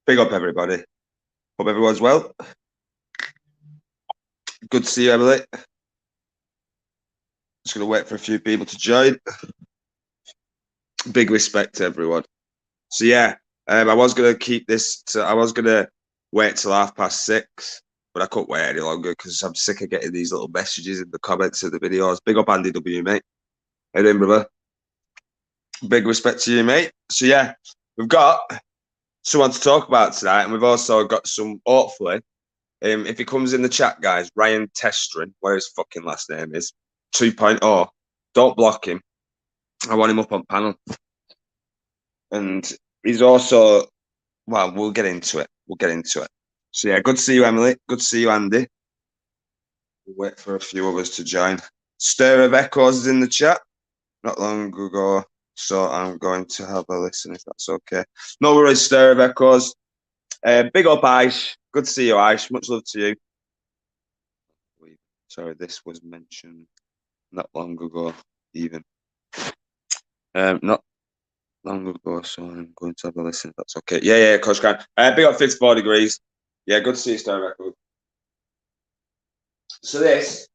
Big up, everybody. Hope everyone's well. Good to see you, Emily. Just going to wait for a few people to join. Big respect to everyone. So, yeah, I was going to keep this I was going to wait till 6:30, but I couldn't wait any longer because I'm sick of getting these little messages in the comments of the videos. Big up, Andy W, mate. How you doing, brother? Big respect to you, mate. So, yeah, we've got someone to talk about tonight, and we've also got some, hopefully, if he comes in the chat, guys, Ryan Testrin, where his fucking last name is, 2.0. Don't block him. I want him up on panel. And he's also, well, we'll get into it. So, yeah, good to see you, Emily. Good to see you, Andy. We'll wait for a few others to join. Stir of Echoes is in the chat. Not long ago, so I'm going to have a listen if that's okay. No worries, Stir of Echoes. Big up, Aish. Good to see you, Aish. Much love to you. Sorry, this was mentioned not long ago, even. Not long ago, so I'm going to have a listen if that's okay. Yeah, Coach Grant. Big up 54 degrees. Yeah, good to see you, Star Record. So this,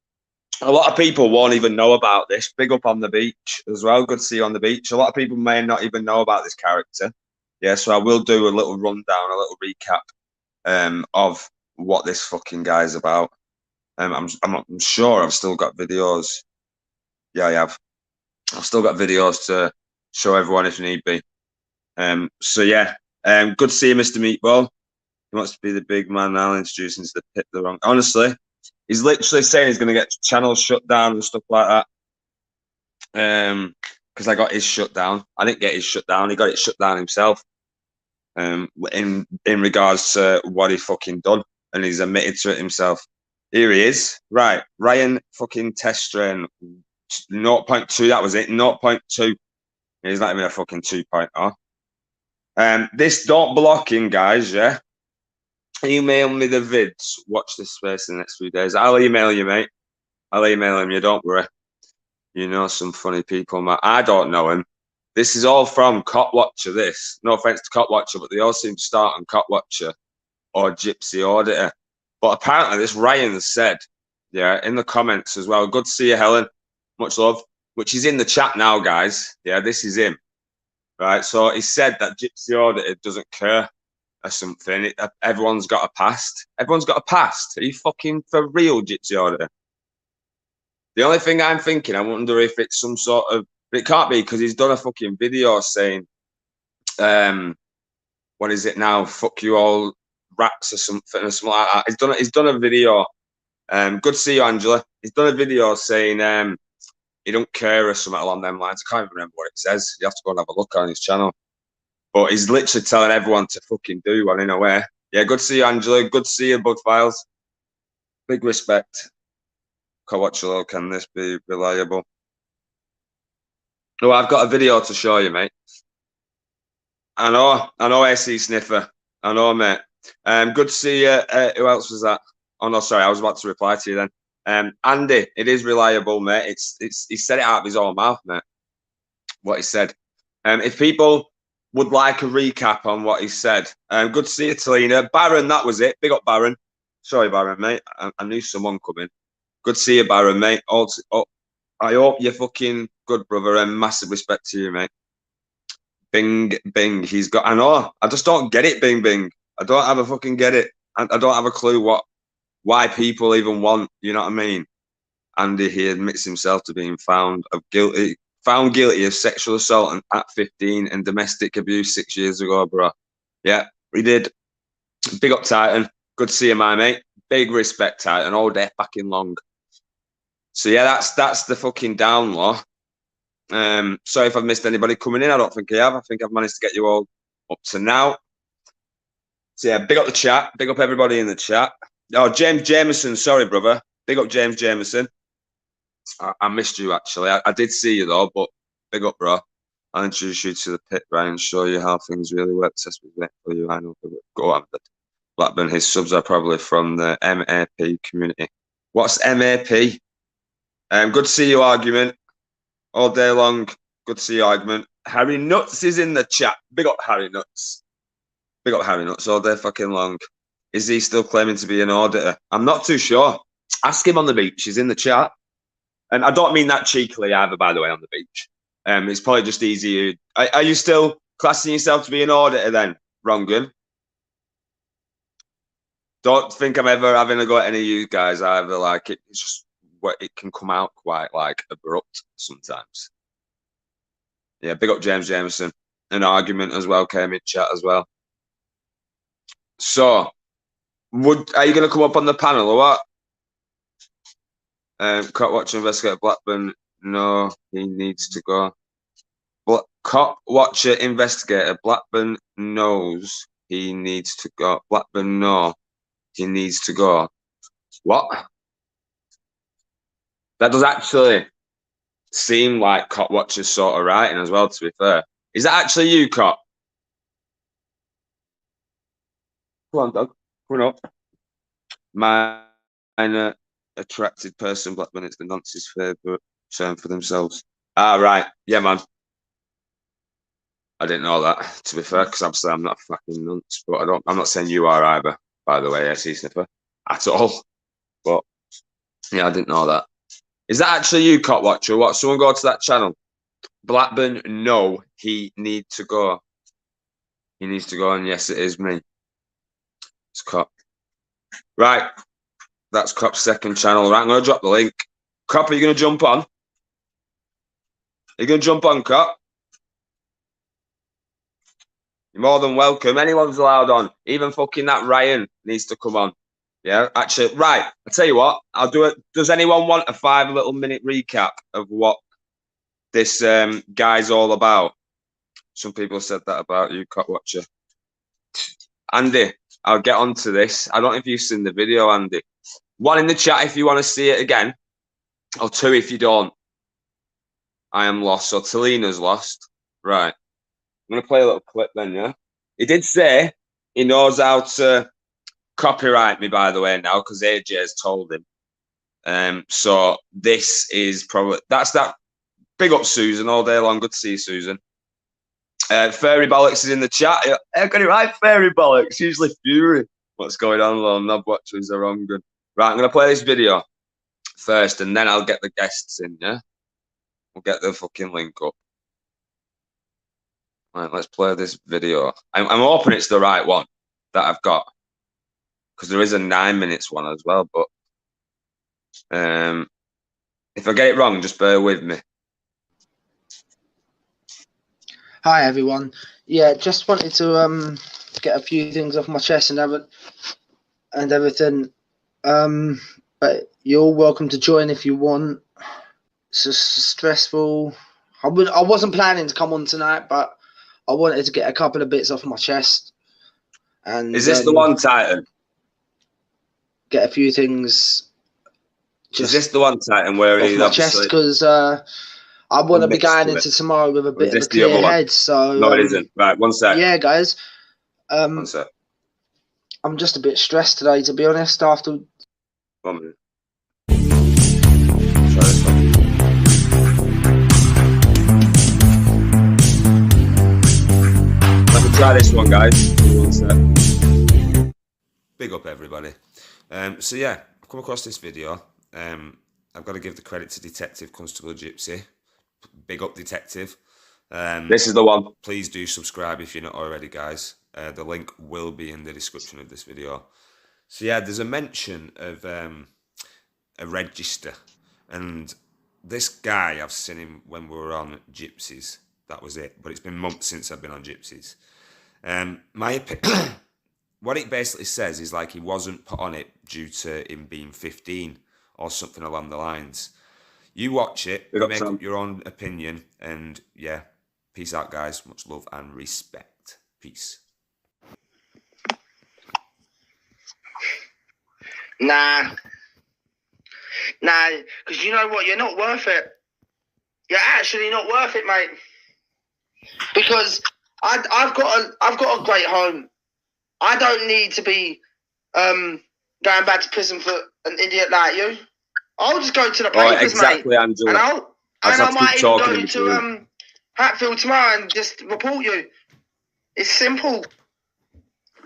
a lot of people won't even know about this. Big up on the beach as well. Good to see you on the beach. A lot of people may not even know about this character. Yeah, so I will do a little rundown, a little recap of what this fucking guy's about. I'm sure I've still got videos. Yeah, I have. I've still got videos to show everyone if need be. So yeah, good to see you, Mr. Meatball. He wants to be the big man now, introducing to the pit the wrong. Honestly, he's literally saying he's going to get channels shut down and stuff like that. Because I got his shut down. I didn't get his shut down. He got it shut down himself. In regards to what he fucking done, and he's admitted to it himself. Here he is. Right, Ryan fucking Testrin 0.2. That was it. 0.2. He's not even a fucking 2.0. This don't block him, guys. Yeah. Email me the vids. Watch this space in the next few days. I'll email you, mate. I'll email him. You don't worry. You know some funny people, Matt. I don't know him. This is all from Cop Watcher. This, no offense to Cop Watcher, but they all seem to start on Cop Watcher or Gypsy Auditor. But apparently, this Ryan said, yeah, in the comments as well. Good to see you, Helen. Much love. Which is in the chat now, guys. Yeah, this is him. Right. So he said that Gypsy Auditor doesn't care or something. Everyone's got a past. Everyone's got a past. Are you fucking for real, Gypsy Auditor? The only thing I'm thinking, I wonder if it's some sort of, but it can't be because he's done a fucking video saying, what is it now? Fuck you all, rats or something like that. He's done a video. Good to see you, Angela. He's done a video saying he don't care or something along them lines. I can't even remember what it says. You have to go and have a look on his channel. But he's literally telling everyone to fucking do one in a way. Yeah, good to see you, Angela. Good to see you, Bug Files. Big respect. Coachalo, can this be reliable? Oh, I've got a video to show you, mate. I know, AC Sniffer. I know, mate. Good to see you. Who else was that? Oh no, sorry, I was about to reply to you then. Andy, it is reliable, mate. It's he said it out of his own mouth, mate. What he said. If people would like a recap on what he said, good to see you, Talina. Baron, that was it. Big up, Baron. Sorry, Baron, mate. I knew someone coming. Good to see you, Baron, mate. I hope you're fucking good, brother, and massive respect to you, mate. Bing, Bing. He's got. I know. I just don't get it, Bing, Bing. I don't have a fucking get it. I don't have a clue why people even want. You know what I mean? Andy, he admits himself to being found guilty of sexual assault at 15 and domestic abuse 6 years ago, bro. Yeah, he did. Big up, Titan. Good to see you, my mate. Big respect, Titan. All day fucking long. So yeah, that's the fucking down low. Sorry if I've missed anybody coming in. I don't think I have. I think I've managed to get you all up to now. So yeah, big up the chat. Big up everybody in the chat. Oh, James Jameson. Sorry, brother. Big up James Jameson. I missed you, actually. I did see you, though, but big up, bro. I'll introduce you to the pit, Ryan, show you how things really work. Test with for you. I know. Go on. Blackburn, his subs are probably from the MAP community. What's MAP? Good to see you, Argument. All day long. Good to see you, Argument. Harry Nuts is in the chat. Big up, Harry Nuts. Big up Harry Nuts all day fucking long. Is he still claiming to be an auditor? I'm not too sure. Ask him on the beach. He's in the chat. And I don't mean that cheekily either, by the way, on the beach. It's probably just easier. Are you still classing yourself to be an auditor then, Rongan? Don't think I'm ever having a go at any of you guys either. Like, it's just what it can come out quite like abrupt sometimes. Yeah, big up James Jameson. An argument as well came in chat as well. So, are you going to come up on the panel or what? Cop Watcher Investigator Blackburn, no, he needs to go. Cop Watcher Investigator Blackburn knows he needs to go. Blackburn, no, he needs to go. What? That does actually seem like Cop Watcher's sort of writing as well, to be fair. Is that actually you, Cop? Come on, dog. Come on up. Minor attracted person, Blackburn, it's the nonce's favourite term for themselves. Ah, right. Yeah, man. I didn't know that, to be fair, because obviously I'm not fucking nonce, but I'm not saying you are either, by the way, SE Sniffer, at all. But yeah, I didn't know that. Is that actually you, Cop Watcher? What? Someone go to that channel. Blackburn, no, he needs to go. He needs to go, and yes, it is me. It's Cop. Right. That's Cop's second channel. Right, I'm going to drop the link. Cop, are you going to jump on? Are you going to jump on, Cop? You're more than welcome. Anyone's allowed on. Even fucking that Ryan needs to come on. Yeah, actually, right. I'll tell you what. I'll do it. Does anyone want a 5-minute recap of what this guy's all about? Some people said that about you, Cop Watcher. Andy, I'll get on to this. I don't know if you've seen the video, Andy. 1 in the chat if you want to see it again. Or 2 if you don't. I am lost. So Talina's lost. Right. I'm going to play a little clip then, yeah? He did say he knows how to copyright me, by the way, now, because AJ has told him. So this is probably... That's that. Big up, Susan, all day long. Good to see you, Susan. Fairy Bollocks is in the chat. I got it right, Fairy Bollocks. Usually Fury. What's going on, Lil Knob Watchers are wrong. Good. Right, I'm going to play this video first, and then I'll get the guests in, yeah? We'll get the fucking link up. Right, let's play this video. I'm hoping it's the right one that I've got, because there is a 9 minutes one as well, but if I get it wrong, just bear with me. Hi everyone. Yeah, just wanted to get a few things off my chest and everything. But you're all welcome to join if you want. It's just stressful. I wasn't planning to come on tonight, but I wanted to get a couple of bits off my chest. And is this the one, Titan? Get a few things. Is this the one, Titan, where off my chest, because I want to be going into tomorrow with a bit of a clear head. So no, it isn't. Right, 1 sec. Yeah, guys. 1 sec. I'm just a bit stressed today, to be honest. After 1 minute. Try this one. Let me try this one, guys. 1 sec. Big up, everybody. So yeah, I've come across this video. I've got to give the credit to Detective Constable Gypsy. Big up, Detective. This is the one. Please do subscribe if you're not already, guys. The link will be in the description of this video. So yeah, there's a mention of a register, and this guy, I've seen him when we were on Gypsies. That was it. But it's been months since I've been on Gypsies. My opinion, what it basically says is like he wasn't put on it due to him being 15 or something along the lines. You watch it, make up your own opinion, and yeah, peace out, guys. Much love and respect. Peace. Nah, because you know what? You're not worth it. You're actually not worth it, mate. Because I've got a great home. I don't need to be going back to prison for an idiot like you. I'll just go to the papers, exactly, mate. Angela. And I might even go to Hatfield tomorrow and just report you. It's simple.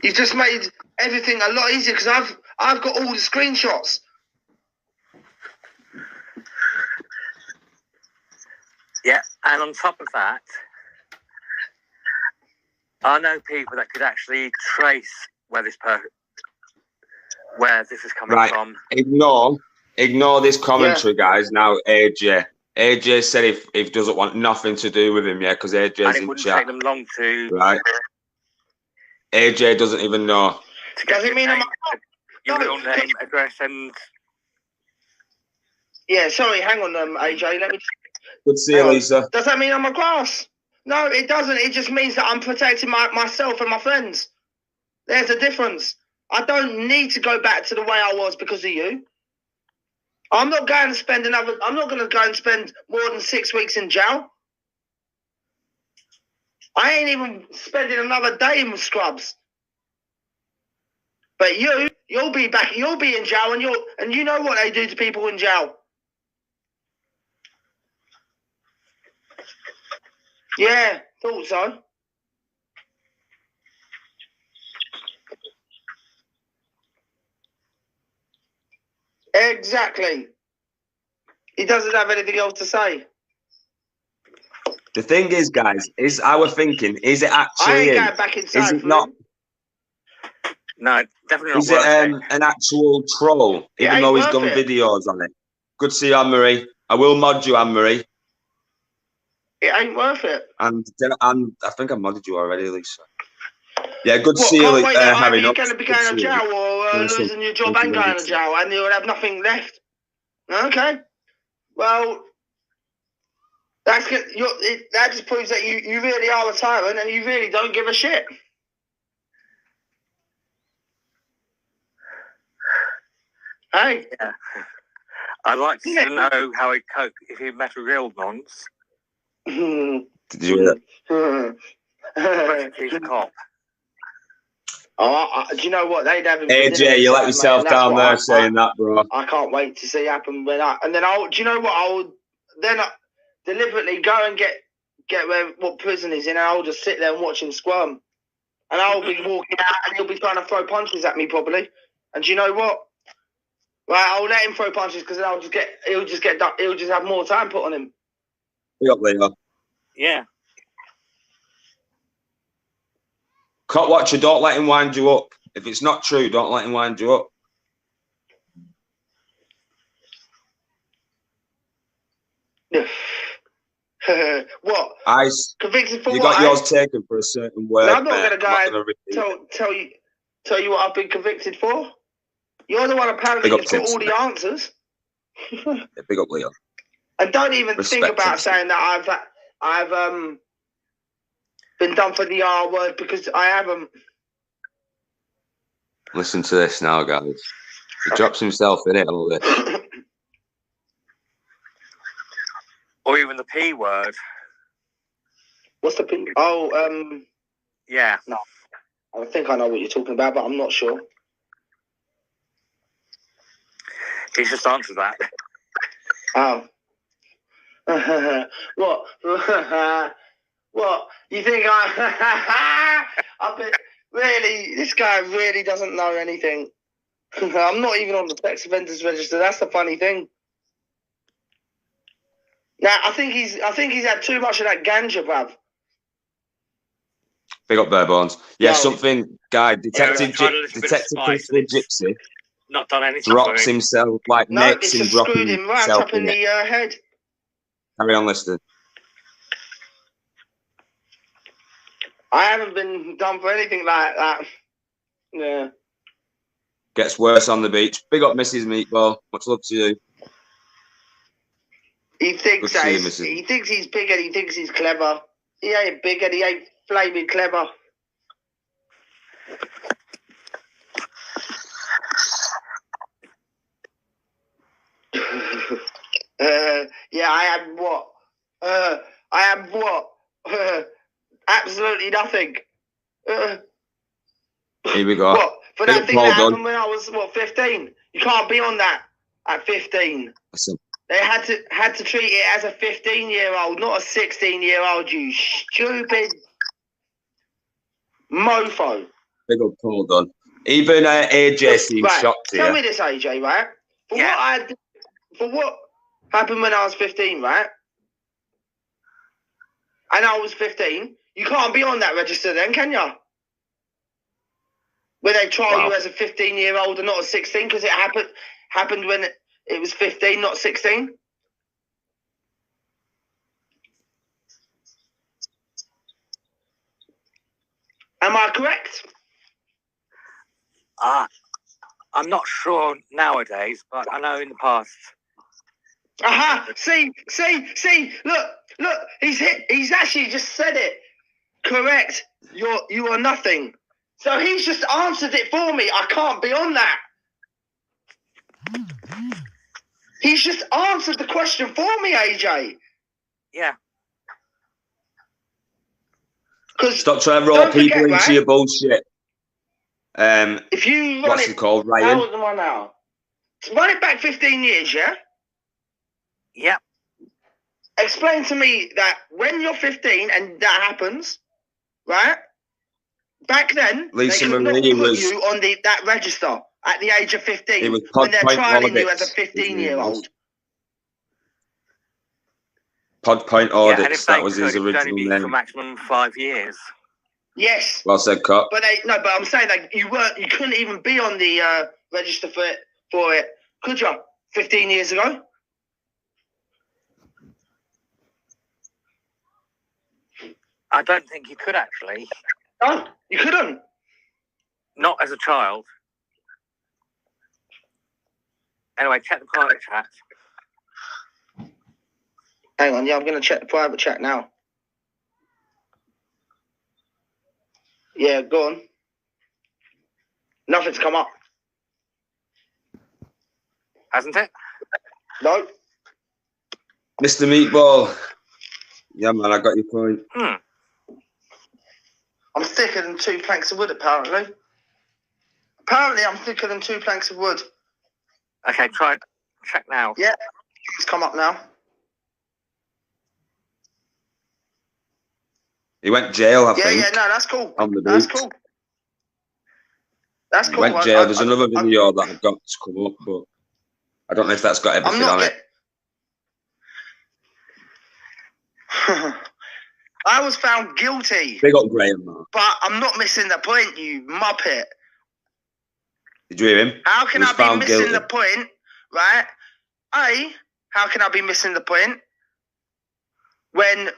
You've just made everything a lot easier because I've got all the screenshots. Yeah, and on top of that, I know people that could actually trace where this is coming from. Ignore this commentary, guys. Now, AJ said if doesn't want nothing to do with him, because AJ's in chat. And it wouldn't take them long to... Right. AJ doesn't even know. Does it mean your real name, address, and... Yeah, sorry, hang on, AJ. Let me... Good to see you, Lisa. Does that mean I'm a class? No, it doesn't. It just means that I'm protecting myself and my friends. There's a difference. I don't need to go back to the way I was because of you. I'm not going to spend I'm not going to go and spend more than 6 weeks in jail. I ain't even spending another day in scrubs. But you'll be back. You'll be in jail, and you know what they do to people in jail. Yeah, thought so. Exactly. He doesn't have anything else to say. The thing is, guys, is our thinking, is it actually I ain't going back inside. Is it not? No, definitely not. Is it an actual troll, even though he's done videos on it? Good to see you, Anne-Marie. I will mod you, Anne-Marie. It ain't worth it. And I think I modded you already, Lisa. Yeah, good to see you, Harry. You're going to be going to jail or losing your job and going to jail, and you'll have nothing left. Okay. Well, that just proves that you really are a tyrant and you really don't give a shit. Hey. Yeah. I'd like to know how he coped if he met a real nonce. Did you hear that? He's a cop. Do you know what they'd have? AJ, you let yourself down there saying that, bro. I can't wait to see happen do you know what? I'll deliberately go and get what prison he's in, and I'll just sit there and watch him squirm, and I'll be walking out, and he'll be trying to throw punches at me probably. And do you know what? Right, I'll let him throw punches because he'll just have more time put on him. Big up, Leo. Yeah. Cop watcher, don't let him wind you up. If it's not true, don't let him wind you up. What? Convicted for you what? got yours taken for a certain word. No, I'm not going to tell you what I've been convicted for. You're the one apparently who's got all the answers. Yeah, big up, Leo. And don't even think about saying that I've been done for the R word because I haven't. Listen to this now, guys. He drops himself in it a little bit. Or even the P word. What's the P? Oh, yeah. No. I think I know what you're talking about, but I'm not sure. He's just answered that. Oh. What? What? You think really, this guy really doesn't know anything. I'm not even on the sex offenders register. That's the funny thing. Now, I think he's had too much of that ganja, bruv. Big up, Bare Bones. Yeah, something, guy, Detective Gypsy. Not done anything. Drops himself, necks him, dropping him right up in the head. Carry on listening. I haven't been done for anything like that. Yeah. Gets worse on the beach. Big up, Mrs. Meatball. Much love to you. He thinks he's big and he thinks he's clever. He ain't big and he ain't flaming clever. Yeah, I am what? Absolutely nothing. Here we go. What? For that thing that happened when I was, 15? You can't be on that at 15. Listen. They had to treat it as a 15-year-old, not a 16-year-old, you stupid mofo. Big up, Paul Dunn. Even AJ seems Right, shocked tell here. me this, AJ, right? Yeah. For what happened when I was 15, right? And I was 15, you can't be on that register then, can you? Where they trial you as a 15-year-old and not a 16 because it happened when it was 15, not 16. Am I correct? I'm not sure nowadays, but I know in the past. Aha! See! Look! He's actually just said it. Correct. You are nothing. So he's just answered it for me. I can't be on that. He's just answered the question for me, AJ. Yeah. Stop trying to roll people into your bullshit. If you run what's it called, Ryan? How old am I now? Run it back 15 years, yeah? Yeah. Explain to me that when you're 15 and that happens, right? Back then, Lisa they could Marie not put was, you on that register at the age of 15 it was when they're trialing you as a audits, 15-year-old. Pod Point Yeah, and Audits, if that they was could, his it would only original be name. for maximum 5 years. Yes. Well said, Cop. But I'm saying that you couldn't even be on the register for it, could you? 15 years ago. I don't think you could actually. No, you couldn't. Not as a child. Anyway, check the private chat. Hang on, yeah, I'm going to check the private chat now. Yeah, go on. Nothing's come up. Hasn't it? No. Mr. Meatball. Yeah, man, I got your point. I'm thicker than 2 planks of wood, apparently. Apparently, I'm thicker than 2 planks of wood. Okay, check now. Yeah, it's come up now. He went jail, I think. Yeah, no, that's cool. On the That's beach. cool. That's He cool. went jail. There's another video that I've got to come up, but I don't know if that's got everything on it. I was found guilty. Big up Graham, man. But I'm not missing the point, you muppet. Did you hear him? How can I be missing the point, right? How can I be missing the point when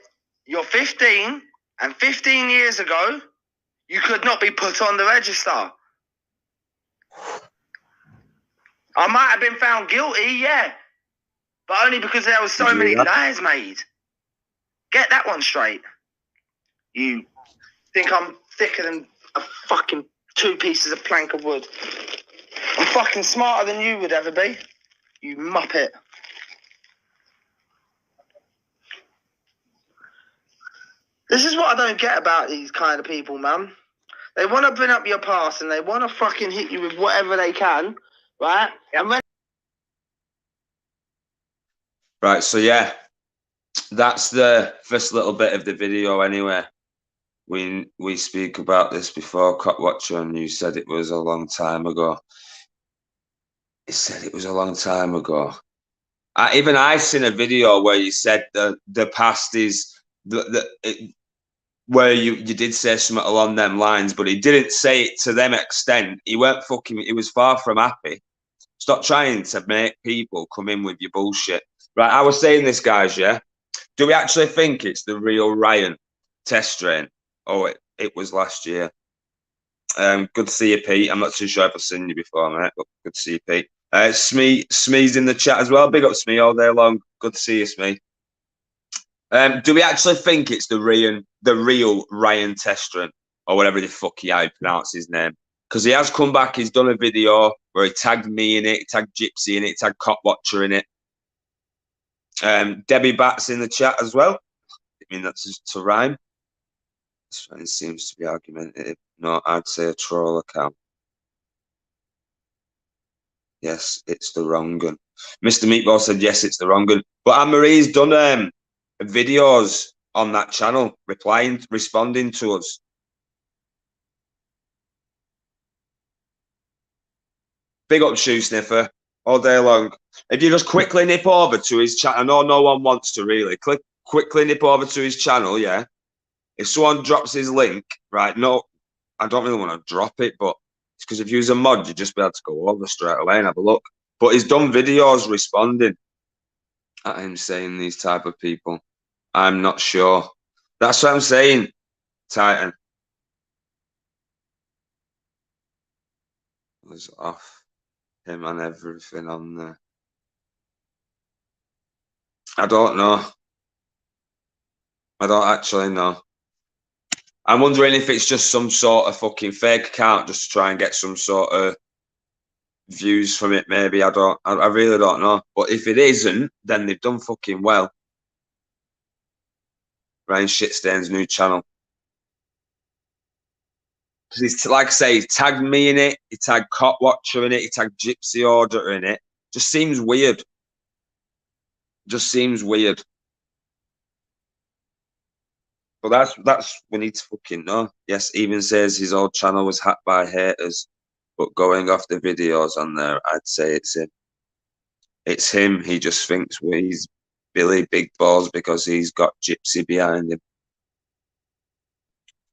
you're 15 and 15 years ago, you could not be put on the register? I might have been found guilty, yeah, but only because there was so many lies made. Get that one straight. You think I'm thicker than a fucking 2 pieces of plank of wood. I'm fucking smarter than you would ever be, you muppet. This is what I don't get about these kind of people, man. They want to bring up your past and they want to fucking hit you with whatever they can, right? And when Right, so yeah, that's the first little bit of the video anyway. We speak about this before, Cop Watcher, and you said it was a long time ago. He said it was a long time ago. Even I seen a video where you said the past is where you did say something along them lines, but he didn't say it to them extent. He weren't fucking. He was far from happy. Stop trying to make people come in with your bullshit. Right, I was saying this, guys. Yeah, do we actually think it's the real Ryan test train? Oh, it was last year. Good to see you, Pete. I'm not too sure if I've seen you before, mate, but good to see you, Pete. Smee's in the chat as well. Big up Smee all day long. Good to see you, Smee. Do we actually think it's the real Ryan Testrin, or whatever the fuck he pronounce his name? Because he has come back. He's done a video where he tagged me in it, tagged Gypsy in it, tagged Cop Watcher in it. Debbie Bat's in the chat as well. I mean, that's just to rhyme. This one seems to be argumentative. No, I'd say a troll account. Yes, it's the wrong gun. Mr. Meatball said, yes, it's the wrong gun. But Anne-Marie's done videos on that channel, responding to us. Big up Shoe Sniffer all day long. If you just quickly nip over to his channel, I know no one wants to really. Quickly nip over to his channel, yeah. If someone drops his link, right? No, I don't really want to drop it, but it's because if you use a mod, you'd just be able to go over straight away and have a look. But he's done videos responding at him saying these type of people. I'm not sure. That's what I'm saying, Titan. It was off him and everything on there. I don't know. I don't actually know. I'm wondering if it's just some sort of fucking fake account just to try and get some sort of views from it, maybe. I really don't know. But if it isn't, then they've done fucking well. Ryan Shitstain's new channel. Because he's, like I say, he tagged me in it, he tagged Cop Watcher in it, he tagged Gypsy Order in it. Just seems weird. Just seems weird. But that's we need to fucking know. Yes, even says his old channel was hacked by haters. But going off the videos on there, I'd say it's him. It's him. He just thinks he's Billy Big Balls because he's got Gypsy behind him.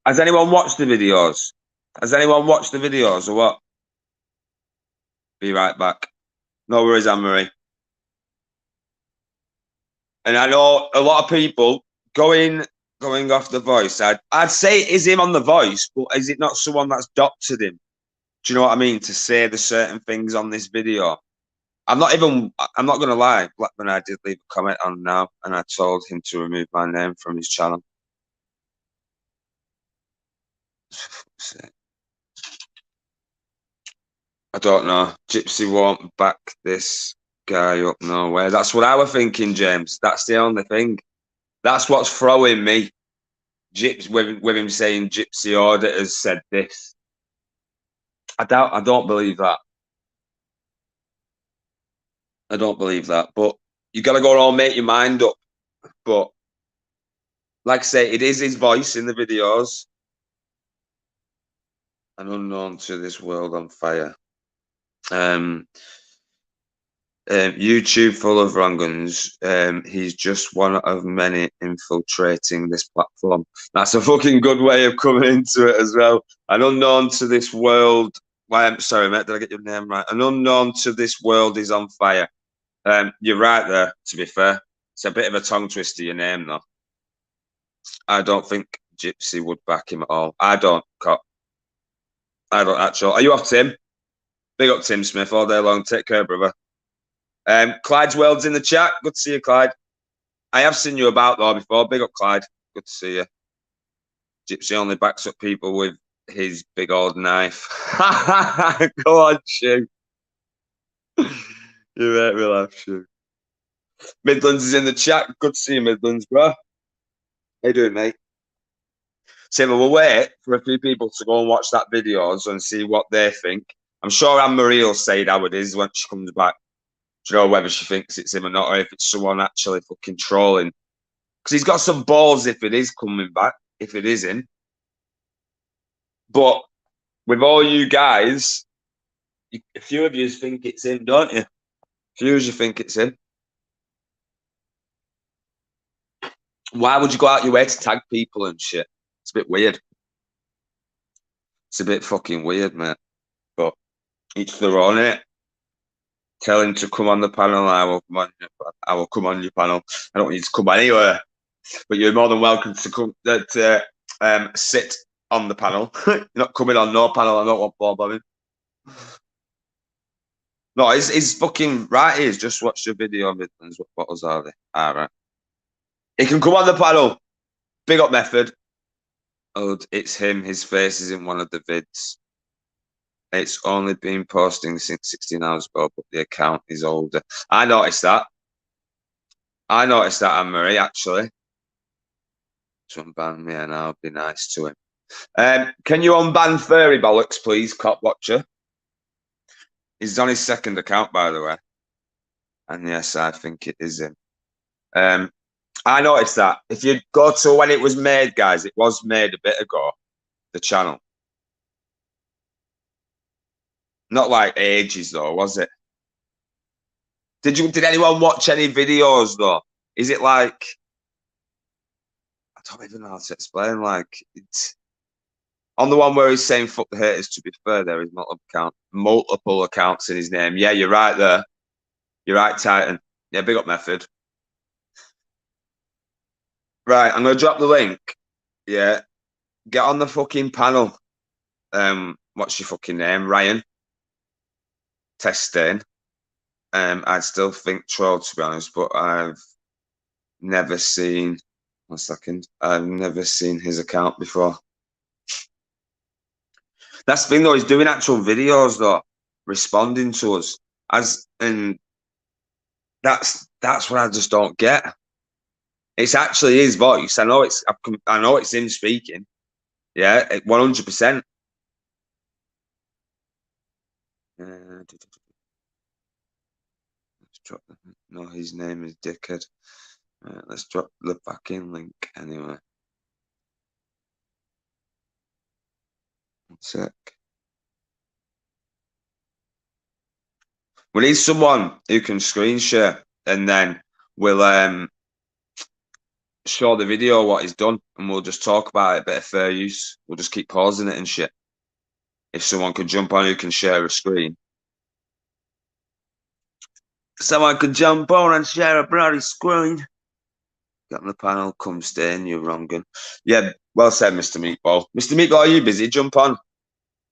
Has anyone watched the videos? Has anyone watched the videos or what? Be right back. No worries, Anne-Marie. And I know a lot of people going off the voice. I'd say it is him on the voice, but is it not someone that's doctored him? Do you know what I mean? To say the certain things on this video. I'm not going to lie. Blackman, I did leave a comment on now, and I told him to remove my name from his channel. I don't know. Gypsy won't back this guy up nowhere. That's what I was thinking, James. That's the only thing. That's what's throwing me. With him saying Gypsy Order has said this. I don't believe that. I don't believe that. But you gotta go and all make your mind up. But like I say, it is his voice in the videos. An unknown to this world on fire. YouTube full of wrong-uns. He's just one of many infiltrating this platform. That's a fucking good way of coming into it as well. An unknown to this world. I'm sorry, mate. Did I get your name right? An unknown to this world is on fire. You're right there. To be fair, it's a bit of a tongue twister. Your name, though. I don't think Gypsy would back him at all. I don't, Cop. I don't actually. Are you off, Tim? Big up, Tim Smith, all day long. Take care, brother. Clyde's World's in the chat. Good to see you, Clyde. I have seen you about though before. Big up, Clyde. Good to see you. Gypsy only backs up people with his big old knife. Go on, Shu. You make me laugh, Shu. Midlands is in the chat. Good to see you, Midlands, bro. How you doing, mate? Tim, we'll wait for a few people to go and watch that videos and see what they think. I'm sure Anne-Marie will say how it is when she comes back. Do you know whether she thinks it's him or not, or if it's someone actually fucking trolling? Because he's got some balls if it is coming back, if it is him. But with all you guys, a few of you think it's him, don't you? A few of you think it's him. Why would you go out your way to tag people and shit? It's a bit weird. It's a bit fucking weird, mate. But each their own, innit? Tell him to come on the panel. I will come on your panel. I don't want you to come anywhere, but you're more than welcome to come sit on the panel. You're not coming on no panel. I don't want ball bombing. No, he's fucking right. He's just watched your video, Midlands. What was are they? All right. He can come on the panel. Big up Method. Oh, it's him. His face is in one of the vids. It's only been posting since 16 hours ago, but the account is older. I noticed that. Anne-Marie, actually. To unban me, and I'll be nice to him. Can you unban Furry Bollocks, please, Cop Watcher? He's on his second account, by the way. And yes, I think it is him. I noticed that. If you go to when it was made, guys, it was made a bit ago, the channel. Not like ages though, was it? Did anyone watch any videos though? Is it like, I don't even know how to explain. Like, it's on the one where he's saying "fuck the haters." To be fair, there is multiple accounts in his name. Yeah, you're right there. You're right, Titan. Yeah, big up Method. Right, I'm gonna drop the link. Yeah, get on the fucking panel. What's your fucking name? Ryan Testain. I'd still think troll, to be honest, but I've never seen. 1 second. I've never seen his account before. That's the thing though. He's doing actual videos though, responding to us and that's what I just don't get. It's actually his voice. I know it's him speaking. Yeah, 100%. No, his name is Dickhead. Let's drop the fucking link anyway. 1 sec. We need someone who can screen share, and then we'll show the video what he's done, and we'll just talk about it. Bit of fair use. We'll just keep pausing it and shit. If someone could jump on who can share a screen. Someone could jump on and share a bloody screen. Get on the panel, come stay in, you're wrong. Yeah, well said, Mr. Meatball. Mr. Meatball, are you busy? Jump on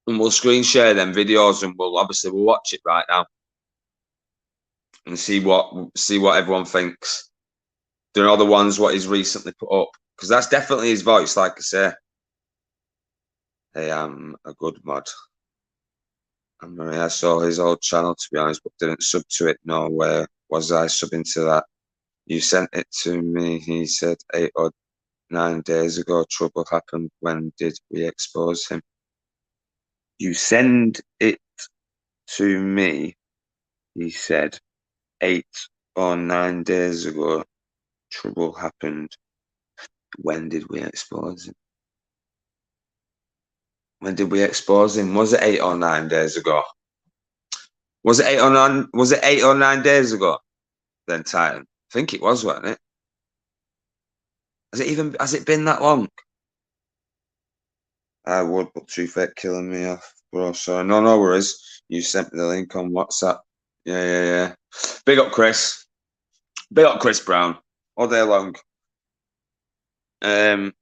and we'll screen share them videos, and we'll watch it right now and see what everyone thinks. There are other ones what he's recently put up, because that's definitely his voice, like I say. Hey, I'm a good mod. I saw his old channel, to be honest, but didn't sub to it. No, where was I subbing to that? You sent it to me, he said 8 or 9 days ago. Trouble happened. When did we expose him? You send it to me, he said 8 or 9 days ago. Trouble happened. When did we expose him? When did we expose him? Was it 8 or 9 days ago? Was it 8 or 9? Was it 8 or 9 days ago? Then Titan. I think it was, wasn't it? Has it been that long? I would, but Truefake killing me off, bro. So no worries. You sent me the link on WhatsApp. Yeah. Big up Chris. Big up Chris Brown. All day long. You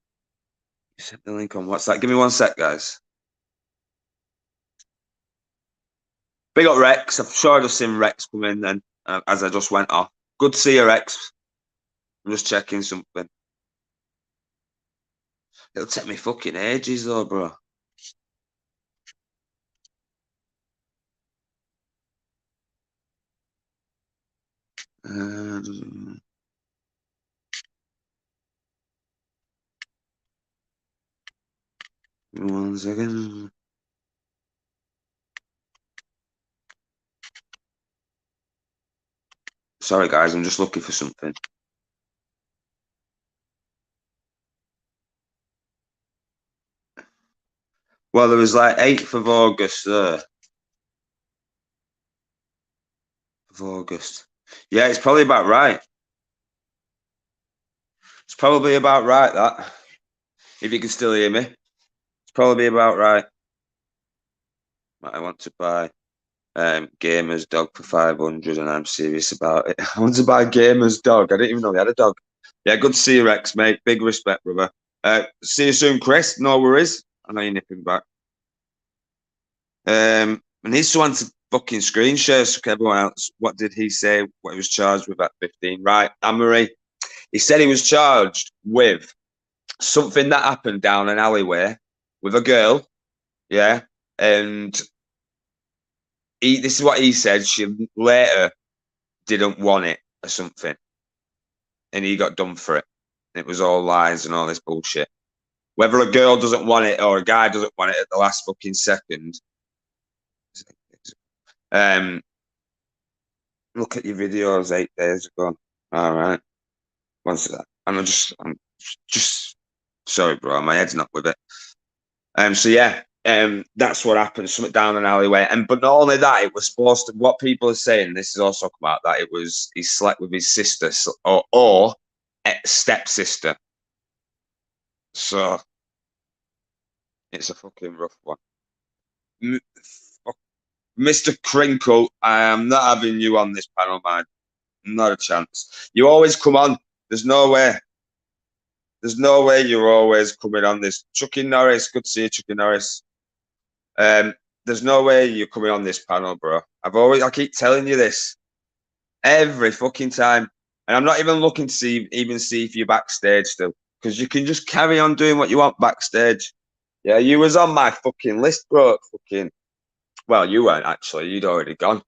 sent the link on WhatsApp. Give me 1 sec, guys. Big up Rex. I'm sure I've just seen Rex come in then as I just went off. Good to see you, Rex. I'm just checking something. It'll take me fucking ages though, bro. Give me 1 second. Sorry, guys. I'm just looking for something. Well, there was like 8th of August there. Of August. Yeah, it's probably about right. It's probably about right, that. If you can still hear me. It's probably about right. I want to buy Gamer's dog for 500 and I'm serious about it. I want to buy Gamer's dog. I didn't even know he had a dog. Yeah, good to see you, Rex, mate. Big respect, brother. See you soon, Chris. No worries. I know you're nipping back. I need someone to fucking screen share so everyone else. What did he say? What he was charged with at 15? Right, Anne-Marie. He said he was charged with something that happened down an alleyway with a girl. Yeah. And this is what he said. She later didn't want it or something. And he got done for it. It was all lies and all this bullshit. Whether a girl doesn't want it or a guy doesn't want it at the last fucking second. Look at your videos 8 days ago. All right. Once that. And I'm just sorry, bro. My head's not with it. So yeah, That's what happened. Something down an alleyway, but not only that, it was supposed to. What people are saying, this is also come out that he slept with his sister or stepsister. So it's a fucking rough one. Mr. Crinkle, I am not having you on this panel, man. Not a chance. You always come on. There's no way. There's no way you're always coming on this. Chucky Norris, good to see you, Chucky Norris. There's no way you're coming on this panel, bro. I keep telling you this every fucking time, and I'm not even looking to see if you're backstage still, because you can just carry on doing what you want backstage. Yeah, you was on my fucking list, bro. Well, you weren't actually. You'd already gone.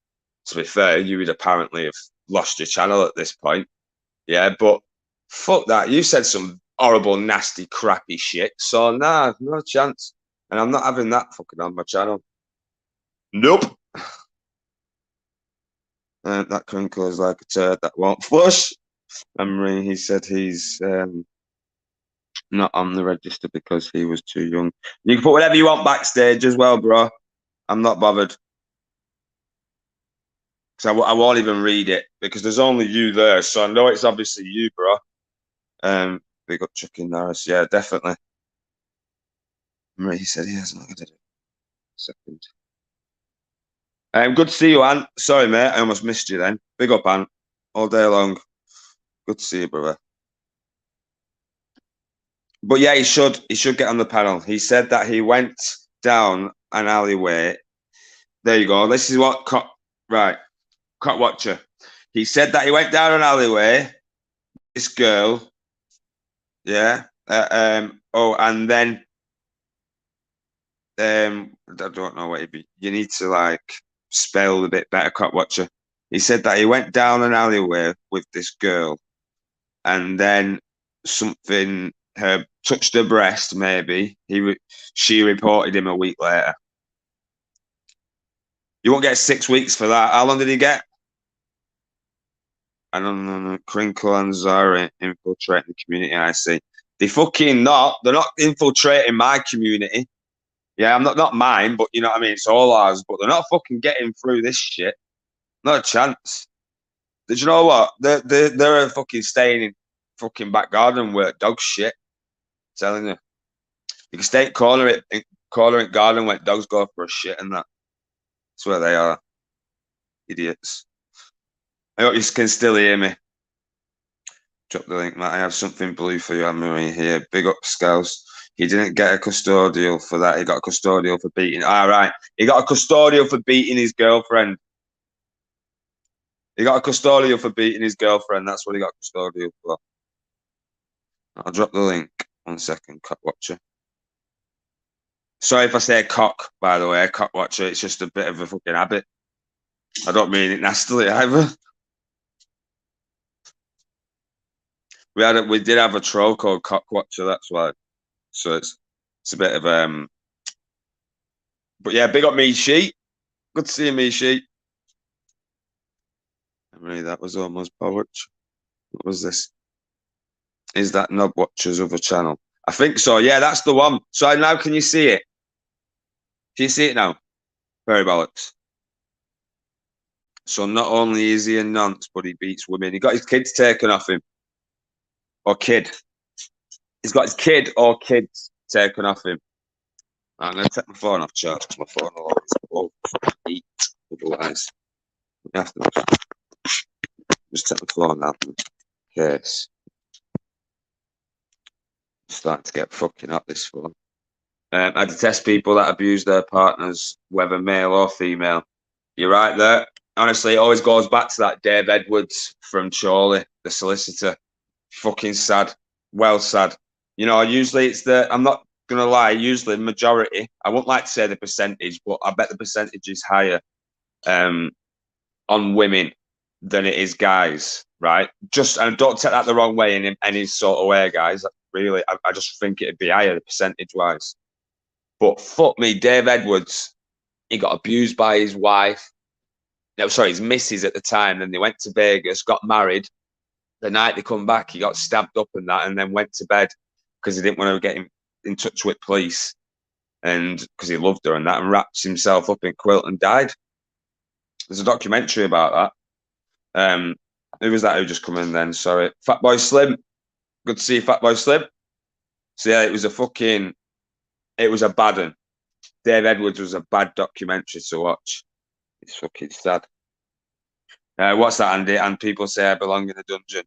To be fair, you would apparently have lost your channel at this point. Yeah, but fuck that. You said some horrible, nasty, crappy shit. So nah, no chance. And I'm not having that fucking on my channel. Nope. That Crinkle is like a turd that won't flush. Emery, he said he's not on the register because he was too young. You can put whatever you want backstage as well, bro. I'm not bothered. Because I won't even read it because there's only you there. So I know it's obviously you, bro. Big up Chucky Norris. Yeah, definitely. He said he hasn't looked at it. Second. Good to see you, Ant. Sorry, mate. I almost missed you then. Big up, Ant. All day long. Good to see you, brother. But yeah, he should get on the panel. He said that he went down an alleyway. There you go. This is what Cot Watcher. He said that he went down an alleyway. This girl. Yeah. And then I don't know what you need to like spell a bit better, Cot Watcher. He said that he went down an alleyway with this girl, and then something touched her breast. Maybe she reported him a week later. You won't get 6 weeks for that. How long did he get? I don't know. Crinkle and Zara infiltrating the community. I see. They're not infiltrating my community. Yeah, I'm not mine, but you know what I mean? It's all ours, but they're not fucking getting through this shit. Not a chance. Did you know what? They're fucking staying in fucking back garden where dog shit. I'm telling you. You can stay in corner garden where dogs go for a shit and that. That's where they are. Idiots. I hope you can still hear me. Drop the link, Matt. I have something blue for you, Anne-Marie here. Big up, Scouse. He didn't get a custodial for that. He got a custodial for beating. All right. He got a custodial for beating his girlfriend. He got a custodial for beating his girlfriend. That's what he got custodial for. I'll drop the link. 1 second, Cock Watcher. Sorry if I say cock, by the way, Cock Watcher. It's just a bit of a fucking habit. I don't mean it nastily either. We did have a troll called Cock Watcher, that's why. So it's a bit of but yeah, big up me sheet. Good to see you, me sheet. I mean, that was almost poetry. What was this? Is that Knob Watcher's other channel? I think so. Yeah, that's the one. So now can you see it? Can you see it now? Very bollocks. So not only is he a nonce, but he beats women. He got his kids taken off him. Or kid. He's got his kid or kids taken off him. I'm going to take my phone off charge because my phone will always eat. Otherwise, I have to just take my phone out in case. I'm starting to get fucking up this phone. I detest people that abuse their partners, whether male or female. You're right there. Honestly, it always goes back to that Dave Edwards from Chorley, the solicitor. Fucking sad. Well sad. You know, usually it's I'm not going to lie, usually majority, I wouldn't like to say the percentage, but I bet the percentage is higher on women than it is guys, right? And don't take that the wrong way in any sort of way, guys. Really, I just think it'd be higher percentage-wise. But fuck me, Dave Edwards, he got abused by his wife. No, sorry, his missus at the time. Then they went to Vegas, got married. The night they come back, he got stabbed up and that, and then went to bed because he didn't want to get in touch with police. and because he loved her and that, and wrapped himself up in quilt and died. There's a documentary about that. Who was that who just come in then? Sorry. Fatboy Slim. Good to see Fatboy Slim. So yeah, it was a bad one. Dave Edwards was a bad documentary to watch. It's fucking sad. What's that, Andy? And people say I belong in a dungeon.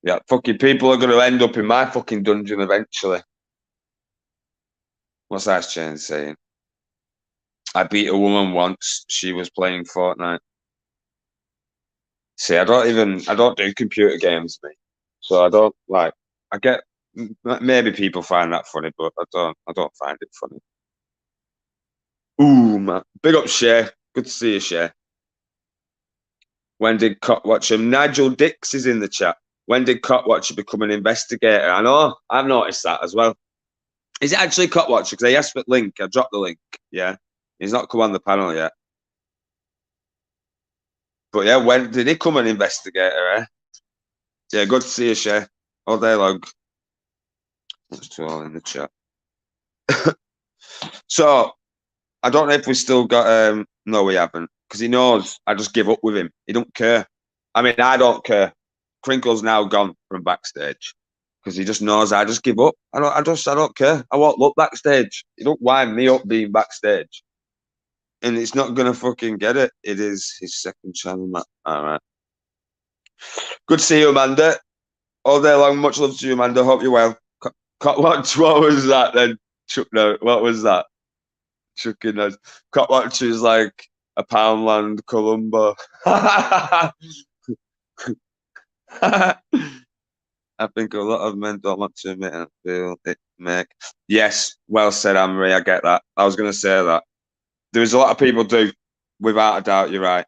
Yeah, fucking people are going to end up in my fucking dungeon eventually. What's that chain saying? I beat a woman once. She was playing Fortnite. See, I don't do computer games, mate. So I don't like. I get maybe people find that funny, but I don't find it funny. Ooh, man. Big up, Shay. Good to see you, Shay. When did Cotwatcher? Nigel Dix is in the chat. When did Cotwatcher become an investigator? I know. I've noticed that as well. Is it actually Cotwatcher? Because I asked for the link. I dropped the link. Yeah. He's not come on the panel yet. But yeah, when did he come an investigator, eh? Yeah, good to see you, Shay. All day long. That's two all in the chat. So, I don't know if we still got... no, we haven't. Because he knows I just give up with him. He don't care. I mean, I don't care. Crinkle's now gone from backstage. Because he just knows I just give up. I don't care. I won't look backstage. You don't wind me up being backstage. And it's not going to fucking get it. It is his second channel, Matt. All right. Good to see you, Amanda. All day long. Much love to you, Amanda. Hope you're well. What was that then? No, what was that? Chucking nose. Cotwatch is like a Poundland Columbo. I think a lot of men don't want to admit and feel it make. Yes, well said, Anne-Marie. I get that. I was going to say that. There's a lot of people do, without a doubt, you're right,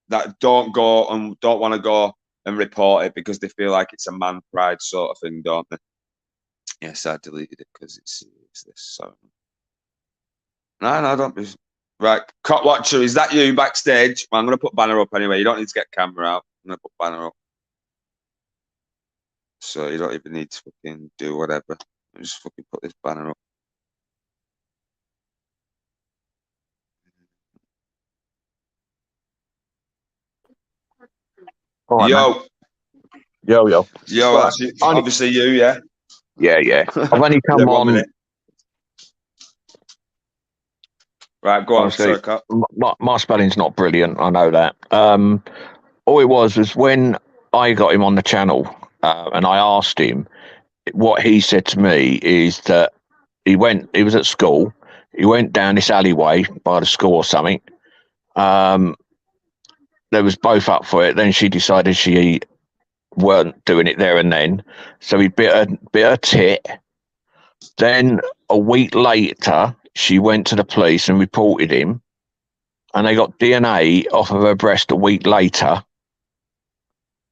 that don't go and don't want to go and report it because they feel like it's a man pride sort of thing, don't they? Yes, I deleted it because it's this. So no, don't be right. Cotwatcher, is that you backstage? Well, I'm going to put banner up anyway. You don't need to get camera out. I'm going to put banner up, so you don't even need to fucking do whatever. I'll just fucking put this banner up. Right, yo, well, obviously you, yeah. Yeah. I've only come on. Right, go on. Honestly, Sorry, my spelling's not brilliant. I know that. All it was when I got him on the channel and I asked him, what he said to me is that he was at school. He went down this alleyway by the school or something. They was both up for it. Then she decided she weren't doing it there and then. So he bit her tit. Then a week later, she went to the police and reported him. And they got DNA off of her breast a week later.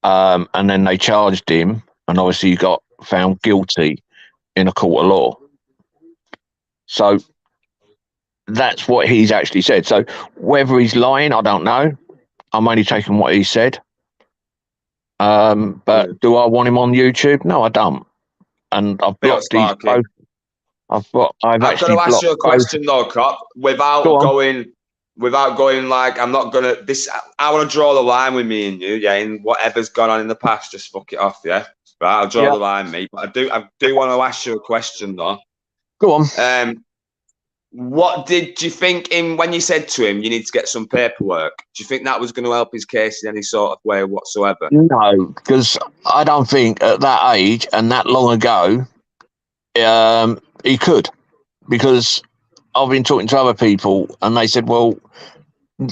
And then they charged him. And obviously he got found guilty in a court of law. So that's what he's actually said. So whether he's lying, I don't know. I'm only taking what he said. But do I want him on YouTube? No, I don't. And I've blocked these both. I've got to ask you a question though, Cop. Without going like, I'm not gonna. I want to draw the line with me and you. Yeah, in whatever's gone on in the past, just fuck it off. Yeah, right. I'll draw the line, mate. But I do want to ask you a question though. Go on. What did you think when you said to him you need to get some paperwork? Do you think that was going to help his case in any sort of way whatsoever? No, because I don't think at that age and that long ago, he could. Because I've been talking to other people and they said, well,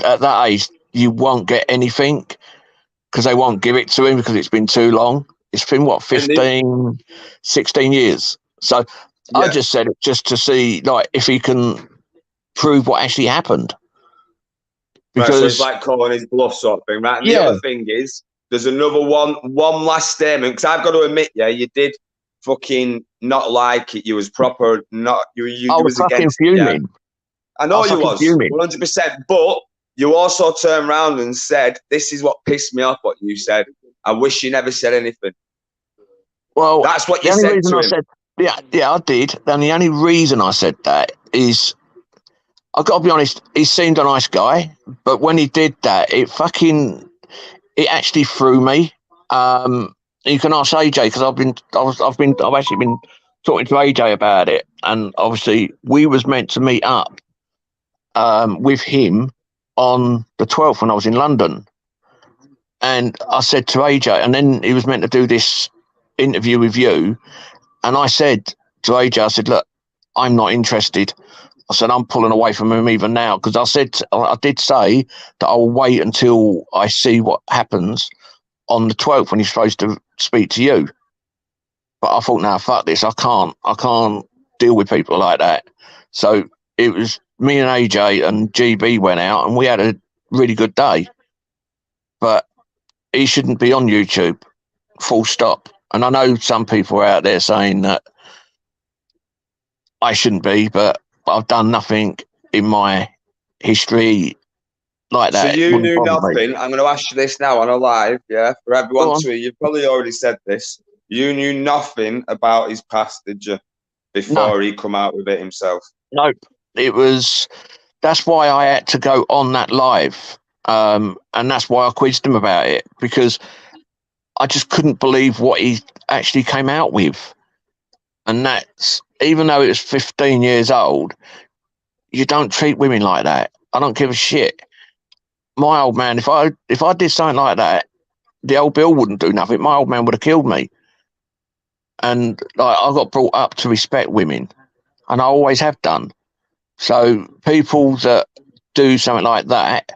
at that age, you won't get anything because they won't give it to him because it's been too long. It's been, 15, 16 years. So I just said it just to see, like, if he can prove what actually happened. Because so it's like calling his bluff sort of thing, right? And the other thing is, there's another one last statement, because I've got to admit, you did fucking not like it. You was proper, not you was against fuming. I know you was 100%, but you also turned around and said, "This is what pissed me off." What you said, I wish you never said anything. Well, that's what you said to him. Yeah, I did. And the only reason I said that is I've got to be honest, he seemed a nice guy, but when he did that, it actually threw me. You can ask AJ because I've actually been talking to AJ about it, and obviously we was meant to meet up with him on the 12th when I was in London, and I said to AJ, and then he was meant to do this interview with you, and I said to AJ, I said, look, I'm not interested. I said, I'm pulling away from him even now, because I did say that I'll wait until I see what happens on the 12th when he's supposed to speak to you. But I thought, nah, fuck this. I can't deal with people like that. So it was me and AJ and GB went out and we had a really good day. But he shouldn't be on YouTube, full stop. And I know some people are out there saying that I shouldn't be, but I've done nothing in my history like that. So you knew nothing. I'm going to ask you this now on a live, yeah, for everyone to hear. You've probably already said this. You knew nothing about his past, did you? Before he come out with it himself? Nope. That's why I had to go on that live. And that's why I quizzed him about it, because I just couldn't believe what he actually came out with. And that's, even though it was 15 years old, you don't treat women like that. I don't give a shit. My old man, if I did something like that, the old Bill wouldn't do nothing. My old man would have killed me. And like, I got brought up to respect women, and I always have done. So people that do something like that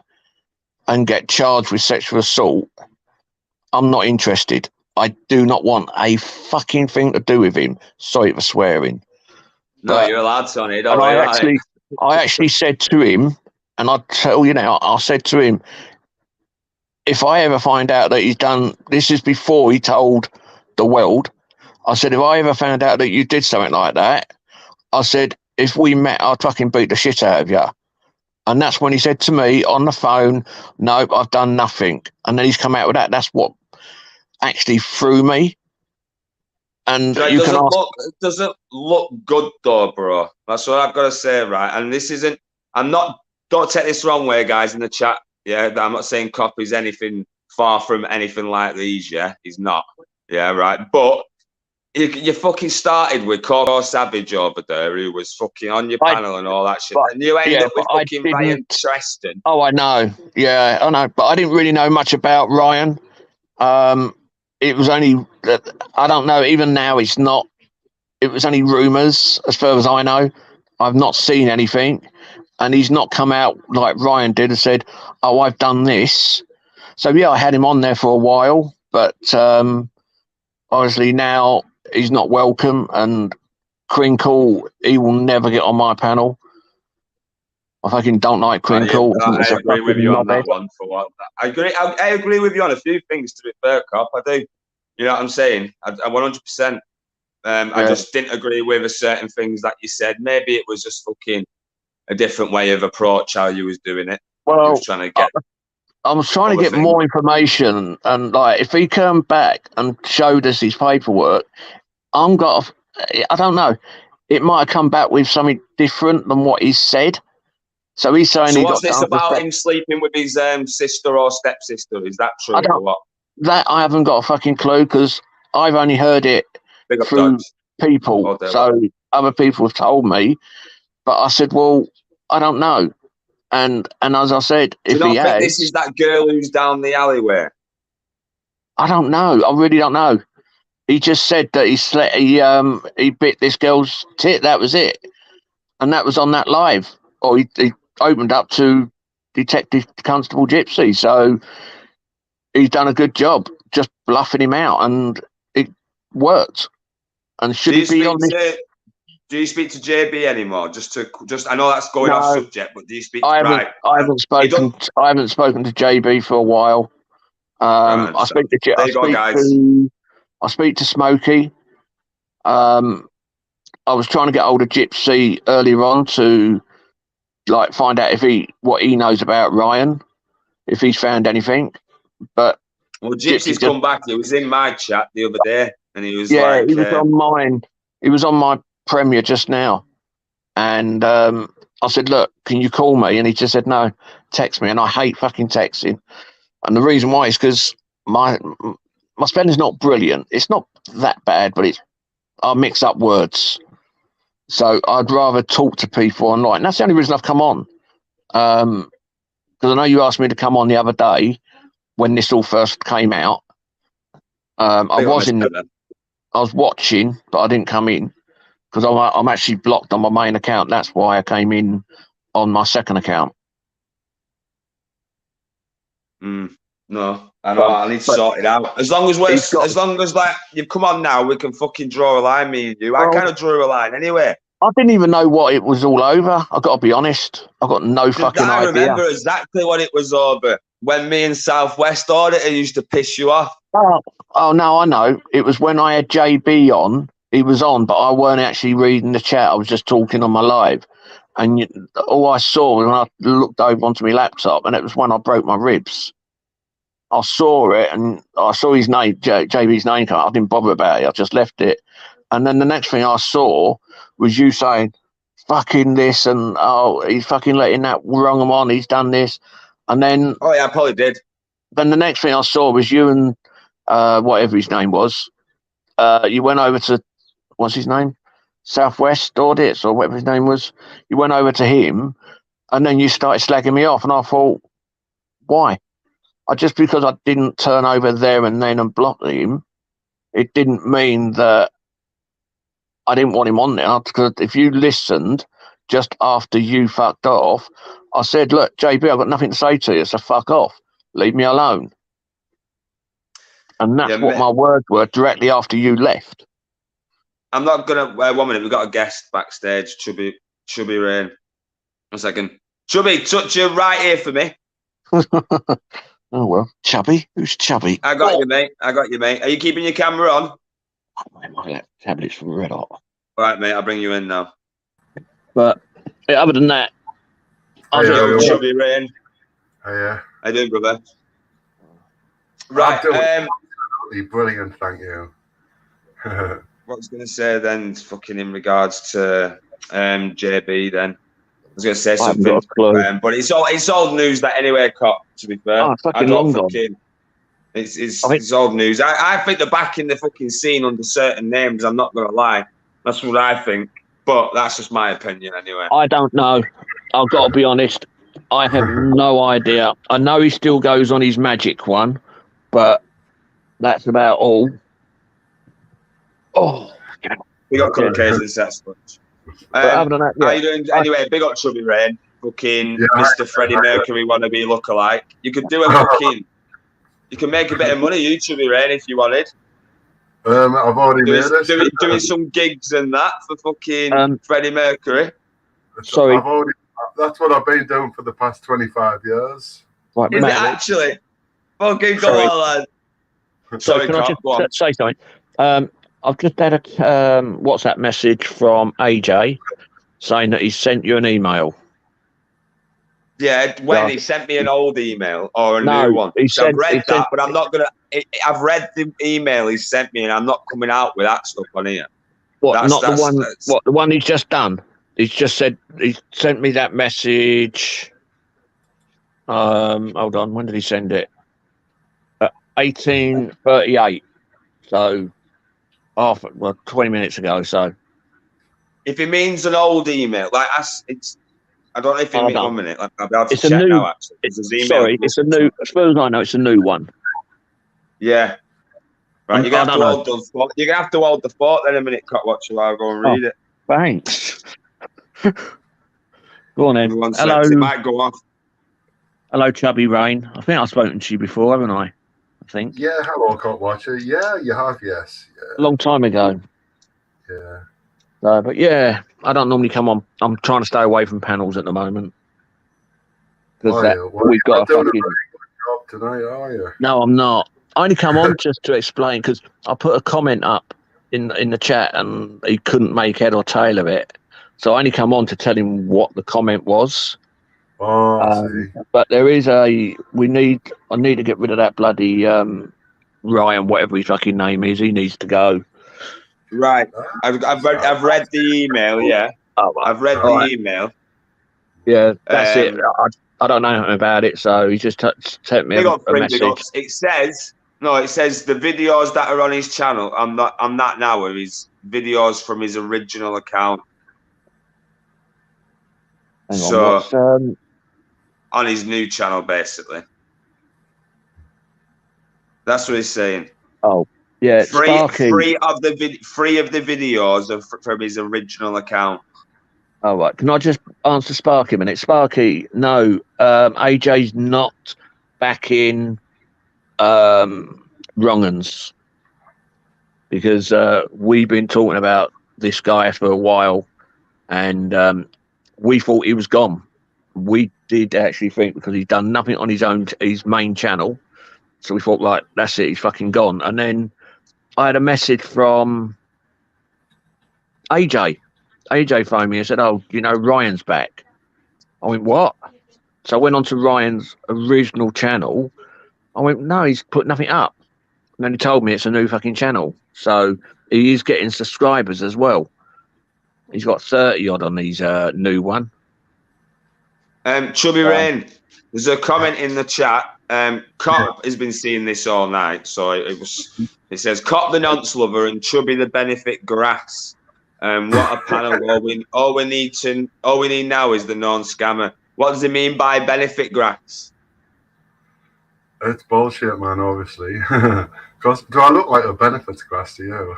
and get charged with sexual assault, I'm not interested. I do not want a fucking thing to do with him. Sorry for swearing. No, you're allowed to on it. I actually said to him, and I'll tell you now, I said to him, if I ever find out that he's done, this is before he told the world, I said, if I ever found out that you did something like that, I said, if we met, I'd fucking beat the shit out of you. And that's when he said to me on the phone, nope, I've done nothing. And then he's come out with that. That's what actually threw me. And so you can ask, it doesn't look good though, bro. That's what I've got to say, right? And this isn't, don't take this the wrong way, guys, in the chat. Yeah, I'm not saying Copy's anything far from anything like these, yeah? He's not. Yeah, right. But you fucking started with Coco Savage over there, who was fucking on your panel and all that shit. And you ended up with fucking Ryan Treston. Oh, I know. Yeah, I know. But I didn't really know much about Ryan. It was only, I don't know, even now it's not, it was only rumours as far as I know. I've not seen anything. And he's not come out like Ryan did and said, oh, I've done this. So, yeah, I had him on there for a while. But obviously now he's not welcome. And Crinkle, he will never get on my panel. I fucking don't like Crinkle. I agree with you on that one. For what I agree with you on a few things, to be fair, Cop. I do. You know what I'm saying? I 100%. I just didn't agree with certain things that you said. Maybe it was just fucking a different way of approach how you was doing it. Well, I was trying to get more information, and like if he came back and showed us his paperwork, I don't know. It might have come back with something different than what he said. So he's saying. So what's this about him sleeping with his sister or stepsister? Is that true or what? That I haven't got a fucking clue, because I've only heard it through people. So other people have told me. But I said, well, I don't know. And as I said, if he has, this is that girl who's down the alleyway. I don't know. I really don't know. He just said that he bit this girl's tit. That was it, and that was on that live. Or he opened up to Detective Constable Gypsy. So he's done a good job just bluffing him out, and it worked. And should he be on this? Do you speak to JB anymore? I know that's going off subject, but do you speak? I haven't spoken to JB for a while. I speak to Smokey. I was trying to get hold of Gypsy earlier on to like find out what he knows about Ryan, if he's found anything. But Gypsy's come back. He was in my chat the other day, and he was he was on mine. He was on my Premier just now, and I I said, look, can you call me? And he just said, no, text me. And I hate fucking texting. And the reason why is because my spelling's not brilliant. It's not that bad, but I mix up words. So I'd rather talk to people online. And that's the only reason I've come on. Because I know you asked me to come on the other day when this all first came out. I was watching, but I didn't come in because I'm actually blocked on my main account. That's why I came in on my second account. No, I know. I need to sort it out. As long as like you've come on now, we can fucking draw a line, me and you. I kind of drew a line anyway. I didn't even know what it was all over. I got to be honest. I got no fucking idea. I remember exactly what it was over. When me and Southwest Auditor used to piss you off. Oh no, I know. It was when I had JB on. He was on, but I weren't actually reading the chat. I was just talking on my live. And all I saw was when I looked over onto my laptop, and it was when I broke my ribs. I saw it, and I saw his name, JB's name come up. I didn't bother about it. I just left it. And then the next thing I saw was you saying, fucking this, and he's fucking letting that wrong him on. He's done this. And then... Oh, yeah, I probably did. Then the next thing I saw was you and whatever his name was. You went over to, what's his name? Southwest Audits or whatever his name was. You went over to him, and then you started slagging me off. And I thought, why? Just because I didn't turn over there and then and block him, it didn't mean that I didn't want him on there. Because if you listened just after you fucked off, I said, look, JB, I've got nothing to say to you, so fuck off. Leave me alone. And that's what my words were directly after you left. I'm not going to... 1 minute, we've got a guest backstage, Chubby Rain. 1 second. Chubby, touch you right here for me. Oh, well. Chubby? Who's Chubby? I got you, mate. Are you keeping your camera on? My tablet's red hot. All right, mate. I'll bring you in now. But other than that, Chubby Rain. Oh, yeah. How you doing, brother? Right. Brilliant, thank you. What I was going to say then, fucking in regards to JB then. I was going to say something, but it's old news that anyway, Cop, to be fair. Oh, fucking long gone. It's old news. I think they're back in the fucking scene under certain names, I'm not going to lie. That's what I think. But that's just my opinion anyway. I don't know. I've got to be honest. I have no idea. I know he still goes on his magic one, but that's about all. Oh, we got communications, that's much. Other than that, how you doing? Anyway, big up Chubby Rain. Fucking Mr. Freddie Mercury wannabe lookalike. You could do a fucking... You can make a bit of money, you Chubby Rain, if you wanted. I've already made it. Doing some gigs and that for fucking Freddie Mercury. Sorry. That's what I've been doing for the past 25 years. Right, is it actually? Fucking go on, lad. Sorry, can I just say something? I've just had a WhatsApp message from AJ saying that he sent you an email. Yeah, he sent me an old email or a new one. I've read that, but I'm not going to... I've read the email he sent me and I'm not coming out with that stuff on here. What, the one he's just done? He's just said... He sent me that message... hold on, when did he send it? 1838. So... 20 minutes ago, so... If it means an old email, like, I don't know if it means 1 minute. Like, I'll be able to check now, actually. It's a new... As far as I know, it's a new one. Yeah. Right, you're going to have to hold the fort then a minute, Cotwatch, while I go and read it. Thanks. Go on, then. Hello. It might go off. Hello, Chubby Rain. I think I've spoken to you before, haven't I? I think. Yeah, hello, Cotwatcher. Yeah, you have, yes. Yeah. A long time ago. Yeah. But yeah, I don't normally come on. I'm trying to stay away from panels at the moment. Because we've got a fucking... job tonight, are you? No, I'm not. I only come on just to explain, because I put a comment up in the chat and he couldn't make head or tail of it. So I only come on to tell him what the comment was. Oh, but there is I need to get rid of that bloody Ryan, whatever his fucking name is. He needs to go. Right. I've read the email, yeah. Oh, well. I've read the email. Yeah, that's it. I don't know nothing about it, so he just sent me Big up, a Prince, message. big ups. It says the videos that are on his channel. I'm not now. Are his videos from his original account. Hang on, So what's on his new channel, basically. That's what he's saying. Oh, yeah, Sparky. Free of the videos from his original account. All right, can I just answer Sparky a minute? Sparky, no, AJ's not back in Wrong'uns because we've been talking about this guy for a while, and we thought he was gone. We did actually think because he's done nothing on his main channel, so we thought, like, that's it, he's fucking gone. And then I had a message from AJ. AJ phoned me and said, "Oh, you know, Ryan's back." I went, "What?" So I went onto Ryan's original channel. I went, "No, he's put nothing up." And then he told me it's a new fucking channel. So he is getting subscribers as well. He's got 30 odd on his new one. Chubby Rain, there's a comment in the chat. Cop has been seeing this all night, so it says Cop the nonce lover and Chubby the benefit grass. What a panel! All we need now is the non-scammer. What does he mean by benefit grass? It's bullshit, man. Obviously, because do I look like a benefits grass to you?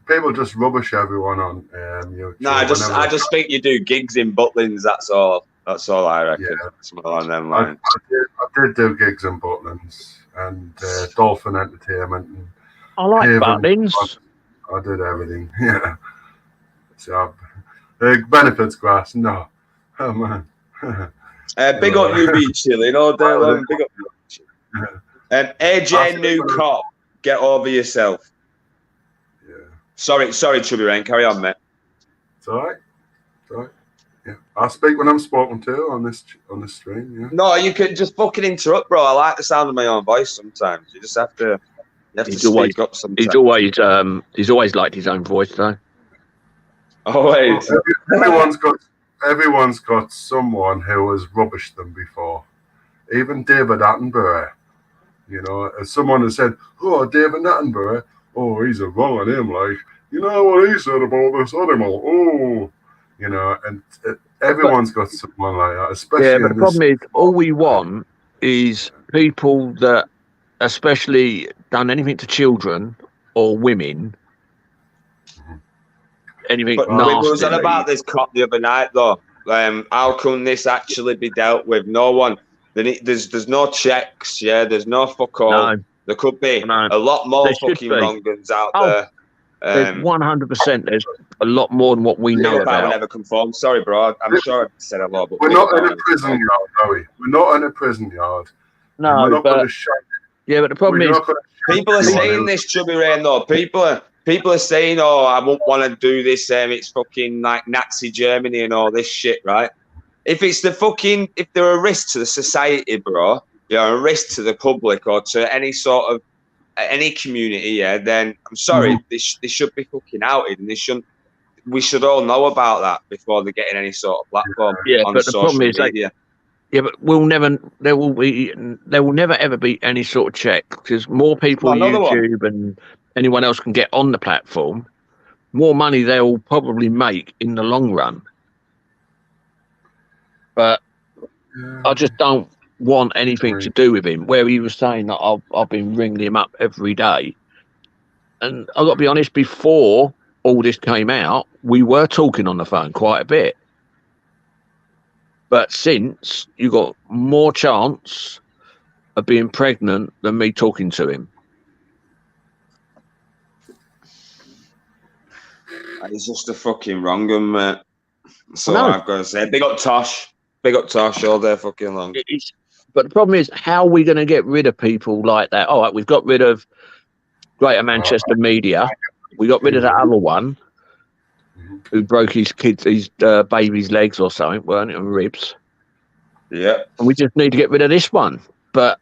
People just rubbish everyone on YouTube. No, I just think you do gigs in Butlins. That's all. That's all I reckon. Yeah. Something along them lines. I did do gigs in Butlins and Dolphin Entertainment. And I like Butlins. I did everything. Yeah. So benefits grass. No. Oh man. Big up you, be chilling all day long. Big up. AJ new cop. Get over yourself. Yeah. Sorry, Chubby Rain. Carry on, mate. It's all right. Yeah, I speak when I'm spoken to on this stream. Yeah. No, you can just fucking interrupt, bro. I like the sound of my own voice sometimes. You just have to. Speak up sometimes. He's always liked his own voice, though. Always. Everyone's got someone who has rubbished them before. Even David Attenborough. You know, as someone has said, "Oh, David Attenborough. Oh, he's a wrong on him. Like, you know what he said about this animal. Oh." You know, and everyone's got someone like that, especially. Yeah, but the problem is, all we want is people that, especially done anything to children or women, anything but nasty. We was on about this cop the other night, though. How can this actually be dealt with? No one. There's no checks. Yeah, there's no fuck all. No. There could be a lot more fucking wrong-uns out there. There's 100%. There's a lot more than what we know about. I never conform. Sorry, bro. I'm sure I said a lot, but we're not in a prison yard, are we? We're not in a prison yard. No, we're not but the problem is, people are saying this, Chubby Rain. Though people are saying, "Oh, I won't want to do this. It's fucking like Nazi Germany and all this shit, right?" If they're a risk to the society, bro, a risk to the public or to any sort of any community, yeah, then I'm sorry, they should be fucking outed, and we should all know about that before they're getting any sort of platform. Yeah, on but the problem is, media. but there will never ever be any sort of check, because more people on YouTube and anyone else can get on the platform, more money they'll probably make in the long run. But I just don't want anything to do with him, where he was saying that I've been ringing him up every day. And I've got to be honest, before all this came out, we were talking on the phone quite a bit. But since, you got more chance of being pregnant than me talking to him. It's just a fucking wrong one, mate. That's all I've got to say. Big up Tosh. Big up Tosh all day fucking long. But the problem is, how are we going to get rid of people like that? All right, we've got rid of Greater Manchester Media. We got rid of that other one who broke his baby's legs or something, weren't it, and ribs. Yeah. And we just need to get rid of this one. But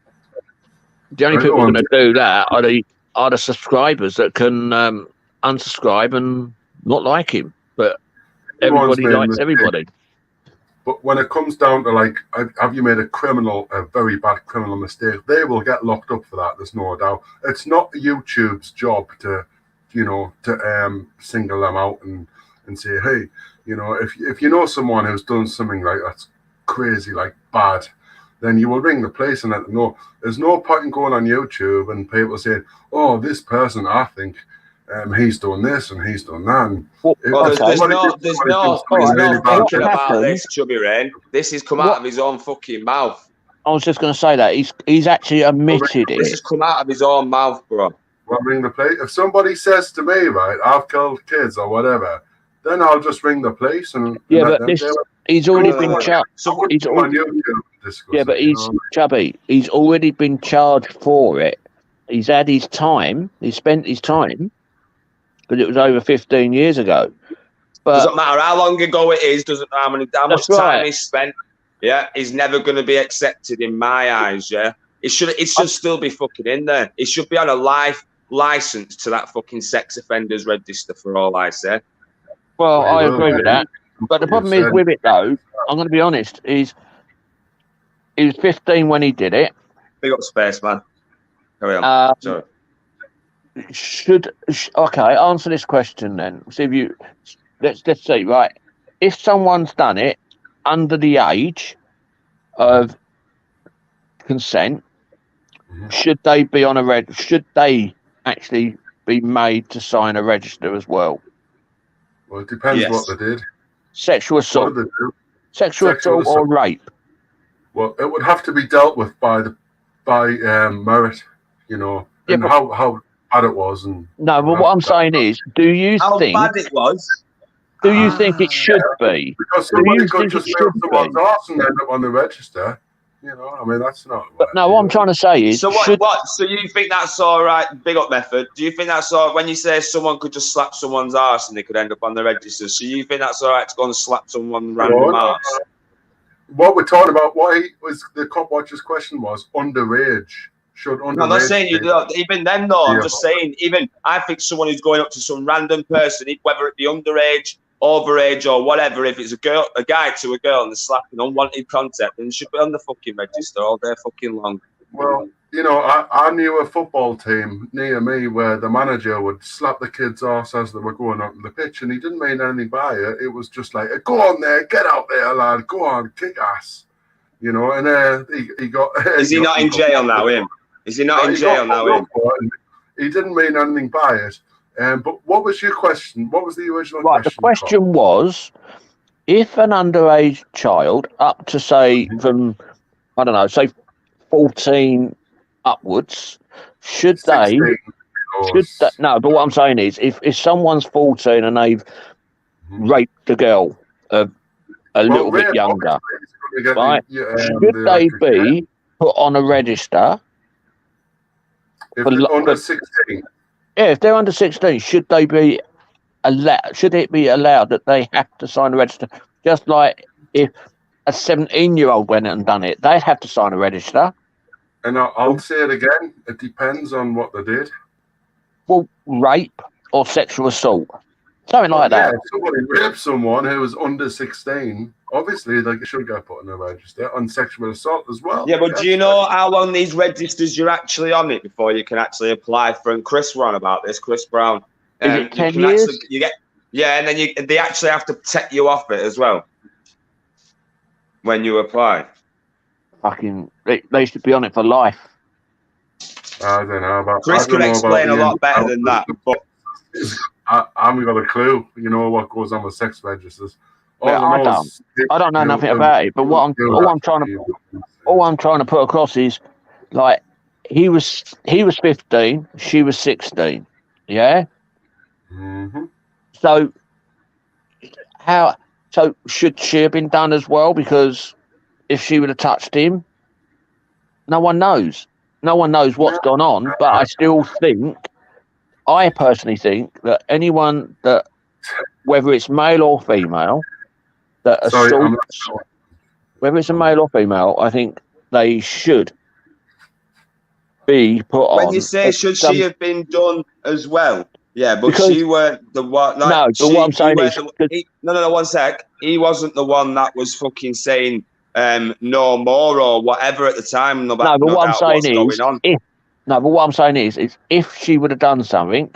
the only people going to do that are the subscribers that can unsubscribe and not like him. But everybody likes everybody. But when it comes down to like, have you made a very bad criminal mistake? They will get locked up for that. There's no doubt. It's not YouTube's job to, single them out and say, hey, if you know someone who's done something like that's crazy, like bad, then you will ring the police and let them know. There's no point in going on YouTube and people saying, oh, this person, I think he's done this and he's done that. And there's no thinking about this, Chubby Rain. This has come out of his own fucking mouth. I was just going to say that he's actually admitted it. This has come out of his own mouth, bro. Well, ring the police. If somebody says to me, right, I've killed kids or whatever, then I'll just ring the police and he's already been charged. Chubby. He's already been charged for it. He's had his time. He spent his time. But it was over 15 years ago. But doesn't matter how long ago it is, doesn't matter how much time he's spent. Yeah, he's never going to be accepted in my eyes. Yeah, it should still be fucking in there. It should be on a life license to that fucking sex offenders register, for all I say. Well, I agree with that. But the problem is with it, though, I'm going to be honest, is he was 15 when he did it. Big up Spaceman. Carry on. Sorry. Answer this question then. See if you let's see, right? If someone's done it under the age of consent, should they be on a should they actually be made to sign a register as well? Well, it depends what they did. Sexual assault. Sexual assault or rape. Well, it would have to be dealt with by merit, and how bad it was. And no, but what I'm saying is, do you think how bad it was? Do you think it should be? Because somebody could just mail someone's arse and end up on the register. I mean, that's not. But no, what I'm trying to say is. So what? So you think that's all right? Big up method. Do you think that's all right when you say someone could just slap someone's arse and they could end up on the register? So you think that's all right to go and slap someone random arse? What we're talking about, the cop watcher's question was underage. I'm not saying you do. Even then, though, I'm just saying. Even I think someone who's going up to some random person, whether it be underage, overage, or whatever, if it's a guy to a girl, and they're slapping unwanted contact, then it should be on the fucking register all day fucking long. Well, I knew a football team near me where the manager would slap the kids' arse as they were going up the pitch, and he didn't mean anything by it. It was just like, go on there, get out there, lad, go on, kick ass. And he got. Is he not in jail now, him? Is he not in jail now? He didn't mean anything by it. But what was your question? What was the original question? The question was, if an underage child up to say from, I don't know, say 14 upwards, should they? No, but what I'm saying is, if someone's 14 and they've raped a girl a little bit younger, right? Should they be put on a register? If they're under 16. Yeah, if they're under 16, should they be allowed? Should it be allowed that they have to sign a register? Just like if a 17-year-old went and done it, they'd have to sign a register. And I'll say it again. It depends on what they did. Well, rape or sexual assault, something like that. If somebody raped someone who was under 16, obviously they should get put on a register on sexual assault as well. Yeah, but do you know how long these registers you're actually on it before you can actually apply for? And Chris were on about this, Chris Brown. Is it 10 years? And then they actually have to take you off it as well when you apply. Fucking, they should be on it for life. I don't know about. Chris could explain a lot better than that. But I haven't got a clue. What goes on with sex registers. I don't know nothing about it. But all I'm trying to put across is, like, he was 15, she was 16. Yeah. Mm-hmm. So should she have been done as well? Because if she would have touched him, no one knows. No one knows what's gone on. But I personally think that anyone that, whether it's male or female, that assaults, whether it's a male or female, I think they should be put on. When you say should she have been done as well, Yeah, but Because- she weren't the one. Like, No, but what I'm saying is- no, 1 sec. He wasn't the one that was fucking saying no more or whatever at the time. No, No, but what I'm saying is, going on. is if she would have done something,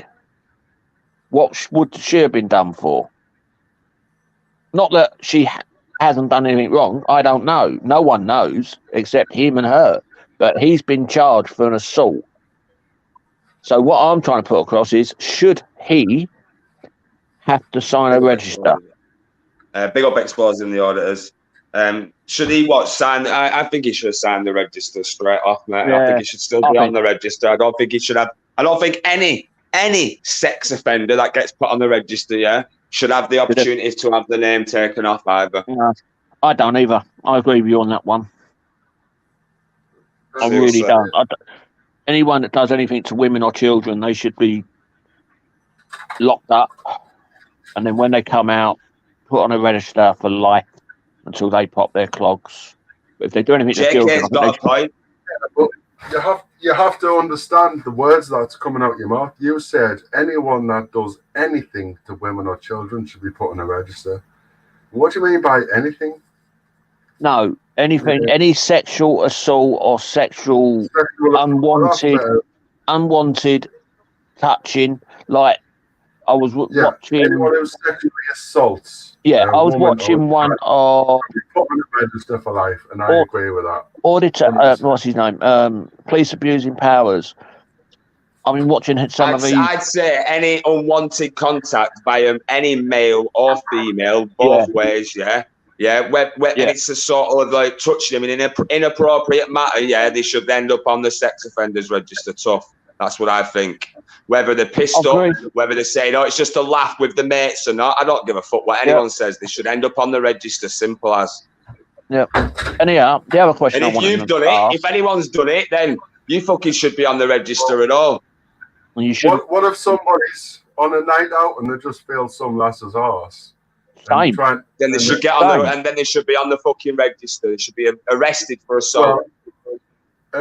what would she have been done for? Not that she hasn't done anything wrong. I don't know. No one knows except him and her. But he's been charged for an assault. So what I'm trying to put across is, should he have to sign a register? Big up exposing the auditors. Should he sign? I think he should have signed the register straight off, mate. Yeah, I think he should still be on the register. I don't think he should have. I don't think any sex offender that gets put on the register, should have the opportunity to have the name taken off either. Yeah, I don't either. I agree with you on that one. I really don't. Anyone that does anything to women or children, they should be locked up, and then when they come out, put on a register for life until they pop their clogs. But if they do anything to children, JK's got a point. But you have to understand the words that's coming out your mouth. You said anyone that does anything to women or children should be put on a register. What do you mean by anything? No, anything, any sexual assault or sexual unwanted touching. Like I was watching. Anyone who sexually assaults. Yeah, I was watching one of. Put on a register for life, and I agree with that. Auditor, what's his name? Police abusing powers. I've been watching some of these. I'd say any unwanted contact by any male or female, both ways, and it's a sort of like touching them in an inappropriate matter, they should end up on the sex offenders register. Tough. That's what I think. Whether they're pissed off, whether they're saying, it's just a laugh with the mates or not, I don't give a fuck what anyone says. They should end up on the register, simple as. Yeah. Anyhow, the other question and if you've done it, if anyone's done it, then you fucking should be on the register at all. You should. What if somebody's on a night out and they just feel some lass's arse? Same. Then they should get on the, and then they should be on the fucking register. They should be arrested for assault.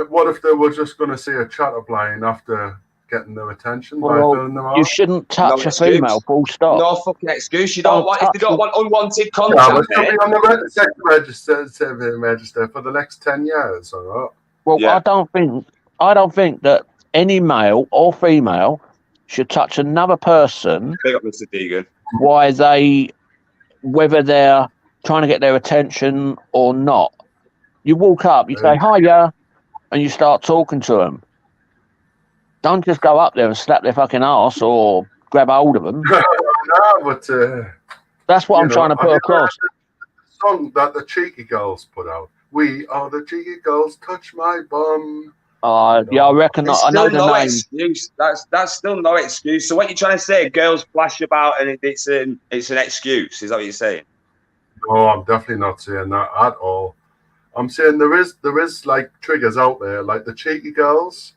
What if they were just going to see a chatterplane after getting their attention by filling them out? You shouldn't touch a female, full stop. No fucking excuse. You don't want, if they don't want unwanted contact. Yeah, but be on the sex register for the next 10 years, or not? Well, I don't think that any male or female should touch another person. Big up, Mr. Deegan. Whether they're trying to get their attention or not. You walk up, you say, hiya, and you start talking to them. Don't just go up there and slap their fucking ass or grab hold of them. No, but that's what I'm trying to put across. The song that the Cheeky Girls put out. We are the Cheeky Girls, touch my bum. Yeah, I reckon. I know the name. Excuse. That's still no excuse. So what you're trying to say? Girls flash about and it's an excuse. Is that what you're saying? No, I'm definitely not saying that at all. I'm saying there is like triggers out there, like the Cheeky Girls.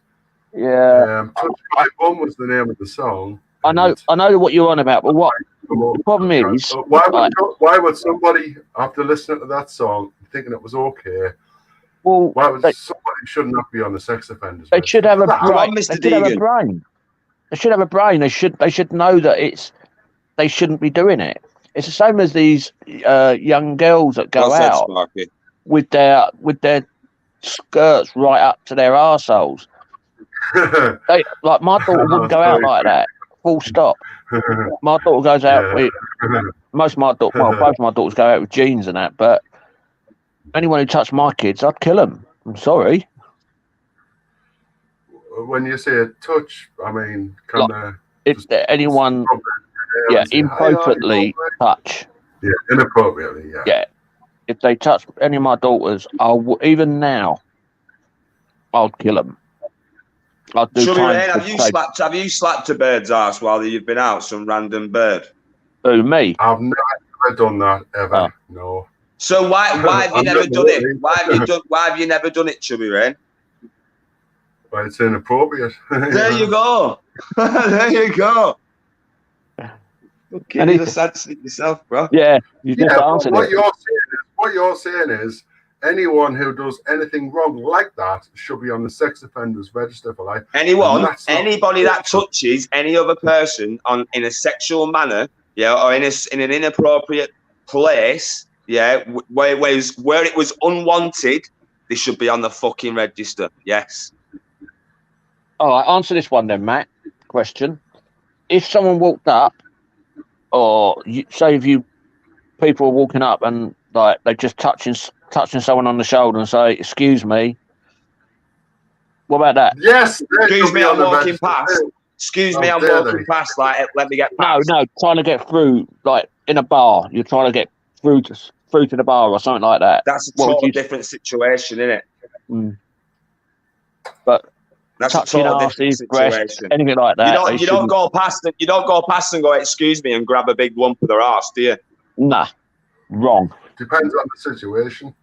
Yeah. Touch My Bum was the name of the song. I know what you're on about, but what the problem is? Why would somebody, after listening to that song, thinking it was okay? Well, somebody should not be on the sex offenders? They should have a brain. They should have a brain. They should have a brain. They should know that they shouldn't be doing it. It's the same as these young girls that go out with their skirts right up to their arseholes. Like my daughter wouldn't go out like that. Full stop. My daughter goes out with both my daughters go out with jeans and that. But anyone who touched my kids, I'd kill them. I'm sorry. When you say touch, I mean, if anyone, inappropriately touch. Yeah, inappropriately. Yeah. If they touch any of my daughters, even now, I'll kill them. I'll do time. Have you slapped a bird's ass while you've been out? Some random bird? Who, me? I've never done that ever. No. So why have you never done it? Why have you never done it, Chubby Rain? Well, it's inappropriate. There you go. There you go. Okay, you just answered it yourself, bro. Yeah, you just answered it. What you're saying is anyone who does anything wrong like that should be on the sex offenders register for life. Anybody that touches any other person in a sexual manner, yeah, or in an inappropriate place, yeah, where it was unwanted, they should be on the fucking register. Yes. All right, answer this one then, Matt. Question: if someone walked up, or people are walking up and like they're just touching someone on the shoulder and say, "Excuse me," what about that? Yes. Excuse me, I'm walking past. Excuse me, I'm walking past. Like, let me get past. No, trying to get through, like in a bar. You're trying to get through to the bar or something like that. That's a totally different situation, isn't it? Mm. But that's touching a totally different situation. Breast, anything like that. You don't go past and go, "Excuse me," and grab a big lump of their arse, do you? Nah, wrong. Depends on the situation.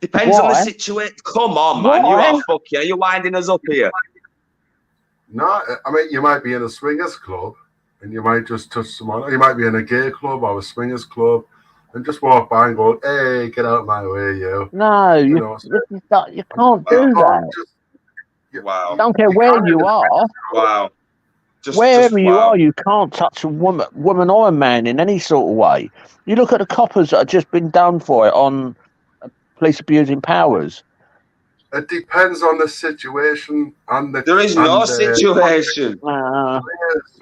Depends on the situation. Come on, man. You are fucking. Are you winding us up here? No, I mean, you might be in a swingers club and you might just touch someone. Or you might be in a gay club or a swingers club and just walk by and go, "Hey, get out of my way, you." No, you can't do that. Wow. Don't care where you are. Wow. Wherever you are, you can't touch a woman or a man in any sort of way. You look at the coppers that have just been done for it on police abusing powers. It depends on the situation and the. There is no situation.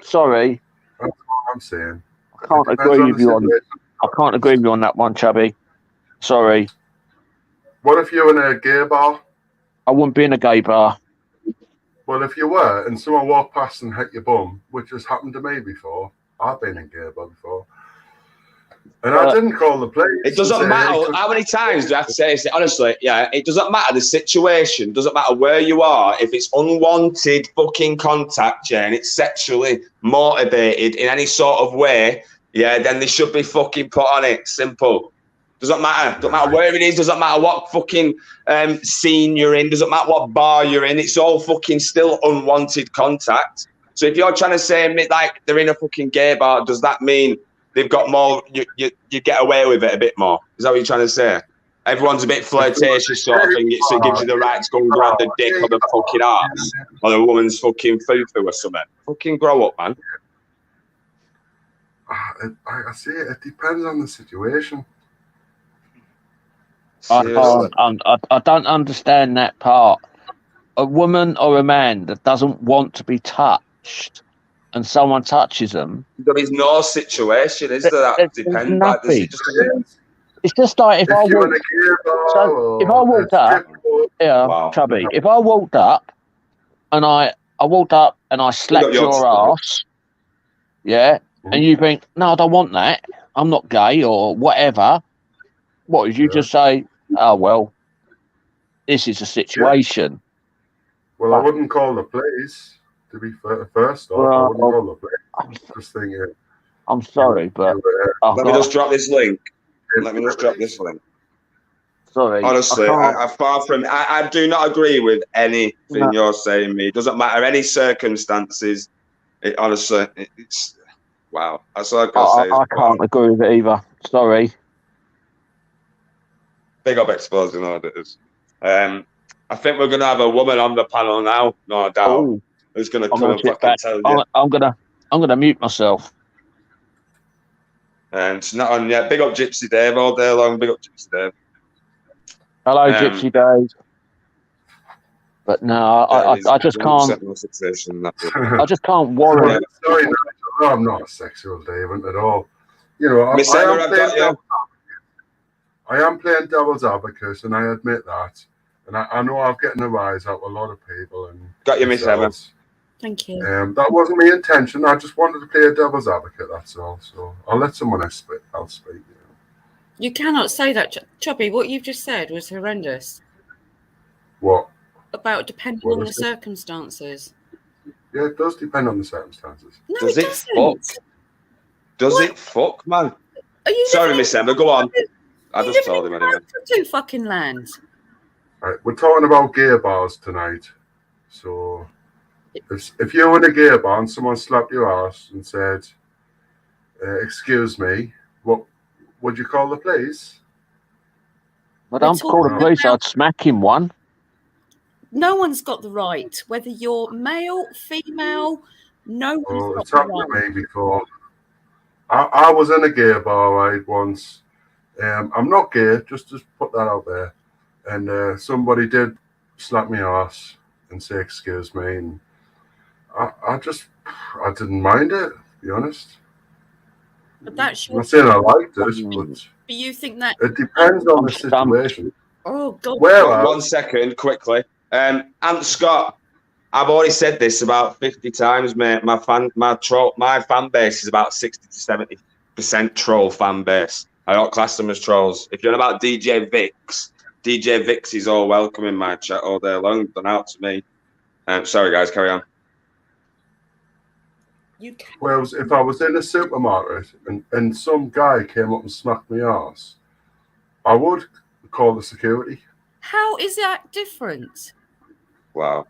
Sorry. That's what I'm saying. I can't agree with you on that one, Chubby. Sorry. What if you're in a gay bar? I wouldn't be in a gay bar. Well, if you were and someone walked past and hit your bum, which has happened to me before, I've been in gay bar before. And I didn't call the police. It doesn't matter how many times do I have to say this? Honestly, yeah, it doesn't matter the situation. Doesn't matter where you are. If it's unwanted fucking contact, yeah, and it's sexually motivated in any sort of way, yeah, then they should be fucking put on it. Simple. Doesn't matter. Doesn't matter where it is. Doesn't matter what fucking scene you're in. Doesn't matter what bar you're in. It's all fucking still unwanted contact. So if you're trying to say like they're in a fucking gay bar, does that mean they've got more? You get away with it a bit more. Is that what you're trying to say? Everyone's a bit flirtatious sort of thing. So it gives you the right to go and grab the dick or the fucking arse or the woman's fucking foo-foo or something. Fucking grow up, man. I see it. It depends on the situation. I don't understand that part. A woman or a man that doesn't want to be touched and someone touches them. There is no situation, is there? That depends. Like, it's just like if I walked up, Chubby. If I walked up and I slapped your ass, yeah, and you think, "No, I don't want that. I'm not gay or whatever." What did you just say? "Oh well, this is a situation." Yeah. Well, I wouldn't call the police. To be first off, I wouldn't call the police. Just thinking. I'm sorry, but let me just drop this link. Sorry. Honestly, I do not agree with anything you're saying. Me, it doesn't matter any circumstances. It's wow. That's all I can say. I can't agree with it either. Sorry. Big up exposing auditors. I think we're going to have a woman on the panel now, no doubt. Ooh. Who's going to come and fucking tell you? I'm gonna mute myself. And it's not on yet. Big up Gypsy Dave all day long. Big up Gypsy Dave. Hello, Gypsy Dave. But no, I just can't. I just can't worry. Yeah, sorry, no, I'm not a sexual David at all. You know, I am playing devil's advocate, and I admit that. And I know I'm getting a rise out of a lot of people. And got you, Miss Evans. Thank you. That wasn't my intention. I just wanted to play a devil's advocate, that's all. So I'll let someone else speak. I'll speak. You know. You cannot say that, Chubby. What you've just said was horrendous. What? About depending on the circumstances. Yeah, it does depend on the circumstances. No, does it fuck? Does it fuck, man? Are you sorry, Miss Emma, go on. I just told him anyway. Two fucking lands. Right, we're talking about gay bars tonight. So if you're in a gay bar and someone slapped your ass and said, "Excuse me," what would you call the police? I don't call the talking police. about- I'd smack him one. No one's got the right, whether you're male, female. No Oh, one's it's got happened the right. to me before. I was in a gay bar, right, once. I'm not gay, just to put that out there. And somebody did slap me ass and say excuse me, and I didn't mind it, to be honest. But that's I'm your. not saying I liked it, but But you think that? it depends on the I'm stumped. situation. Oh God. Whereas, One second, quickly. And Scott, I've already said this about 50 times, mate. My fan base is about 60 to 70% troll fan base. I don't class them as trolls. If you're on about DJ Vix is all welcome in my chat all day long. Done out to me. Sorry, guys, carry on. You can. whereas if I was in a supermarket and some guy came up and smacked me ass, I would call the security. How is that different? Wow.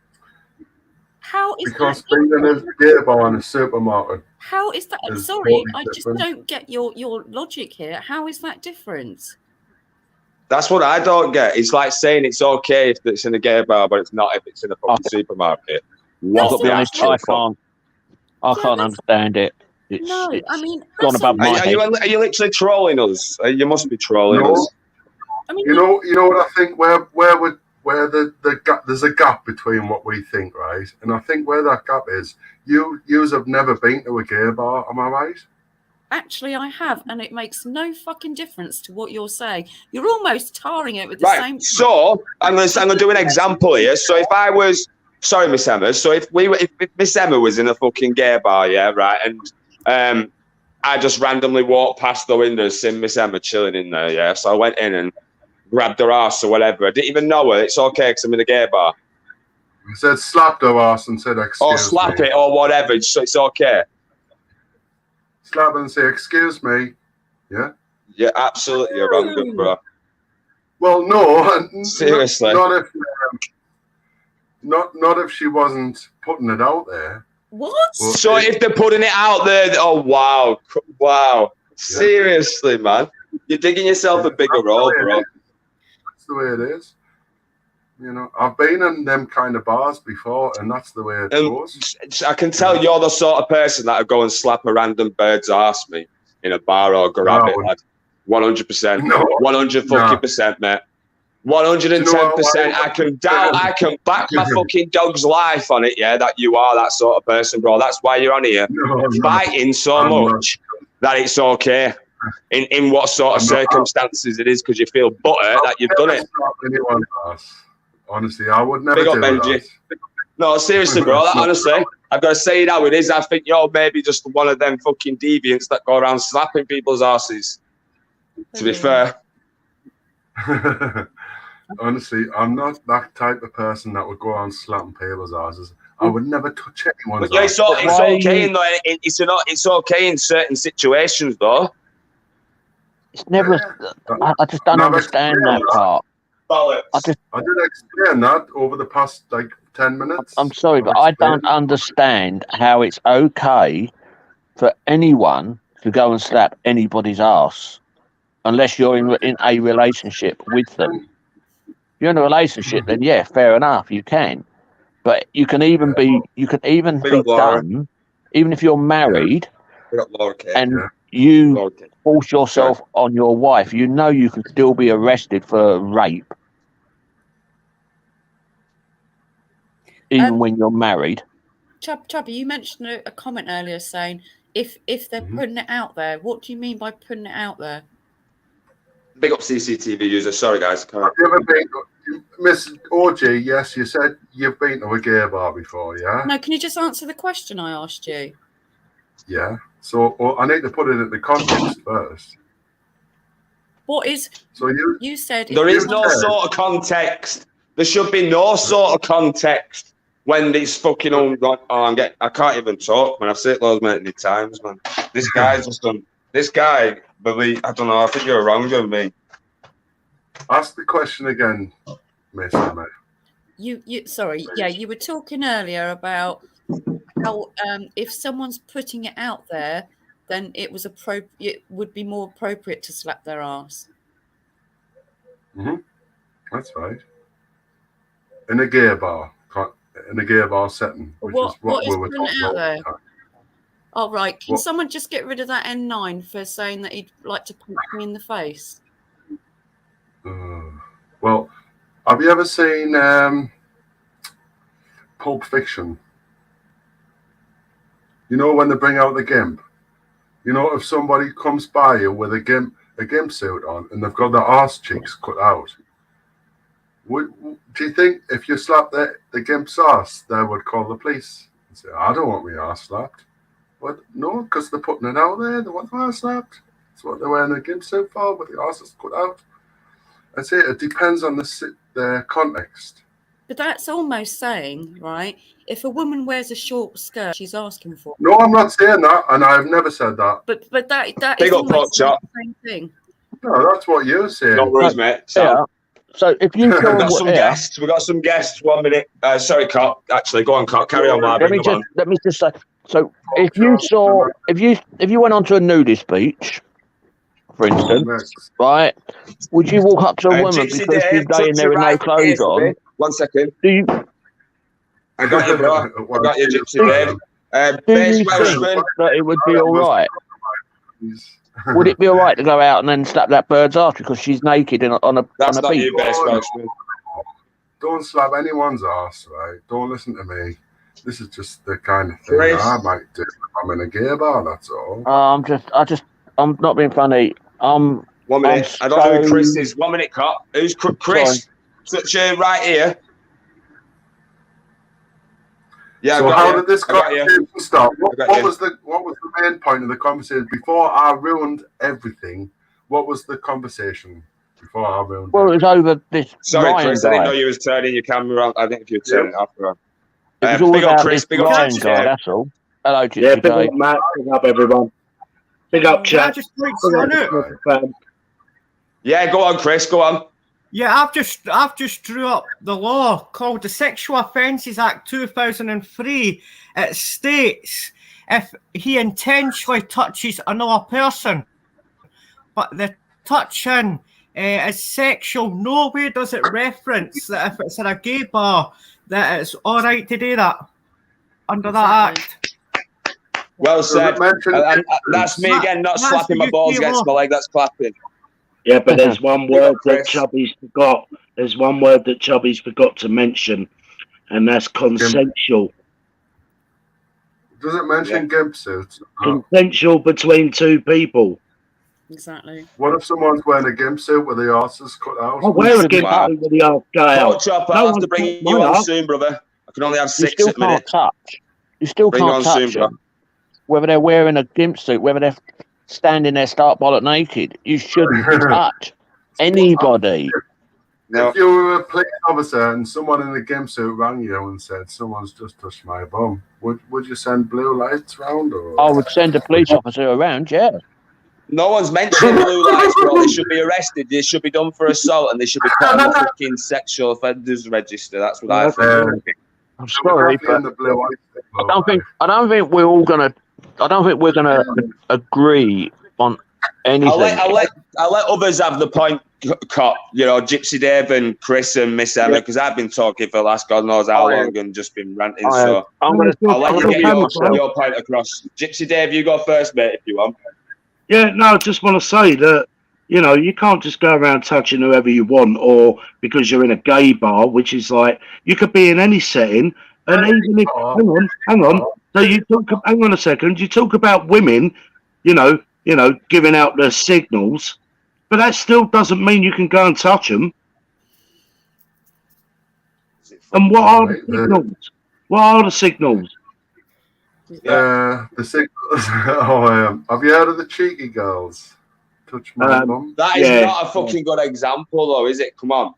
How is Because that being in a different? gay bar in a supermarket, How is that? is Sorry, totally I just different. don't get your logic here. How is that different? That's what I don't get. It's like saying it's okay if it's in a gay bar, but it's not if it's in a fucking supermarket. I've got to be honest, I actual fuck? I Yeah, can't that's- understand it. It's, No, it's I mean gone that's above my Are head. you literally trolling us? You must be trolling No. us. I mean, You know what I think? Where the gap, there's a gap between what we think, right? And I think where that gap is, yous have never been to a gay bar, am I right? actually, I have, and it makes no fucking difference to what you're saying. You're almost tarring it with the Right. same. So I'm gonna do an example here. So if I was sorry, Miss Emma. So if Miss Emma was in a fucking gay bar, yeah, right, and I just randomly walked past the window, seen Miss Emma chilling in there, yeah. So I went in and grabbed her ass or whatever. I didn't even know her. It's okay because I'm in a gay bar. He said slapped her ass and said excuse Or slap me. it or whatever. It's okay. Slap her and say excuse me. Yeah. Yeah, absolutely. You're wrong, good bro. Well, no. Seriously. Not if she wasn't putting it out there. What? Well, So if they're putting it out there, oh wow. Seriously, man, you're digging yourself a bigger hole, bro. That's the way it is. You know, I've been in them kind of bars before, and that's the way it goes. I can tell you're the sort of person that would go and slap a random bird's ass me in a bar or grab it, lad. 100%, No. 100% mate. 110%. I can back my fucking dog's life on it. Yeah, that you are that sort of person, bro. That's why you're on here fighting so much that it's okay. In what sort of circumstances it is, because you feel butter that you've done it. Anyone's ass. Honestly, I would never Big up, do Benji. that. No, seriously, bro. Honestly, I've got to say it how it is. I think you're maybe just one of them fucking deviants that go around slapping people's asses. To be fair. Honestly, I'm not that type of person that would go around slapping people's asses. I would never touch anyone's But yeah, ass. it's okay in certain situations, though. It's never. I just don't understand that part. I did explain that over the past 10 minutes. I'm sorry, but I don't understand how it's okay for anyone to go and slap anybody's ass unless you're in a relationship with them. If you're in a relationship, then yeah, fair enough, you can. But you can even be done, even if you're married and you force yourself on your wife, you know you can still be arrested for rape. Even when you're married. Chubby, you mentioned a comment earlier saying if they're putting it out there. What do you mean by putting it out there? Big up CCTV user. Sorry, guys. Have you ever been, Miss OG? Yes, you said you've been to a gay bar before, yeah? No, can you just answer the question I asked you? Yeah. So I need to put it in the context first. What is? So you said there is no sort of context. There should be no sort of context when it's fucking on. I can't even talk, man. I've said it loads many times, man. This guy's just done. This guy, I don't know. I think you're wrong with me. Ask the question again, Miss Emma. Sorry. Yeah, you were talking earlier about how if someone's putting it out there, then it would be more appropriate to slap their ass. That's right. In a gay bar setting, which What is what is we were putting talking out about. there? Oh, right. Can What? someone just get rid of that N9 for saying that he'd like to punch me in the face? Well, have you ever seen Pulp Fiction? You know when they bring out the gimp? You know, if somebody comes by you with a gimp suit on and they've got their arse cheeks cut out, do you think if you slapped the gimp's arse, they would call the police and say, I don't want my arse slapped? But no, because they're putting it out there, they want their arse slapped. That's what they're wearing a gimp suit for, with the arse cut out. I say it depends on the context. But that's almost saying, right, if a woman wears a short skirt, she's asking for it. No, I'm not saying that, and I've never said that. But that Big is up, almost Chop. the same thing. No, that's what you're saying. No worries, mate. Yeah. So if you We've got saw some guests. We've got some guests. 1 minute. Sorry, Cop. Actually, go on, Cop. Carry on, Marvin. let me just say. So if you went onto a nudist beach, for instance, right, would you walk up to a woman Gypsy because she's laying there with no clothes on? 1 second. Do you I got you, bro. I got you, Gypsy Dave. do Base you Welshman. think that it would be all right? Would it be all right to go out and then slap that bird's ass because she's naked on a That's on a not beach? you, Base Welshman. Don't slap anyone's ass, right? Don't listen to me. This is just the kind of thing Chris. I might do if I'm in a gay bar, that's all. I'm not being funny. 1 minute. I don't know who so- Chris is. 1 minute, Cop. Who's Chris? Such right here. Yeah, So I got how you. did this I got you. conversation start? I got What you. was the main point of the conversation? Before I ruined everything, what was the conversation before I ruined Well, it was over this Sorry, Ryan Chris. I guy. didn't know you was turning your camera on. I think if you turn it off. It was all Big up, about Chris. this Big up, Ryan Gypsy guy. Dave. That's all. Hello, Gypsy Yeah, big Dave. up, Matt. Big up, everyone. Big up, Can I chat. just like Big on up, it? fam. Yeah, go on, Chris. Go on. Yeah, I've just drew up the law called the Sexual Offences Act 2003. It states if he intentionally touches another person, but the touching is sexual, nowhere does it reference that if it's in a gay bar that it's all right to do that under that Exactly. act. Well Does said. it mention And that's me again, not That's slapping my the balls UK against law. my leg. That's clapping. Yeah, but there's one Big up, word that Chris. Chubby's forgot. There's one word that Chubby's forgot to mention, and that's consensual. Does it mention gimp suits? No. Consensual between two people. Exactly. What if someone's wearing a gimp suit with the arse is cut out? I wear a gimp Wow. suit with the arse go Pork out. chop, No I'll have one to bring cut you my on arse. soon, brother. I can only have You 6 still at minute. can't touch. You still Bring you can't on touch soon, bro. them. Whether they're wearing a gimp suit, whether they're standing there stark bollock naked, you shouldn't touch anybody. No. If you were a police officer and someone in a gimp suit rang you and said, someone's just touched my bum, would you send blue lights round? Or? I would send a police officer around, yeah. No one's mentioned blue lights, bro. They should be arrested. They should be done for assault, and they should be put on the fucking sexual offenders register. That's what I think. I'm sorry, Definitely in but the blue lights. I don't think we're gonna agree on anything. I'll let others have the point, Cop. You know, Gypsy Dave and Chris and Miss Emma, because I've been talking for the last God knows how long and just been ranting. So I'm gonna I'll let you I'm get gonna- your point across. Gypsy Dave, you go first, mate, if you want. Yeah, no, I just want to say that, you know, you can't just go around touching whoever you want, or because you're in a gay bar, which is like, you could be in any setting, and even if, hang on, so you talk, hang on a second, you talk about women, you know, giving out their signals, but that still doesn't mean you can go and touch them. And what are the signals? What are the signals? The signals. Have you heard of the cheeky girls? Touch my bum. That is Yeah. not a fucking good example, though, is it? Come on.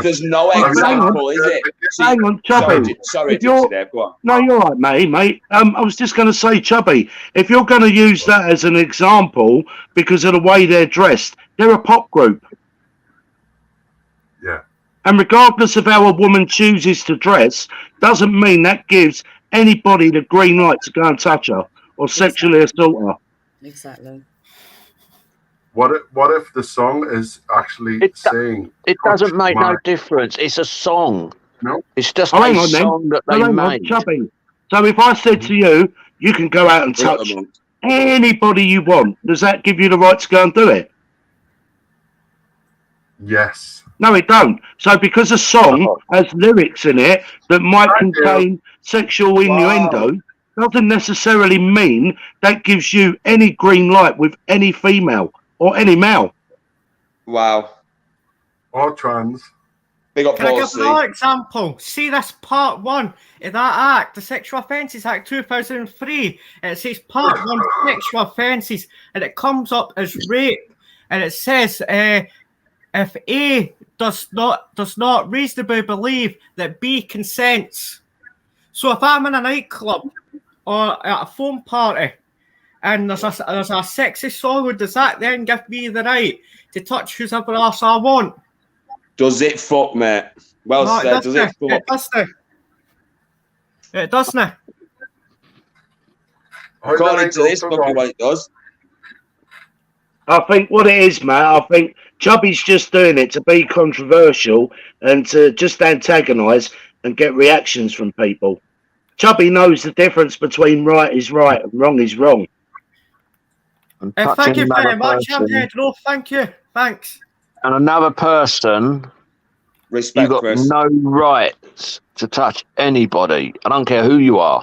There's no example, is it? See, Hang on, Chubby. sorry, If you're- Gypsy Dave, go on. No, you're right, mate. I was just going to say, Chubby, if you're going to use that as an example because of the way they're dressed, they're a pop group. Yeah. And regardless of how a woman chooses to dress, doesn't mean that gives anybody the green light to go and touch her or sexually assault her. Exactly. What if the song is actually saying? It doesn't make no difference. It's a song. No, it's just Oh, a hang on then. song that No, they hang on, made. Chubby. So if I said to you, you can go out and touch anybody you want, does that give you the right to go and do it? Yes. No, it don't. So because a song has lyrics in it that might contain sexual innuendo, doesn't necessarily mean that gives you any green light with any female or any male. Wow. Or trans. Big up Can I Paul give C. another example? See, that's part 1 of that act, the Sexual Offences Act 2003. It says part 1 sexual offences, and it comes up as rape, and it says if A does not reasonably believe that B consents. So if I'm in a nightclub or at a phone party and there's a sexy song, does that then give me the right to touch whoever else I want? Does it fuck, mate? Well No, said. Does it fuck? It doesn't. It doesn't. According to this book, what it does. I think what it is, Matt, I think Chubby's just doing it to be controversial and to just antagonise and get reactions from people. Chubby knows the difference between right is right and wrong is wrong. Thank you very much. I'm here. No, thank you. Thanks. And another person, respect, you've got Chris. no rights to touch anybody. I don't care who you are.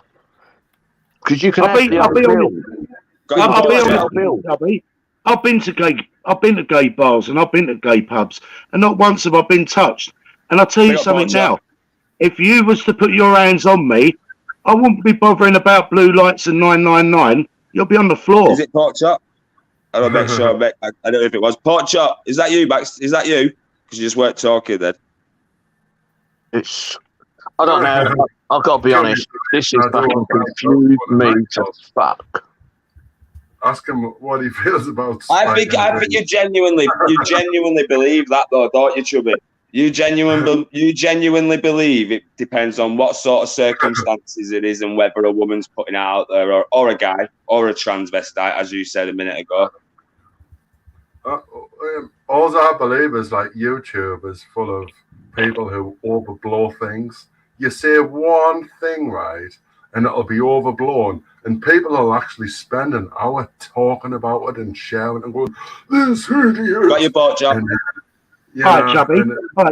Because you can I'll be honest. Chubby. I've been to gay bars and I've been to gay pubs, and not once have I been touched. And I'll tell you something now. If you was to put your hands on me, I wouldn't be bothering about blue lights and 999. You'll be on the floor. Is it Pork Chop? I don't make sure. I don't know if it was Pork Chop. Is that you, Max? Is that you? Because you just weren't talking then. I don't know. I've got to be honest. This is fucking confused me to fuck. Ask him what he feels about. I think you genuinely believe that though, don't you, Chubby? You genuinely believe it depends on what sort of circumstances it is and whether a woman's putting it out there or a guy or a transvestite, as you said a minute ago. All I believe is like YouTube is full of people who overblow things. You say one thing right, and it'll be overblown, and people will actually spend an hour talking about it and sharing and going, "This idiot." Got your boat, John. All right,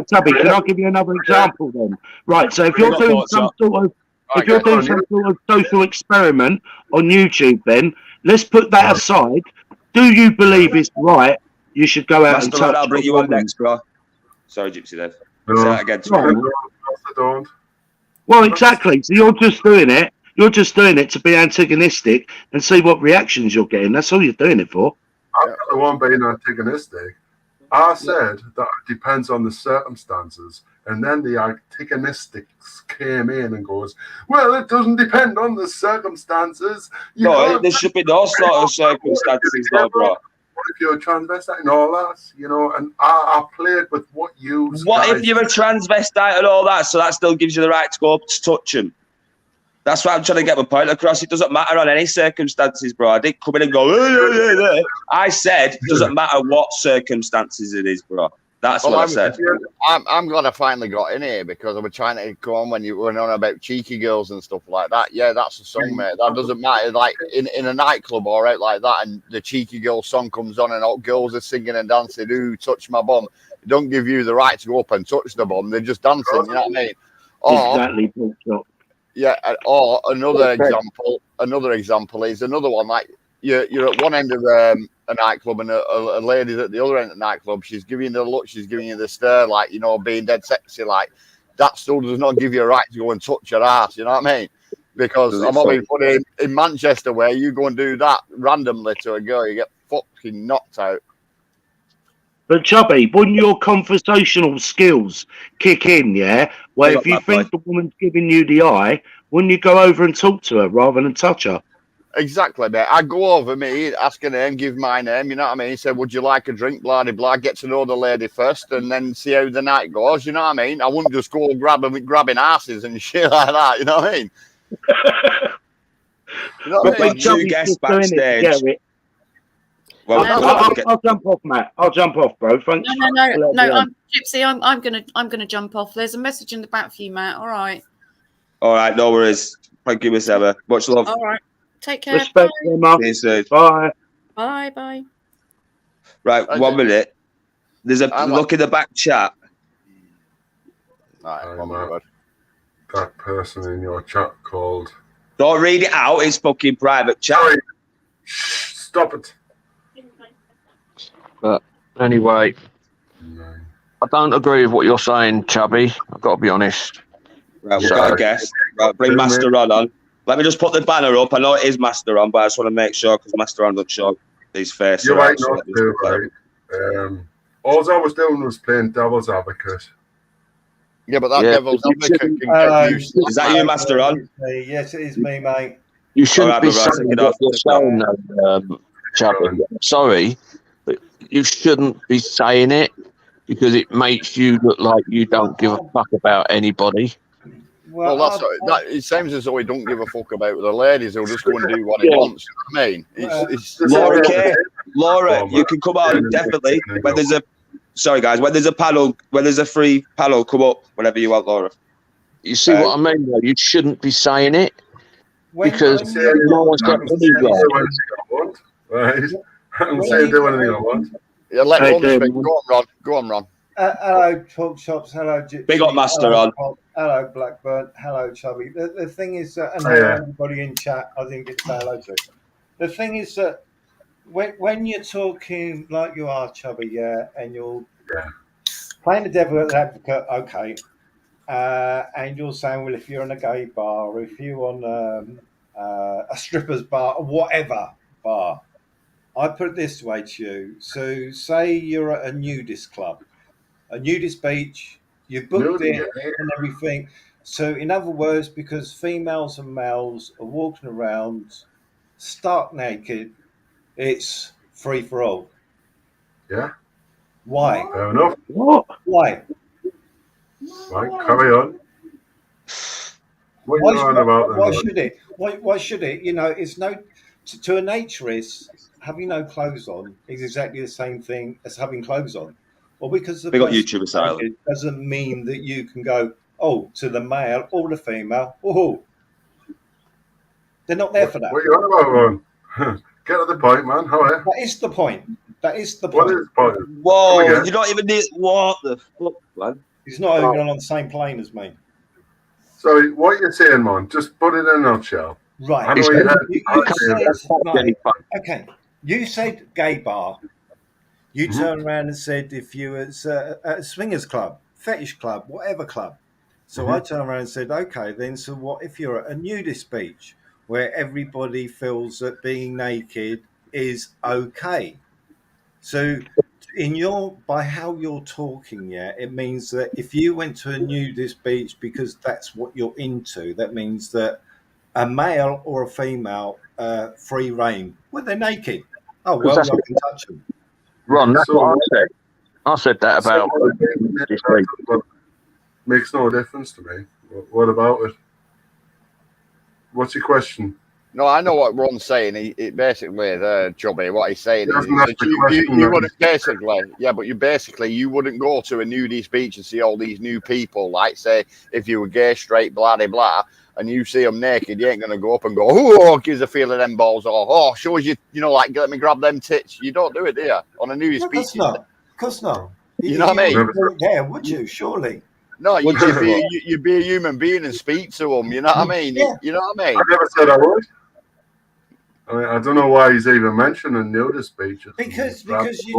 Chubby. Can I give you another example then? Right. So if you're doing some sort of social experiment on YouTube, then let's put that aside. Do you believe it's right? You should go out and touch. I'll bring you on next, bro. Sorry, Gypsy Dev. Say that again. Don't. Well, exactly. So you're just doing it. You're just doing it to be antagonistic and see what reactions you're getting. That's all you're doing it for. I'm not the one being antagonistic. I said that it depends on the circumstances, and then the antagonistics came in and goes, "Well, it doesn't depend on the circumstances." There should be no sort of circumstances, though, bro. What if you're a transvestite and all that, and I played with what you... What if you're a transvestite and all that, so that still gives you the right to go up to touch him? That's what I'm trying to get my point across. It doesn't matter on any circumstances, bro. I didn't come in and go, yeah. I said it doesn't matter what circumstances it is, bro. That's what I said. I'm glad I finally got in here because I was trying to go on when you were on about cheeky girls and stuff like that. Yeah, that's a song, mate. That doesn't matter. Like in a nightclub or out like that, and the cheeky girl song comes on and all girls are singing and dancing, "Ooh, touch my bum." It don't give you the right to go up and touch the bum. They're just dancing, you know what I mean? Exactly. Yeah, or another example is another one like you're at one end of a nightclub and a lady's at the other end of the nightclub. She's giving you the look, she's giving you the stare, like, being dead sexy. Like, that still does not give you a right to go and touch her ass, you know what I mean? Because I'm not being funny, in Manchester where you go and do that randomly to a girl, you get fucking knocked out. But Chubby, wouldn't your conversational skills kick in, yeah? Where if you think the woman's giving you the eye, wouldn't you go over and talk to her rather than touch her? Exactly, mate. I go over, me, ask her name, give my name, you know what I mean? He said, "Would you like a drink?" Blah, blah, blah. Get to know the lady first and then see how the night goes, you know what I mean? I wouldn't just go grabbing asses and shit like that, you know what I mean? You know what I mean? Two guests backstage. Well, I'll jump off, Matt. I'll jump off, bro. Thanks. No. Gypsy, I'm gonna jump off. There's a message in the back for you, Matt. All right. All right, no worries. Thank you, Miss Emma. Much love. All right. Take care. Respect, Emma. See you soon. Bye. Bye. Right, 1 minute. There's a look in the back chat. Right, that person in your chat called. Don't read it out. It's fucking private chat. Sorry. Shh, stop it. But anyway, I don't agree with what you're saying, Chubby. I've got to be honest. Right, we've got a guest. Right, bring Master Ron on. Let me just put the banner up. I know it is Master Ron, but I just want to make sure because Master Ron doesn't show his face. You might not do, right? All I was doing was playing devil's advocate. Yeah, but that devil's advocate can get used. Is that you, Master Ron? Yes, it is me, mate. You shouldn't be saying what you're saying, Chubby. Sorry, but you shouldn't be saying it because it makes you look like you don't give a fuck about anybody. Well, that it seems as though he don't give a fuck about the ladies. He'll just go and do what he wants. You know what I mean? Laura, you can come on definitely. When there's a when there's a panel, when there's a free panel, come up whenever you want, Laura. You see what I mean? Though? You shouldn't be saying it because no one's got the right? I'm saying do anything I want. Yeah, let Ron speak. Go on, Ron. Hello, Talk Shops. Hello, Gypsy. Big up, Master on. Hello, Blackburn. Hello, Chubby. The thing is that, and everybody in chat, I think it's hello to. The thing is that when you're talking like you are, Chubby, and you're playing the devil's advocate, okay, and you're saying, well, if you're in a gay bar, or if you're on a stripper's bar, or whatever bar, I put it this way to you. So, say you're at a nudist club, a nudist beach, you booked it and everything. So, in other words, because females and males are walking around stark naked, it's free for all. Yeah. Why? Fair enough. What? Why? Right, carry on. What are you on about? Why should it? Why should it? You know, it's no to a naturist. Having no clothes on is exactly the same thing as having clothes on. Well, because the YouTube asylum doesn't mean that you can go, to the male or the female. They're not there for that. What are you on about, Ron? Get to the point, man. However. That is the point. That is the What point. is the point? Whoa, you don't even need what the fuck, man. He's not even on the same plane as me. Sorry, what you're saying, man? Just put it in a nutshell. Right. I know you had. Okay. You said gay bar. You turned around and said if you was at a swingers club, fetish club, whatever club. So I turned around and said, okay, then so what if you're at a nudist beach where everybody feels that being naked is okay? So by how you're talking, it means that if you went to a nudist beach because that's what you're into, that means that a male or a female free reign, well, they're naked. Oh, well, I can touch them. Ron, that's what I said. I said that about makes no difference to me. What about it? What's your question? No, I know what Ron's saying. He basically, Chubby, what he's saying is that you wouldn't basically, you wouldn't go to a nudist beach and see all these new people. Like, say, if you were gay, straight, blah, blah, blah, and you see them naked, you ain't going to go up and go, oh, gives a feel of them balls, or, oh, shows you, like, let me grab them tits. You don't do it, do you? On a nudist beach. Of course not. You know what I mean? Yeah, would you? Surely. No, you'd be a human being and speak to them. You know what I mean? Yeah. You know what I mean? I never said I would. I don't know why he's even mentioning nudist beaches. Because you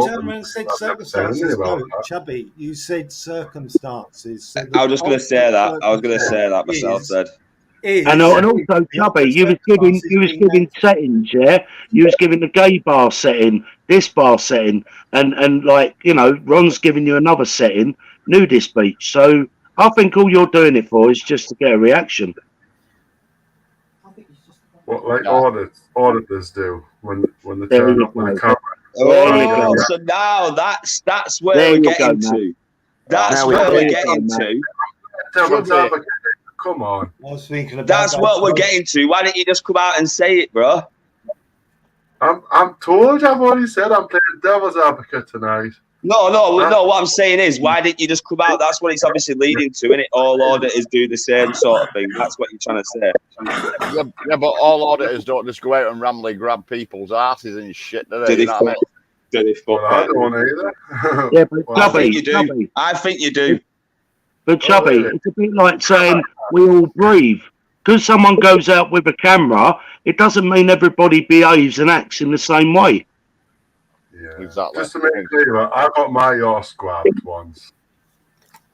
turned around and said circumstances. No, Chubby, you said circumstances. So I was just going to say that. I was going to say that myself. Said. And also, Chubby, you was giving settings, yeah. You was giving the gay bar setting, this bar setting, and like Ron's giving you another setting, nudist beach. So I think all you're doing it for is just to get a reaction. What like auditors do when they turn up with the camera. Oh, so now that's where we're getting to. That's where we're getting to. Come on. I was thinking about that's what we're getting to. Why don't you just come out and say it, bro? I'm told you, I've already said I'm playing devil's advocate tonight. No. What I'm saying is, why didn't you just come out? That's what it's obviously leading to, isn't it? All auditors do the same sort of thing. That's what you're trying to say. Yeah, but all auditors don't just go out and randomly grab people's asses and shit, do they? Do they You know what I mean? Do they fuck Well, I it? don't either. Yeah, but Well, I Chubby, think you do. Chubby. I think you do. But Chubby, really? it's a bit like saying we all breathe. Because someone goes out with a camera, it doesn't mean everybody behaves and acts in the same way. Yeah. Exactly. Just to make it clear, I got my arse grabbed once.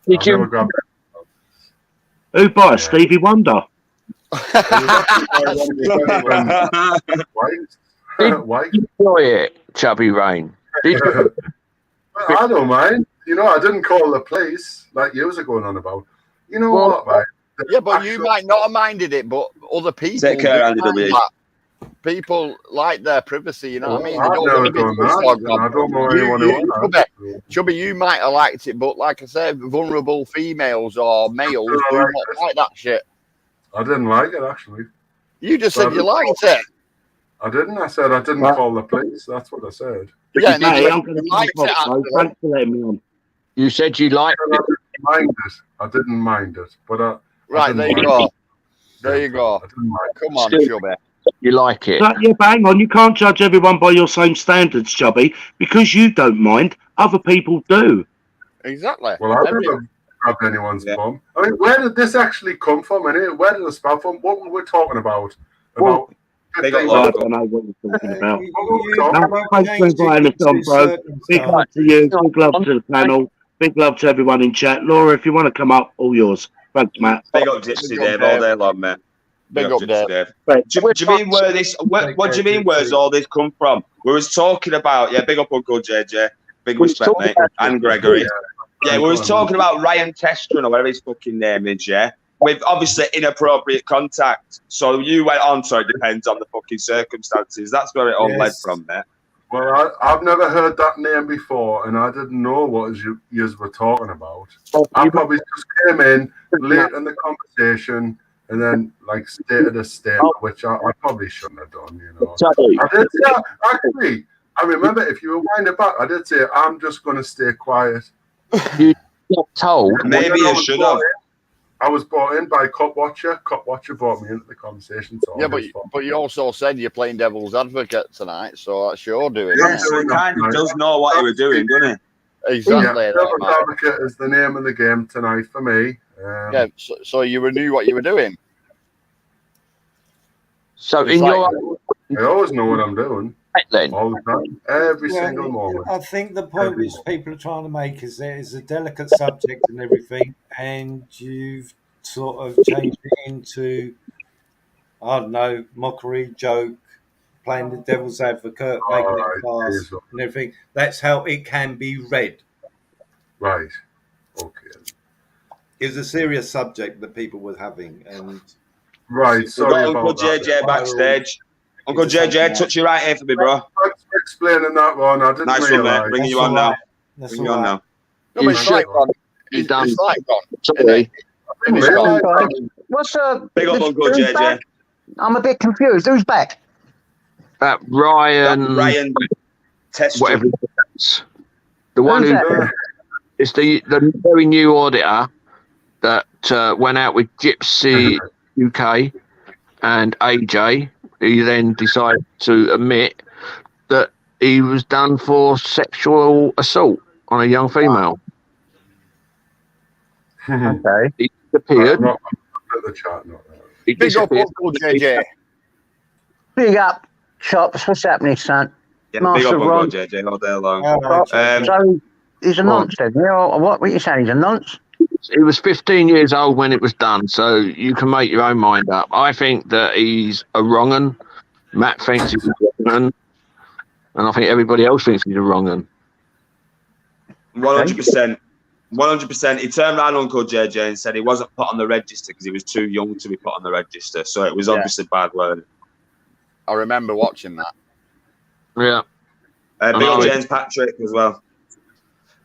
Did I've you? never grabbed Who by Yeah. Stevie Wonder? White. Enjoy it, Chubby Rain. Did you? I don't mind. You know, I didn't call the police like you was going on about. You know Well, what, mate? Yeah, but you might not have minded it, but other people Take care, do Andy mind W. that. People like their privacy, you know what I mean? They I've don't never want to be done that. Instagram. And I don't know anyone who has. Chubby, you might have liked it, but like I said, vulnerable females or males do not like that shit. I didn't like it, actually. You just said you liked it. I didn't. I said I didn't call the police. That's what I said. Yeah, and Hey, you I'm going to liked it after that. Thanks for letting me on. You said you liked I it. didn't mind it. I didn't mind it. But I Right, didn't there you mind go. it. There you go. I didn't mind it. Come on, Still- Chubby. You like it. But, yeah, but hang on, you can't judge everyone by your same standards, Chubby. Because you don't mind, other people do. Exactly. Well, I've Every- never grabbed anyone's Yeah. bum. I mean, where did this actually come from? And where did it spell from? What were we talking about? Well, Big up, 15 I Logan. don't know what you're talking about. What No, thanks for inviting us on, bro. Big love to you. Big love to the panel. Big love to everyone in chat. Laura, if you want to come up, all yours. Thanks, Matt. Big up Gypsy Big up, Dave all Dave. day long, mate. Big up, Gypsy Dave. Dave. Do you mean where this? What do you mean? Where's all this come from? We was talking about big up Uncle JJ, big respect, mate, and Gregory. Yeah, we was talking about Ryan Testron or whatever his fucking name is. Yeah, with obviously inappropriate contact. So you went on. So it depends on the fucking circumstances. That's where it all led from, mate. Well, I've never heard that name before, and I didn't know what you were talking about. I probably just came in late in the conversation and then stated a statement, which I probably shouldn't have done. You know, I did say, actually, I remember if you rewind it back, I did say I'm just going to stay quiet. You got told. Maybe you should have. I was brought in by Cop Watcher. Cop Watcher brought me into the conversation. So Yeah, but you also said you're playing devil's advocate tonight, so that's your doing. Yeah. So he kind of does know what you were doing, doesn't he? Exactly. Yeah, Devil's Advocate is the name of the game tonight for me. Yeah, so you knew what you were doing. So It's in like- your I always know what I'm doing. then, All the time. Every Well, single moment. I think the point which people are trying to make is that it's a delicate subject and everything, and you've sort of changed it into, I don't know, mockery, joke, playing the devil's advocate, making Alright, it fast here's what- and everything. That's how it can be read. Right. Okay. It's a serious subject that people were having, and Right. We've got Sorry Uncle about that. JJ backstage. Uncle JJ, touch your right here for me, bro. Thanks for explaining that one. I didn't Nice one, mate. realise. Bringing you That's on all now. right. That's Bring you all on right. now. No, but it's should- like gone. you done. It's like gone. Sorry. I didn't realise. What's Big up, Uncle who's JJ. back? I'm a bit confused. Who's back? That Ryan, Ryan Testron. whatever it is, the one Who's who that? is the very new auditor that went out with Gypsy UK and AJ. He then decided to admit that he was done for sexual assault on a young female. Okay. He disappeared. Not at the chat, not there. He Big up, disappeared. Uncle JJ. Big up, Chops. What's happening, son? Yeah, big Master up Uncle Ron. JJ all day long. So he's a Go on. nonce, then. Yeah, what were you saying? He's a nonce? He was 15 years old when it was done, so you can make your own mind up. I think that he's a wrong un. Matt thinks he's a wrong un. And I think everybody else thinks he's a wrong un. 100%. 100%. He turned around Uncle JJ and said he wasn't put on the register because he was too young to be put on the register. So it was Yeah. obviously bad word. I remember watching that. Yeah. Big know up it. James Patrick as well.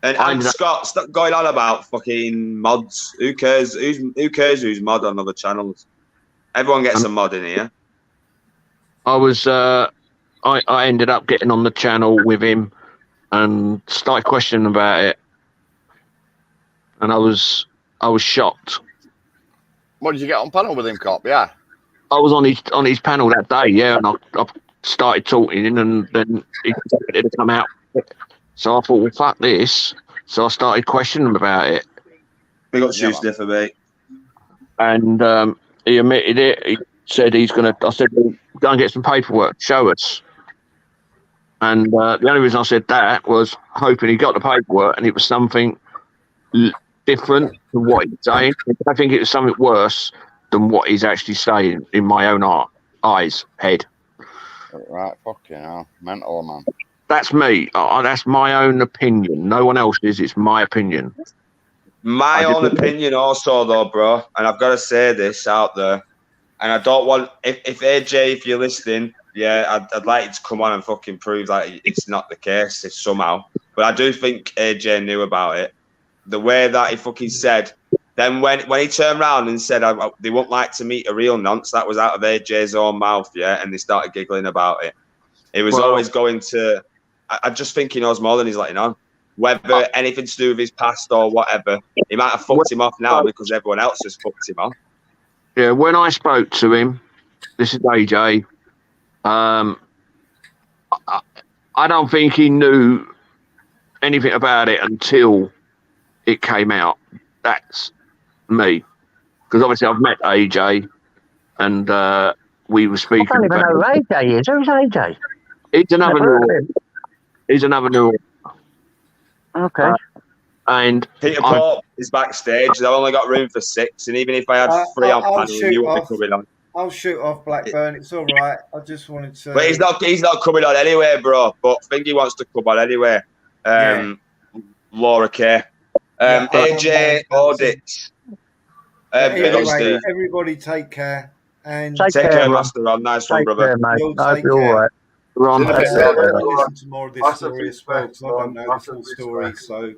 And I'm- Scott, stop going on about fucking mods. Who cares? Who cares who's mod on other channels? Everyone gets a mod in here. I was I ended up getting on the channel with him and started questioning about it, and I was shocked. What did you get on panel with him, Cop? Yeah. I was on his panel that day, yeah, and I started talking, and then he decided to come out. So I thought, well, fuck this. So I started questioning him about it. Big up Shoe Sniffer, mate. And he admitted it. He said he's going to... I said, well, go and get some paperwork. Show us. And the only reason I said that was hoping he got the paperwork and it was something different to what he's saying. I think it was something worse than what he's actually saying in my own head. Right, fucking hell. Mental, man. That's me. That's my own opinion. No one else's. It's my opinion. My own opinion also, though, bro. And I've got to say this out there. And I don't want... If AJ, if you're listening, yeah, I'd like you to come on and fucking prove that it's not the case somehow. But I do think AJ knew about it. The way that he fucking said... Then when he turned around and said they wouldn't like to meet a real nonce, that was out of AJ's own mouth, yeah, and they started giggling about it. It was always going to... I just think he knows more than he's letting on. Whether anything to do with his past or whatever, he might have fucked him off now because everyone else has fucked him off. Yeah, when I spoke to him, this is AJ, I don't think he knew anything about it until it came out. That's me. Because obviously I've met AJ and we were speaking. I don't even know who AJ is. Who's AJ? He's another new. Okay. And Peter Pope is backstage. They've only got room for 6, and even if I had 3 on panel, you wouldn't be coming on. I'll shoot off Blackburn. It's all right. I just wanted to. But he's not coming on anyway, bro. But I think he wants to come on anyway. Laura K. AJ Audits. Anyway, everybody take care. And take care, Master Ron. Nice one, brother. Care, mate. I feel all right. Ron, listen to more of this story as well, because I don't know the full story, so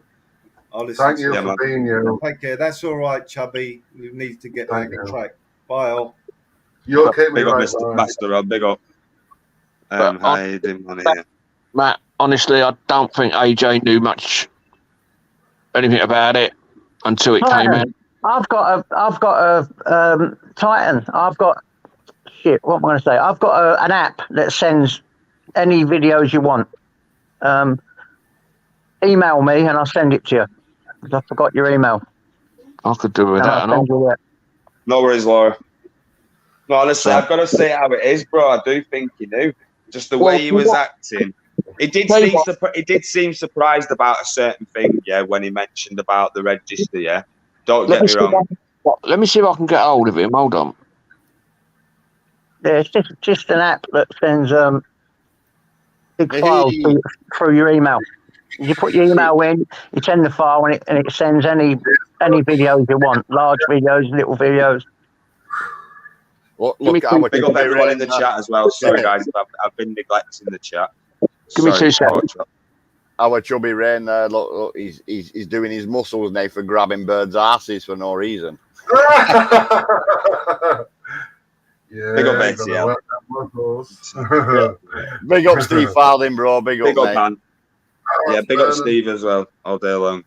I'll listen. Thank you for being you. Take care. That's all right, Chubby. We need to get back on track. Bye, all. You okay, big up, Mr. Master Ron. Big up. Matt, honestly, I don't think AJ knew anything about it until it came out. I've got a Titan. I've got what am I going to say? I've got an app that sends any videos you want. Email me and I'll send it to you. I forgot your email. I could do with that. No worries, Laura. No, honestly, I've got to say how it is, bro. I do think he knew. Just the way he was acting. He did seem surprised about a certain thing, yeah, when he mentioned about the register, yeah. Don't get me wrong. Let me see if I can get hold of him. Hold on. Yeah, it's just an app that sends big files through your email. You put your email in, you send the file, and it sends any videos you want, large videos, little videos. Look, big up everyone in the chat as well. Sorry, guys, I've been neglecting the chat. Give me 2 seconds. Our chubby Rain there, look, he's doing his muscles now for grabbing birds' asses for no reason. Yeah, big up ATL. Big up Steve Falding, bro. Big up, mate. Man. Yeah, big up Steve as well, all day long.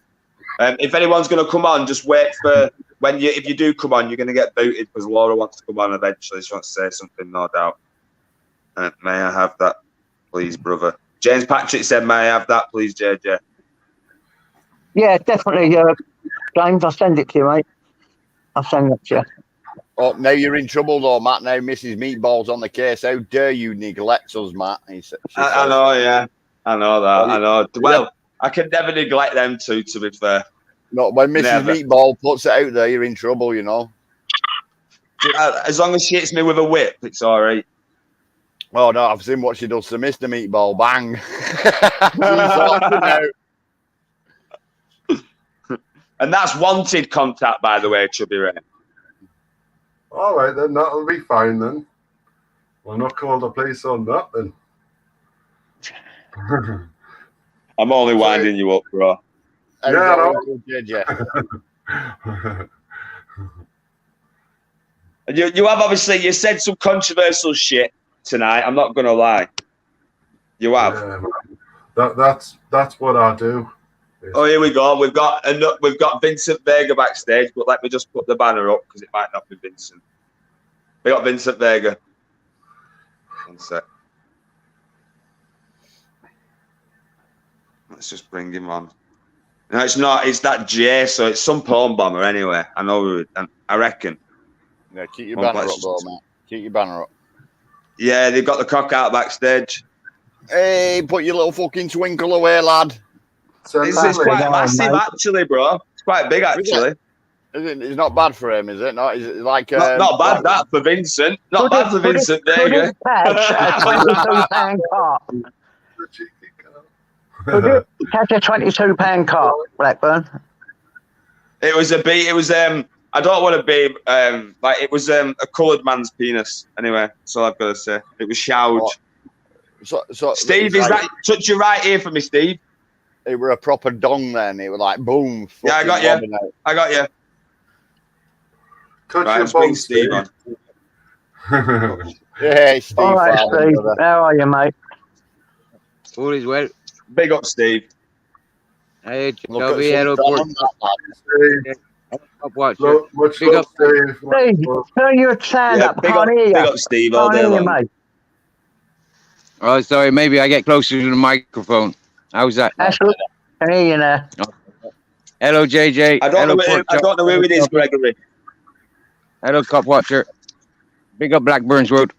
If anyone's going to come on, just wait for if you do come on, you're going to get booted because Laura wants to come on eventually. She wants to say something, no doubt. May I have that, please, brother? James Patrick said, "May I have that, please, JJ?" Yeah, definitely, James. I'll send it to you, mate. I'll send it to you. Oh, now you're in trouble, though, Matt. Now Mrs. Meatball's on the case. How dare you neglect us, Matt? I know, yeah. I know that. I know. Well, I can never neglect them two, to be fair. No, when Mrs. Meatball puts it out there, you're in trouble, you know. As long as she hits me with a whip, it's all right. Oh, no, I've seen what she does to Mr. Meatball. Bang. And that's wanted contact, by the way, Chubby Ray. All right, then. That'll be fine, then. We'll not call the police on that, then. I'm only winding you up, bro. Yeah, You have obviously, you said some controversial shit tonight. I'm not going to lie. You have. Yeah, man. That's what I do. Oh, here we go. We've got Vincent Vega backstage, but let me just put the banner up because it might not be Vincent. We got Vincent Vega. One sec. Let's just bring him on. No, it's not. It's that Jay, so it's some porn bomber anyway. I know. I reckon. Yeah, keep your banner up, though, mate. Keep your banner up. Yeah, they've got the cock out backstage. Hey, put your little fucking twinkle away, lad. It's quite massive, actually, bro. It's quite big, actually. It's not bad for him, is it? Not, is it like not bad that for Vincent. Not bad for Vincent Vega. Catch a £22 cart, Blackburn. It was a beat. It was I don't want to be like it was a coloured man's penis. Anyway, that's all I've got to say. It was showered. So Steve, is that touch your right ear for me, Steve? It were a proper dong then. It was like boom. Yeah, I got you. I got you. Touch right, your bring Steve on. Yeah, Steve. All right, Steve. How are you, mate? All is well. Big up, Steve. Hey, Toby, airport. Much love, Steve. Steve, turn your sound up. Can't hear you. Big up, Steve, all day long. Mate. Oh, sorry. Maybe I get closer to the microphone. How's that? That's good. I can hear you now. Hello, JJ. I don't know who it is, Gregory. Hello, Cop Watcher. Big up Blackburns Road.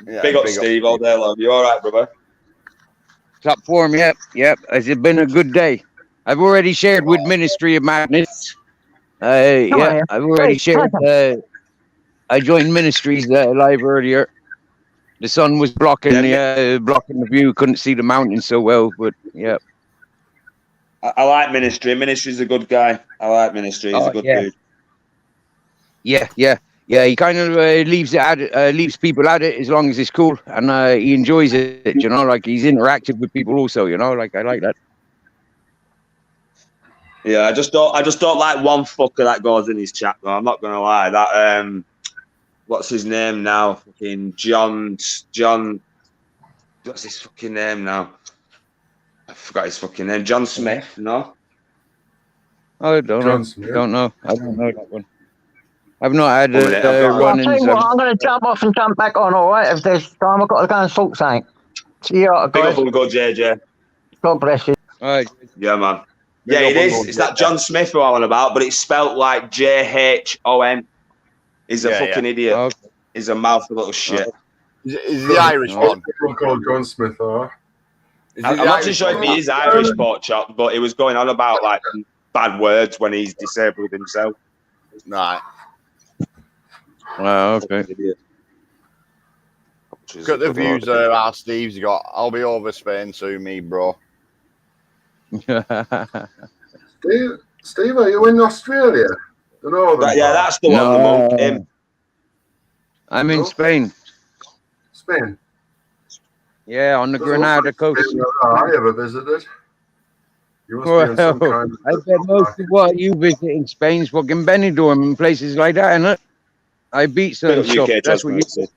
Yeah, big up, Steve, all day long. You all right, brother? Top form, yep. Has it been a good day? I've already shared with Ministry of Madness. I've already shared. I joined Ministries live earlier. The sun was blocking the view. Couldn't see the mountain so well, but yeah. I like Ministry. Ministry's a good guy. I like Ministry. He's a good dude. Yeah. He kind of leaves people at it as long as it's cool, and he enjoys it. You know, like he's interactive with people also. You know, like I like that. Yeah, I just don't like one fucker that goes in his chat. Though I'm not gonna lie. That what's his name now? Fucking John. What's his fucking name now? I forgot his fucking name. John Smith. No. I don't know. I don't know that one. I've not had run-ins. I'll tell you what, I'm going to jump off and jump back on, all right? If there's time, I've got to go and sort something. See you later, Big guys. up and go, JJ. God bless you. All right. Yeah, man. Yeah, it is. It's that John Smith who I'm on about, but it's spelt like J-H-O-N. He's a fucking idiot. Okay. He's a mouthful of little shit. Is the Irish one? Called John Smith, I'm not too sure if he is Irish, pork chop, but he was going on about like bad words when he's disabled himself. Right. Wow, okay. Look at the views there our Steve's got. I'll be over Spain soon, me, bro. Steve, are you in Australia? That's the one. The monk, him. I'm in Spain. Spain? Yeah, on the Granada coast. I ever visited. You must be in some kind of I bet most of what you visit in Spain's fucking Benidorm and places like that, innit? I beat some stuff. That's what you said.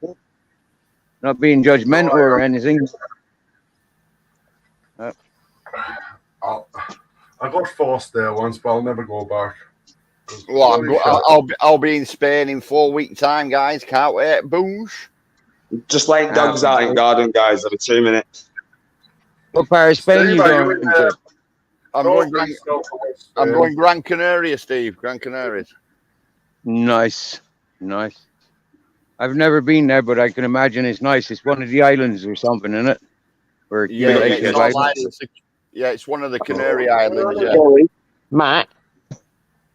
Not being judgmental or anything. I got forced there once, but I'll never go back. Well, I'll be in Spain in 4 weeks' time, guys. Can't wait. Boosh. Just letting dogs out in garden, guys. Every 2 minutes. What part of Spain you going? I'm going Gran Canaria, Steve. Gran Canarias. Nice. I've never been there, but I can imagine it's nice. It's one of the islands or something, isn't it? It's one of the Canary Islands. Yeah. Matt.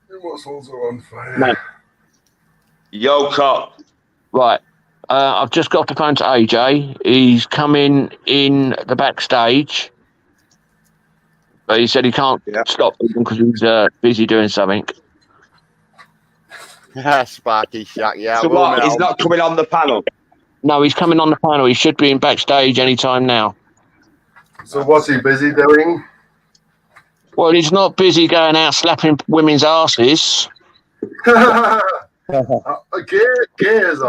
Your muscles are on fire. Yo, cop. Right. I've just got the phone to AJ. He's coming in the backstage. But he said he can't stop because he's busy doing something. Sparky Shack, yeah. So what? He's not coming on the panel? No, he's coming on the panel. He should be in backstage anytime now. So what's he busy doing? Well, he's not busy going out slapping women's asses. Gay asses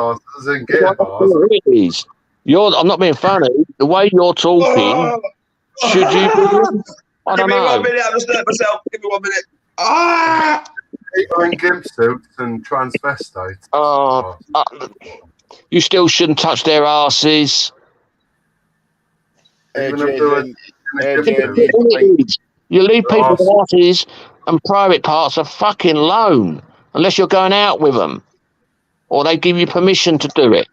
and gay bars. He's I'm not being funny. The way you're talking, should you? I don't Give me 1 know. minute. I'm just letting myself. Give me 1 minute. Ah! People in gimp suits and transvestites. You still shouldn't touch their asses. Even if they were in a gimp suit. You leave people's asses and private parts are fucking alone, unless you're going out with them, or they give you permission to do it.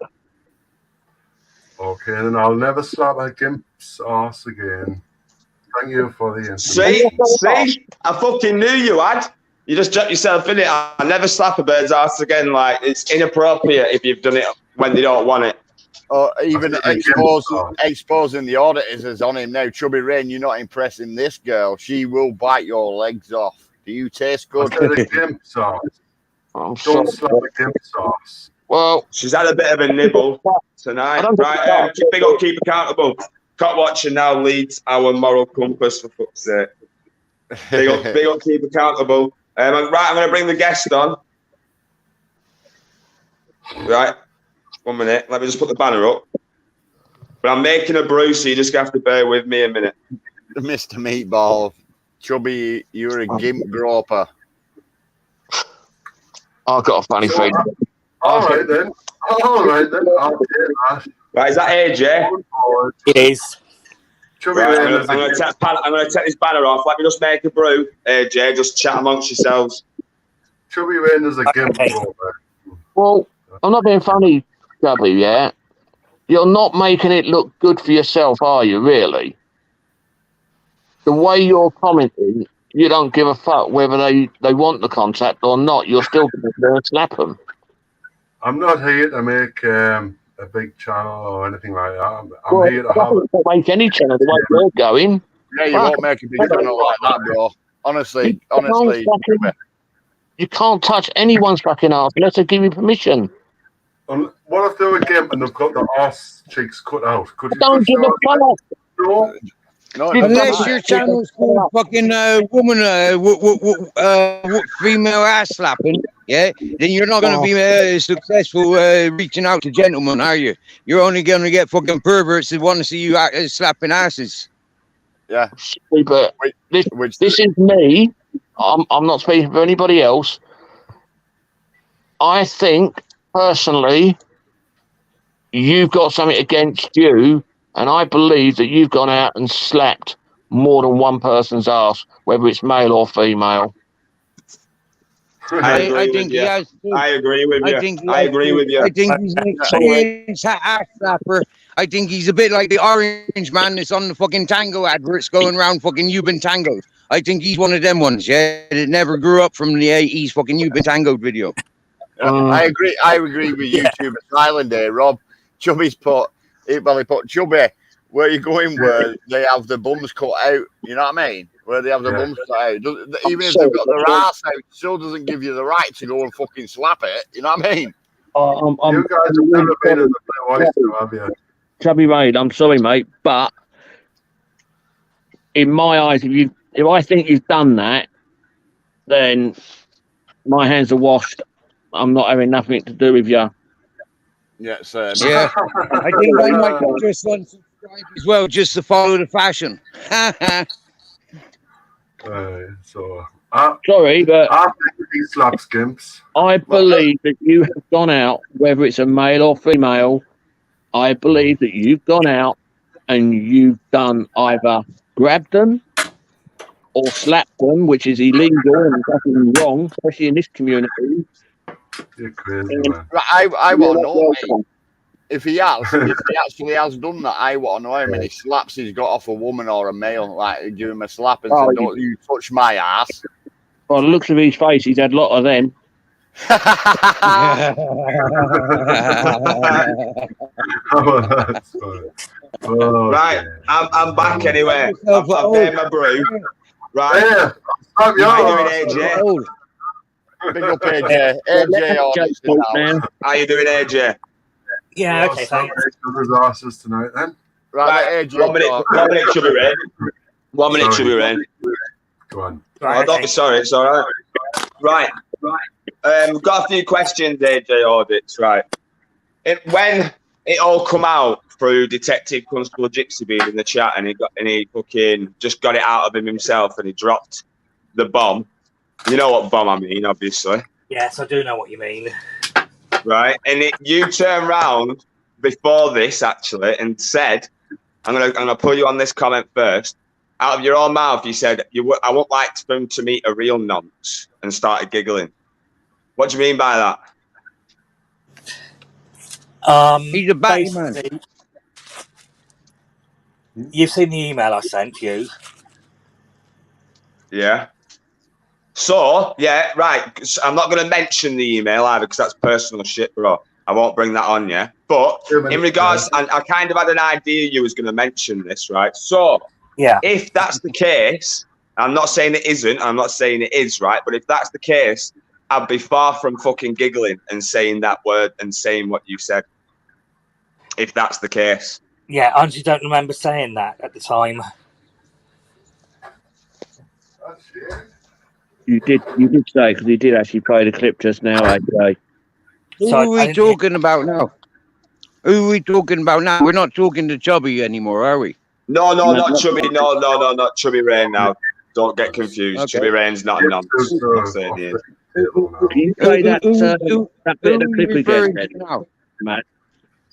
Okay, then I'll never slap a gimp's ass again. Thank you for the interview. See, I fucking knew you had. You just jumped yourself in it. I never slap a bird's ass again. Like, it's inappropriate if you've done it when they don't want it. Or even exposing the auditors on him now. Chubby Rain, you're not impressing this girl. She will bite your legs off. Do you taste good? I said a gimp's ass. Don't slap a gimp's ass. Well, she's had a bit of a nibble tonight. Right, big up, keep accountable. Cop watching now leads our moral compass, for fuck's sake. Big up, keep accountable. Right, I'm going to bring the guest on. Right, 1 minute. Let me just put the banner up. But I'm making a brew, so you just have to bear with me a minute. Mr. Meatball, Chubby, you're a gimp groper. I've got a funny thing. All right then. I'll take that. Right, is that AJ? It is. Right, I'm going to take this banner off. Let me just make a brew. AJ, just chat amongst yourselves. Chubby Rain is a gimp groper. Well, I'm not being funny, Gubby, yeah? You're not making it look good for yourself, are you, really? The way you're commenting, you don't give a fuck whether they want the contact or not. You're still going to slap them. I'm not here to make a big channel or anything like that. I'm here to have it. Won't make any channel the way you're going. Yeah, you won't make a big channel like that, bro. Honestly. You can't touch anyone's fucking ass unless they give you permission. What if they were gimp and they've got the arse cheeks cut out? Could you don't give a fuck. No, unless your channel's called fucking woman, female ass slapping, yeah, then you're not going to be successful reaching out to gentlemen, are you? You're only going to get fucking perverts that want to see you slapping asses. Yeah. But this is me. I'm not speaking for anybody else. I think, personally, you've got something against you. And I believe that you've gone out and slapped more than one person's ass, whether it's male or female. I agree with you. I agree with you. I think he's an experienced ass slapper. I think he's a bit like the orange man that's on the fucking tango adverts going around fucking You've Been Tangoed. I think he's one of them ones, yeah, that never grew up from the 80s fucking You've Been Tangoed video. I agree with YouTube Island there, Rob. Chubby's put Chubby, where you going where they have the bums cut out, you know what I mean? Where they have the bums cut out. Even if they've got their ass out, it still doesn't give you the right to go and fucking slap it, you know what I mean? You guys have never been in the Blue Oyster, have you? Chubby Rain, I'm sorry, mate, but in my eyes, if I think you've done that, then my hands are washed. I'm not having nothing to do with you. Yeah, same. Yeah. I think I might just unsubscribe as well, just to follow the fashion. Sorry, but I think he slaps gimps. I believe that you have gone out, whether it's a male or female, I believe that you've gone out and you've done either grabbed them or slapped them, which is illegal and fucking wrong, especially in this community. You're crazy, man. I want to know, mate, if he actually has done that. I want to know how many slaps he's got off a woman or a male, like give him a slap and say, "Don't you touch my ass." By the looks of his face, he's had a lot of them. Right, I'm back anyway. I've made my brew. Right, yeah, how you doing, AJ? Big up AJ. AJ, how you doing, AJ? Yeah, okay, thanks. There's asses tonight, then. Right, AJ. 1 minute, Chubby Rain. 1 minute, Chubby Rain. Go on. Right, don't be sorry, it's all right. Right. We've got a few questions, AJ Audits, right. When it all come out through Detective Constable Gypsy being in the chat, and he fucking just got it out of him himself, and he dropped the bomb. You know what bomb I mean, obviously. Yes, I do know what you mean. Right, and you turned round before this actually and said, "I'm gonna put you on this comment first." Out of your own mouth, you said, "I would like them to meet a real nonce," and started giggling. What do you mean by that? He's a batty man. You've seen the email I sent you. Yeah. So, yeah, right. I'm not going to mention the email either because that's personal shit, bro. I won't bring that on, yeah. But in regards, and I kind of had an idea you was going to mention this, right? So, yeah, if that's the case, I'm not saying it isn't, I'm not saying it is, right? But if that's the case, I'd be far from fucking giggling and saying that word and saying what you said. If that's the case. Yeah, I honestly don't remember saying that at the time. You did say, because he did actually play the clip just now, AJ. Who are we talking about now? Who are we talking about now? We're not talking to Chubby anymore, are we? No, not Chubby. No, not Chubby Rain now. Don't get confused. Okay. Chubby Rain's not a nonce. I'm not saying he is. Can you play that bit of the clip again, Matt?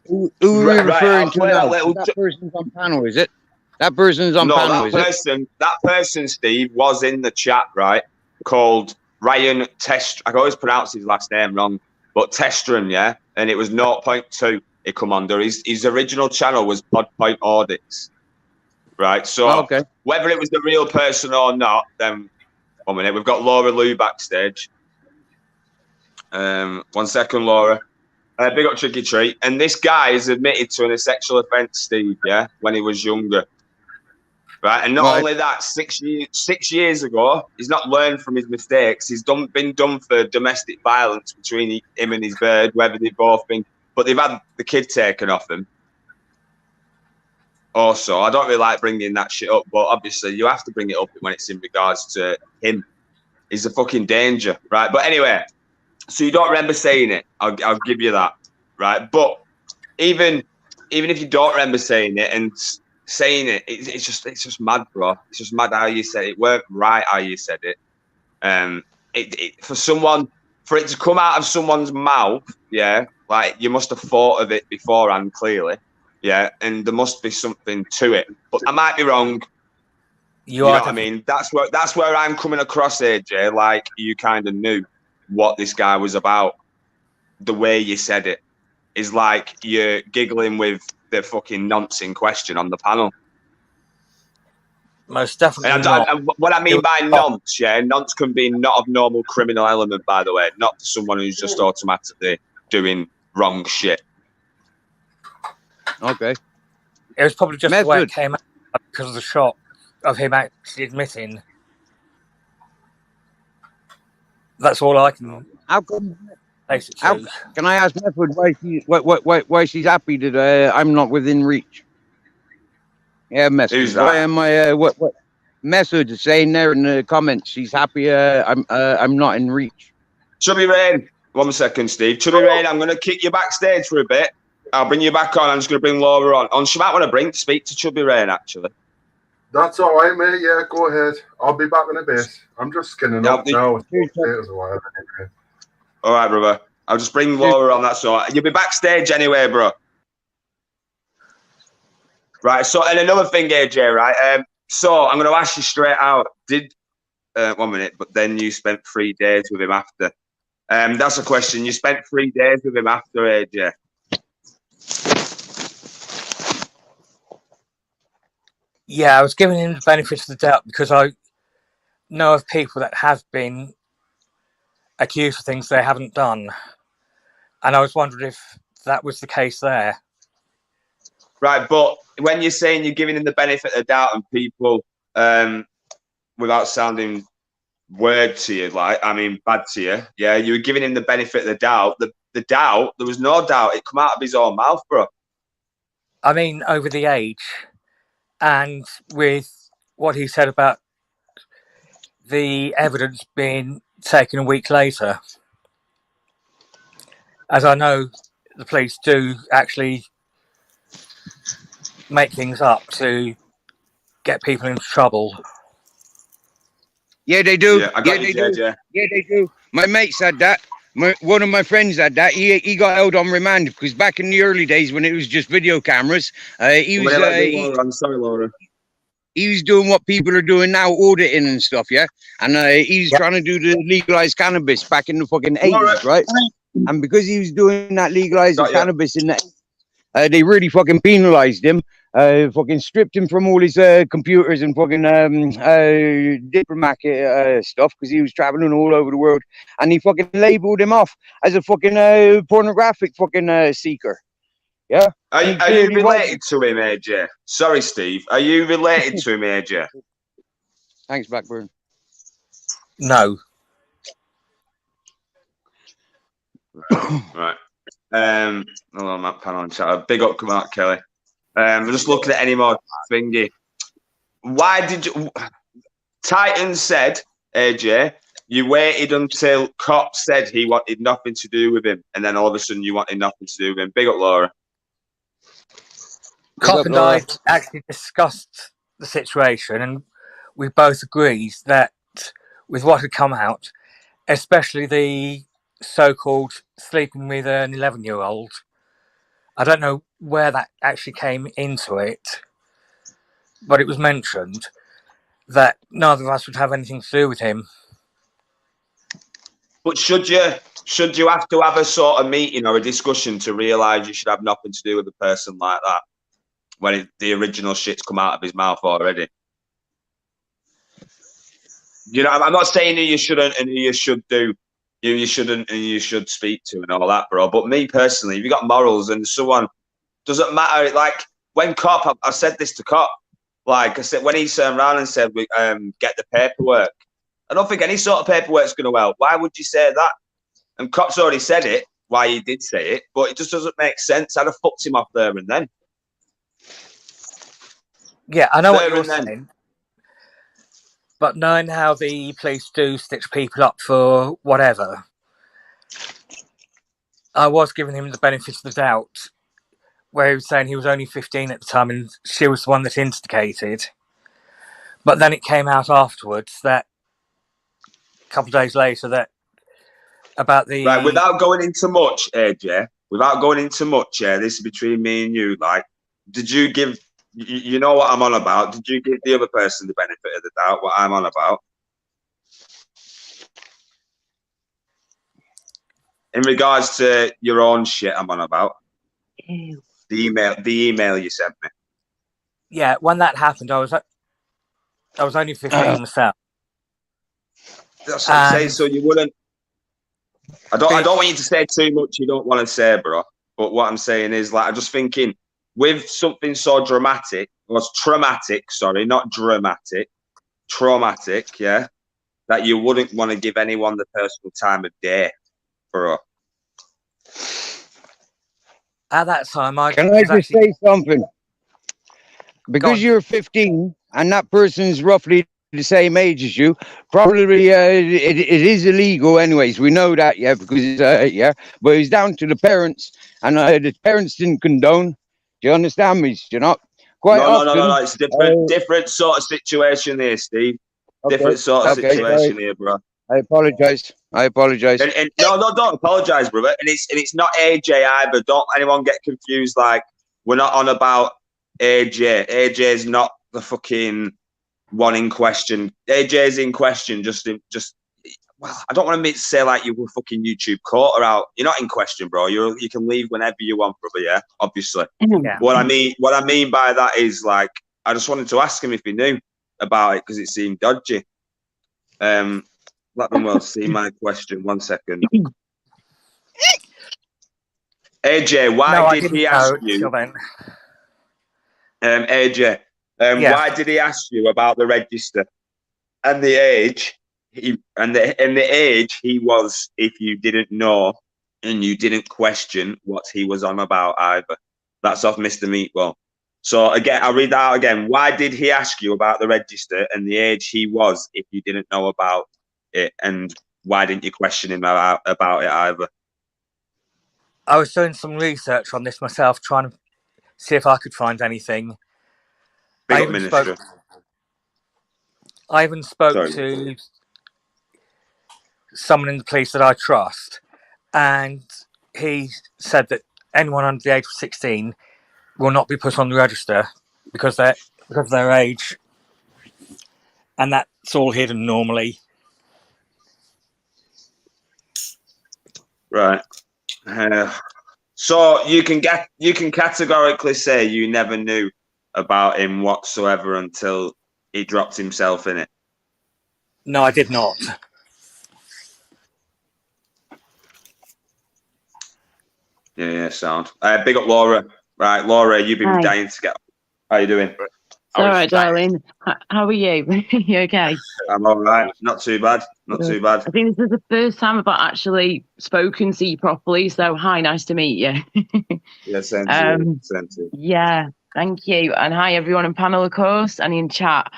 Who are we referring to now? Little... That person's on panel, is it? That person's on panel, is it? That person, Steve, was in the chat, right? Called Ryan Test. I always pronounce his last name wrong, but Testron, yeah? And it was 0.2 it come under. His original channel was Podpoint Audits, right? So whether it was the real person or not, then 1 minute. We've got Laura Lou backstage. 1 second, Laura. Big up Tricky Treat. And this guy is admitted to a sexual offence, Steve, yeah, when he was younger. Right, and not only that, 6 years ago, he's not learned from his mistakes. He's been done for domestic violence between him and his bird, whether they've both been, but they've had the kid taken off him. Also, I don't really like bringing that shit up, but obviously you have to bring it up when it's in regards to him. He's a fucking danger, right? But anyway, so you don't remember saying it. I'll give you that, right? But even if you don't remember saying it and saying it, it's just mad, bro. It's just mad how you said it. It weren't right how you said it. For it to come out of someone's mouth, yeah, like you must have thought of it beforehand, clearly, yeah, and there must be something to it. But I might be wrong. You know what I mean? That's where I'm coming across, AJ. Like you kind of knew what this guy was about. The way you said it is like you're giggling with the fucking nonce in question on the panel. Most definitely. And what I mean by nonce, yeah, nonce can be not of normal criminal element, by the way, not for someone who's just automatically doing wrong shit. Okay. It was probably just the way it came out because of the shot of him actually admitting. That's all I can. How come? Can I ask Method why she's happy that I'm not within reach? Yeah, Method. Who's that? Why am I? What Method is saying there in the comments? She's happy. I'm not in reach. Chubby Rain, 1 second, Steve. Chubby Rain, I'm going to kick you backstage for a bit. I'll bring you back on. I'm just going to bring Laura on. She might want to speak to Chubby Rain, actually. That's all right, mate. Yeah, go ahead. I'll be back in a bit. I'm just skinning up now. All right, brother. I'll just bring Laura on. That's all right. You'll be backstage anyway, bro. Right. So, and another thing, AJ. Right. So I'm going to ask you straight out. 1 minute? But then you spent 3 days with him after. That's a question. You spent 3 days with him after, AJ. Yeah, I was giving him the benefit of the doubt because I know of people that have been accused of things they haven't done. And I was wondering if that was the case there. Right, but when you're saying you're giving him the benefit of the doubt and people, without sounding weird to you, bad to you, yeah, you were giving him the benefit of the doubt. The doubt, there was no doubt. It come out of his own mouth, bro. I mean, over the age and with what he said about the evidence being taken a week later, as I know the police do actually make things up to get people into trouble. Yeah, they do. Yeah, I Yeah, got they you, do. JJ. Yeah, they do. My mate said that. One of my friends had that. He got held on remand because back in the early days when it was just video cameras, he was Laura, I'm sorry, Laura. he was doing what people are doing now, auditing and stuff, yeah. And he was trying to do the legalized cannabis back in the fucking 80s, right? And because he was doing that legalized cannabis in the they really fucking penalized him, fucking stripped him from all his computers and fucking diplomatic stuff because he was traveling all over the world, and he fucking labeled him off as a fucking pornographic fucking seeker. Yeah. Are you related to him, AJ? Sorry, Steve. Are you related to him, AJ? Thanks, Blackburn. No. Right. Hello, Matt Pan on chat. Big up, Mark Kelly. I'm just looking at any more thingy. Why did you? Titan said, AJ, you waited until Cop said he wanted nothing to do with him, and then all of a sudden you wanted nothing to do with him. Big up, Laura. Cop and I actually discussed the situation, and we both agreed that with what had come out, especially the so-called sleeping with an 11-year-old, I don't know where that actually came into it, but it was mentioned that neither of us would have anything to do with him. But should you have to have a sort of meeting or a discussion to realise you should have nothing to do with a person like that when the original shit's come out of his mouth already? You know, I'm not saying who you shouldn't and who you should do, who you shouldn't and you should speak to and all that, bro. But me personally, if you got morals and someone doesn't matter, like when Cop, I said this to Cop, like I said, when he turned around and said, get the paperwork, I don't think any sort of paperwork's going to help. Why would you say that? And Cop's already said it, why he did say it, but it just doesn't make sense. I'd have fucked him off there and then. Yeah, I know There what you're and then. saying. But knowing how the police do stitch people up for whatever, I was giving him the benefit of the doubt, where he was saying he was only 15 at the time and she was the one that instigated. But then it came out afterwards that a couple of days later that about the... Right, without going into much, AJ, this is between me and you, like, did you give... You know what I'm on about. Did you give the other person the benefit of the doubt, what I'm on about? In regards to your own shit I'm on about. The email you sent me. Yeah, when that happened, I was only 15 myself. That's what I'm saying, so you wouldn't... I don't want you to say too much you don't want to say, bro. But what I'm saying is, like, I'm just thinking... With something so traumatic, sorry, not dramatic, traumatic, yeah, that you wouldn't want to give anyone the personal time of day for her. At that time, Can I just say something? Because you're 15 and that person's roughly the same age as you, probably it is illegal anyways. We know that, yeah, because but it's down to the parents, and the parents didn't condone. Do you understand me? You're not quite often. No. It's different sort of situation here, Steve. Okay, different sort of situation here, bro. I apologize. And no, don't apologize, brother. And it's not AJ either. Don't anyone get confused. Like, we're not on about AJ. AJ's not the fucking one in question. AJ's in question. Well, I don't want to say like you were fucking YouTube caught her out. You're not in question, bro. You can leave whenever you want, brother. Yeah, obviously. Yeah. What I mean by that is, like, I just wanted to ask him if he knew about it because it seemed dodgy. Let them well see my question. 1 second. AJ, why did he ask you? AJ, why did he ask you about the register and the age? He was, if you didn't know and you didn't question what he was on about either. That's off Mr. Meatball. So again, I'll read that out again. Why did he ask you about the register and the age he was if you didn't know about it? And why didn't you question him about it either? I was doing some research on this myself, trying to see if I could find anything. Big I up even ministry. I even spoke Sorry. to someone in the police that I trust, and he said that anyone under the age of 16 will not be put on the register because of their age, and that's all hidden normally. Right. So you can categorically say you never knew about him whatsoever until he dropped himself in it. No, I did not. Yeah, sound. Big up Laura. Right, Laura, you've been Hi. dying to get. How you doing? It's all right, darling. How are you? You okay? I'm all right. Not too bad. Not too bad. I think this is the first time I've actually spoken to you properly. So, hi, nice to meet you. Yeah, same to you. Same to you. Yeah, thank you. And hi, everyone in panel, of course, and in chat.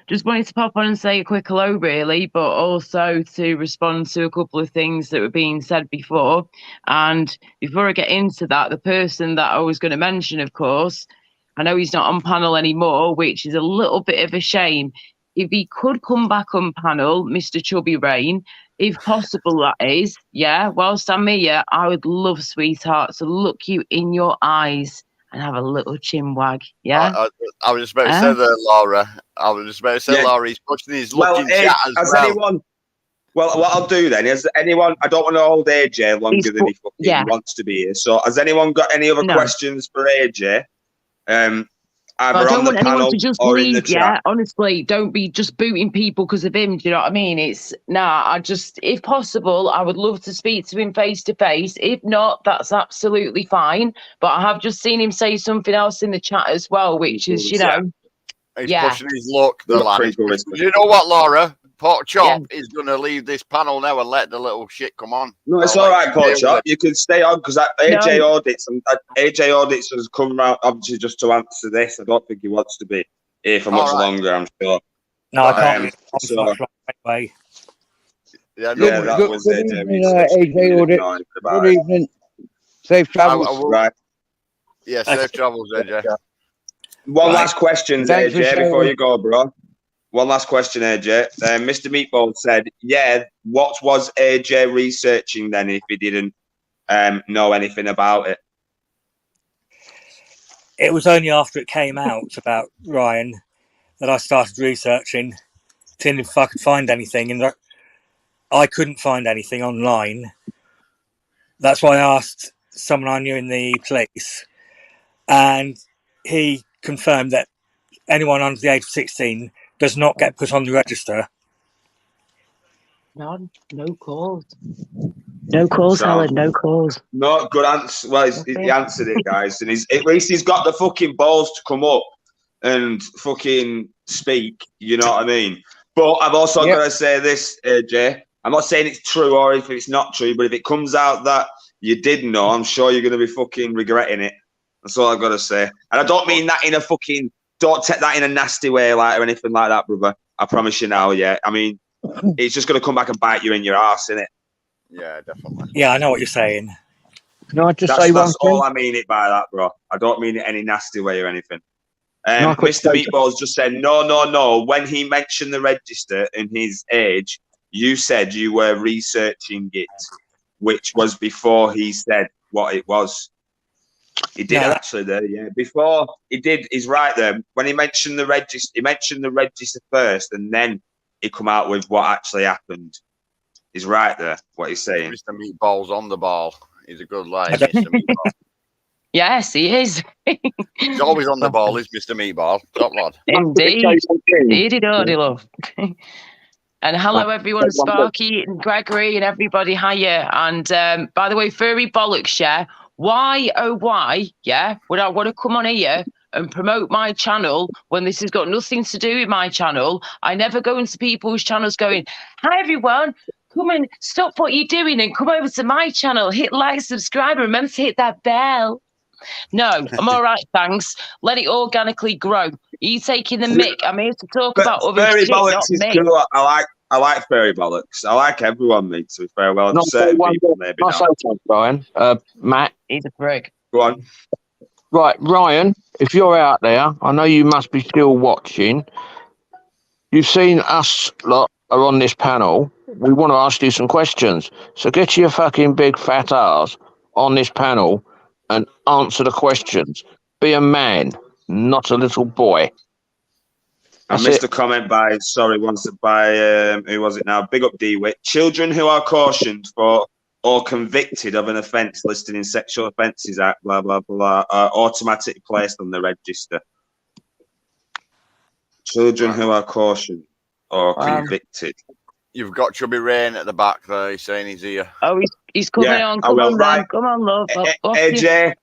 Just wanted to pop on and say a quick hello, really, but also to respond to a couple of things that were being said before. And before I get into that, the person that I was going to mention, of course, I know he's not on panel anymore, which is a little bit of a shame. If he could come back on panel, Mr. Chubby Rain, if possible, that is, yeah, whilst I'm here, I would love, sweetheart, to look you in your eyes and have a little chin wag, yeah? I was just about to say that, Laura. I was just about to say, Laura, he's pushing his looking chat as well. Anyone, well, what I'll do then is anyone, I don't want to hold AJ longer than he fucking wants to be here. So has anyone got any other questions for AJ? Either I don't on the want anyone panel to just or in the leave, yeah? chat. Honestly, don't be just booting people because of him, do you know what I mean? If possible, I would love to speak to him face to face. If not, that's absolutely fine. But I have just seen him say something else in the chat as well, which is, He's yeah. pushing his luck, the lad. You know what, Laura? Pork Chop is going to leave this panel now and let the little shit come on. No, it's all right, Pork Chop. You can stay on because AJ Audits and AJ Audits has come round obviously just to answer this. I don't think he wants to be here for much longer. I'm sure. No, I can't. Anyway. Yeah, that was good AJ. evening, AJ Audit. Good evening. Safe travels. Right. Yeah, safe travels, AJ. One last question, Thanks for AJ, before sharing. you go, bro. One last question, AJ. Mr. Meatball said, yeah, what was AJ researching then if he didn't know anything about it? It was only after it came out about Ryan that I started researching, seeing if I could find anything, and I couldn't find anything online. That's why I asked someone I knew in the police, and he confirmed that anyone under the age of 16 does not get put on the register. No calls. No calls, Helen, no calls. No, good answer. Well, he answered it, guys. And at least he's got the fucking balls to come up and fucking speak. You know what I mean? But I've also got to say this, AJ. I'm not saying it's true or if it's not true, but if it comes out that you did know, I'm sure you're going to be fucking regretting it. That's all I've got to say. And I don't mean that in a fucking... Don't take that in a nasty way like or anything like that, brother. I promise you now, yeah. I mean, it's just going to come back and bite you in your arse, innit? Yeah, definitely. Yeah, I know what you're saying. Can I just say one That's thing? all I mean it by that, bro. I don't mean it any nasty way or anything. No, Mr. Meatballs just said, no. When he mentioned the register and his age, you said you were researching it, which was before he said what it was. He did actually there, yeah. Before he did, he's right there. When he mentioned the register, he mentioned the register first, and then he come out with what actually happened. He's right there. What he's saying. Mr. Meatball's on the ball. He's a good lad, Mr. Meatball. Yes, he is. He's always on the ball, is Mr. Meatball. Top lad. Indeed. Indeed, love. And hello, everyone, Sparky and Gregory and everybody. Hiya. And by the way, Furry Bollocks, yeah. Why, oh, why, yeah, would I want to come on here and promote my channel when this has got nothing to do with my channel? I never go into people's channels going, hi, everyone, come and stop what you're doing and come over to my channel. Hit like, subscribe, and remember to hit that bell. No, I'm all right, thanks. Let it organically grow. Are you taking the mick? I'm here to talk about other Furry shit, not Bollocks is me. cool. I like Furry Bollocks. I like everyone, mate, to be fair. Well, Not certain one people maybe not not. so tough, Brian. Matt. He's a prick. Go on. Right, Ryan, if you're out there, I know you must be still watching. You've seen us lot are on this panel. We want to ask you some questions. So get your fucking big fat ass on this panel and answer the questions. Be a man, not a little boy. I missed a comment by, who was it now? Big up D-Wit. Children who are cautioned for or convicted of an offence listed in Sexual Offences Act, blah, blah, blah, are automatically placed on the register. Children who are cautioned or convicted. You've got Chubby Rain at the back there. He's saying he's here. Oh, he's coming on. Come on, then. Come on, love. AJ,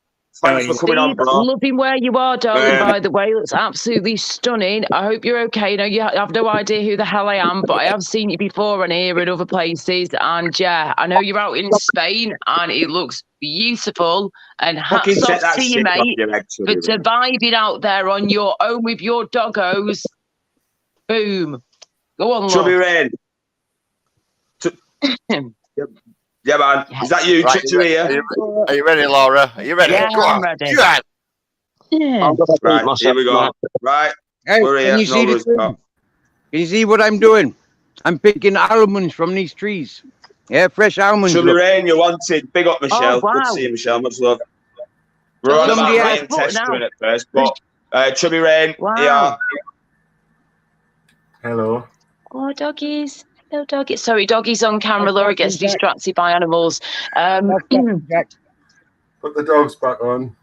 thanks for coming on, bro. Loving where you are, darling, by the way. Looks absolutely stunning. I hope you're okay. Now, you have no idea who the hell I am, but I have seen you before on here and other places. And yeah, I know you're out in Spain and it looks beautiful. And hats off to you, mate, for surviving out there on your own with your doggos. Boom. Go on, love. Chubby Rain. Yeah, man. Is that you? Right, are you ready, Laura? Are you ready? Yeah, Go I'm on. ready. Yeah. Yeah. Right, here we go. Right. Hey, We're here. can you see No this? worries, Can you see what I'm doing? I'm picking almonds from these trees. Yeah, fresh almonds. Chubby look. Rain, you're wanted. Big up, Michelle. Oh, wow. Good to see you, Michelle. Much love. We're on Somebody about else- Ryan Testering at first, but Chubby Rain, Wow. yeah. Hello. Oh, doggies. No, doggies. Sorry, doggies on camera. Laura gets distracted by animals. Put the dogs back on.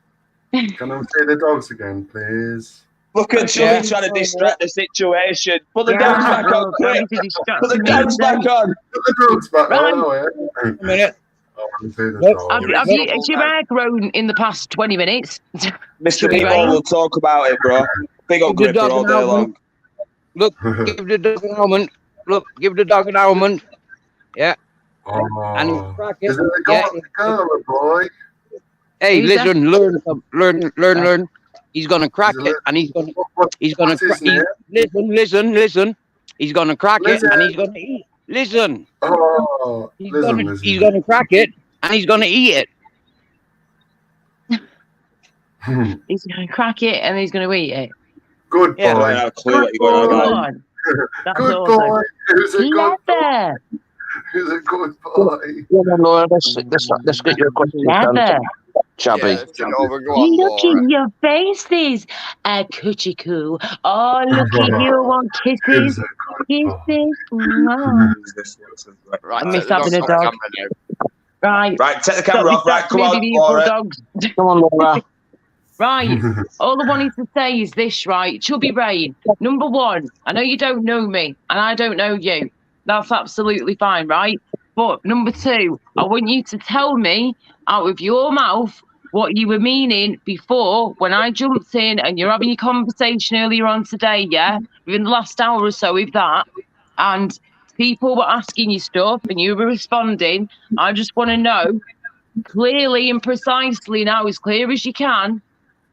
Can I see the dogs again, please? Look at Chubby trying to distract the situation. Put the dogs back on, quick. Put the dogs back on. Put the dogs back on. Oh, yeah. A minute. I want to see the dogs. Has your hair grown in the past 20 minutes? Mr. Meatball will talk about it, bro. Big up Give the Gripper dog all an day almond. long. Look, give the dog an almond. Look, give the dog an almond. Yeah. Oh. And he'll crack it. Is it a Yeah. girl or a boy? Hey, Who's that? listen, learn. He's gonna crack it, and he's gonna What's his name? listen. He's gonna crack it, and he's gonna eat. Listen, Oh, he's listen. gonna crack it, and he's gonna eat it. He's going to crack it and he's going to eat it. Good boy. Yeah. I don't have a clue what you're going on about. on. That's Good awesome. boy. Who's a good boy? Clever. Who's a good boy? Yeah, Laura, let's get your questions Clever. done. Chubby. Yeah, it's over. Go on, Look Laura. at your faces. A coochie coo. Oh, look at you. Want Who's kisses? a good boy? Kisses. Mwah. Right, I take miss the dogs having a off the dog. camera now. Right. Right, take the Stop camera off. Right, come distracting on, me with your Laura. dogs. Come on, Laura. Right. All I wanted to say is this, right? Chubby Rain, number one, I know you don't know me and I don't know you. That's absolutely fine, right? But number two, I want you to tell me out of your mouth what you were meaning before when I jumped in and you're having your conversation earlier on today, yeah? Within the last hour or so with that. And people were asking you stuff and you were responding. I just want to know clearly and precisely now, as clear as you can,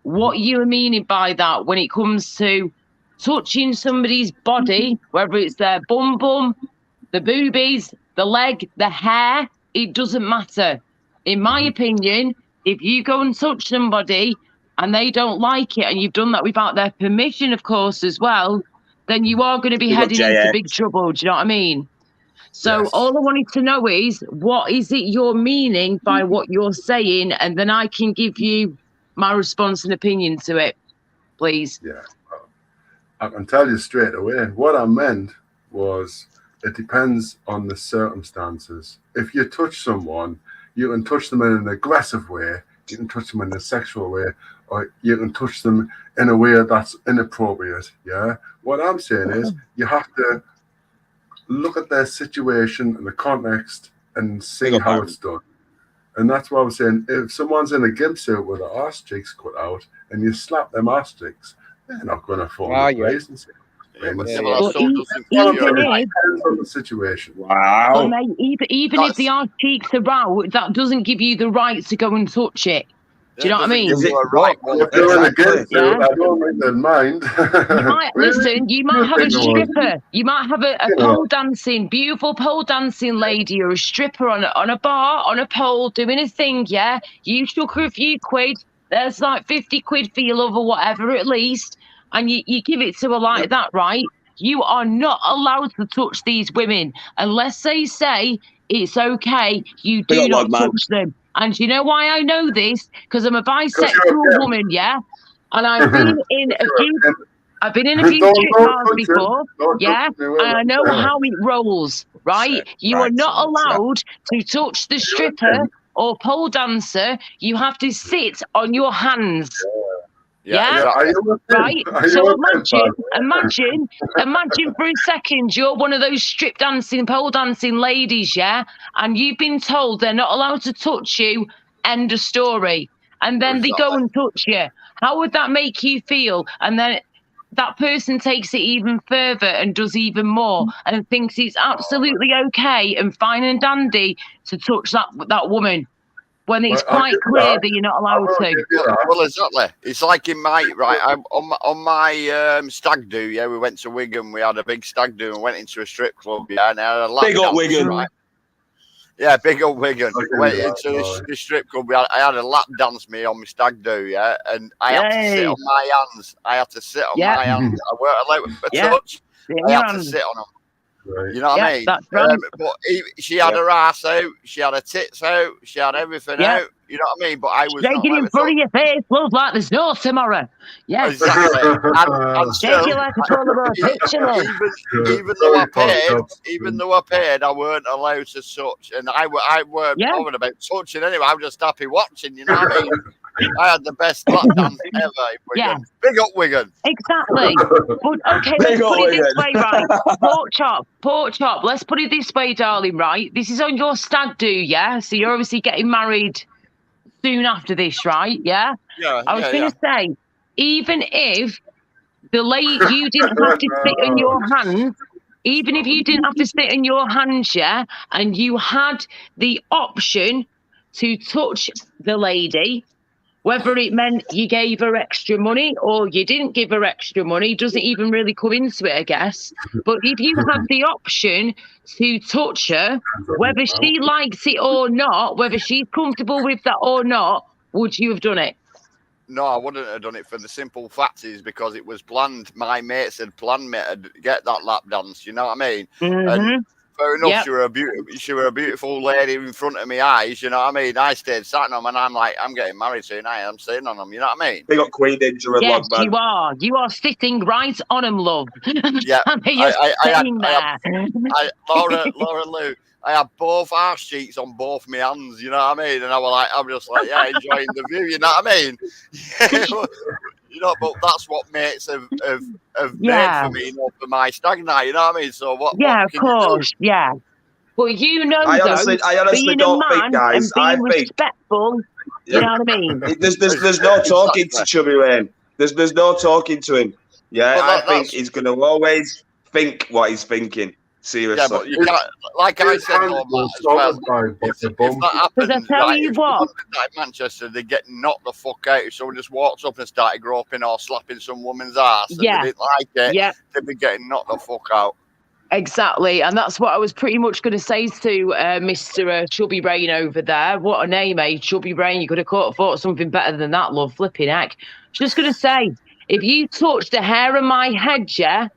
what you are meaning by that when it comes to touching somebody's body, whether it's their bum, the boobies, the leg, the hair, it doesn't matter. In my opinion, if you go and touch somebody and they don't like it, and you've done that without their permission, of course, as well, then you are going to be Big up heading into JX. big trouble. Do you know what I mean? So Yes. all I wanted to know is, what is it you're meaning by what you're saying? And then I can give you my response and opinion to it, please. Yeah. I can tell you straight away. What I meant was it depends on the circumstances. If you touch someone, you can touch them in an aggressive way, you can touch them in a sexual way, or you can touch them in a way that's inappropriate. Yeah. What I'm saying is you have to look at their situation and the context and see Big up, how Aaron. it's done. And that's what I was saying. If someone's in a gimp suit with their arse cheeks cut out and you slap them arse cheeks, they're not going to fall Ah, in yeah. place and say, Yeah, but Yeah, some yeah. of But that stuff doesn't even feel if, right. depends on the situation. but Wow. mate, even if the arse cheeks are out, that doesn't give you the right to go and touch it. Do you know what I Doesn't mean? give Is you it a right one. If they're in a gimp suit, Yeah. I don't think they'd mind. You might listen. You might have a stripper. You might have a You know. pole dancing, beautiful pole dancing lady, or a stripper on a bar on a pole doing a thing. Yeah, you took her a few quid. there's like 50 quid for your love or whatever at least, and you give it to her like that, right? You are not allowed to touch these women unless they say it's okay. You do not touch them. And you know why I know this? Because I'm a bisexual woman, yeah? And I've been in a few strip bars before, yeah? And I know how it rolls, right? You are not allowed to touch the stripper or pole dancer. You have to sit on your hands. Yeah, right. So imagine for a second you're one of those strip dancing, pole dancing ladies, yeah, and you've been told they're not allowed to touch you. End of story. And then they go and touch you. How would that make you feel? And then that person takes it even further and does even more, and thinks it's absolutely okay and fine and dandy to touch that woman. When it's quite clear that you're not allowed to. Well, exactly. It's like in my on my stag do. Yeah, we went to Wigan. We had a big stag do and went into a strip club. Yeah, and I had a lap big up Wigan. Right? Yeah, big up Wigan. Went into the strip club. I had a lap dance me on my stag do. Yeah, and I had to sit on my hands. I had to sit on my hands. I weren't allowed to touch. I had to sit on them. Right. You know what I mean? That's right. But she had her ass out, she had her tits out, she had everything out. You know what I mean? But I was shaking in front of your face, looks like there's no tomorrow. Yeah, exactly. and shake you like a Polaroid picture. Even though I paid, I weren't allowed to touch, and I weren't bothered about touching anyway. I was just happy watching. You know what I mean? I had the best lap dance ever. Yeah. Big up Wigan. Exactly. But okay, let's put it this way, right? Pork chop. Let's put it this way, darling, right? This is on your stag do, yeah? So you're obviously getting married soon after this, right? Yeah? Yeah. I was going to say, even if you didn't have to sit in your hands, even if you didn't have to sit in your hands, yeah, and you had the option to touch the lady, whether it meant you gave her extra money or you didn't give her extra money doesn't even really come into it, I guess. But if you had the option to touch her, whether she likes it or not, whether she's comfortable with that or not, would you have done it? No, I wouldn't have done it for the simple fact is because it was planned. My mates had planned me to get that lap dance. You know what I mean? And fair enough, she were a beautiful lady in front of my eyes. You know what I mean? I stayed sat on them, and I'm like, I'm getting married soon. I'm sitting on them. You know what I mean? They got Queen Danger and yes, you are. You are sitting right on them, love. Yeah, Laura Lou. I had both arse cheeks on both my hands, you know what I mean? And I'm just like, yeah, enjoying the view, you know what I mean? You know, but that's what mates have made for me, you know, for my stag night, you know what I mean? So what? Yeah, what of course, yeah. Well, you know, I honestly being don't a man think, guys. and being respectful, you know what I mean? There's no talking to Chubby Wayne. There's no talking to him. Yeah, I think he's going to always think what he's thinking. Seriously. Yeah, but you can't, like I said, if that happens, tell you what, like Manchester, they get knocked the fuck out. If someone just walks up and started groping or slapping some woman's ass and they didn't like it, they'd be getting knocked the fuck out. Exactly, and that's what I was pretty much going to say to Mr. Chubby Brain over there. What a name, eh? Chubby Brain. You could have thought something better than that, love. Flipping heck. Just going to say, if you touched the hair of my head, yeah,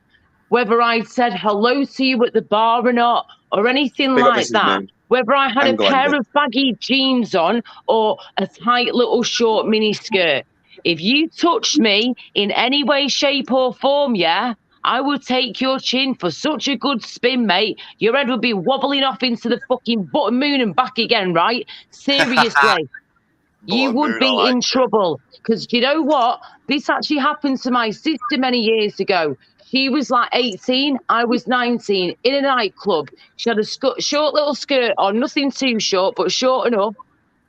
whether I said hello to you at the bar or not, or anything like that, whether I had a pair of baggy jeans on or a tight little short mini skirt, if you touched me in any way, shape or form, yeah, I would take your chin for such a good spin, mate. Your head would be wobbling off into the fucking button moon and back again, right? Seriously. You would be in trouble. Because you know what? This actually happened to my sister many years ago. She was like 18, I was 19, in a nightclub. She had a short little skirt on, nothing too short, but short enough.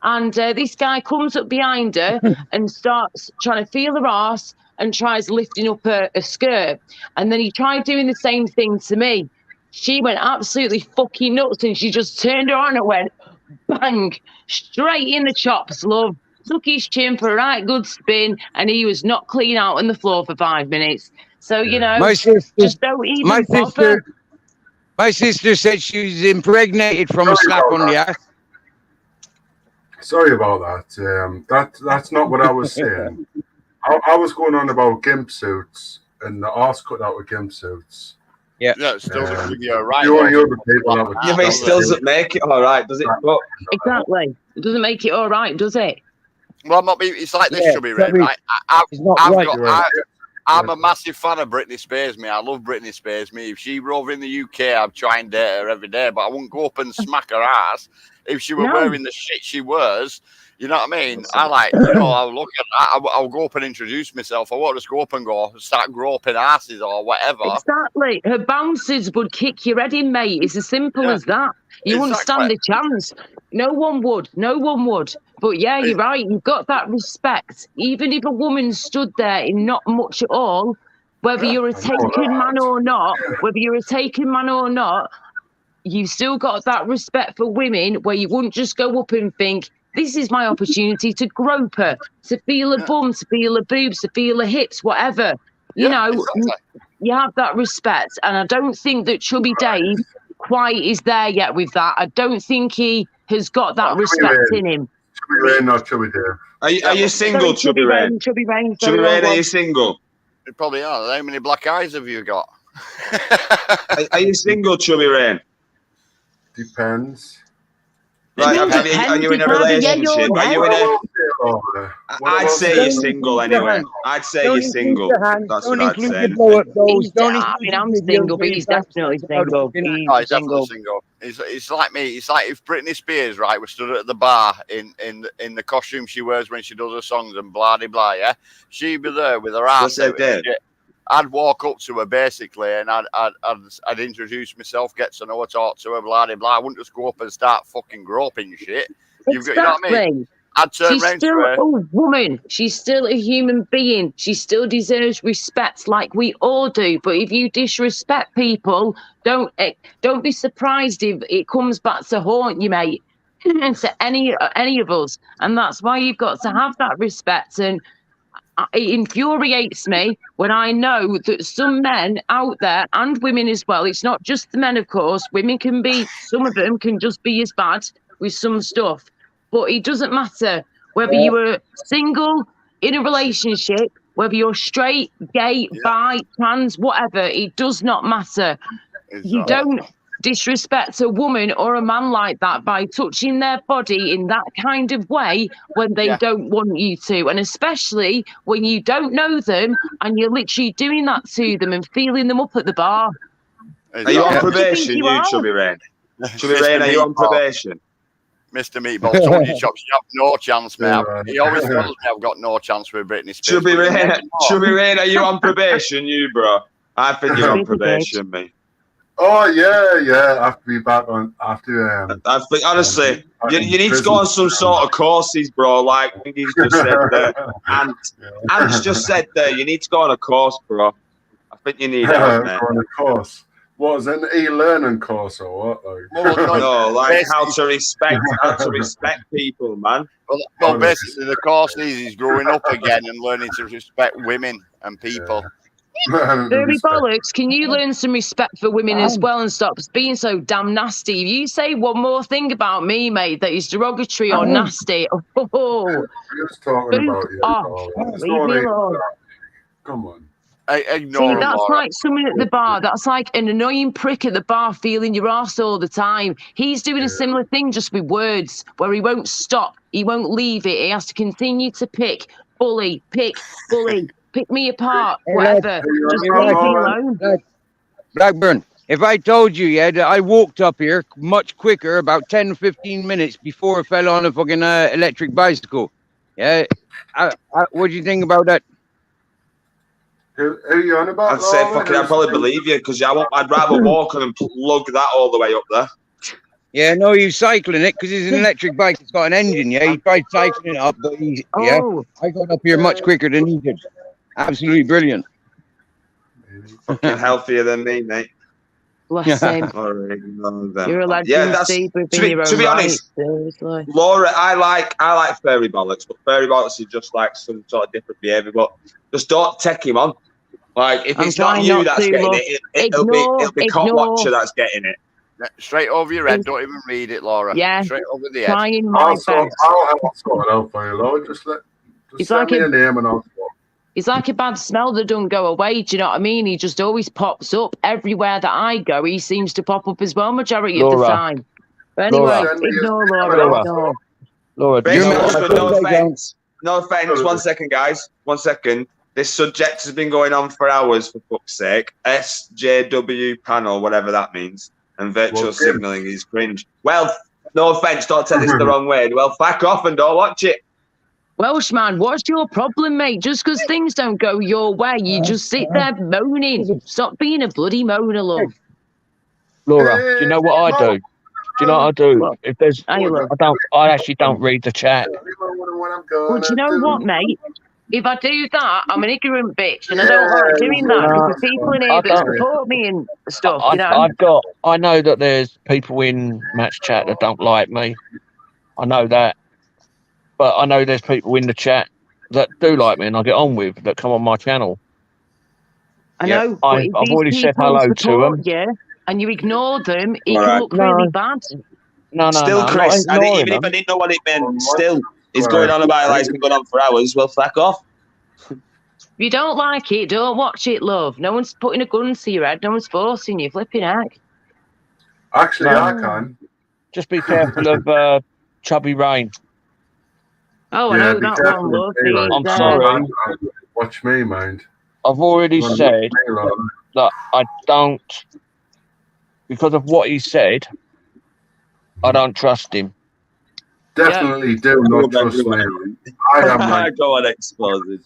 And this guy comes up behind her and starts trying to feel her arse and tries lifting up her skirt. And then he tried doing the same thing to me. She went absolutely fucking nuts and she just turned her on and went, bang, straight in the chops, love. Took his chin for a right good spin and he was not clean out on the floor for 5 minutes. So, you know, just don't even bother. My sister said she was impregnated from a slap on the ass. Sorry about that. That's not what I was saying. I was going on about gimp suits and the arse cut out with gimp suits. Yeah, it still doesn't give you a right. You only other people that would Yeah, but it still doesn't make it all right, does it? But Exactly. It doesn't make it all right, does it? Well, I'm not. It's like this, Yeah, Chubby Ray, Chubby, right? it's not right. I'm a massive fan of Britney Spears, me. I love Britney Spears, me. If she were over in the UK, I'd try and date her every day, but I wouldn't go up and smack her ass if she were No. wearing the shit she wears. You know what I mean? I like, you know, I'll look at that. I'll go up and introduce myself. I won't just go up and go start groping asses or whatever. Exactly. Her bouncers would kick your head in, mate. It's as simple as that. You wouldn't stand a chance. No one would. No one would. But yeah, you're right. You've got that respect. Even if a woman stood there in not much at all, whether you're a taken man or not, you've still got that respect for women where you wouldn't just go up and think, this is my opportunity to grope her, to feel her bum, to feel her boobs, to feel her hips, whatever. You know, you have that respect. And I don't think that Chubby Dave quite is there yet with that. I don't think he has got that respect in him. Chubby Ray, not Chubby Dave. Are you single, Chubby Ray? Chubby Ray, Chubby Ray, are you single? You probably are. How many black eyes have you got? Are you single, Chubby Ray? Depends. Right, are you in a relationship? Are you in a? I'd say you're single anyway. I'd say you're single. That's what I'd say. I'm single, but he's definitely single. He's definitely single. It's like me. It's like if Britney Spears, right, was stood at the bar in the costume she wears when she does her songs and blah de blah. Yeah, she'd be there with her ass out. I'd walk up to her basically, and I'd introduce myself, get to know her, talk to her, blah de blah. I wouldn't just go up and start fucking groping shit. You know what I mean? I'd turn She's round still to her. a woman. She's still a human being. She still deserves respect like we all do. But if you disrespect people, don't be surprised if it comes back to haunt you, mate. To any of us. And that's why you've got to have that respect. And it infuriates me when I know that some men out there, and women as well, it's not just the men, of course, women can be, some of them can just be as bad with some stuff, but it doesn't matter whether you are single, in a relationship, whether you're straight, gay, bi, trans, whatever, it does not matter. You don't disrespect a woman or a man like that by touching their body in that kind of way when they don't want you to, and especially when you don't know them and you're literally doing that to them and feeling them up at the bar. Are you on probation, you Chubby Rain? Chubby Rain, are you on probation? Mr. Meatball told you chops, you have no chance, mate. He always tells me I've got no chance with Britney Spears. Chubby Rain, are you on probation, you bro? I think you're on probation, mate. Oh yeah. I have to be back on after. I think honestly, you need to go on some sort of courses, bro. Like he's just said there, and Ant's just said there, you need to go on a course, bro. I think you need help, man. Go on a course. What is an e-learning course or what? No, like how to respect people, man. Well, basically, the course is growing up again and learning to respect women and people. Dirty bollocks, can you learn some respect for women as well and stop being so damn nasty? If you say one more thing about me, mate, that is derogatory or nasty, Just talking about you. Leave me alone. Come on. Ignore See, that's like someone at the bar. That's like an annoying prick at the bar feeling your arse all the time. He's doing a similar thing just with words, where he won't stop. He won't leave it. He has to continue to pick, bully, pick me apart, whatever. Just leave me alone. Blackburn, if I told you, that I walked up here much quicker, about 10, 15 minutes before I fell on a fucking electric bicycle. Yeah. What do you think about that? Who are you on about? I'd say fucking, I'd probably believe you because I'd rather walk and lug that all the way up there. Yeah, no, he's cycling it because it's an electric bike. It's got an engine. Yeah, he tried cycling it up, but I got up here much quicker than he did. Absolutely brilliant. Fucking healthier than me, mate. Bless him. You're a legend, yeah, that's Steve, to be honest. Seriously. Laura, I like fairy bollocks, but fairy bollocks is just like some sort of different behaviour. But just don't take him on. Like if it's not you that's getting it, it'll be Cop Watcher that's getting it. Straight over your head. Don't even read it, Laura. Yeah. Straight over the head. Trying my best. I'll sort it out for you, Laura. Just It's send like me a- a name and I'll sort. It's like a bad smell that don't go away. Do you know what I mean? He just always pops up everywhere that I go. He seems to pop up as well, majority of the Laura. time. But anyway, Laura. ignore Laura. Ignore. Laura, do you Basically, remember- no offense. No offense. 1 second, guys. 1 second. This subject has been going on for hours, for fuck's sake. SJW panel, whatever that means, and virtual Well, signalling is cringe. Well, no offense. Don't take this the wrong way. Well, fuck off and don't watch it. Welshman, what's your problem, mate? Just because things don't go your way, you just sit there moaning. Stop being a bloody moaner, love. Laura, do you know what I do? Do you know what I do? If there's, I actually don't read the chat. Well, do you know what, mate? If I do that, I'm an ignorant bitch, and I don't like doing that because there's people in here that support me and stuff. You know? I know that there's people in match chat that don't like me. I know that. But I know there's people in the chat that do like me and I get on with, that come on my channel. I know. but I've if already these said people hello to support them. you and you ignore them, it All can right. look really bad. No, Still, I'm Chris, not I think ignoring even if I them. didn't know what it meant, still, it's going on about it like it's been going on for hours. Well, fuck off. If you don't like it, don't watch it, love. No one's putting a gun to your head. No one's forcing you. Flipping heck. Actually, No. I can. Just be careful of Chubby Rain. Oh, I Yeah, know be that careful one, with love. me, like, I'm He's, sorry. Watch me, mind. I've already Well, said watch me, like. that I don't, because of what he said, I don't trust him. Definitely do not trust me. I am. Like, Go on, expose it.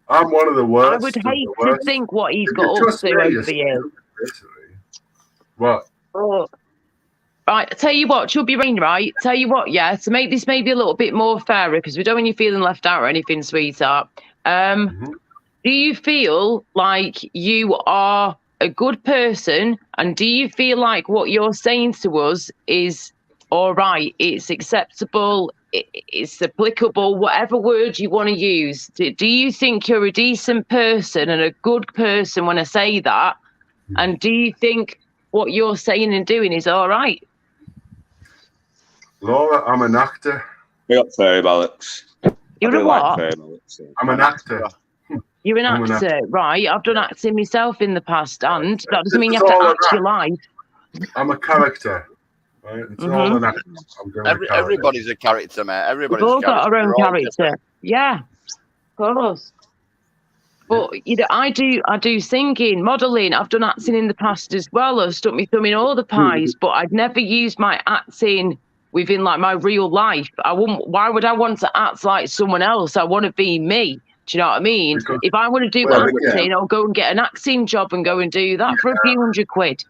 I'm one of the worst. I would of hate the to worst. think what he's If got you up trust to me, over you're the years. stupid, What? Oh. Right, tell you what, Chubby Rain, right? Tell you what, yeah, to make this maybe a little bit more fairer, because we don't want you feeling left out or anything, sweetheart. Do you feel like you are a good person, and do you feel like what you're saying to us is all right, it's acceptable, it's applicable, whatever word you want to use? Do you think you're a decent person and a good person when I say that? And do you think what you're saying and doing is all right? Laura, I'm an actor. We got fairy bollocks. You're I a do like what? fairy bollocks. So. I'm an actor. You're an I'm an actor, right? I've done acting myself in the past, and that doesn't mean you This have is to all act an your life. I'm a character. Right? It's all an act. I'm doing a character. Everybody's a character, mate. We've Everybody's all a got character. our own We're all character. different. Yeah, of course. But you know, I do singing, modelling. I've done acting in the past as well. I've stuck my thumb in all the pies, but I'd never used my acting within like my real life. I wouldn't. Why would I want to act like someone else? I want to be me. Do you know what I mean? If I want to do acting, I'll go and get an acting job and go and do that for a few £100.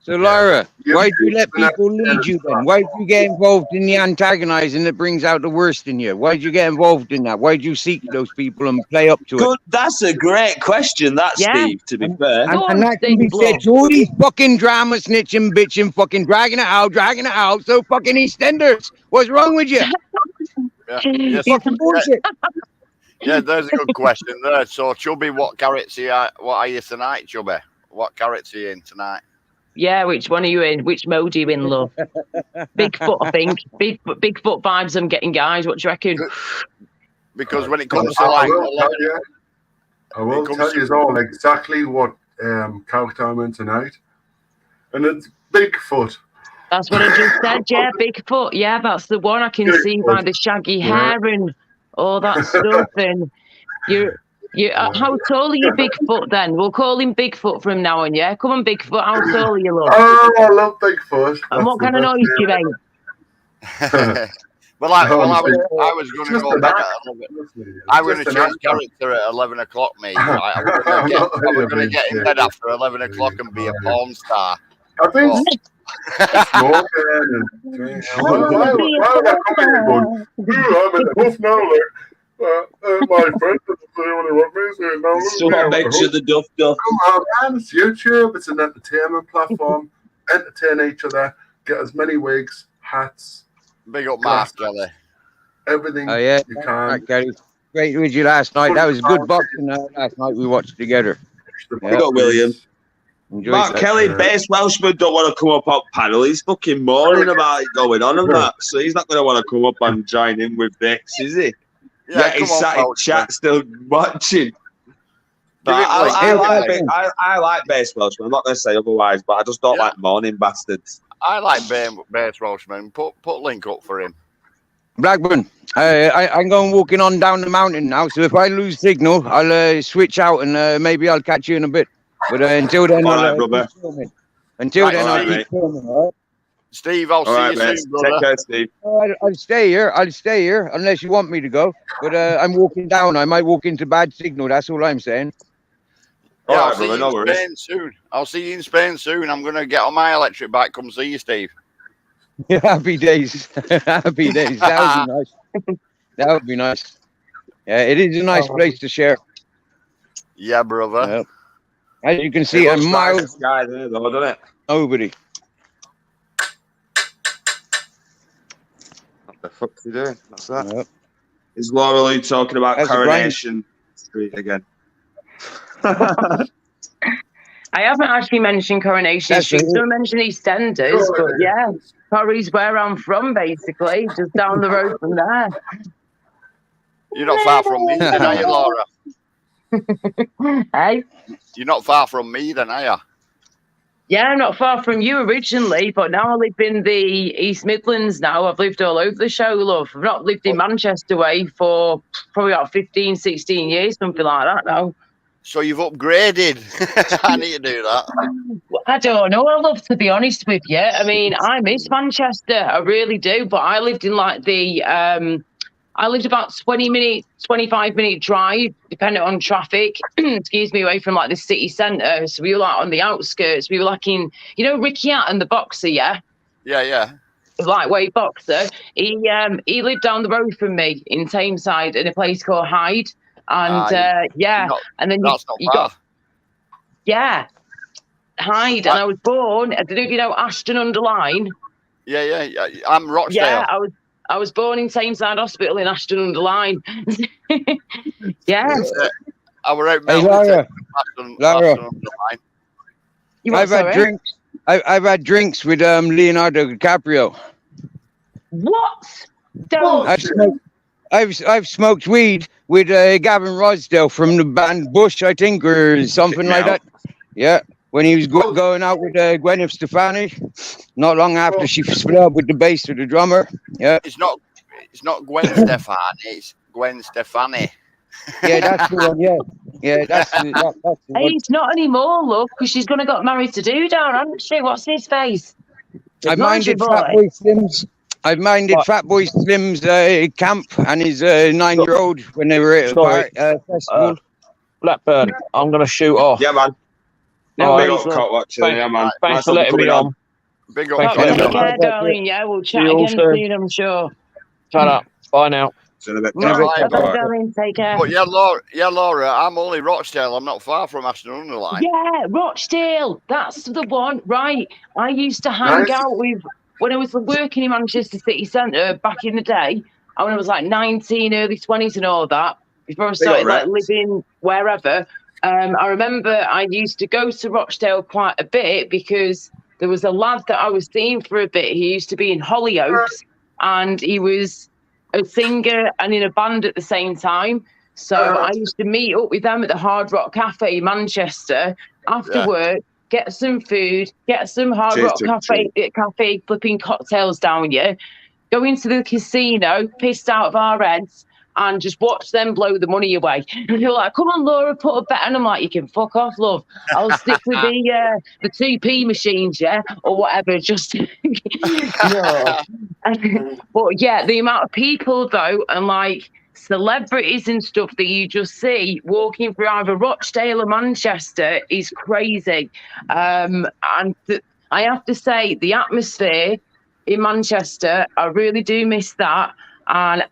So, Laura, why do you let people lead you then? Why do you get involved in the antagonizing that brings out the worst in you? Why do you get involved in that? Why do you seek those people and play up to it? That's a great question, Steve, to be fair. And that can be said to all these fucking drama snitching, bitching, fucking dragging it out. So fucking EastEnders, what's wrong with you? Yes. Fucking bullshit. Yeah, there's a good question there. So, Chubby, what are you tonight, Chubby? What character are you in tonight? Yeah, which one are you in? Which mode are you in, love? Bigfoot, I think. Bigfoot vibes I'm getting, guys. What do you reckon? Because when it comes to like... I will tell you all exactly what character I'm in tonight. And it's Bigfoot. That's what I just said, yeah, Bigfoot. Yeah, that's the one I can see by the shaggy hair and all that stuff. And how tall are you, Bigfoot, then? We'll call him Bigfoot from now on, yeah? Come on, Bigfoot, how tall are you, love? Oh, I love Bigfoot. And what kind of noise do you make? Well, I was going to go back at 11. I'm going to change character at 11 o'clock, mate. I'm going to get in bed after 11 o'clock and be a porn star. I think smoking and drinking. Why would I come in here going, I'm in the buff now, like, my friend doesn't really want me, so now So what makes you the duff? Come on, man, it's YouTube. It's an entertainment platform. Entertain each other. Get as many wigs, hats. Big up Mark Kelly. Everything Oh, yeah. you can. Great with you last night. That was good boxing last night we watched together. Big up William. Enjoy Mark that. Kelly, base Welshman, don't want to come up on panel. He's fucking moaning about it going on and that. So he's not going to want to come up and join in with this, is he? Yeah, he's come on, sat in Welshman. chat still watching. But Give it like- I like base Welshman. I'm not going to say otherwise, but I just don't like moaning bastards. I like base Welshman. Put link up for him. Blackburn, I'm going walking on down the mountain now, so if I lose signal, I'll switch out and maybe I'll catch you in a bit. But until then, All right, I'll brother. keep filming. Until then, all I'll right, keep mate. filming, all right? Steve, I'll see you mate. soon, brother. Take care, Steve. I'll stay here. I'll stay here unless you want me to go. But I'm walking down. I might walk into bad signal. That's all I'm saying. Yeah, All I'll right, see brother, you no in worries. Spain soon. I'll see you in Spain soon. I'm going to get on my electric bike. Come see you, Steve. Happy days. Happy days. That would be nice. That would be nice. Yeah, it is a nice place to share. Yeah, brother. Yep. As you can see, It I'm looks nice miles and sky there, though, doesn't it? nobody. What the fuck's he doing? What's that? Yep. Is Laura Lee talking about That's a Coronation Street again? I haven't actually mentioned Coronation That's Street. it. Still mentioned EastEnders, but yeah, Corrie's where I'm from, basically, just down the road from there. You're not far from me, then, are you, Laura? Hey, You're not far from me, then, are you? yeah, I'm not far from you originally, but now I live in the East Midlands now. I've lived all over the show, love. I've not lived in Manchester way for probably about 15, 16 years, something like that now. So you've upgraded. I need to do that. I don't know. I love to be honest with you. I mean, I miss Manchester. I really do. But I lived in like I lived about 25 minute drive, depending on traffic, excuse me, away from like the city centre. So we were like on the outskirts. We were like in, Ricky Hatton, the boxer, yeah? Yeah. The lightweight boxer. He lived down the road from me in Tameside in a place called Hyde. And and then That's not you bad. got Hyde, and I was born. I don't know if you know Ashton-under-Lyne. Yeah. I'm Rochdale. Yeah, I was born in Tameside Hospital in Ashton-under-Lyne. Yeah. I were out Hey, Melbourne. Lara. You what, I've had sorry? drinks. I've had drinks with Leonardo DiCaprio. What? Don't. I've smoked weed with Gavin Rosdale from the band Bush, I think, or something like that. Yeah, when he was going out with Gwen Stefani, not long after she split up with the bass with the drummer. Yeah, It's not Gwen Stefani. It's Gwen Stefani. yeah, that's the one. Yeah, that's the Hey, one. it's not anymore, love, because she's going to got married to Doodah, hasn't she? What's his face? I minded Boy. Fatboy Slim's. I've minded Fatboy Slim's camp and his 9-year-old when they were at a festival. Blackburn, I'm going to shoot off. Yeah, man. No Big worries, up, Cot Watcher. Thanks- Yeah, man. Thanks Nice for one letting me coming on. Big up. Thanks for Take letting me on. care, darling. Yeah, we'll chat See you all again soon. soon, I'm sure. Shut up. Bye now. See you in a bit. Right, Bye. bye, darling. Take care. But Laura, I'm only Rochdale. I'm not far from Ashton-under-Lyne. Yeah, Rochdale. That's the one. Right. I used to hang out with, when I was working in Manchester City Centre back in the day, and when I was like 19, early 20s and all that, before I started like living wherever, I remember I used to go to Rochdale quite a bit because there was a lad that I was seeing for a bit. He used to be in Hollyoaks, and he was a singer and in a band at the same time. So I used to meet up with them at the Hard Rock Cafe in Manchester after work, get some food, get some Hard Rock Cafe flipping cocktails down you, go into the casino, pissed out of our heads, and just watch them blow the money away. And they're like, come on, Laura, put a bet. And I'm like, you can fuck off, love. I'll stick with the 2p machines, yeah, or whatever. Just no. But yeah, the amount of people though, and like celebrities and stuff that you just see walking through either Rochdale or Manchester is crazy. And I have to say, the atmosphere in Manchester, I really do miss that. And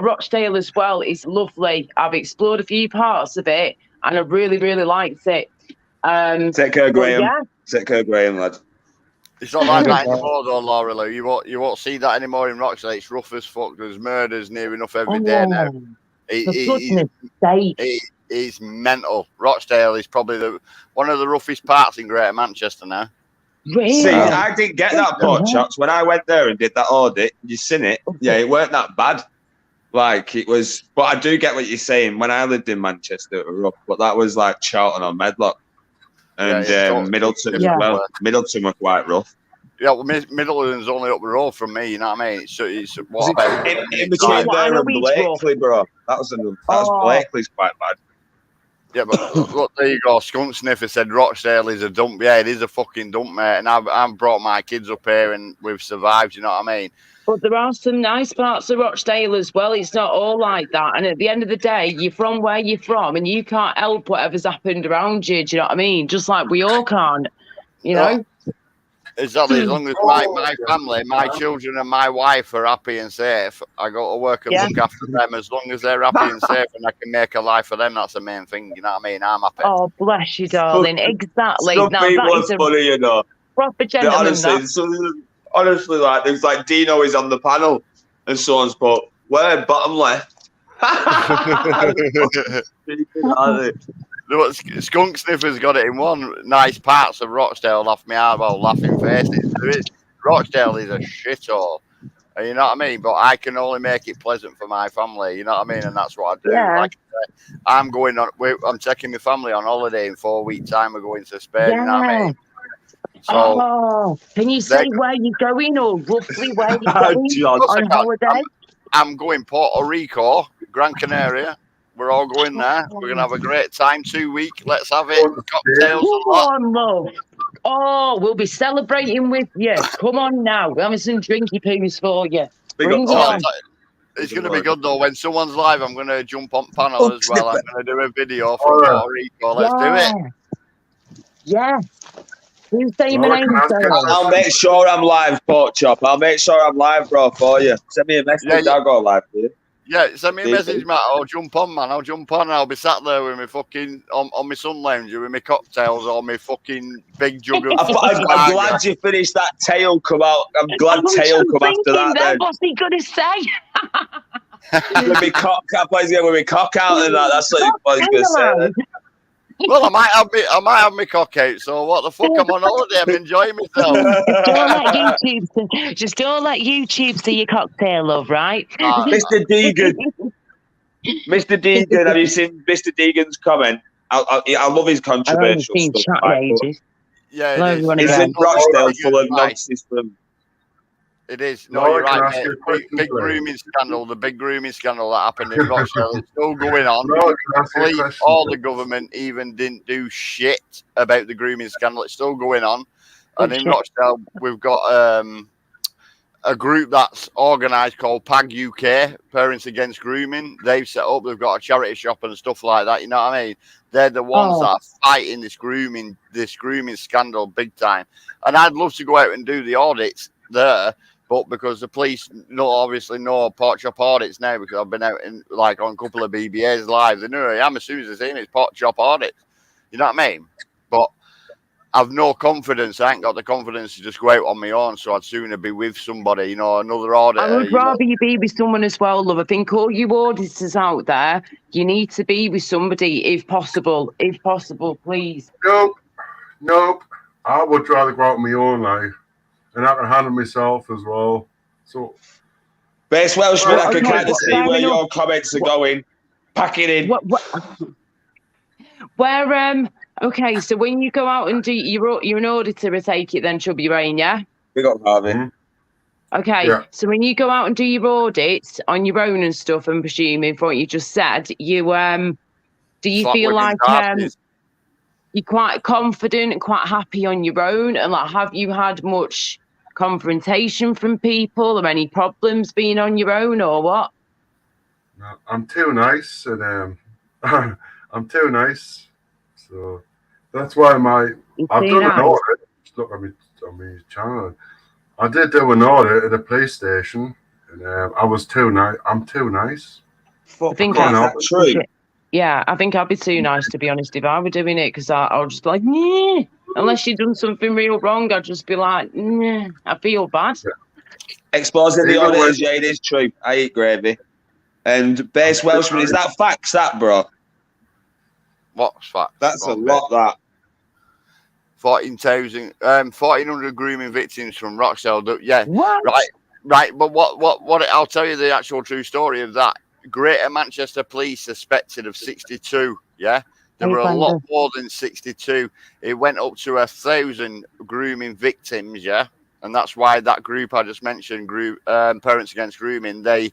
Rochdale as well is lovely. I've explored a few parts of it, and I really, really liked it. Take care, Graham. Yeah. Take care, Graham, lad. It's not like that anymore, though, Laura Lou. You won't see that anymore in Rochdale. It's rough as fuck. There's murders near enough every day now. For goodness sake. is mental. Rochdale is probably one of the roughest parts in Greater Manchester now. Really? See, I didn't get that Pork Chops. When I went there and did that audit, you seen it. Yeah, it weren't that bad. Like, it was, but I do get what you're saying. When I lived in Manchester, it was rough, but that was like Charlton or Medlock. And Middleton as well. Middleton were quite rough. Yeah, well, Middleton's only up the road from me, you know what I mean? It's what about in between there and Blakely, bro. That's Blakely's quite bad. Yeah, but look, there you go. Skunk Sniffer said Rochdale is a dump. Yeah, it is a fucking dump, mate. And I've brought my kids up here and we've survived, you know what I mean? But there are some nice parts of Rochdale as well. It's not all like that. And at the end of the day, you're from where you're from and you can't help whatever's happened around you. Do you know what I mean? Just like we all can't, you know? Exactly. As long as my family, my children and my wife are happy and safe, I go to work and look after them. As long as they're happy and safe and I can make a life for them, that's the main thing. You know what I mean? I'm happy. Oh, bless you, darling. Exactly. Some now, people that are is a funny, you know. proper gentleman. Honestly, like, there's like Dino is on the panel and someone's put, where, bottom left? Skunk Sniffer's got it in one. Nice parts of Rochdale off my eyeball, laughing faces. Rochdale is a shithole. You know what I mean? But I can only make it pleasant for my family. You know what I mean? And that's what I do. Yeah. Like I said, I'm taking my family on holiday in 4 weeks' time. We're going to Spain. You know what I mean? So, can you say where you're going or roughly where you're going on holiday? I'm going Puerto Rico, Gran Canaria. We're all going there. We're going to have a great time. 2 weeks. Let's have it. Cocktails. Come on, love. Oh, we'll be celebrating with you. Come on now. We're having some drinky poos for you. Bring it on. It's going to be good, though. When someone's live, I'm going to jump on panel as well. I'm going to do a video from Puerto Rico. Let's do it. Yeah. Who's saying my name? I'll make sure I'm live, Pork Chop. I'll make sure I'm live, bro, for you. Send me a message. I'll go live for you. Yeah, send me a message, Matt. I'll jump on, man. I'll jump on and I'll be sat there with my fucking, on my sun lounger with my cocktails or my fucking big jug of... I'm glad you finished that tail come out. I'm glad tail come after that then. What's he going to say? With my cock out and that. That's what he was going to say then. Well, I might have my cock out. So what the fuck? I'm on holiday. I'm enjoying myself. Just don't let YouTube see your cocktail, love, right? Mr. Deegan. Mster Deegan, have you seen Mr. Deegan's comment? I love his controversial stuff. Yeah, it's in Rochdale full of nonsense from. It is. No, you're right, mate. Big grooming scandal. The big grooming scandal that happened in Rochdale is still going on. All the government even didn't do shit about the grooming scandal. It's still going on. And in Rochdale, we've got a group that's organised called PAG UK, Parents Against Grooming. They've set up. They've got a charity shop and stuff like that. You know what I mean? They're the ones that are fighting this grooming scandal big time. And I'd love to go out and do the audits there. But because the police obviously know Pork Chop audits now, because I've been out on a couple of BBA's live, they know who I am as soon as they see me. It's Pork Chop audits. You know what I mean? But I've no confidence. I ain't got the confidence to just go out on my own. So I'd sooner be with somebody, another auditor. I would rather you be with someone as well, love. I think all you auditors out there, you need to be with somebody if possible. If possible, please. Nope. I would rather go out on my own life. And I can handle myself as well. So, Base Welshman, I can kind of see where your comments are going. Pack it in. Okay, so when you go out and do, you're an auditor, I take it then, Chubby Rain, yeah? We got Harvey. Okay, so when you go out and do your audits on your own and stuff, I'm presuming from what you just said, you do you feel like you're quite confident and quite happy on your own? And have you had much confrontation from people or any problems being on your own or what? No, I'm too nice and I'm too nice. So that's why I've done an audit. Just look at me on my channel. I did do an audit at a police station and I was too nice. I'm too nice. I think that's true. Yeah, I think I'd be too nice, to be honest, if I were doing it, because I'll just be like, nah. Unless you've done something real wrong, I'd just be like, nah, I feel bad. Exposing the auditors, it is true. I eat gravy. And Base Welshman, is that facts, that, bro? What's that? That's a lot, that. 1,400 grooming victims from Rochdale. Yeah, what? Right. But what? I'll tell you the actual true story of that. Greater Manchester Police suspected of 62. Yeah, there were a lot more than 62. It went up to 1,000 grooming victims. Yeah, and that's why that group I just mentioned, Parents Against Grooming, they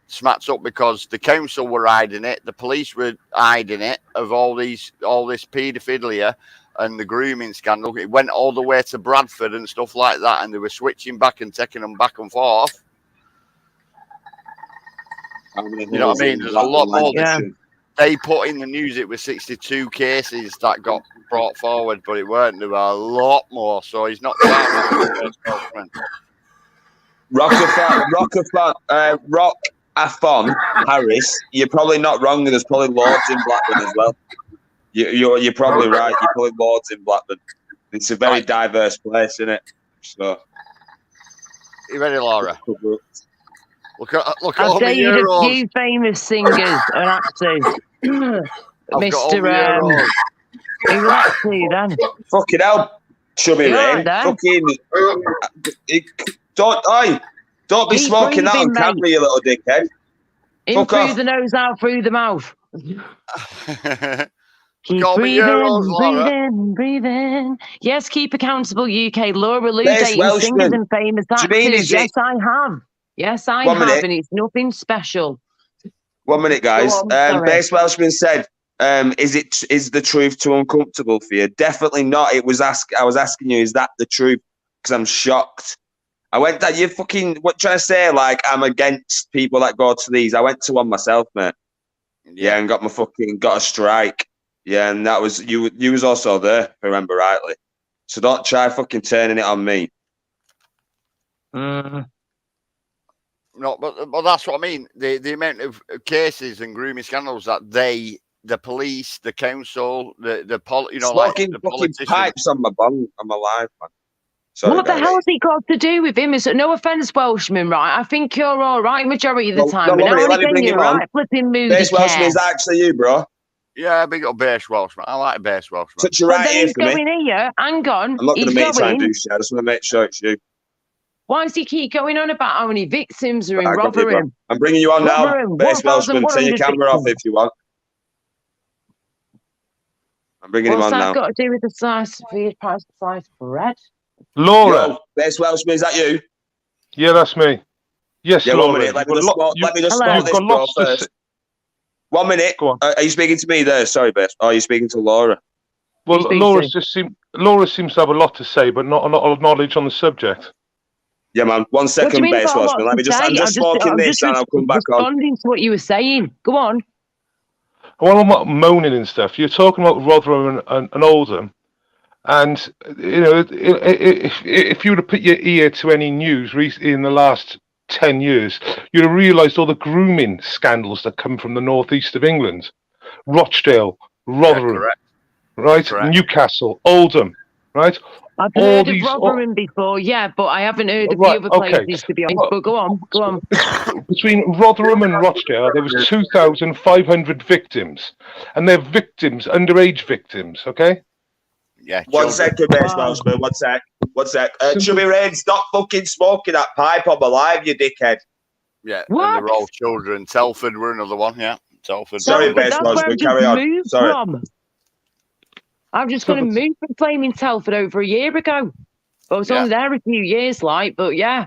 smacked up because the council were hiding it, the police were hiding it of all this paedophilia and the grooming scandal. It went all the way to Bradford and stuff like that, and they were switching back and taking them back and forth. You know what I mean? There's a lot more. Yeah. They put in the news it was 62 cases that got brought forward, but it weren't. There were a lot more, so he's not Rock-a-thon Harris, you're probably not wrong. There's probably loads in Blackburn as well. You're probably right. You're probably loads in Blackburn. It's a very diverse place, isn't it? So, you ready, Laura? Look at I'll all tell the you euros. a few famous singers and actors. Mr. Who was that to then? Fucking hell, Chubby You're Rain. right, Fucking don't be Keep smoking that on breathing, camera, mate. you little dickhead. In Fuck through off. the nose, out through the mouth. Keep all the breathing, euros, Laura. breathing. Yes, keep accountable, UK. Laura Lou Best dating singers Welshman. and famous Do you mean actors. is Yes, it- I have. Yes, I One have, minute. and it's nothing special. 1 minute, guys. Go on, sorry. Base Welshman said, "Is the truth too uncomfortable for you?" Definitely not. I was asking you, is that the truth? Because I'm shocked. I went that you fucking what trying to say? Like I'm against people that go to these. I went to one myself, mate. Yeah, and got a strike. Yeah, and that was you. You was also there, if I remember rightly. So don't try fucking turning it on me. No, but that's what I mean. The amount of cases and grooming scandals that the police, the council, the Smoking the fucking politicians. pipes on my bung on my life, man. Sorry, What the guys. hell has it got to do with him? No offence, Welshman, right? I think you're all right majority of the No, time. no, And one now minute, and let me again, bring you're him on. right flipping moody. Base Welshman care. is actually you, bro. Yeah, big up Base Welshman. I like Base Welshman. Touch your But right then ear he's for me. going here. Hang on. I'm not going to He's make you try and going. do shit. I just want to make sure it's you. Why does he keep going on about how many victims are in Right, got you, bro. Rotherham? I'm bringing you on now, Rotherham, Base Welshman. Turn your 1,100 camera off victims. if you want. I'm bringing him What's on that now. got to do with the price of sliced bread? Laura. Yo, Base Welshman, is that you? Yeah, that's me. Yes, Yeah, Laura. 1 minute. Let me just smoke Hello. this, bro, first. 1 minute. Go on. Are you speaking to me there? Sorry, Base. Oh, are you speaking to Laura? Well, speaks Laura seems to have a lot to say, but not a lot of knowledge on the subject. Yeah, man. 1 What do you second, mean Base about what Welshman. Let me to just. say? I'm just smoking this, and I'll come back on. responding to what you were saying. Go on. Well, I'm not moaning and stuff. You're talking about Rotherham and Oldham, and you know, if you were to put your ear to any news in the last 10 years, you'd have realised all the grooming scandals that come from the northeast of England, Rochdale, Rotherham, right, Correct. Newcastle, Oldham, right. I've All heard these- of Rotherham before, yeah, but I haven't heard of Right, the other okay. places, to be honest. But go on. Between Rotherham and Rochdale, there was 2,500 victims, and they're victims, underage victims. Okay. Yeah. 1 second, Base Welshman. 1 sec. 1 sec. Chubby Rain, stop fucking smoking that pipe on my live, you dickhead. Yeah, What? and they're all children. Telford were another one. Yeah, Telford. Sorry, But Base that's where Welshman. I've Carry just on. moved Sorry. from. I'm just going to move from Flaming Telford over a year ago. I was only there a few years, but yeah.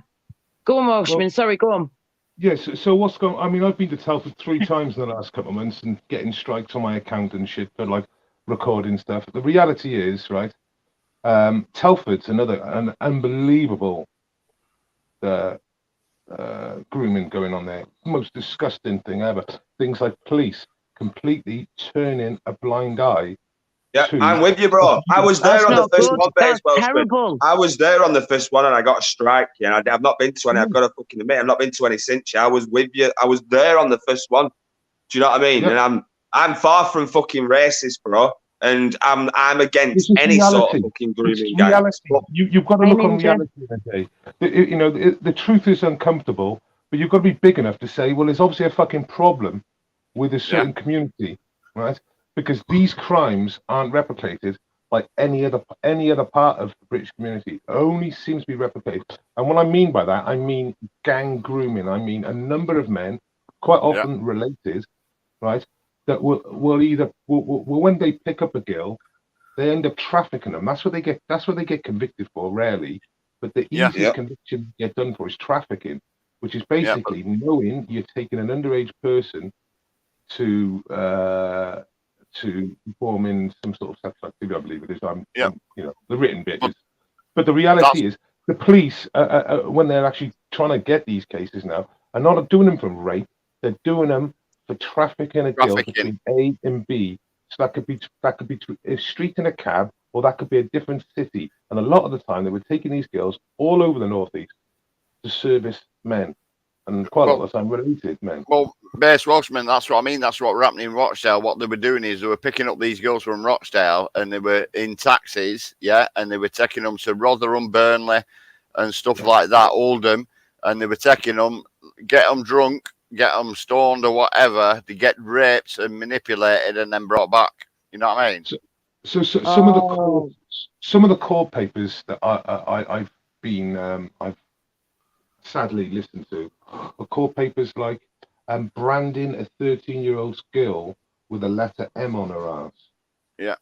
Go on, Welshman. Sorry, go on. Yes. So what's going? I mean, I've been to Telford 3 times in the last couple of months and getting strikes on my account and shit for like recording stuff. The reality is, right? Telford's an unbelievable grooming going on there. Most disgusting thing ever. Things like police completely turning a blind eye. Yeah, I'm with you, bro. I was there on the first one, Base That's Welshman. terrible. I was there on the first one and I got a strike. Yeah, I've not been to any. I've got to fucking admit, I've not been to any since. Yeah, I was with you. I was there on the first one. Do you know what I mean? Yep. And I'm far from fucking racist, bro. And I'm against This is any sort of reality. fucking It's grooming gang. reality. You've got to look on Ninja. reality today. You know, the truth is uncomfortable, but you've got to be big enough to say, well, there's obviously a fucking problem with a certain community, right? because these crimes aren't replicated by any other part of the British community. It only seems to be replicated. And what I mean by that, I mean gang grooming. I mean a number of men, quite often related, right, that will when they pick up a girl, they end up trafficking them. That's what they get convicted for, rarely. But the easiest conviction to get done for is trafficking, which is basically knowing you're taking an underage person to perform in some sort of sexual activity, I believe it is. You know, the written bit is. But the reality is, the police, when they're actually trying to get these cases now, are not doing them for rape. They're doing them for trafficking a girl between A and B. So that could be a street in a cab, or that could be a different city. And a lot of the time, they were taking these girls all over the northeast to service men, and quite a lot of the time related men. Well, Base Welshman, that's what I mean. That's what were happening in Rochdale. What they were doing is they were picking up these girls from Rochdale, and they were in taxis, and they were taking them to Rotherham, Burnley, and stuff like that, Oldham, and they were taking them, get them drunk, get them stoned or whatever, to get raped and manipulated and then brought back. You know what I mean? So some of the court papers that I've sadly listened to are court papers like branding a 13-year-old girl with a letter M on her arse. Yeah.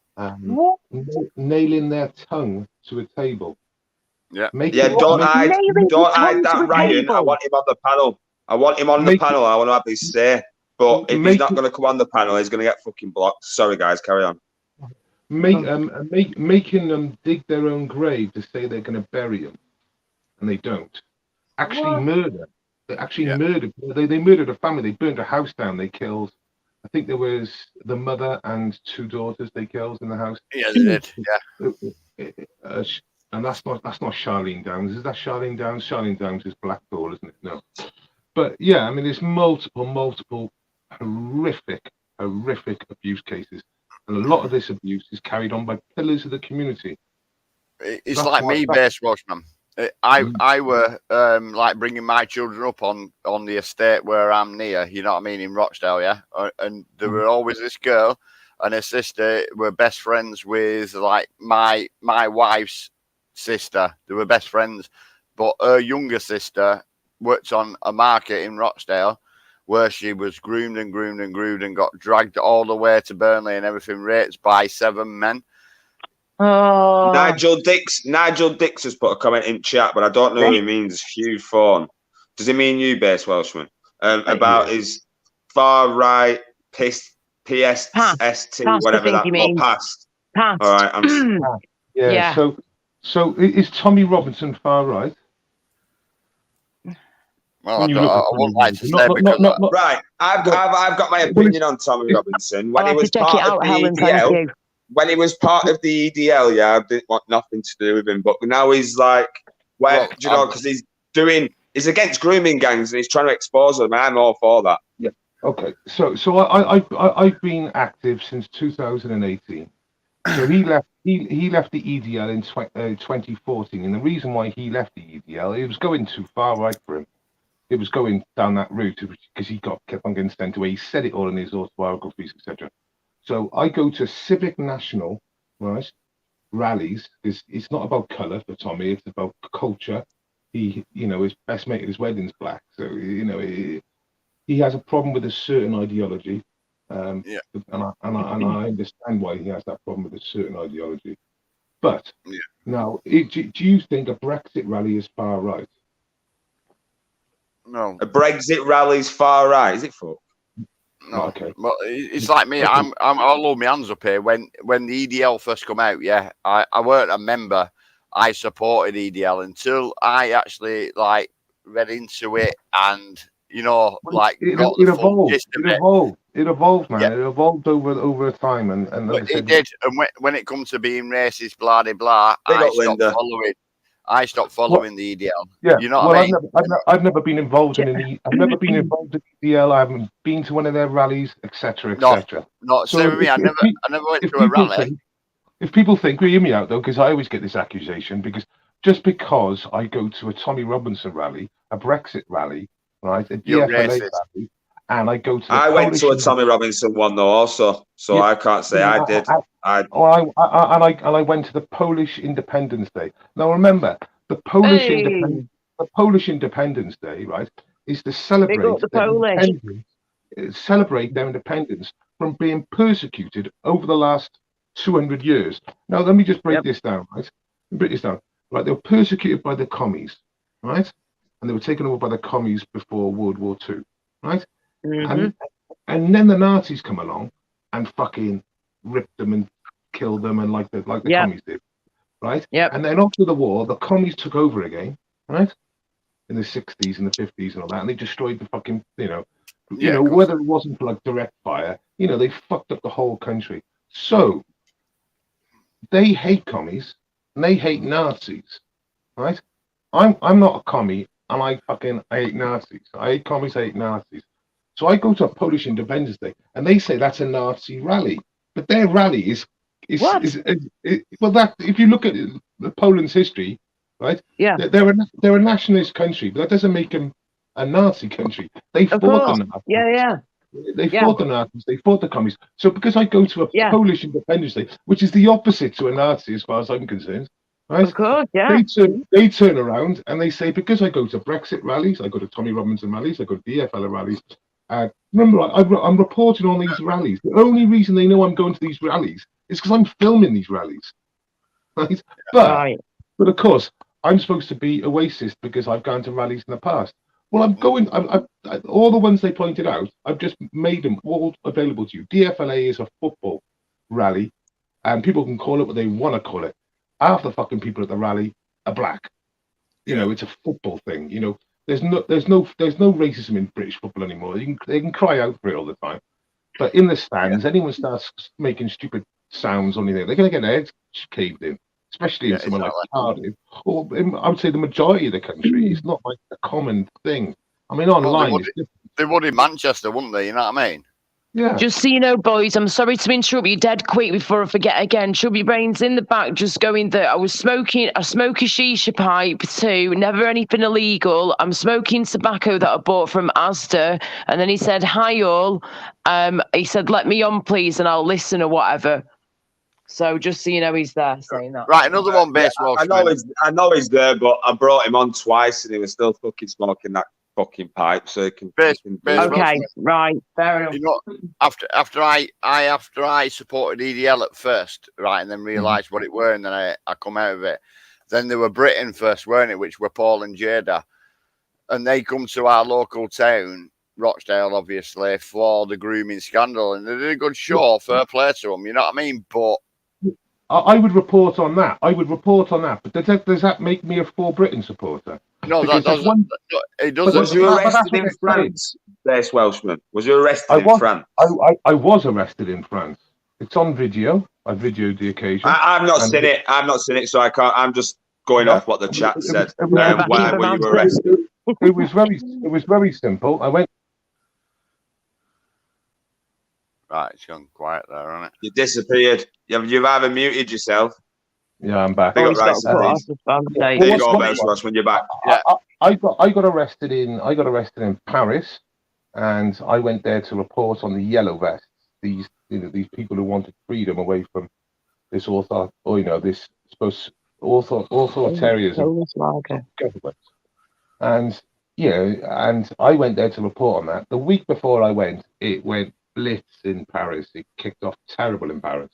Nailing their tongue to a table. Yeah. Don't hide that, Ryan. I want him on the panel. I want him on the panel. I want to have his say. But if he's not going to come on the panel, he's going to get fucking blocked. Sorry, guys. Carry on. Making them dig their own grave to say they're going to bury them, and they don't. Actually murder. They actually murdered. They murdered a family. They burned a house down. They killed. I think there was the mother and 2 daughters they killed in the house. Yeah, they did. Yeah. And that's not Charlene Downs. Is that Charlene Downs? Charlene Downs is Blackpool, isn't it? No. But yeah, I mean, there's multiple horrific abuse cases, and a lot of this abuse is carried on by pillars of the community. It's like me, Base Welshman. I were like bringing my children up on the estate where I'm near, you know what I mean, in Rochdale, yeah. And there were always this girl and her sister were best friends with like my wife's sister. They were best friends, but her younger sister worked on a market in Rochdale where she was groomed and got dragged all the way to Burnley and everything, raped by 7 men. Oh. Nigel Dix has put a comment in chat, but I don't know who he means. Hugh Fawn. Does he mean you, Base Welshman? About his far right PST, whatever that was. Past. All right. Yeah. So is Tommy Robinson far right? Well, I wouldn't like to say right. I've got my opinion on Tommy Robinson. When he was part of the EDL, when he was part of the EDL, I didn't want nothing to do with him. But now he's like, because he's against grooming gangs and he's trying to expose them. I'm all for that. Yeah. Okay. So I've been active since 2018. So he left the EDL in 2014, and the reason why he left the EDL, it was going too far right for him. It was going down that route because he kept on getting sent away. He said it all in his autobiographies, etc. So I go to Civic National, right, rallies. It's not about colour for Tommy. It's about culture. His best mate at his wedding's black. So, he has a problem with a certain ideology. And I understand why he has that problem with a certain ideology. But now, do you think a Brexit rally is far right? No. A Brexit rally's far right, is it, folk? No, okay. But it's like me. I'll hold my hands up here. When the EDL first come out, I weren't a member. I supported EDL until I actually read into it and it evolved, man. It evolved over time, and it did. And when it comes to being racist, blah de blah, I stopped following the EDL. Yeah, you know what I mean? I've never been involved in any. I've never been involved in EDL. I haven't been to one of their rallies, etc., etc. No, same with me. I never went to a rally. If people think, hear me out though, because I always get this accusation just because I go to a Tommy Robinson rally, a Brexit rally, right, a DFLA rally, and I go to. I went to a Tommy Robinson one though, also, so Yeah, I can't say I did. I went to the Polish Independence Day. Now remember, the Polish Independence Day, right, is to celebrate their independence from being persecuted over the last 200 years. Now let me just break this down, right? Right, they were persecuted by the commies, right, and they were taken over by the commies before World War II, right? And then the Nazis come along and fucking ripped them and killed them, and like the commies did, right? And then after the war, the commies took over again, right? In the 60s and the 50s and all that, and they destroyed the fucking, whether it wasn't for like direct fire, they fucked up the whole country. So they hate commies and they hate Nazis, right? I'm not a commie, and I hate Nazis. I hate commies, I hate Nazis. So I go to a Polish Independence Day, and they say that's a Nazi rally, but their rally is well, that if you look at Poland's history, right? Yeah, they're a nationalist country, but that doesn't make them a Nazi country. They fought the Nazis. They fought the Nazis. They fought the commies. So because I go to a Polish Independence Day, which is the opposite to a Nazi as far as I'm concerned, right? Of course, They turn around and they say, because I go to Brexit rallies, I go to Tommy Robinson rallies, I go to DFL rallies. Remember, I'm reporting on these rallies. The only reason they know I'm going to these rallies is because I'm filming these rallies, right? But of course, I'm supposed to be a racist because I've gone to rallies in the past. Well, I'm going. All the ones they pointed out, I've just made them all available to you. DFLA is a football rally, and people can call it what they want to call it. Half the fucking people at the rally are black. It's a football thing. There's no racism in British football anymore. They can cry out for it all the time, but in the stands, anyone starts making stupid sounds or anything, they're going to get their heads caved in. Especially in somewhere like Cardiff, or I would say the majority of the country. It's not like a common thing. I mean, online, they would in Manchester, wouldn't they? You know what I mean? Yeah. Just so you know, boys, I'm sorry to interrupt you dead quick before I forget again. Chubby Brain's in the back just going that I smoke a shisha pipe too, never anything illegal. I'm smoking tobacco that I bought from Asda. And then he said, hi all. He said, let me on please and I'll listen or whatever. So just so you know, he's there saying that. Right, another one, base Welshman. I know he's there, but I brought him on twice and he was still fucking smoking that fucking pipe, so he can. Okay, right, fair enough. After I supported EDL at first, right, and then realised what it were, and then I come out of it. Then there were Britain first, weren't it? Which were Paul and Jada, and they come to our local town, Rochdale, obviously, for the grooming scandal, and they did a good show. Fair play to them, you know what I mean? But I would report on that. But does that make me a for Britain supporter? No, that doesn't. It doesn't. Was you arrested in France, Base Welshman? Was you arrested in France? I was arrested in France. It's on video. I videoed the occasion. I've not seen it. I've not seen it, so I can't. I'm just going off what the chat said. Why were you arrested? It was very simple. I went. Right, it's gone quiet there, hasn't it? You disappeared. You've either muted yourself. Yeah, I'm back. There you go, Base when you're back. Yeah. I got arrested in Paris, and I went there to report on the yellow vests. These people who wanted freedom away from this this supposed authoritarianism government. And and I went there to report on that. The week before I went, it went blitz in Paris. It kicked off terrible in Paris.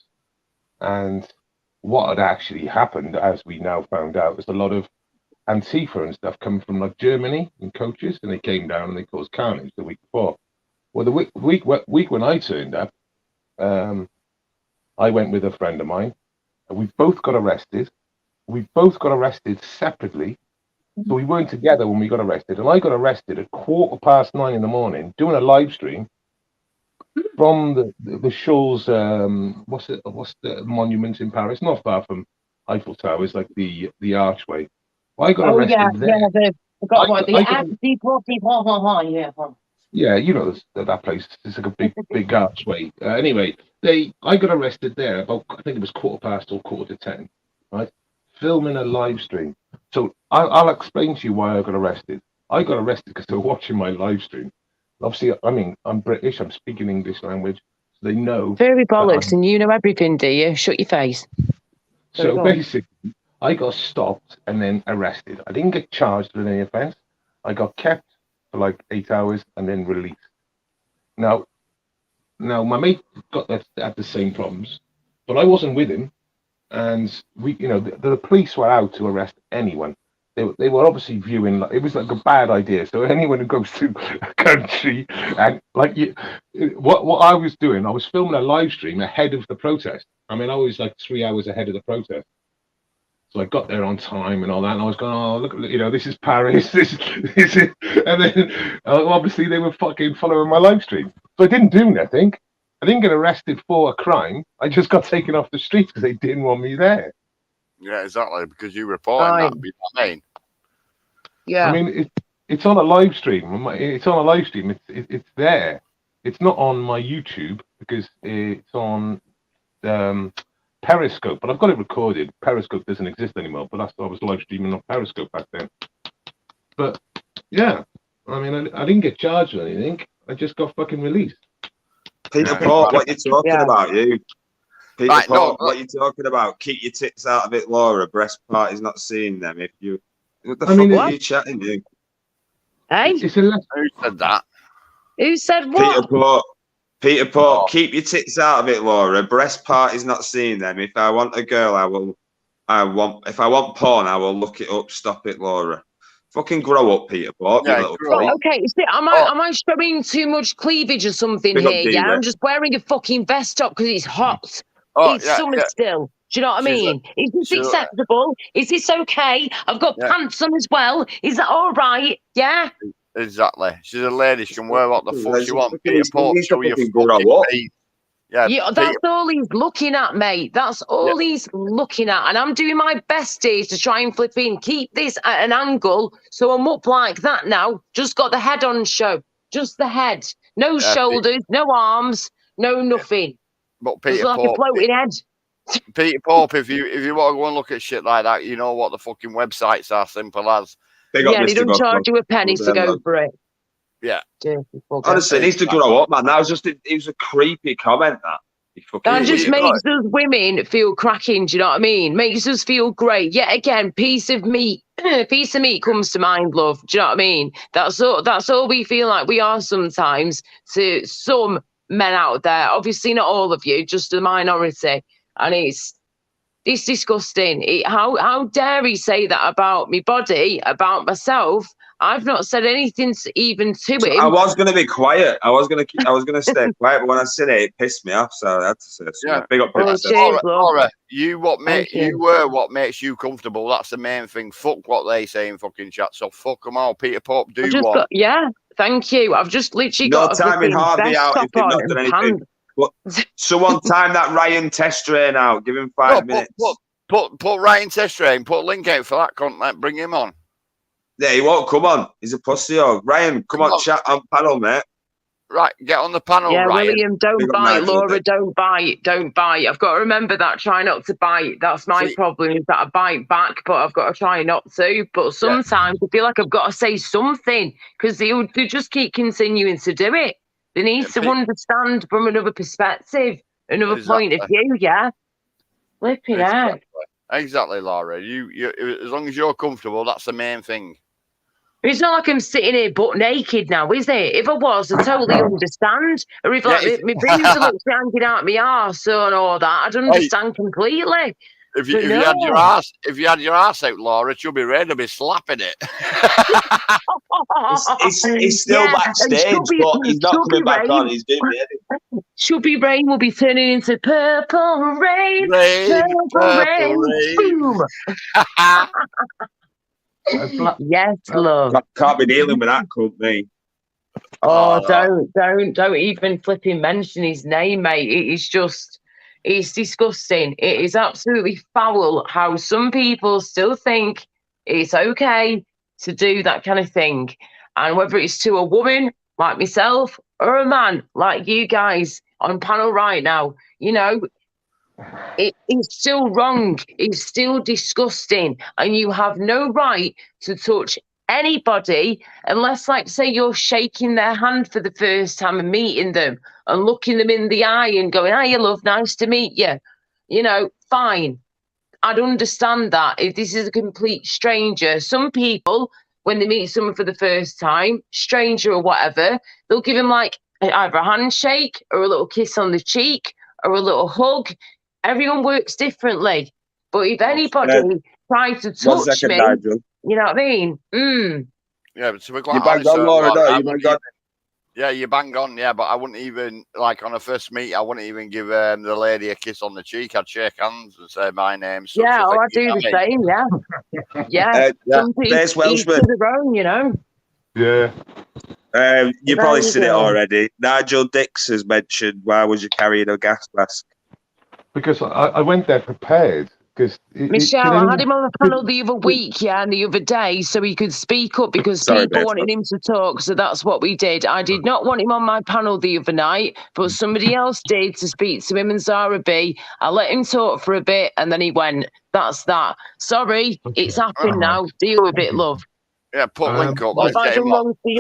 And what had actually happened, as we now found out, was a lot of Antifa and stuff coming from like Germany and coaches, and they came down and they caused carnage the week before. Well, the week when I turned up, I went with a friend of mine, and we both got arrested. We both got arrested separately, so we weren't together when we got arrested. And I got arrested at 9:15 in the morning doing a live stream from the Shaw's, what's the monument in Paris? Not far from Eiffel Tower. It's like the archway. Well, I got arrested there. Yeah, you know that place. It's like a big archway. Anyway, I got arrested there about, I think it was 10:15 or 10:45, right? Filming a live stream. So I'll explain to you why I got arrested. I got arrested because they were watching my live stream. Obviously, I mean, I'm British. I'm speaking English language. So they know. Furry that bollocks, I'm- and you know everything, do you? Shut your face. Sorry, So go on. basically, I got stopped and then arrested. I didn't get charged with any offence. I got kept for like 8 hours and then released. Now my mate had the same problems, but I wasn't with him. And we, you know, the police were out to arrest anyone. They were obviously viewing it was like a bad idea. So anyone who goes to a country and like what I was doing, I was filming a live stream ahead of the protest. I mean, I was like 3 hours ahead of the protest. So I got there on time and all that, and I was going, oh, look, you know, this is Paris, this is, and then obviously they were fucking following my live stream. So I didn't do nothing. I didn't get arrested for a crime. I just got taken off the streets because they didn't want me there. Yeah, exactly, because you reporting that. You know what I mean? Yeah. I mean, it's on a live stream. It's on a live stream. It's there. It's not on my YouTube because it's on Periscope, but I've got it recorded. Periscope doesn't exist anymore, but that's what I was live streaming on Periscope back then. But yeah, I mean, I didn't get charged or anything. I just got fucking released. Peter Port, what you talking about, you? Peter Right, Port, what you talking about? Keep your tits out of it, Laura. Breast part is not seeing them. If you, what the fuck are you chatting, you? Hey, Who said that? Who said what? Peter Port, keep your tits out of it, Laura. Breast part is not seeing them. If I want a girl, if I want porn, I will look it up. Stop it, Laura. Fucking grow up, Peter Port. Yeah, you little Right, creep. okay, am I showing too much cleavage or something Big up, here? Yeah, Diva. I'm just wearing a fucking vest top because it's hot. Oh, It's yeah, summer yeah. still. Do you know what I She's a- mean? Is this she's a- acceptable? Is this okay? I've got Yeah. pants on as well. Is that all right? Yeah. Exactly. She's a lady. She can wear what the fuck she wants. Peter He's Port, to show your fucking grow fucking up. feet. Yeah, Yeah, Peter, that's all he's looking at, mate. That's all he's looking at. And I'm doing my best days to try and flip in, keep this at an angle. So I'm up like that now. Just got the head on show. Just the head. No shoulders, no arms, no nothing. but Just Peter like a Port, floating head. Peter Pope, if you want to go and look at shit like that, you know what the fucking websites are. Simple as. Yeah, they don't charge you a penny to go for it. Yeah. Dirty bugger. Honestly, he needs to grow up, man. That was just, it was a creepy comment, that. He fucking That just idiot. makes us women feel cracking, do you know what I mean? Makes us feel great. Yet again, piece of meat comes to mind, love. Do you know what I mean? That's all we feel like we are sometimes to some men out there. Obviously not all of you, just a minority. And it's disgusting. How dare he say that about me body, about myself? I've not said anything even to him. I was going to be quiet. I was going to stay quiet, but when I said it peissed me off, so I had to say something. Yeah. Big up, Laura, you were what makes you comfortable. That's the main thing. Fuck what they say in fucking chat. So fuck them all. Peter Pop, do what? Thank you. I've just literally No got timing a Harvey vest out top if they've on not done and anything. pants. But someone time that Ryan test train out. Give him 5 minutes. Put Ryan test train. Put a link out for that content. Bring him on. Yeah, he won't come on. He's a pussy. Ryan, come on, chat on panel, mate. Right, get on the panel, Yeah, Ryan. William, don't bite, Laura, don't bite. I've got to remember that. Try not to bite. That's my problem, is that I bite back, but I've got to try not to. But sometimes I feel like I've got to say something because they just keep continuing to do it. They need to understand from another perspective, another point of view, yeah? Flipping out. Exactly, Laura. You, as long as you're comfortable, that's the main thing. It's not like I'm sitting here butt naked now, is it? If I was, I totally understand. Or if like my boobs are like hanging out my arse and all that, I'd understand completely. If you had your ass out, Laura, you'll be ready to be slapping it. He's still backstage, but he's not coming back on. He's doing it. Chubby Rain will be turning into Purple Rain. Purple Rain. Boom. Yes, love. Can't be dealing with that, couldn't me? Oh, don't even flipping mention his name, mate. It's disgusting. It is absolutely foul how some people still think it's okay to do that kind of thing. And whether it's to a woman like myself or a man like you guys on panel right now, you know, it's still wrong. It's still disgusting. And you have no right to touch anybody, unless, like, say, you're shaking their hand for the first time and meeting them and looking them in the eye and going, "Hiya, love, nice to meet you." You know, fine. I'd understand that if this is a complete stranger. Some people, when they meet someone for the first time, stranger or whatever, they'll give them like either a handshake or a little kiss on the cheek or a little hug. Everyone works differently. But if anybody tries to 1 touch second, me, Nigel. you know what I mean? Yeah, but to be You quite banged honest, on, Laura, Laura, don't I you? wouldn't Banged on. yeah, you bang on, yeah, but I wouldn't even, like, on a first meet, I wouldn't even give the lady a kiss on the cheek. I'd shake hands and say, "My name's such Yeah, a thing." I You know do the what I mean? same, yeah. Yeah, Yeah. some people There's each Welshman. to their own, you know. Yeah. You've There probably you seen it go. already. Nigel Dix has mentioned, why was you carrying a gas mask? Because I went there prepared. Because Michelle, I had him on the panel the other week, yeah, and the other day, so he could speak up because Sorry, people babe. wanted him to talk, so that's what we did. I did not want him on my panel the other night, but somebody else did to speak to him and Zara B. I let him talk for a bit, and then he went. That's that. Sorry, it's happened now. Deal with it, love. Yeah, put Link up. What Let's have I get him done on. wrong for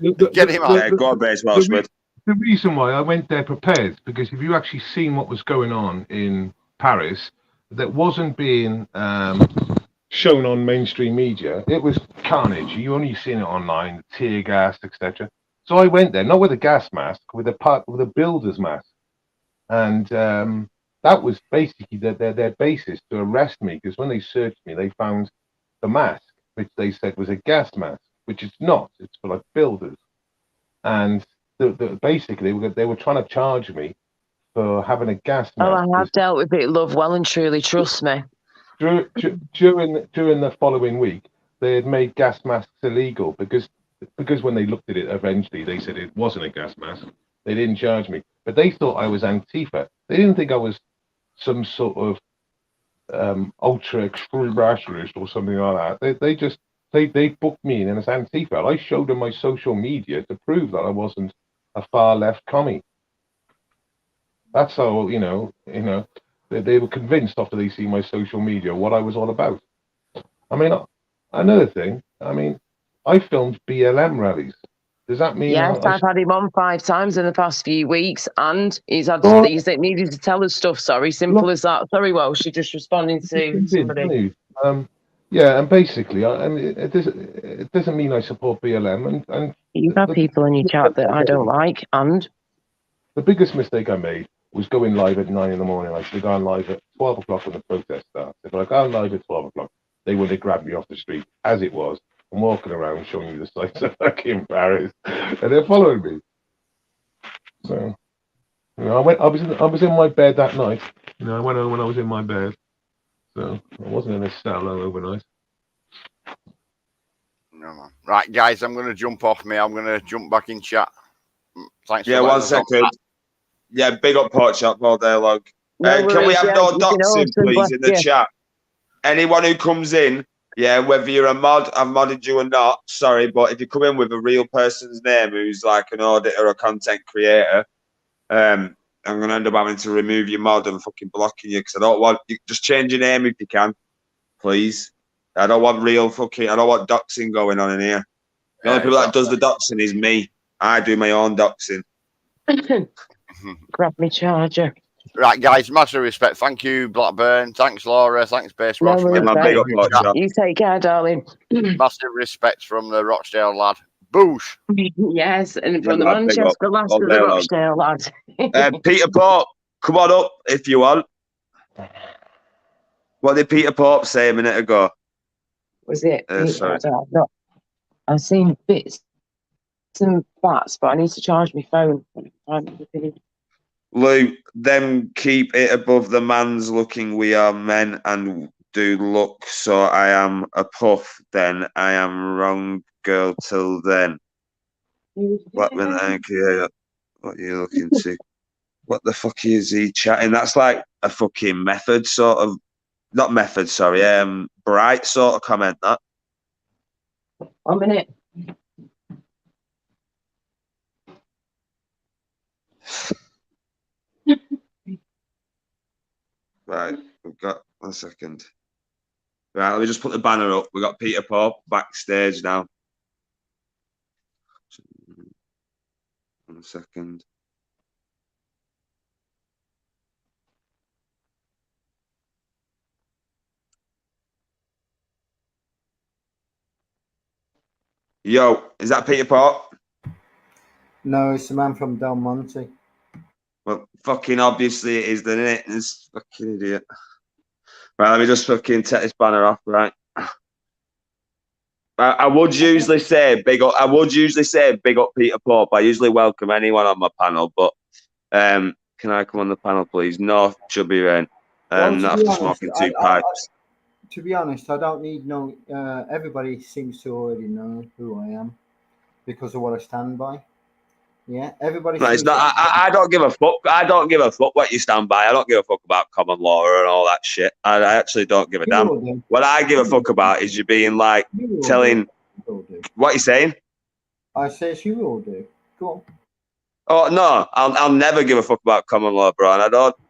you? Get him on. Go on, Bates Welshman. The reason why I went there prepared, because if you actually seen what was going on in Paris, that wasn't being shown on mainstream media. It was carnage. You only seen it online, tear gas, etc. So I went there, not with a gas mask, with a builder's mask, and that was basically their basis to arrest me. Because when they searched me, they found the mask, which they said was a gas mask, which it's not. It's for like builders, and basically they were trying to charge me for having a gas Oh, mask. I have dealt with it, love, well and truly. Trust me. During the following week, they had made gas masks illegal because when they looked at it eventually, they said it wasn't a gas mask. They didn't charge me, but they thought I was Antifa. They didn't think I was some sort of ultra extreme rationalist or something like that. They booked me in as Antifa. I showed them my social media to prove that I wasn't a far left commie. That's how they were convinced after they see my social media what I was all about. I mean, another thing. I mean, I filmed BLM rallies. Does that mean? Yes, I've had him on 5 times in the past few weeks, and he's needed to tell us stuff. Sorry, simple as that. Sorry, Welsh, you're just responding to somebody. Yeah, and basically, it doesn't mean I support BLM. And You've had people in your chat that I don't like, and the biggest mistake I made was going live at 9 in the morning. I should have gone live at 12 o'clock when the protest started. If I'd gone live at 12 o'clock, they would have grabbed me off the street as it was. I'm walking around showing you the sights of fucking Paris, and they're following me. So, I was in my bed that night. I went home when I was in my bed. So I wasn't in a cell overnight. No, man. Right, guys, I'm going to jump off me. I'm going to jump back in chat. Thanks for 1 second. Yeah, big up Port Shop all day long. No Can we worries, have no doxing, please, in the chat? Anyone who comes in, whether you're a mod, I've modded you or not, sorry, but if you come in with a real person's name who's like an auditor or a content creator, I'm going to end up having to remove your mod and fucking blocking you because I don't want you. Just change your name if you can, please. I don't want doxing going on in here. The only people that does the doxing is me. I do my own doxing. grab me charger. Right, guys, massive respect. Thank you, Blackburn. Thanks, Laura. Thanks, Base No Ross. worries, you take care, darling. Massive respect from the Rochdale lad. Boosh. Yes, and from the Manchester lads to the Rochdale lads. Peter Pope, come on up if you want. What did Peter Pope say a minute ago? Was it? Sorry. I've seen bits and bats, but I need to charge my phone. Lou, them keep it above the man's looking. We are men and do look. So I am a puff. Then I am wrong, girl. Till then. What are you looking to? What the fuck is he chatting? That's like a fucking method sort of, not method. Sorry, bright sort of comment that. 1 minute. Right, we've got 1 second. Right, let me just put the banner up. We got Peter Pope backstage now. 1 second. Yo, is that Peter Pope? No, it's the man from Del Monte. Well, fucking obviously it is, then, isn't it? This fucking idiot. Right, let me just fucking take this banner off, right? I would usually say big up. I would usually say big up Peter Pope. I usually welcome anyone on my panel, but can I come on the panel, please? No, Chubby Rain. Not after smoking two pipes. To be honest, I don't need no. Everybody seems to already know who I am because of what I stand by. Yeah, everybody. No, it's not. I don't give a fuck. I don't give a fuck what you stand by. I don't give a fuck about common law and all that shit. I actually don't give a damn. What I give a fuck about is you being like telling. What you saying? I say you will do. Go on. Oh no, I'll never give a fuck about common law, bro. And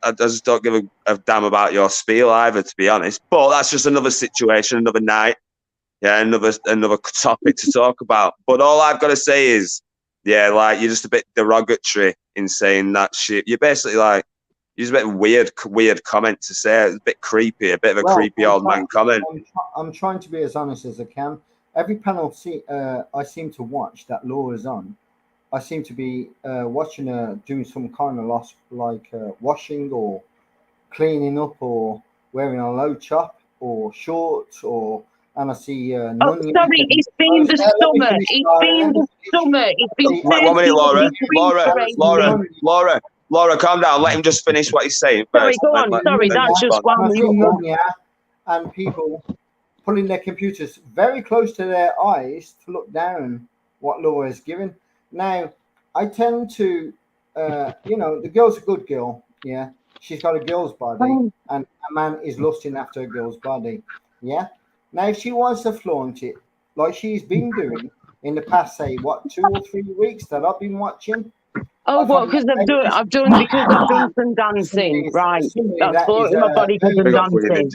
I just don't give a damn about your spiel either, to be honest. But that's just another situation, another night. Yeah, another topic to talk about. But all I've got to say is, yeah, like, you're just a bit derogatory in saying that shit. You're basically like, you're just a bit weird comment to say. It's a bit creepy, a bit of a creepy old man comment. I'm trying to be as honest as I can. Every panel I seem to watch that Law is on, I seem to be watching her doing some kind of loss, like washing or cleaning up or wearing a low top or shorts or. And I see. Sorry, it's been the summer. It's been the summer. It's been. 1 minute, Laura, calm down. Let him just finish what he's saying first. Sorry, go on. Sorry, that's just one. And people pulling their computers very close to their eyes to look down what Laura is given. Now, I tend to, the girl's a good girl. Yeah, she's got a girl's body, and a man is lusting after a girl's body. Yeah. Now, if she wants to flaunt it, like she's been doing in the past, say, 2 or 3 weeks that I've been watching. Oh, what? Because I've done some dancing, right? That's floating my body because I'm dancing.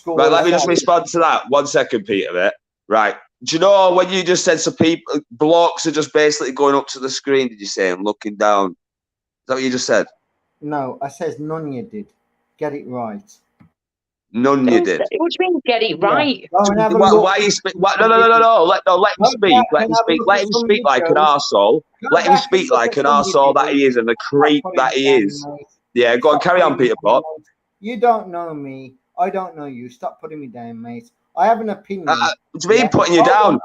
Right, let me just respond to that. 1 second, Peter. Mate. Right. Do you know when you just said some people, blokes are just basically going up to the screen? Did you say and looking down? Is that what you just said? No, I says none of you did. Get it right. None you did. What do you mean, get it right? Why you speak? No. Let him speak. Let him speak. Let him speak like an arsehole. Let him speak like an arsehole that he is and the creep that he is. Yeah, go on, carry on, Peter Pope. You don't know me. I don't know you. Stop putting me down, mate. I have an opinion. It's me putting you down.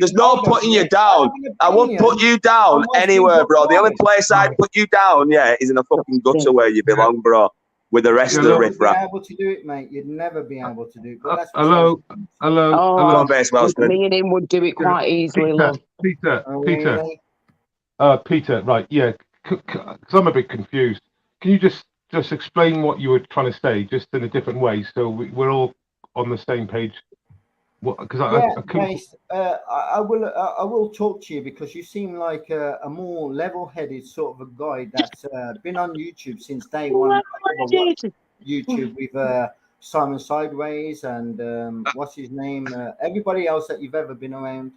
There's no putting you down. I won't put you down anywhere, bro. The only place I'd put you down, is in a fucking gutter where you belong, bro. With the rest of the riffraff. You'd never be able to do it, mate. You'd never be able to do it. But that's hello. Oh, me and him would do it quite easily, love. Peter. Peter, right, yeah. Because I'm a bit confused. Can you just explain what you were trying to say, just in a different way, so we're all on the same page? Because I will talk to you because you seem like a more level-headed sort of a guy that's been on YouTube since day one. YouTube with Simon Sideways and what's his name? Everybody else that you've ever been around.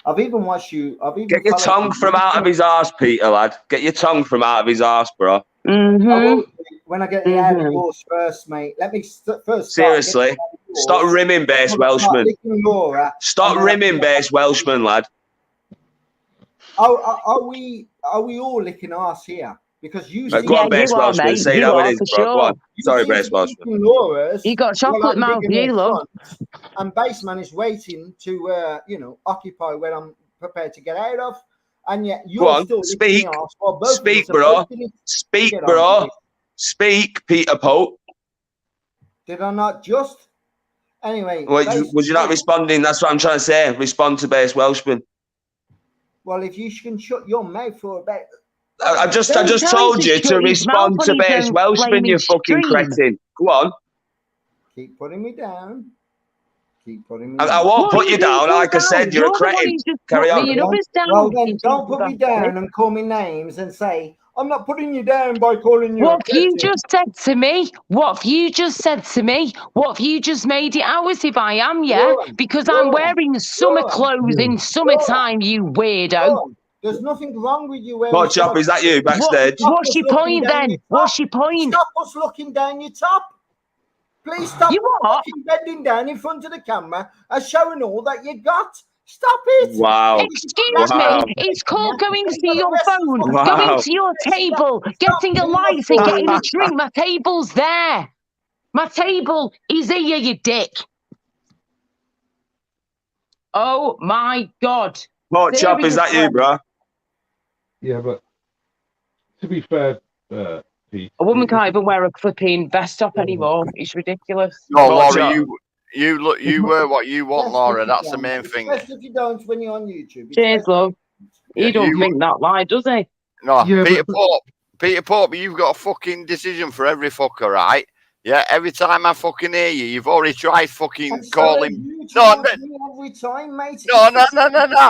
I've even watched you. Get your tongue from out of his arse, Peter, lad. Get your tongue from out of his arse, bro. When I get the out of yours first, mate. Let me first. Seriously, stop rimming, base Welshman. Stop rimming, base Welshman, lad. Are we all licking arse here? Because you. Go on, base Welshman. Say how it is, bro. Go on. Sorry, base Welshman. You got chocolate mouth, you love. And Baseman is waiting to, occupy where I'm prepared to get out of. And yet you're still speak, bro. Speak, bro. Speak, Peter Pope. Did I not just? Anyway. Was you not responding? That's what I'm trying to say. Respond to base Welshman. Well, if you can shut your mouth for a bit. I just told you to respond to base Welshman, you fucking cretin. Go on. Keep putting me down. I won't put you down. Like I said, you're a cretin. Carry on. Well, then don't put me down and call me names and say I'm not putting you down by calling you. What have you just said to me? What have you just said to me? What have you just made it out as if I am, yeah? Because I'm wearing summer clothes in summertime, you weirdo. There's nothing wrong with you wearing. What, Chop? Is that you backstage? What's your point then? What's your point? Stop us looking down your top. Please stop fucking bending down in front of the camera and showing all that you got. Stop it. Wow. Excuse me. It's called going to your phone, going to your table, getting a light and getting a drink. My table's there. My table is here, you dick. Oh my God. What, Chop? Is that you, bro? Yeah, but to be fair, Pete, A woman can't even wear a flipping vest top anymore. It's ridiculous. No, Laura, you wear what you want, Laura. That's the main thing. Especially if you don't when you're on YouTube. Cheers, love. He don't think that lie, does he? No, Peter Pope, you've got a fucking decision for every fucker, right? Yeah, every time I fucking hear you, you've already tried fucking calling. No, every time, mate. No.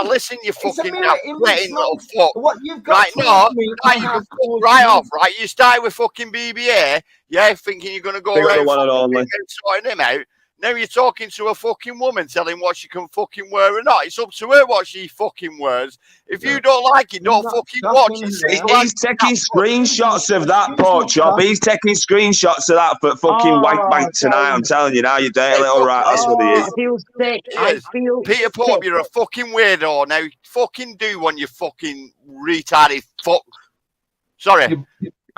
Listen, you fucking sweating little fuck. What you've got Right, no, right, you can fuck right off, right? You start with fucking BBA, yeah, thinking you're gonna go around sorting him out. Now you're talking to a fucking woman, telling what she can fucking wear or not. It's up to her what she fucking wears. If you don't like it, don't fucking watch it. He's taking screenshots of that, Pork Chop. He's taking screenshots of that for fucking White Bank tonight. I'm telling you now, you dirty little rat. That's what he is. I feel sick. I feel Peter Pope, you're a fucking weirdo. Now fucking do one, you fucking retarded fuck. Sorry.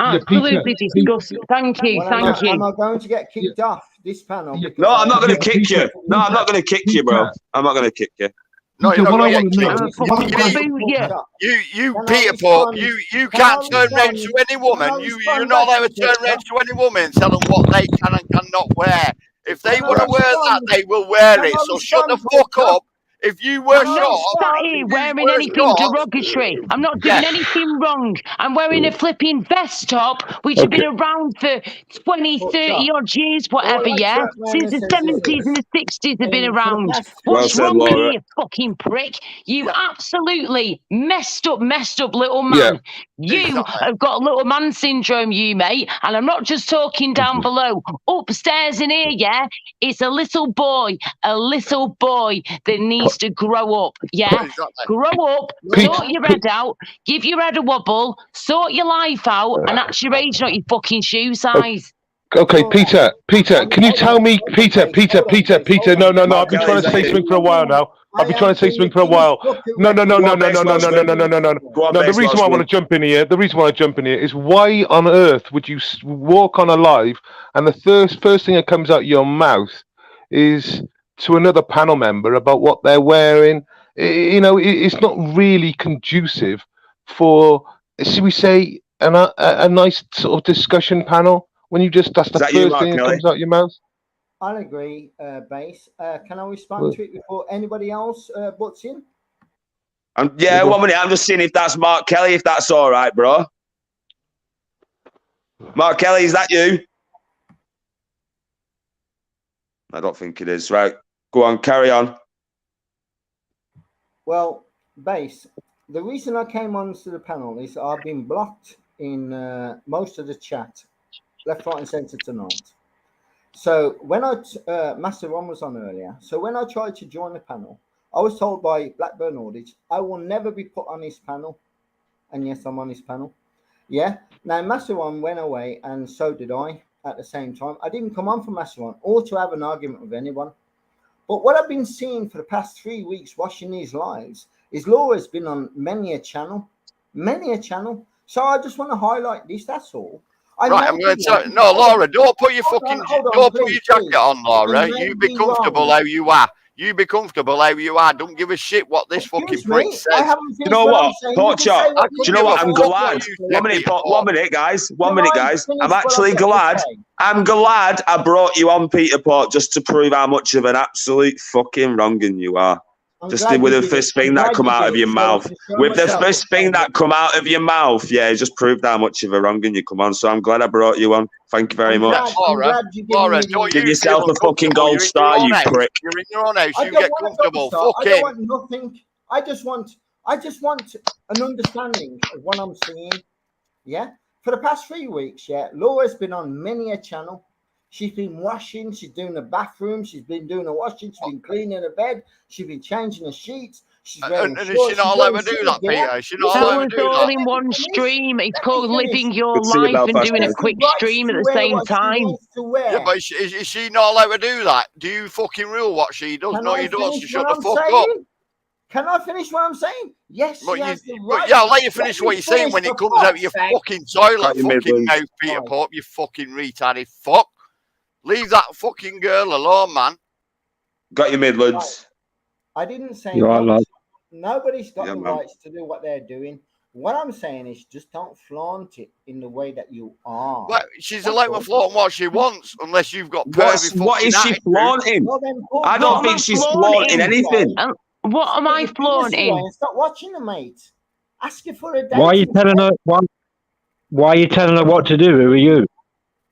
Absolutely disgusting. Thank you. Thank you. Am I going to get kicked off this panel? No, I'm not going to kick you. No, I'm not going to kick you, bro. I'm not going to kick you. No, you're not going to you, Peter Pope, you can't turn around to any woman. You're not allowed to turn around to any woman and tell them what they can and cannot wear. If they want to wear that, they will wear it. So shut the fuck up. If you were I'm not sat here wearing anything derogatory. I'm not doing anything wrong. I'm wearing a flipping vest top, which has been around for 20, 30 odd years, whatever, yeah? Since the 70s and the 60s have been around. What's wrong with you, you fucking prick? You absolutely messed up little man. You have got little man syndrome, you mate. And I'm not just talking down below. Upstairs in here, yeah? It's a little boy that needs to grow up, yeah? Grow up, sort your head out, give your head a wobble, sort your life out, and that's your age, not your fucking shoe size. Okay, Peter, can you tell me, Peter, no, I've been trying to say something for a while now. No. The reason why I want to jump in here, is why on earth would you walk on a live and the first thing that comes out your mouth is to another panel member about what they're wearing? You know, it's not really conducive for, should we say, a nice sort of discussion panel when you just, that's the first thing that comes out your mouth. I'll agree, Base. Can I respond to it before anybody else butts in? Yeah, 1 minute. I'm just seeing if that's Mark Kelly, if that's all right, bro. Mark Kelly, is that you? I don't think it is. Right. Go on, carry on. Well, Base, the reason I came onto the panel is I've been blocked in most of the chat, left, right, and centre tonight. So when Master Ron was on earlier, so when I tried to join the panel, I was told by Blackburn Audit, I will never be put on his panel. And yes, I'm on his panel. Yeah. Now, Master Ron went away, and so did I at the same time. I didn't come on for Master Ron or to have an argument with anyone. But what I've been seeing for the past 3 weeks watching these lives is Laura's been on many a channel. So I just want to highlight this, that's all. Right, I'm going to tell you. No, Laura, don't put your jacket on, Laura. You be comfortable how you are. You be comfortable how you are. Don't give a shit what this fucking prick says. You know what, Pork Chop? Do you know what? I'm glad. 1 minute, guys. 1 minute, guys. I'm actually glad. I'm glad I brought you on, Peter Pork, just to prove how much of an absolute fucking wrong'un you are. Just with the first thing that come out of your mouth. With the first thing that come out of your mouth, yeah, it just proved how much of a wrong'un you come on. So I'm glad I brought you on. Thank you very much. Laura, give yourself a fucking gold star, you prick. You're in your own house. You get comfortable. I don't want nothing. I just want an understanding of what I'm seeing. Yeah, for the past 3 weeks, yeah, Laura's been on many a channel. She's been washing, she's doing the bathroom, she's been doing the washing, she's been cleaning the bed, she's been changing the sheets, she's wearing And is shorts, she not she's allowed wearing to do shoes, that, yeah? Peter? Is she not That allowed was to do all that? in one stream. It's called living your Good to see you, life and Belfast, doing a mate. quick stream at the same time. Yeah, but is she not allowed to do that? Do you fucking rule what she does? Can No, I you don't. So finish shut what the I'm fuck saying? up. Can I finish what I'm saying? Yes, But she has the but right. yeah, I'll let you finish Let what me you're saying finish when for it comes out of your fuck's sake. fucking toilet, Got your fucking Midlands. mouth, Peter Pope, you fucking retarded fuck. Leave that fucking girl alone, man. Got your Midlands. I didn't say You are, lad. nobody's got Yeah, the man. rights to do what they're doing. What I'm saying is just don't flaunt it in the way that you are. Well, she's That's allowed to all. flaunt what she wants, unless you've got pervy What is she attitude. flaunting? Well, then, Paul, I What don't am think I she's flaunting flaunting? anything. What am I Put your penis away flaunting? and stop watching her, mate. Ask her for a date. Why are you telling her? Why are you telling her what to do? Who are you?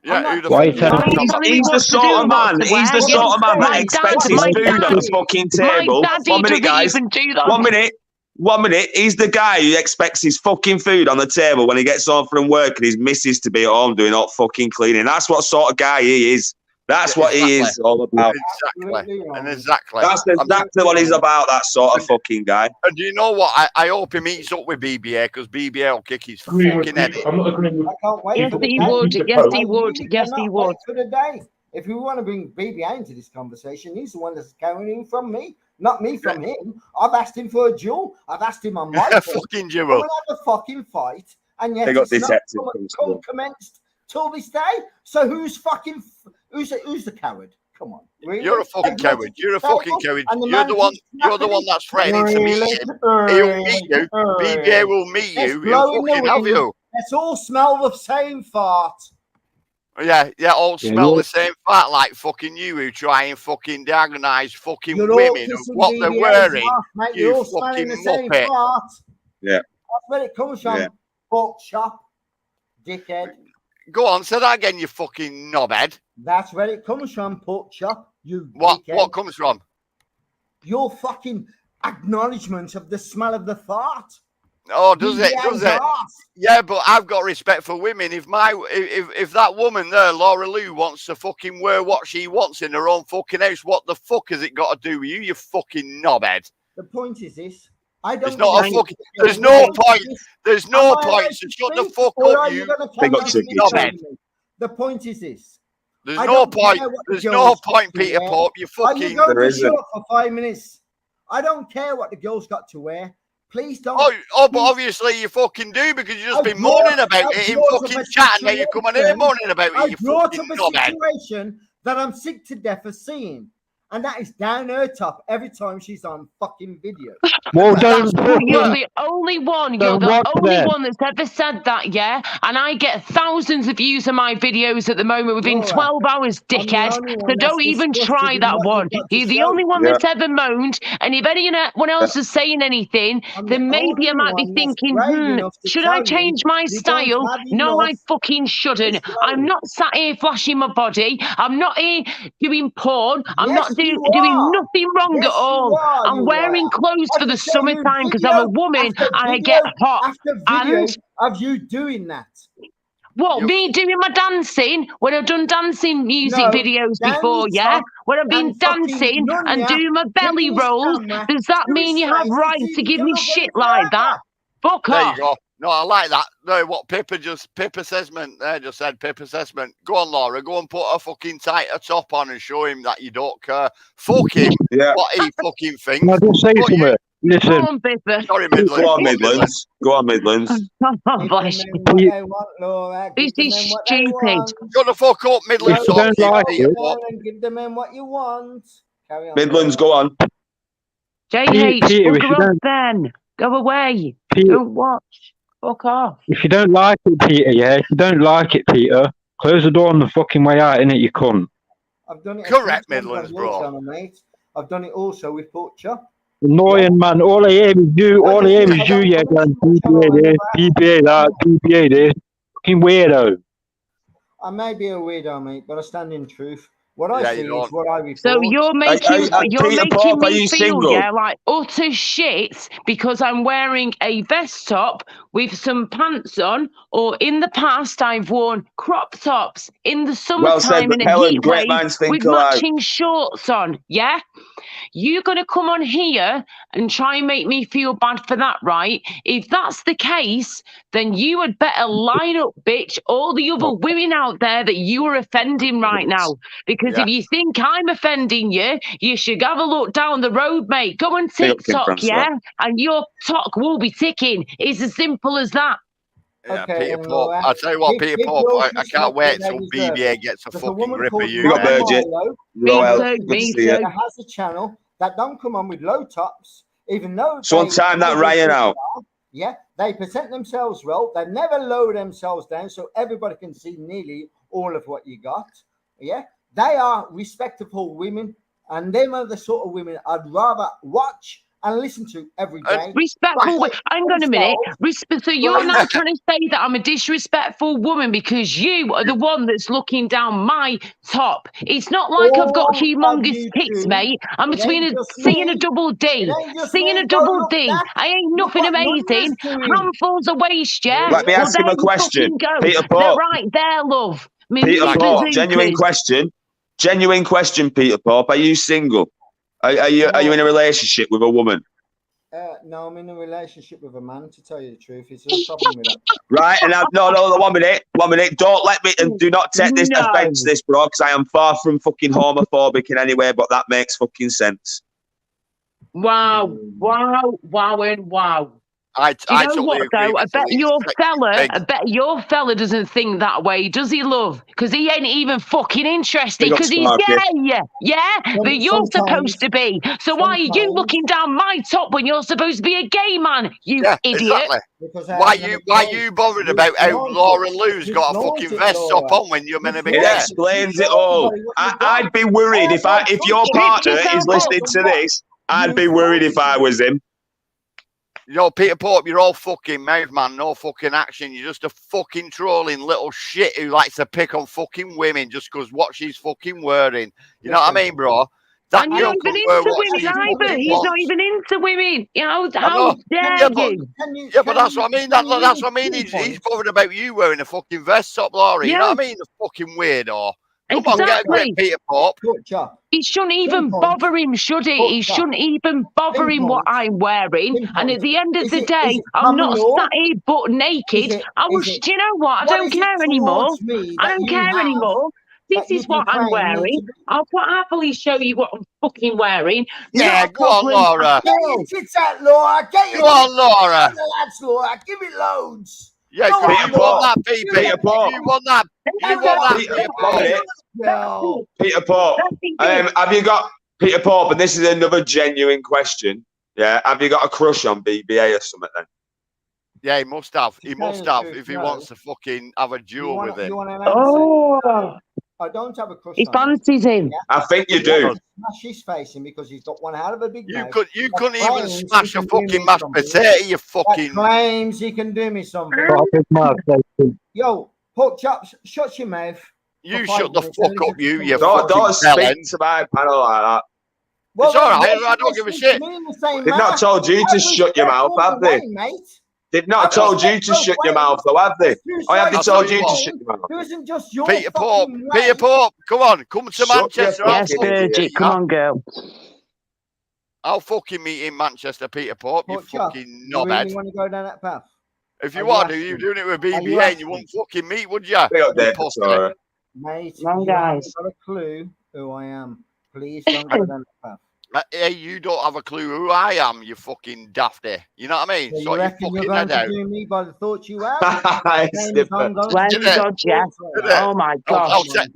Yeah, who the Why are you fuck telling Why are her? you telling me He's the what to sort do of and what man. to He's wear? the sort of man that My expects dad, his my food on the dad, fucking my table. daddy 1 minute, doesn't guys. even do that. 1 minute. 1 minute. He's the guy who expects his fucking food on the table when he gets home from work and his missus to be at home doing all fucking cleaning. That's what sort of guy he is. That's Yeah, what he is exactly. all about. Exactly. And exactly. That's I mean, exactly what he's about, that sort of fucking guy. and do you know what? I hope he meets up with BBA because BBA will kick his fucking head in. I'm not agreeing with. I can't wait Yes, for the he day. would. Yes, he I would. really Yes, he cannot would. wait for the day. If we want to bring BBA into this conversation, he's the one that's carrying from me, not me from him. I've asked him for a duel. I've asked him on my Fucking Come duel. and have a fucking fight, and yet They got it's not detective commenced till this day. So who's the coward? Come on, really? You're a fucking coward. You're a fucking coward. And the You're man the one. keeps You're the one that's threatening to meet him. He'll meet you. BBA will meet Let's you. blow He'll in the fucking have wind. you. Let's all smell the same fart. Yeah, all Yeah, smell you're- the same fat like fucking you who try and fucking diagonise fucking You're all women and kissing what they're BBA's wearing. ass, mate. You You're all smelling fucking the same muppet. fart. Yeah. That's where it comes from. Yeah. Pork chop, dickhead. Go on, say that again, you fucking knobhead. That's where it comes from, pork chop. You What dickhead. comes from? Your fucking acknowledgement of the smell of the fart. Oh, does it? BBA's Does it? ass. Yeah, but I've got respect for women. If that woman there, Laura Lou, wants to fucking wear what she wants in her own fucking house, what the fuck has it got to do with you, you fucking knobhead? The point is this. I don't. There's not a think- fucking. There's no point. There's no Am I allowed point. So to shut the speak, fuck or up, are you gonna Big carry up on Siggy. knobhead. me? The point is this. There's I no don't point. care what the There's no girls point, got to Peter wear. Pope. You Are you fucking. going There to isn't. shut up for 5 minutes? I don't care what the girls got to wear. Please don't. But obviously you fucking do because you've just I been brought- moaning about I it in brought up fucking a chat, and now you come on here situation. moaning about I it, you brought fucking up a knobhead. situation that I'm sick to death of seeing, and that is down her top every time she's on fucking video. Well, don't. You're the only one. You're Don't the watch only them. one that's ever said that, yeah? And I get thousands of views on my videos at the moment within Laura, 12 hours, I'm the dickhead. only So one that's don't even disgusted try in that what one. you've got to You're the show. only one Yeah. that's ever moaned. And if anyone else is saying anything, I'm then the maybe I only might be one that's thinking, brave enough to should I tell you change my you don't style? have No, I enough. fucking shouldn't. Let's go. I'm not sat here flashing my body. I'm not here doing porn. I'm Yes, not you doing are. nothing wrong Yes, at all. you are, I'm you wearing liar. clothes I for the can show you summertime because I'm a video woman after and I video get hot. after video And of you doing that. what, You- me doing my dancing when I've done dancing music No, videos down before, your yeah? top When I've been and fucking dancing none and ya doing my belly giving this rolls, camera does that to mean his you have face right to to see give if me you can shit look like any that? Fuck There off. you go. No, I like that. No, what Pip assessment there just said, Pip assessment. Go on, Laura, go and put a fucking tighter top on and show him that you don't care. Fuck him. Yeah. What he fucking thinks. Can I just say But you- something? Go Listen, on, Bipper. Sorry, Midlands. Go on, Go on, Midlands. Go on, Midlands. Oh, bless Give you. the men what they want, Laura. This Give the is men what they stupid. want. Shut the fuck up, Midlands. If you don't Talk, like Peter it- Pope. And give the men what you want. Carry on. Midlands, Laura. go on. JH, Peter, if you bugger off don't- then. Go away. Peter, Don't watch. Fuck off. if you don't like it, Peter, yeah, if you don't like it, Peter, close the door on the fucking way out, innit, you cunt. I've done it. a Correct, few times Midlands, on bro. your channel, mate. I've done it also with pork chop. Annoying, man. All I hear is you, I all I just hear think is I you, don't yeah, want going, to BBA this, BBA that, BBA this. Fucking weirdo. I may be a weirdo, mate, but I stand in truth. What I Yeah, see you don't. is what I report. So you're making Peter Pope, are me you feel single? like utter shit because I'm wearing a vest top with some pants on, or in the past I've worn crop tops in the Well said, summertime but in a Helen, heat great wave minds think with alike. matching shorts on. Yeah, you're gonna come on here and try and make me feel bad for that, right? If that's the case, then you had better line up, bitch, all the other women out there that you are offending right now. Because Yeah. if you think I'm offending you, you should have a look down the road, mate. Go on Big up, Kim TikTok, Francois. yeah? And your talk will be ticking. It's as simple as that. Yeah, Okay, Peter then, Pope. Laura. I'll tell you what, Give- Peter give Pope, girls I respect can't wait where till they deserve BBA it. gets a There's fucking woman grip of called you, Big up, mate. Virgin. Milo Roel, too, good to me see you. too. that has a channel that don't come on with low tops, even though Someone time that Ryan out. Yeah, they present themselves well. They never lower themselves down so everybody can see nearly all of what you got. Yeah, they are respectable women, and them are the sort of women I'd rather watch and listen to every day. Respectful. Hang on a minute. So you're now Right. trying to say that I'm a disrespectful woman because you are the one that's looking down my top. It's not like I've got All of humongous you tits, two, mate. I'm it between ain't a just C and a me. double It D. ain't just C and me. a Go double look D. that. I ain't Look nothing what amazing. Nunya's doing. Handfuls of waste, yeah? Let me Well, ask him there a you question. fucking go. Peter They're Pope. right there, love. Me Peter Pope, genuine bazookas. question. Genuine question, Peter Pope. Are you single? Are you in a relationship with a woman? No, I'm in a relationship with a man, to tell you the truth. Is there a problem with that? Right, and no, 1 minute. Don't let me, and do not take this No. offence, this, bro, because I am far from fucking homophobic in any way, but that makes fucking sense. Wow, and wow. I Do you know totally what agree though? with I bet your fella doesn't think that way, does he, love? Because he ain't even fucking interested Big up, because he's Sparky. gay. Yeah, but you're supposed to be. So why are you looking down my top when you're supposed to be a gay man? You Yeah, idiot. exactly. Why you bothered about how Laura Lou's got a fucking vest up on when you're meant to be It there? explains it all. I'd be worried if your partner is listening to this. I'd be worried if I was him. You know, Peter Pope, you're all fucking mouth, man. No fucking action. You're just a fucking trolling little shit who likes to pick on fucking women just because what she's fucking wearing. You know what I mean, bro? That And you're not even into women either. He's not even into women. You know, how dare you? Yeah, but that's what I mean. That's what I mean. He's bothered about you wearing a fucking vest top, Laurie. You know what I mean? The fucking weirdo. Come on, get a grip, Peter Pope. It shouldn't even bother him, should it? It shouldn't even bother him what I'm wearing. And at the end of the day, I'm not sat here butt naked. Do you know what? I don't care anymore. I don't care anymore. This is what I'm wearing. I'll quite happily show you what I'm fucking wearing. Yeah, Not a go on, problem. Laura. Get your tits out, Laura. Get your Go on, Laura. lads, Laura. Give it loads. Yeah, Go because on, you want that, PP. Peter Pope. You want that. You want that, Peter Pope. Peter Pope, have you got Peter Pope? And this is another genuine question. Yeah, have you got a crush on BBA or something then? Yeah, he must have. He must tell have you the if he truth, wants to fucking have a duel with him. You want an answer? Oh, I don't have a crush he on him. fancies him. I think you do. Smash his face in because he's got one hell of a big mouth. You that couldn't even claims he smash a can do me fucking mashed something. potato, you That fucking. claims he can do me something. Yo, pork chops, shut your mouth. You for 5 shut the minutes fuck and up, listen you, to you me. Don't fucking bellend. speak to my panel like that. Well, It's all right. then I don't give a listen to shit. me in the same They've not manner. told you to I shut your respect mouth, all have the they? way, mate. They've not I told you respect to both shut your ways. mouth, though, have they? There's two Or have they sides I'll told tell you you to what. shut your mouth? There isn't just your Peter Pope, fucking way. Peter Pope, come on, come to Shut your Manchester. I'll Yes, fucking fucking idiot. Virgin. meet Come you. on, girl. I'll fucking meet in Manchester, Peter Pope. You Pork chop, fucking you really knobhead. want to go down that path? If Are you you want to, asking? you're doing it with Are you BBA and you asking? wouldn't fucking meet, would you? Big up You there, pussy. Victoria. Mate, Come on, you guys. haven't got a clue who I am. Please don't go down that path. Hey, you don't have a clue who I am, you fucking dafty. You know what I mean? So you Sort your reckon you're fucking going head to out. do me by the thoughts you have? It's Same as different. I'm going Swear to to do God, yeah. Oh my gosh.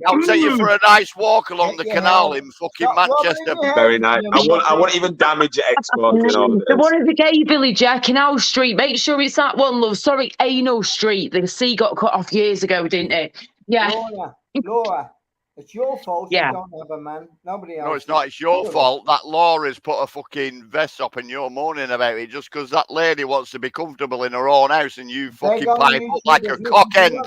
I'll take you for a nice walk along the Get your canal head. in fucking Stop rubbing Manchester. your Very head, nice. you I won't even damage your exposing all The this. one at the gay village, yeah, Canal Street. Make sure it's that one, love. Sorry, Anal Street. The C got cut off years ago, didn't it? Yeah. Laura, It's your fault Yeah. you don't have a man. Nobody else. No, it's not. It's your fault that Laura's put a fucking vest up and you're moaning about it just because that lady wants to be comfortable in her own house and you fucking pipe up like a cock end.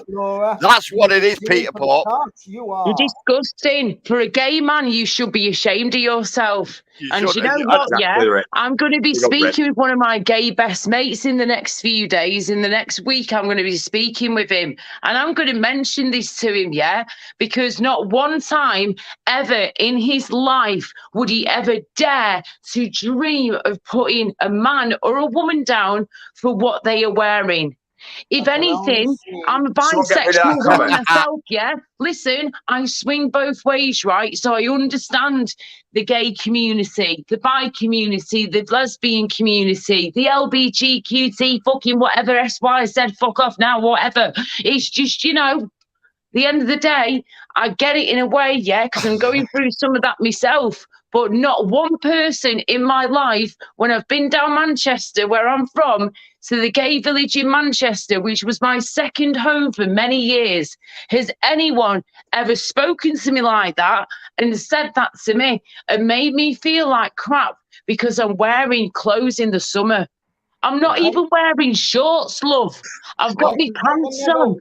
That's what it is, Peter Pope. You are. You're disgusting. For a gay man, you should be ashamed of yourself. And you know what, yeah? I'm going to be speaking with one of my gay best mates in the next few days. In the next week, I'm going to be speaking with him. And I'm going to mention this to him, yeah? Because not one time ever in his life would he ever dare to dream of putting a man or a woman down for what they are wearing. If anything, I'm bisexual myself, yeah? Listen, I swing both ways, right? So I understand the gay community, the bi community, the lesbian community, the LBGQT, fucking whatever, SYZ, fuck off now, whatever. It's just, you know, the end of the day, I get it in a way, yeah, because I'm going through some of that myself. But not one person in my life, when I've been down Manchester, where I'm from, to the gay village in Manchester, which was my second home for many years, has anyone ever spoken to me like that and said that to me and made me feel like crap because I'm wearing clothes in the summer. I'm not even wearing shorts, love. I've got my pants on.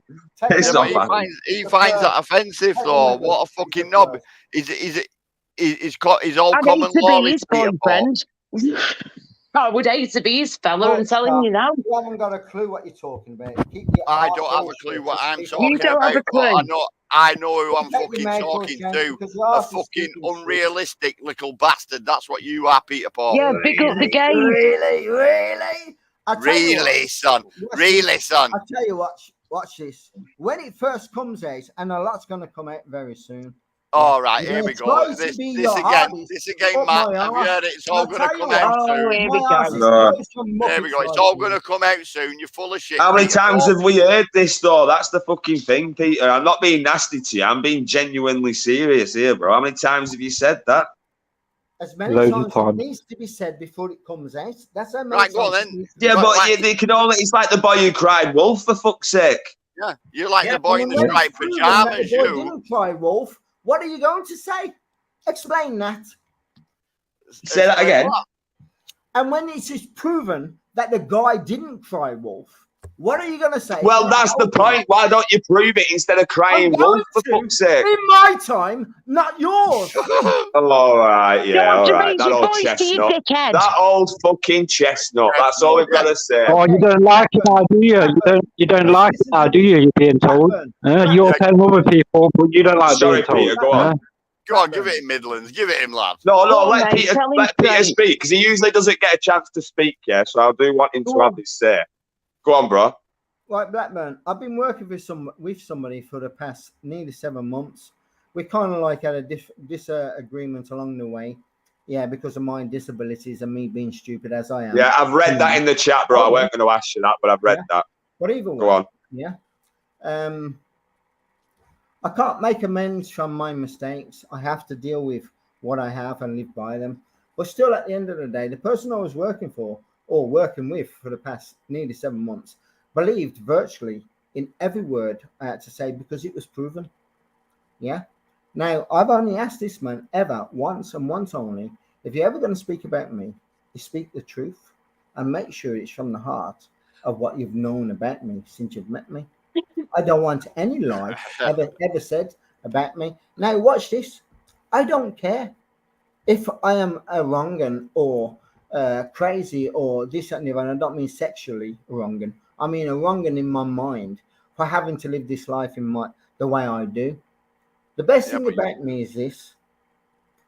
He finds that offensive, though. What a fucking knob. Is all common law. His boyfriend. I would hate to be his fella. I'm telling you now. You haven't got a clue what you're talking about. I don't have a clue what I'm talking about. I know who I'm fucking talking to. A fucking unrealistic little bastard. That's what you are, Peter Paul. Yeah, big up the game. Really? Really, son. Really, son. I'll tell you what. Watch this. When it first comes out, and a lot's going to come out very soon. All right, here we go. This again, Matt. Have you heard it? It's all going to come out soon. Here we go. There we go. It's all going to come out soon. You're full of shit. How many times have we heard this, though? That's the fucking thing, Peter. I'm not being nasty to you. I'm being genuinely serious here, bro. How many times have you said that? As many times as it needs to be said before it comes out. That's how many right, go on then. Yeah, but they can only. It's like the boy who cried wolf, for fuck's sake. Yeah, you're like the boy in the striped pajamas. The boy didn't cry wolf. What are you going to say? Explain that. Say that again. And when it is proven that the guy didn't cry wolf, what are you going to say? Well, that's the point. Why don't you prove it instead of crying wolf, for fuck's sake? In my time, not yours. All right, yeah, all right. That old chestnut. That old fucking chestnut. That's all we've got to say. Oh, you don't like it now, do you? You don't like it now, do you? You're being told. You're telling other people, but you don't like Sorry, being told. Peter, go on. Go on, give it him, Midlands. Give it him, lad. No, let Peter speak, because he usually doesn't get a chance to speak, yeah, so I do want him to have his say. Go on, bro. Right, Blackburn, I've been working with somebody for the past nearly 7 months. We kind of like had a disagreement along the way. Yeah, because of my disabilities and me being stupid as I am. Yeah, I've read that in the chat, bro. I weren't going to ask you that, but I've read that. But either way, go on. Yeah. I can't make amends from my mistakes. I have to deal with what I have and live by them. But still, at the end of the day, the person I was working for or working with for the past nearly 7 months believed virtually in every word I had to say because it was proven. Yeah. Now, I've only asked this man ever once and once only, if you're ever going to speak about me, you speak the truth and make sure it's from the heart of what you've known about me since you've met me. I don't want any lie ever said about me. Now, watch this. I don't care if I am a wrong or crazy or this and that. I don't mean sexually wrong. I mean a wrong in my mind for having to live this life in the way I do. The best thing about me is this.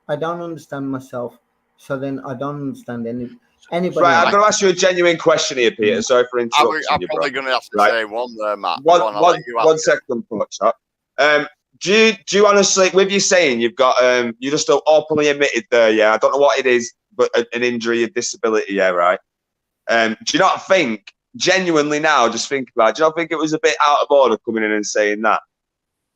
I don't understand myself, so then I don't understand anybody. Right, I'm going to ask you a genuine question here, Peter. Sorry for interrupting I'm you, probably going to have to say one there, Matt. One second, Punch. Do you honestly, with you saying you've got, you just openly admitted there, yeah, I don't know what it is, but an injury, a disability, yeah, right? Do you not think, genuinely now, just think about it, do you not think it was a bit out of order coming in and saying that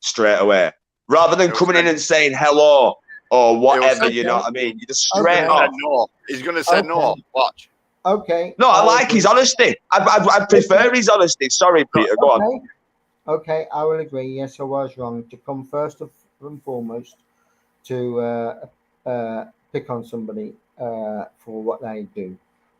straight away? Rather than coming in and saying hello or whatever, you know what I mean? You just straight off. No. He's going to say no. Watch. Okay. No, I like his honesty. I prefer his honesty. Sorry, Peter. Go on. Okay, I will agree. Yes, I was wrong to come first and foremost to pick on somebody for what they do.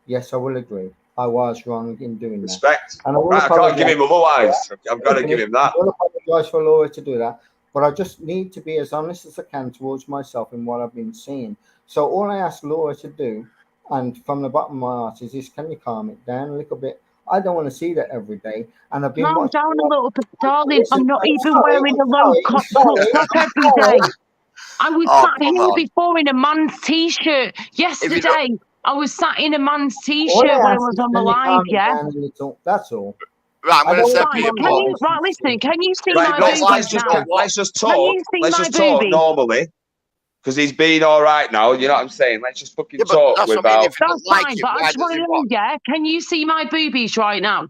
Yes, I will agree. I was wrong in doing Respect. that. And I, Right, I can't give him otherwise. I've got to give him that. I will apologise for Laura to do that, but I just need to be as honest as I can towards myself in what I've been seeing. So all I ask Laura to do, and from the bottom of my heart, is can you calm it down a little bit? I don't want to see that every day. And I've been Calm watching. down a little bit, darling. Listen, I'm not even sorry, wearing a low cut top every day. I was sat here before in a man's t-shirt. Yesterday, I was sat in a man's t-shirt when I was on the live, yeah? That's all. Right, I'm going to say Right, listen, can you see Right, my let's boobies now? let's just Can talk. you see Let's my just talk boobies? normally. Because he's been all right now. You know what I'm saying? Let's just fucking talk that's what I without. mean, if you That's don't like fine, it, but I why just does want he to know, want? yeah? Can you see my boobies right now?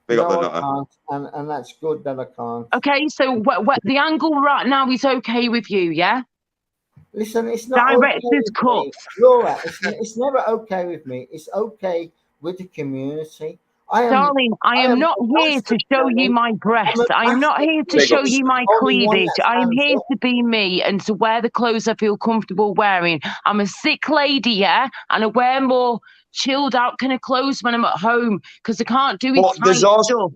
Big up the No, I nutter. can't, and that's good that I can't. Okay, so the angle right now is okay with you, yeah? Listen, it's not Director's okay with cut. me. Laura, it's never okay with me. It's okay with the community. Darling, I am not here to show you my breasts. I am not here to show you my cleavage. I am here to be me and to wear the clothes I feel comfortable wearing. I'm a sick lady, yeah? And I wear more chilled out kind of clothes when I'm at home because I can't do it But tight there's also,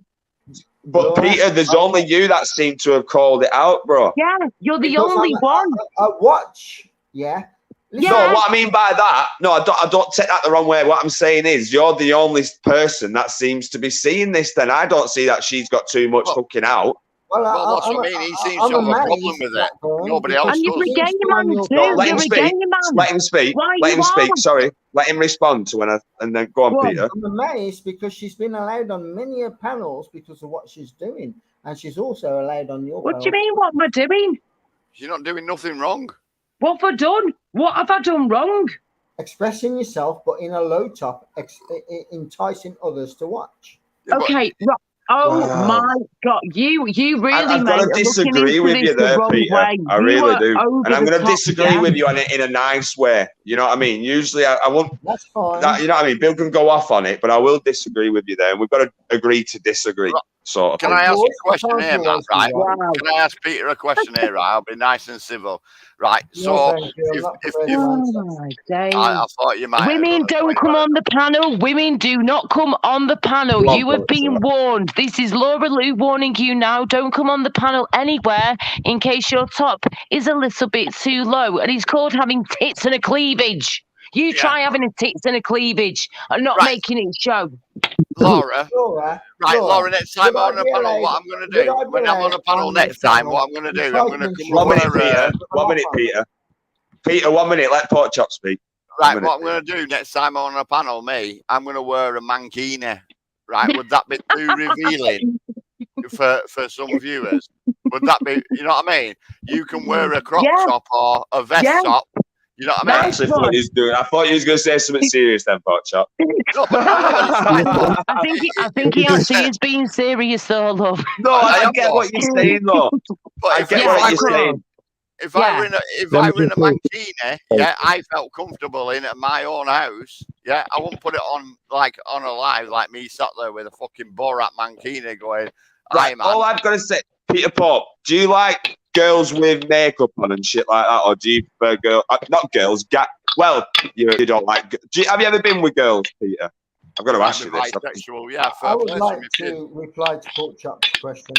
stuff. but Peter, there's only you that seem to have called it out, bro. Yeah, you're the Because only one. I watch, yeah. Listen, No, what I mean by that, no, I don't take that the wrong way. What I'm saying is, you're the only person that seems to be seeing this. Then I don't see that she's got too much hooking out. Well, That's what I mean. He seems to have a problem with it. Nobody else And you're a does. gay man too. No, let You're him a speak. gay man. Let him speak. Why Let you him speak. are? Sorry. Let him respond to and then go on, Well, Peter. I'm amazed because she's been allowed on many panels because of what she's doing, and she's also allowed on your. What do you mean? What am I doing? You're not doing nothing wrong. What have I done? What have I done wrong? Expressing yourself, but in a low top, enticing others to watch. Okay, right. Oh Wow. my God, you really, I've mate, got are to looking disagree into with this you the there, wrong Peter. way. I You really are do. over And I'm the going to top, disagree yeah? with you in a nice way. You know what I mean? Usually I won't. That's fine. That, you know what I mean? Bill can go off on it, but I will disagree with you there. And we've got to agree to disagree, sort of Can thing. I ask you a question here, Matt? Right? Wow. Can I ask Peter a question here? Right, I'll be nice and civil. Right. No, So, thank you. I'm not prepared to Oh answer. my days. I thought you might. Women don't come on the panel. Women do not come on the panel. Well, You have been warned. This is Laura Lou warning you now. Don't come on the panel anywhere in case your top is a little bit too low. And it's called having tits and a cleavage. You try having a tits and a cleavage and not making it show. Laura. Laura, Right, Laura, next time would I'm on I a be panel, allowed- what I'm going to would do, I be when I'm on a allowed panel on next this time, panel what I'm going to do, I'm going to come 1 minute, over. Peter. 1 minute, Peter. Peter, 1 minute. Let Pork Chop speak. Right, what I'm going to do next time I'm on a panel, I'm going to wear a mankini. Right, would that be too revealing for some viewers? Would that be, you know what I mean? You can wear a crop top or a vest top. You know what I mean? I actually thought he was doing. I thought he was going to say something serious then, Pork Chop. I think he actually is being serious though, love. No, I get what you're saying, though. I get what you're saying. If I were in a mankini, I felt comfortable in at my own house. Yeah, I wouldn't put it on on a live like me sat there with a fucking Borat mankini going. Right, all I've got to say, Peter Pop, do you like girls with makeup on and shit like that, or do you prefer not girls? Well, you don't like. Have you ever been with girls, Peter? I've got to ask you this. Bisexual, yeah. I would like to reply to Pork Chop's question.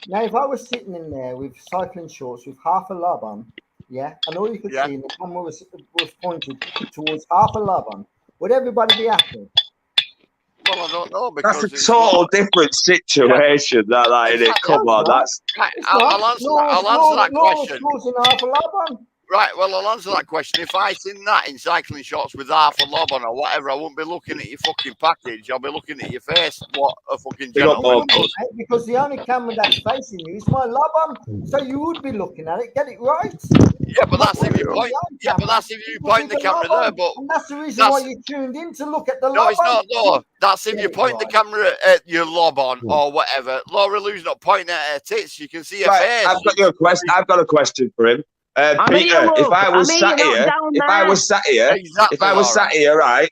Now, if I was sitting in there with cycling shorts with half a lob on, and all you could see, and the camera was pointed towards half a lob on, would everybody be happy? Well, I don't know because that's a total different situation. That isn't it? Come on, that's. Right, I'll answer that question. Half a lob on. Right, well, I'll answer that question. If I seen that in cycling shorts with half a lob on or whatever, I wouldn't be looking at your fucking package. I'll be looking at your face. What a fucking gentleman does. Because the only camera that's facing you is my lob on, so you would be looking at it. Get it right. Yeah, but that's if you point. Yeah, but that's if you point the camera there. But and that's the reason why you tuned in to look at the lob on. No, it's not. No, that's if you point the camera at your lob on or whatever. Laura Lou's not pointing at her tits. You can see her face. I've got your question. I've got a question for him. Peter, if I was sat here, right,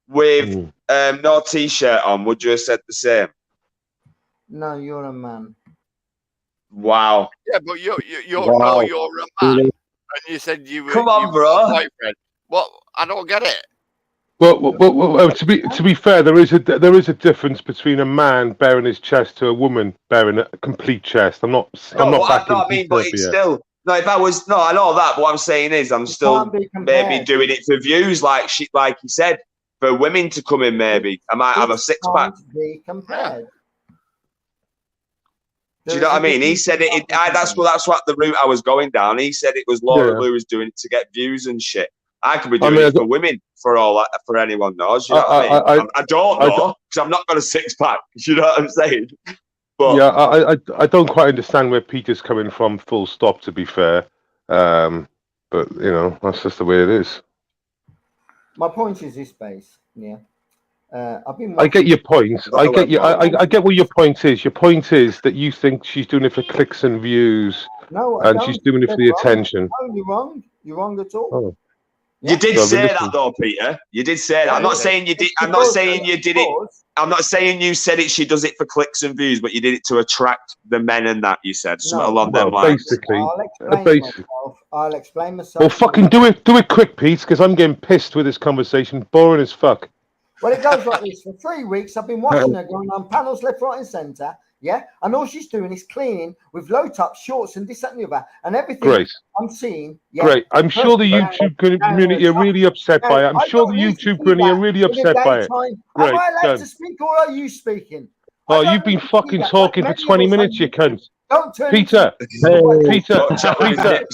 with no t-shirt on, would you have said the same? No, you're a man. Wow. Yeah, but you're Wow. no, you're a man, and you said you were. Come on, you were bro. a boyfriend. What? I don't get it. Well, to be fair, there is a difference between a man bearing his chest to a woman bearing a complete chest. I'm not backing I mean, Peter but up it's here. still no. If I was no, I know that. But what I'm saying is, I'm still can't be maybe compared. doing it for views, like he said, for women to come in. Maybe I might have a six pack. Can't be compared. Do you know what I mean? He said it. That's what the route I was going down. He said it was Laura Yeah. Lewis doing it to get views and shit. I could be I doing mean, it for women for all that, for anyone knows. You know what I mean? I don't know because I've not got a six pack. You know what I'm saying? But Yeah, I don't quite understand where Peter's coming from. Full stop. To be fair, but you know that's just the way it is. My point is this, base. Yeah. I've been. I get your point. I get you. I get what your point is. Your point is that you think she's doing it for clicks and views, No, I and don't. she's doing it for the You're wrong. attention. No, you're wrong. You're wrong at all. Oh. you did So, say listen. that though, Peter. You did say that. I'm not saying you did. I'm not because- saying you did it. I'm not saying you said it. She does it for clicks and views, but you did it to attract the men and that. You said something along them lines. Basically, I'll explain basically. myself. I'll explain myself. Well, fucking do it quick, Pete, because I'm getting pissed with this conversation. Boring as fuck. Well, it goes like this. For 3 weeks, I've been watching her going on panels left, right, and centre. Yeah, and all she's doing is cleaning with low top shorts and this, that, and the other, and everything Great. I'm seeing. Yeah, Great. I'm sure the YouTube community are really upset by it. I'm sure the YouTube community are really upset by it. Am Great. I allowed Done. to speak, or are you speaking? Oh, you've been fucking talking for 20 minutes, you cunt. Don't turn Peter, Peter, Peter, Peter.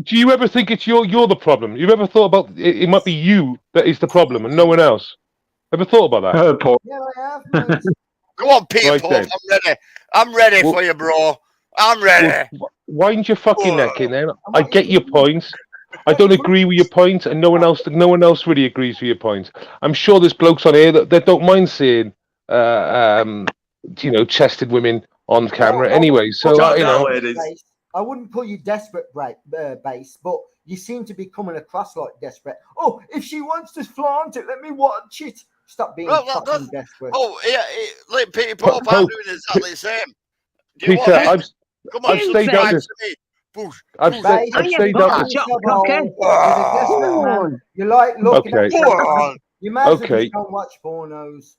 do you ever think it's you're the problem? You ever thought about it might be you that is the problem and no one else? Ever thought about that? Yeah, I have. Mate. Go on, Peter Right Pope. then. I'm ready. I'm ready Well- for you, bro. I'm ready. Wind your fucking neck in there. I get your points. I don't agree with your point, and no one else really agrees with your point. I'm sure there's blokes on here that don't mind seeing chested women on camera anyway. So I wouldn't call you desperate, base, but you seem to be coming across like desperate. Oh, if she wants to flaunt it, let me watch it. Stop being fucking desperate. Oh, yeah, like Peter Pope, I'm doing exactly the same. Do you Peter, want it? I've Come on, stayed subscribe out to this. me. Boosh. I've Base, stayed out this. You like looking Okay. at you might as well Okay. just go and watch pornos.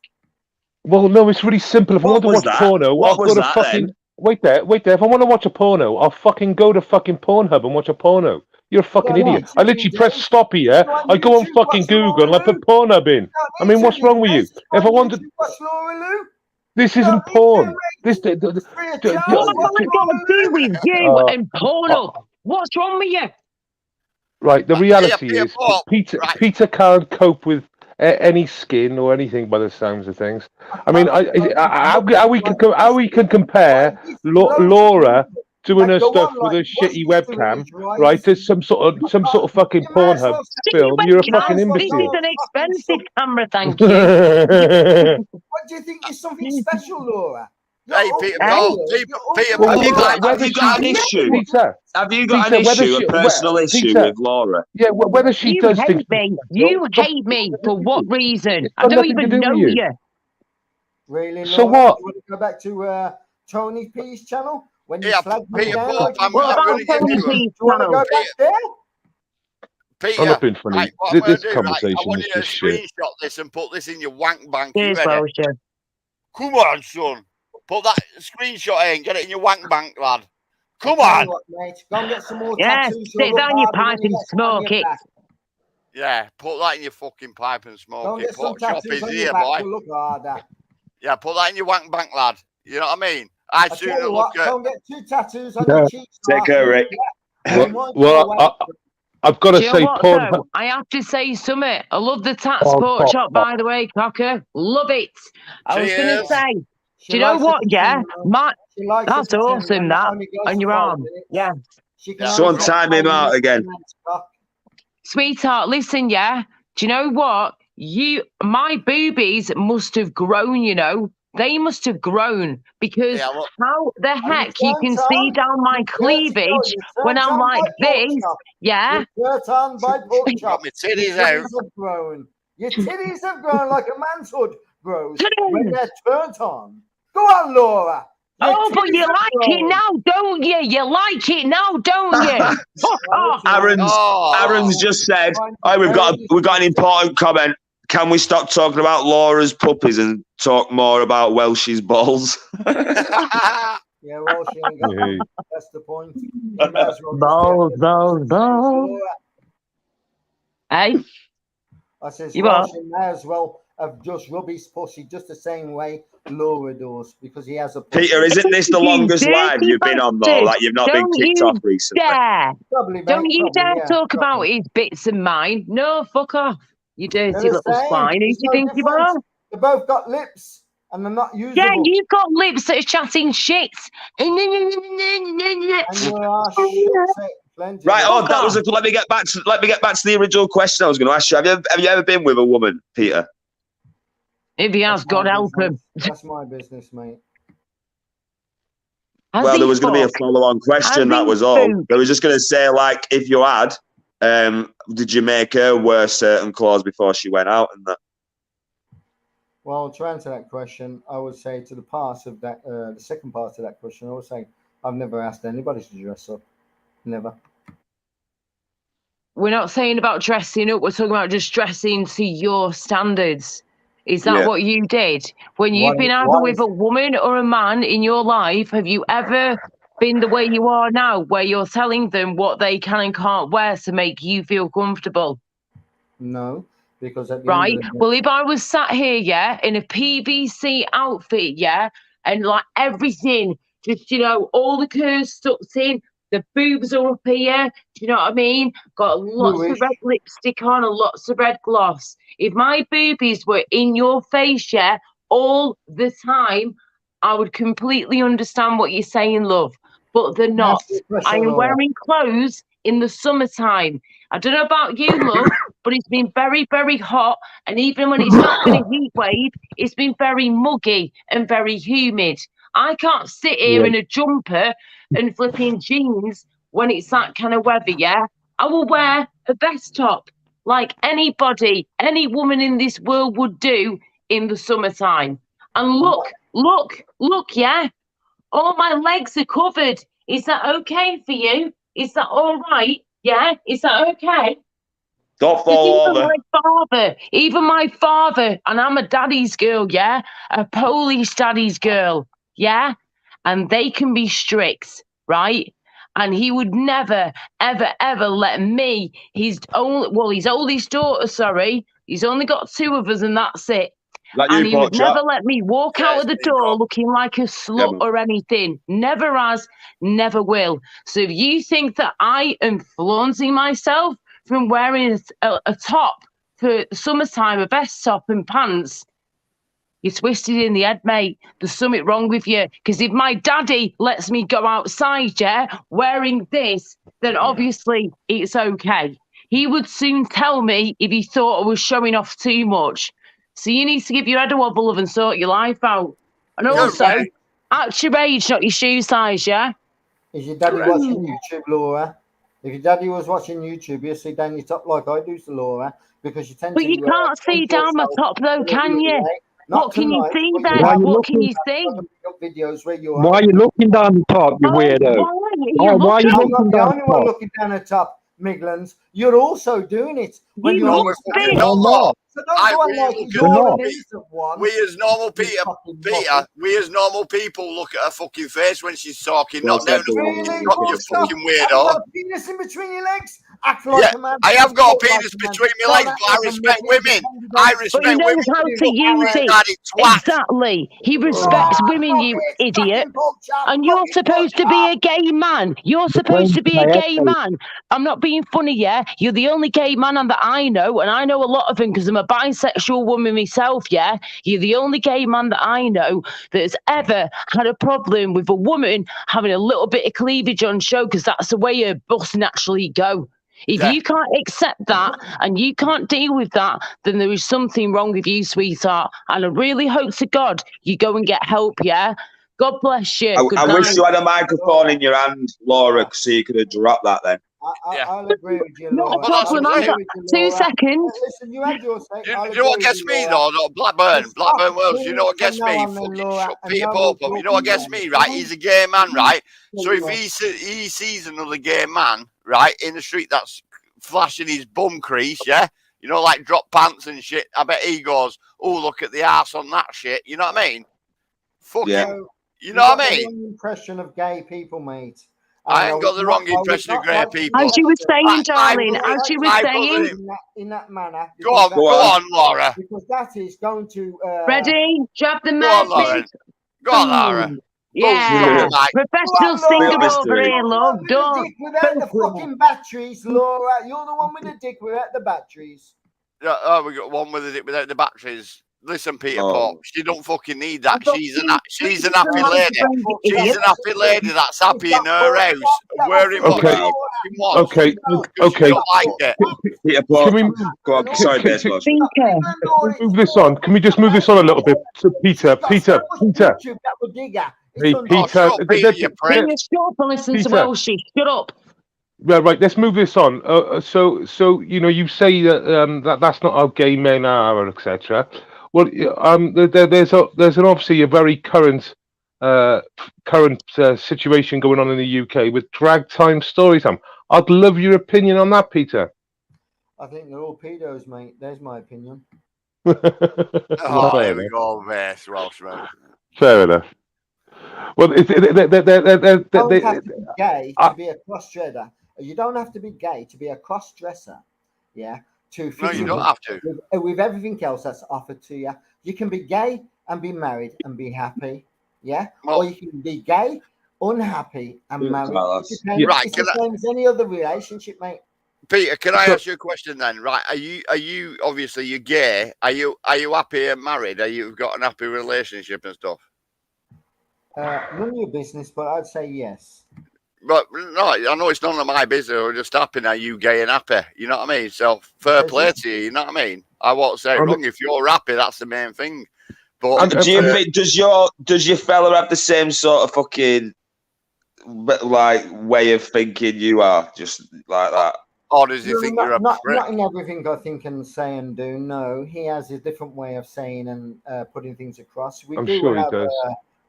Well, no, it's really simple. If I want to was watch that? porno, What I'll was go to that fucking. then? Wait there. If I want to watch a porno, I'll fucking go to fucking Pornhub and watch a porno. You're a fucking Yeah, idiot. yeah. I literally press stop here. I go on fucking Google and I put Pornhub in. I mean, what's wrong with you? If I wanted, Watch Laura Lou. this isn't porn. This. What have I got to do with you and porno? What's wrong with you? Right. The reality Peter is, Pope, Peter can't cope with any skin or anything by the sounds of things. I mean, how we can compare Laura doing her stuff with a shitty webcam, right? To some sort of fucking Pornhub film. You're a fucking This imbecile. is an expensive camera, thank you. What do you think is something special, Laura? Hey, Peter Pope, Peter Well, Pope. Have you got an issue? Peter, Have you got Peter, an whether issue, she- a personal whe- issue Peter. with Laura? Yeah, whether she You does things. hate me. You hate me for what reason? I got don't nothing to even do know with you. you. Really, So Laura? what? You want to go back to Tony P's channel when you Yeah, flagged me Peter down? Pope, I'm What about going to give Tony you P's you want to go channel? back there? Peter. I'm not being funny. Right, what I'm This gonna do, right, conversation I want is you to just shit. screenshot this and put this in your wank bank. You Cheers, ready? Roger. Come on, son. Put that screenshot in. Get it in your wank bank, lad. Come Tell on. you what, mate, go and get some more Yeah, tattoos. sit You'll look down your harder when pipe you and get some on smoke your it. back. Yeah, put that in your fucking pipe and Go smoke and it. get some Put chop tattoos his on ear, your back. boy. You'll look harder. Yeah, put that in your wank bank, lad. You know what I mean? I I tell sooner you what, look go at. and get 2 tattoos on Yeah. your cheeks. Take care, Rick. I've got to Do you say, know what, Pornhub. though? I have to say something. I love the tat Oh, sport fuck shop, that. by the way, Cocker. Love it. I was going to Cheers. say, She do you know likes what? to Yeah, pretend, my, She likes that's to pretend awesome. when That only goes on your for 5 arm. minutes. Yeah, She can Someone only time him out again. sweetheart. Listen, yeah. Do you know what? My boobies must have grown. You know, they must have grown because Yeah, look. how the And heck you you can turned see on. down my You turned cleavage when on I'm by like pork this? chop. Yeah. You turned on by pork Got chop. my Your titties out. titties have grown. Your titties have grown like a man's hood grows when they're turned on. Go on, Laura. Oh, but you like it now, don't you? You like it now, don't you? Aaron's just said, "Oh, we've got an important comment. Can we stop talking about Laura's puppies and talk more about Welsh's balls?" Yeah, well, she ain't got them. That's the point. You might as well Balls. Hey? I says, You well, what? she may as well have just rubbed his pussy just the same way Laura does, because he has a pussy. Peter, isn't this the longest live you've been on, though? Like, you've not been kicked off recently. Probably, Don't mate, you probably, dare yeah, talk probably. about his bits and mine. No, fuck off. You dirty They're the little same. swine. Who do There's you no think you difference. are? They both got lips and they're not usable. Yeah, you've got lips that are chatting shit. And your ass shuts it. Plenty. Right. Oh, that was. Let me get back to the original question I was going to ask you. Have you ever been with a woman, Peter? If he has, God help him. That's my business, mate. Well, there was going to be a follow-on question. That was all. They was just going to say, like, if you had, did you make her wear certain clothes before she went out and that? Well, to answer that question, I would say to the part of that, the second part of that question, I would say I've never asked anybody to dress up. Never. We're not saying about dressing up. We're talking about just dressing to your standards. Is that what you did? When you've been either with a woman or a man in your life, have you ever been the way you are now, where you're telling them what they can and can't wear to make you feel comfortable? No, because at the end of the day, Well, if I was sat here, in a PVC outfit, and like everything, just, all the curves tucked in, the boobs are up here, do you know what I mean? Got lots of red lipstick on and lots of red gloss. If my boobies were in your face, all the time, I would completely understand what you're saying, love. But they're not. I am wearing clothes in the summertime. I don't know about you, love, but it's been very, very hot. And even when it's not been a heat wave, it's been very muggy and very humid. I can't sit here in a jumper and flipping jeans when it's that kind of weather, I will wear a vest top like anybody, any woman in this world would do in the summertime. And look, all my legs are covered. Is that okay for you? Is that all right? Yeah? Is that okay? Don't fall over. Even my father, and I'm a daddy's girl, a Polish daddy's girl, and they can be strict, right? And he would never, ever, ever let me, his oldest daughter, sorry, he's only got 2 of us and that's it. And he would never let me walk out of the door looking like a slut or anything. Never has, never will. So if you think that I am flaunting myself from wearing a top for summertime, a vest top and pants, you're twisted in the head, mate. There's something wrong with you. Because if my daddy lets me go outside, wearing this, then obviously it's okay. He would soon tell me if he thought I was showing off too much. So you need to give your head a wobble, love, and sort your life out. And also, at your age, not your shoe size, Is your daddy watching YouTube, Laura? If your daddy was watching YouTube, you'll see down your top like I do to Laura, because you tend to... But you can't see down my top, though, can you? What can you see then? Why are you What can you see? Videos where you are. Why are you looking down the top, you weirdo? Why are you I'm looking not the down only the one top? looking down the top, Miglans. You're also doing it. When You you're look on big. So don't I go on really like look you're at an innocent one. we as normal we as normal people look at her fucking face when she's talking, not down the Really? fucking top, you Stop. fucking Have you weirdo. got a penis in between your legs? Act like a man. I have got a Talk like penis a man. between my legs, but I respect women. I But he respect knows women. how to use it. Exactly. He respects women, you idiot. And you're supposed to be a gay man. You're supposed to be a gay man. I'm not being funny, You're the only gay man that I know, and I know a lot of them because I'm a bisexual woman myself, You're the only gay man that I know that has ever had a problem with a woman having a little bit of cleavage on show, because that's the way her bust naturally go. If you can't accept that and you can't deal with that, then there is something wrong with you, sweetheart. And I really hope to God you go and get help, God bless you. Good I wish night. you had a microphone in your hand, Laura, so you could have dropped that then. I'll agree with you, Not Laura. a problem. I'll I've agree got with you, 2 Laura. seconds. Listen, you had your say. You I'll know agree what with gets you, me Laura. though? Blackburn Stop Wells. You know what doing gets it from me? now on then, Fucking Laura, shut and Peter no Pope more up. You know what talking gets then. me, right? He's a gay man, right? So if Laura. he sees another gay man, right, in the street that's flashing his bum crease, yeah, you know, like drop pants and shit, I bet he goes, "Oh, look at the ass on that shit." You know what I mean? Fucking, Yeah. So, you know what I got the mean? wrong impression of gay people, mate. I ain't got the wrong impression of grey people. As you were saying, My darling, brother- as you were my brother- saying. in that manner. Go on, because go that- on, Laura. Because that is going to. Ready? Drop the Go mic, on, Lauren. bitch. Go on, Laura. Yeah. Boom, Mike. Professional singer over here, love. With the Don't. dick without the fucking batteries, Laura. You're the one with the dick without the batteries. Oh, we got one with it without the batteries. Listen, Peter Oh. Pop, she don't fucking need that. I've got She's three an happy lady. She's an happy lady that's happy in her house, wearing what Okay. she wants. Okay. Okay. She don't like it. Peter Paul, Can we go on. Sorry, Baseball. move this on? Can we just move this on a little bit? So Peter. YouTube that would digger. Hey, Peter. Peter, shut up and listen to Peter. Welshie. Shut up. Yeah, right. Let's move this on. So you know, you say that that's not how gay men are, etc. Well, there's an obviously a very current situation going on in the UK with drag time story time. I'd love your opinion on that, Peter. I think they're all pedos, mate. There's my opinion. Oh, Fair here we enough. go, Vance Welshman. Fair enough. Well, You don't have to be gay to be a cross-dresser. You don't have to be gay to be a cross-dresser. Yeah. To No, fit you in don't with- have to. with everything else that's offered to you. You can be gay and be married and be happy. Yeah. Or you can be gay, unhappy, and married. Well, It depends. Right, It's the same as any other relationship, mate. Peter, can I ask you a question then? Right, are you obviously you're gay? Are you happy and married? Are you got an happy relationship and stuff? None of your business, but I'd say yes. But no, I know it's none of my business. We're just happy now. You gay and happy. You know what I mean? So fair play to you. You know what I mean? I won't say it wrong. If you're happy, that's the main thing. But Do you think does your fella have the same sort of fucking like way of thinking you are, just like that? Or does he think you're a prick? Not in everything I think and say and do. No, he has a different way of saying and putting things across. I'm sure he does.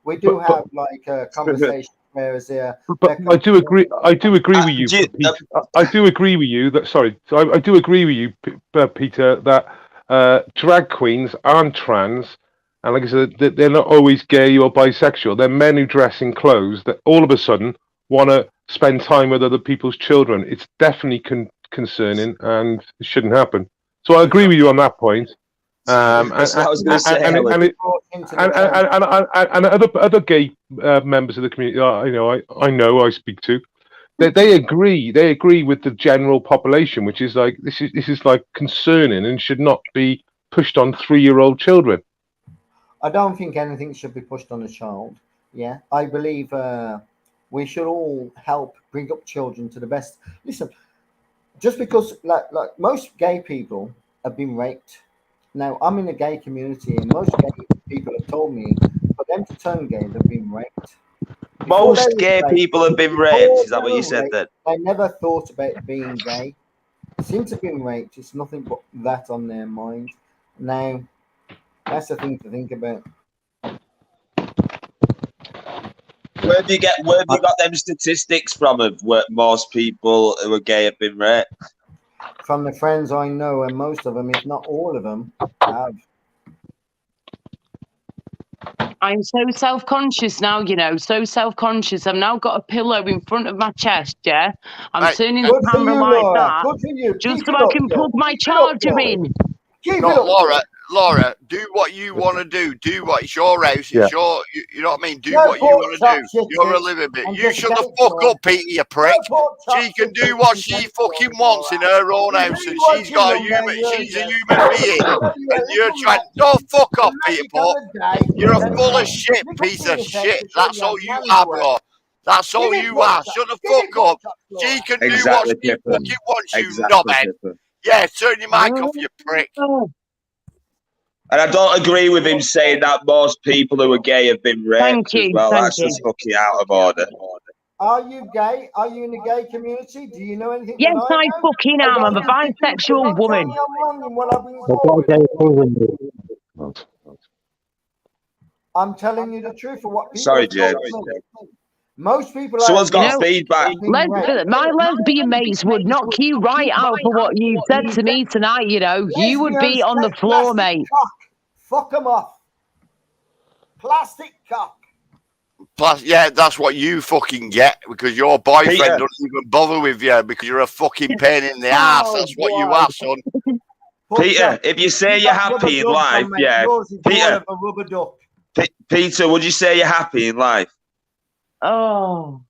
We do have like a conversation. Whereas But I do agree. I do agree with you. Peter. I do agree with you that. Sorry, I do agree with you, Peter. That drag queens aren't trans, and like I said, they're not always gay or bisexual. They're men who dress in clothes that all of a sudden want to spend time with other people's children. It's definitely concerning, and it shouldn't happen. So I agree with you on that point. And other gay members of the community, I speak to, they agree with the general population, which is like this is like concerning and should not be pushed on 3-year-old children. I don't think anything should be pushed on a child. Yeah, I believe we should all help bring up children to the best. Listen, just because like most gay people have been raped. Now, I'm in a gay community, and most gay people have told me for them to turn gay, they've been raped. Most gay people have been raped. Is that what you said then? They never thought about being gay. Since they've been raped, it's nothing but that on their mind. Now, that's the thing to think about. Where have you got them statistics from of where most people who are gay have been raped? From the friends I know, and most of them, if not all of them, have. I'm so self-conscious now, so self-conscious. I've now got a pillow in front of my chest, yeah? I'm turning the camera like that just so I can plug my charger in. Laura, do what you want to do. Do what it's your house. Yeah. It's your, you know what I mean? Do what you want to do. You're a living bit. You shut the fuck up, Peter, you prick. She can do what she fucking wants in her own house, and she's got a human. She's a human being, and you're trying. No, fuck off, Peter Pop. You're a full of shit, piece of shit. That's all you are, bro. That's all you are. Shut the fuck up. She can do what she fucking wants, you knobhead. Yeah, turn your mic off, you prick. And I don't agree with him saying that most people who are gay have been raped as well. That's just fucking out of order. Are you gay? Are you in the gay community? Do you know anything? Yes, that I I know? fucking am. I'm a bisexual woman. I'm wrong in what I've been The told. gay prison. I'm telling you the truth for what people Sorry, have told James. me. Most people Someone's got You know, feedback. my lesbian mates would knock you right out for what you said to me tonight, you know. You would be on the floor, mate. Cock. Fuck them off. Plastic cock. Plus, yeah, that's what you fucking get because your boyfriend Peter. doesn't even bother with you because you're a fucking pain in the ass. That's what you are, son. Peter, if you say you're happy in life, yeah. Peter, A rubber duck. Peter, would you say you're happy in life? Oh.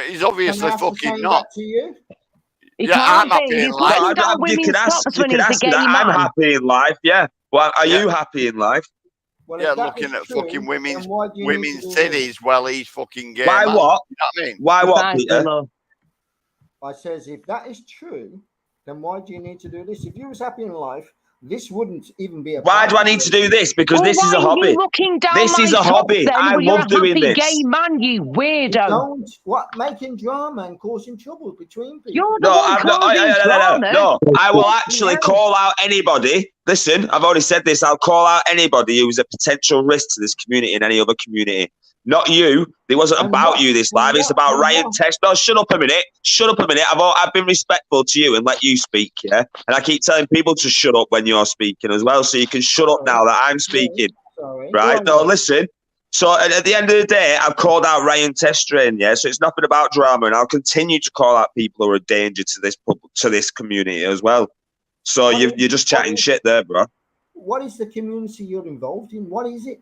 He's obviously fucking not. To you? Yeah, I'm happy in life. You could ask me that. I'm happy in life, yeah. Well, are you happy in life? Well, yeah, if that looking is at true, fucking then women's why do you need to do titties while he's fucking gay. Why man. what? You know what I mean? Why what, Peter? I says, if that is true, then why do you need to do this? If you was happy in life, this wouldn't even be a. Why do I need to do this? Because Well, this is a why are hobby. you looking down This my is a top hobby. then I when you're love a doing happy this. gay man, you weirdo. Don't making drama and causing trouble between people. You're the No, one I'm not. causing drama. No, I will actually call out anybody. Listen, I've already said this. I'll call out anybody who's a potential risk to this community and any other community. Not you. It wasn't about you this live. It's about Ryan Test. No, shut up a minute. Shut up a minute. I've been respectful to you and let you speak, yeah? And I keep telling people to shut up when you're speaking as well, so you can shut up now that I'm speaking. Right? No, listen. So at the end of the day, I've called out Ryan Testrain, yeah? So it's nothing about drama, and I'll continue to call out people who are a danger to this community as well. So you're just chatting shit there, bro. What is the community you're involved in? What is it?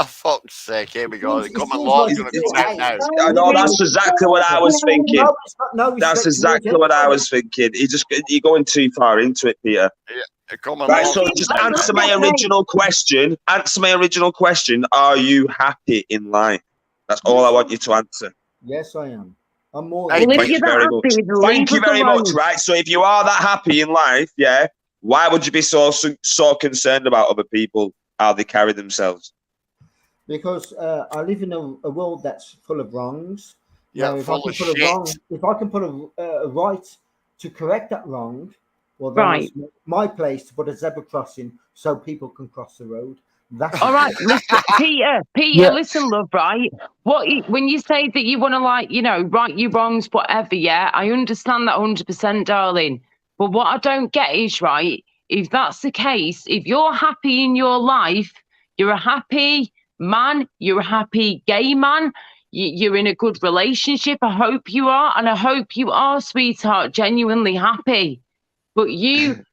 Fuck's sake, here we go. The It common seems law like is going to it's come out now. I know that's exactly what I was thinking. No, it's got no That's respect exactly towards what I anyone. was thinking. You're going too far into it, Peter. Yeah, common Right, law. so just answer my original question. Answer my original question. Are you happy in life? That's all I want you to answer. Yes, I am. I'm more. Thank you very much. Thank you very much. Right. So if you are that happy in life, yeah, why would you be so concerned about other people, how they carry themselves? Because I live in a world that's full of wrongs. Yeah, Now, if full I can of put shit. a wrong, if I can put a right to correct that wrong, well, then Right. it's my place to put a zebra crossing so people can cross the road. That's All right, listen, Peter, Yeah. listen, love, right? When you say that you want to, right your wrongs, whatever, yeah, I understand that 100%, darling. But what I don't get is, right, if that's the case, if you're happy in your life, you're a happy man, you're a happy gay man, you're in a good relationship, I hope you are, and I hope you are, sweetheart, genuinely happy. But you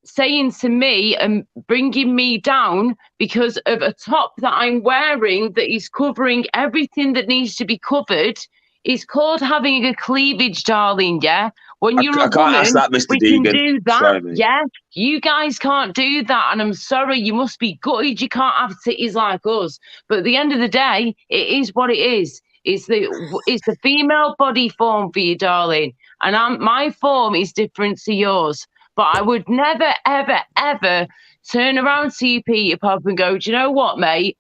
saying to me and bringing me down because of a top that I'm wearing that is covering everything that needs to be covered is called having a cleavage, darling, yeah? When you're I a can't woman, ask that, Mr. we Deegan. can do that, Sorry, mate. yeah? You guys can't do that, and I'm sorry, you must be gutted you can't have titties like us. But at the end of the day, it is what it is. It's the female body form for you, darling, and my form is different to yours. But I would never, ever, ever turn around to you, Peter Pop, and go, do you know what, mate?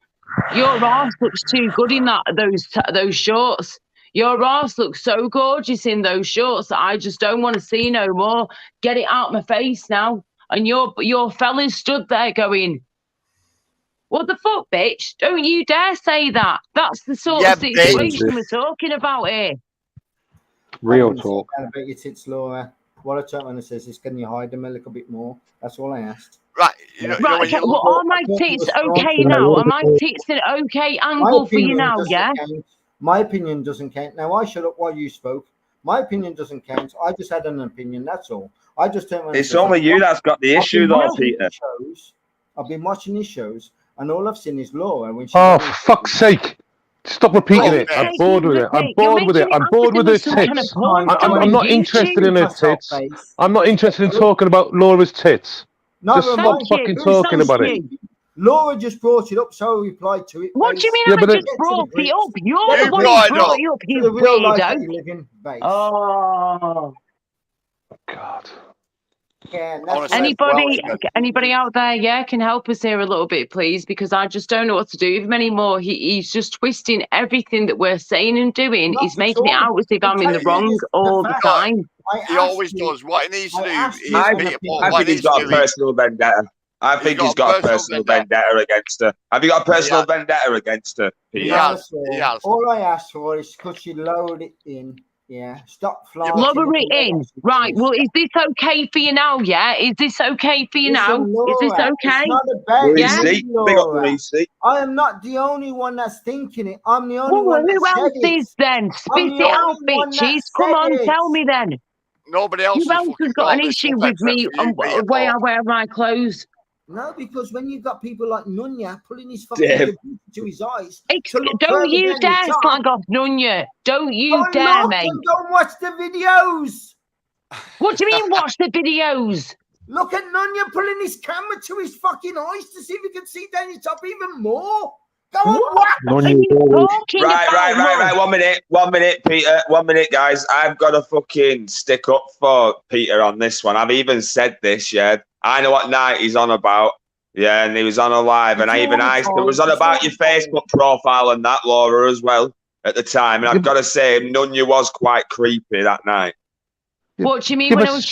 Your arse looks too good in those shorts. Your arse looks so gorgeous in those shorts that I just don't want to see no more. Get it out my face now. And your fellas stood there going, what the fuck, bitch? Don't you dare say that. That's the sort of situation we're talking about here. Real talk. About your tits, Laura. What a gentleman says is, can you hide them a little bit more? That's all I asked. Right. Right, okay, well, are my tits okay now? Are my tits an okay angle for you now, yeah? My opinion doesn't count. Now, I shut up while you spoke. My opinion doesn't count. I just had an opinion, that's all. I just turned around. It's only you that's got the issue, though, Peter. I've been watching these shows, and all I've seen is Laura when she. Oh, for fuck's sake. Stop repeating it. I'm bored with it. I'm bored with it. I'm bored with her tits. I'm not interested in her tits. I'm not interested in talking about Laura's tits. Just stop fucking talking about it. Laura just brought it up, so I replied to it. What do you mean I just brought it up? You're the one who brought it up, you the real life that weirdo. you live in, base. Oh. God. Yeah, Honestly, anybody out there, yeah, can help us here a little bit, please, because I just don't know what to do with him anymore. He's just twisting everything that we're saying and doing. Not He's at making it all. out as if I'll I'm in tell the you wrong this, all the fact- time. He always does. What he needs to do is I Peter Paul, think what he he's needs to got do a is personal vendetta. I think he's got a personal vendetta against her. Have you got a personal vendetta against her, Peter? No, sir. All I asked for is could you load it in? Yeah, stop flying. Lower it in. Right. Well, is this okay for you now? Yeah. Is this okay for you now? Is this okay? It's not about Yeah. me, Laura. I am not the only one that's thinking it. I'm the only one that Who said else it. is then? I'm Spit the it out, only one that bitches. Come said on, it. tell me then. Nobody else Who else has got an issue with me and Peter the way I Paul. wear my clothes? No, because when you got people like Nunya pulling his fucking Damn. computer to his eyes, to look Don't further you down dare the top, slag off Nunya. Don't you go dare, look mate. and go and watch the videos. What do you mean watch the videos? Look at Nunya pulling his camera to his fucking eyes to see if he can see down his top even more. Go on, watch. Right. 1 minute, Peter. 1 minute, guys. I've got to fucking stick up for Peter on this one. I've even said this, yeah. I know what night he's on about. Yeah, and he was on a live, and it was on about your Facebook profile and that, Laura, as well at the time. And I've got to say, Nunya was quite creepy that night. What do you mean when I was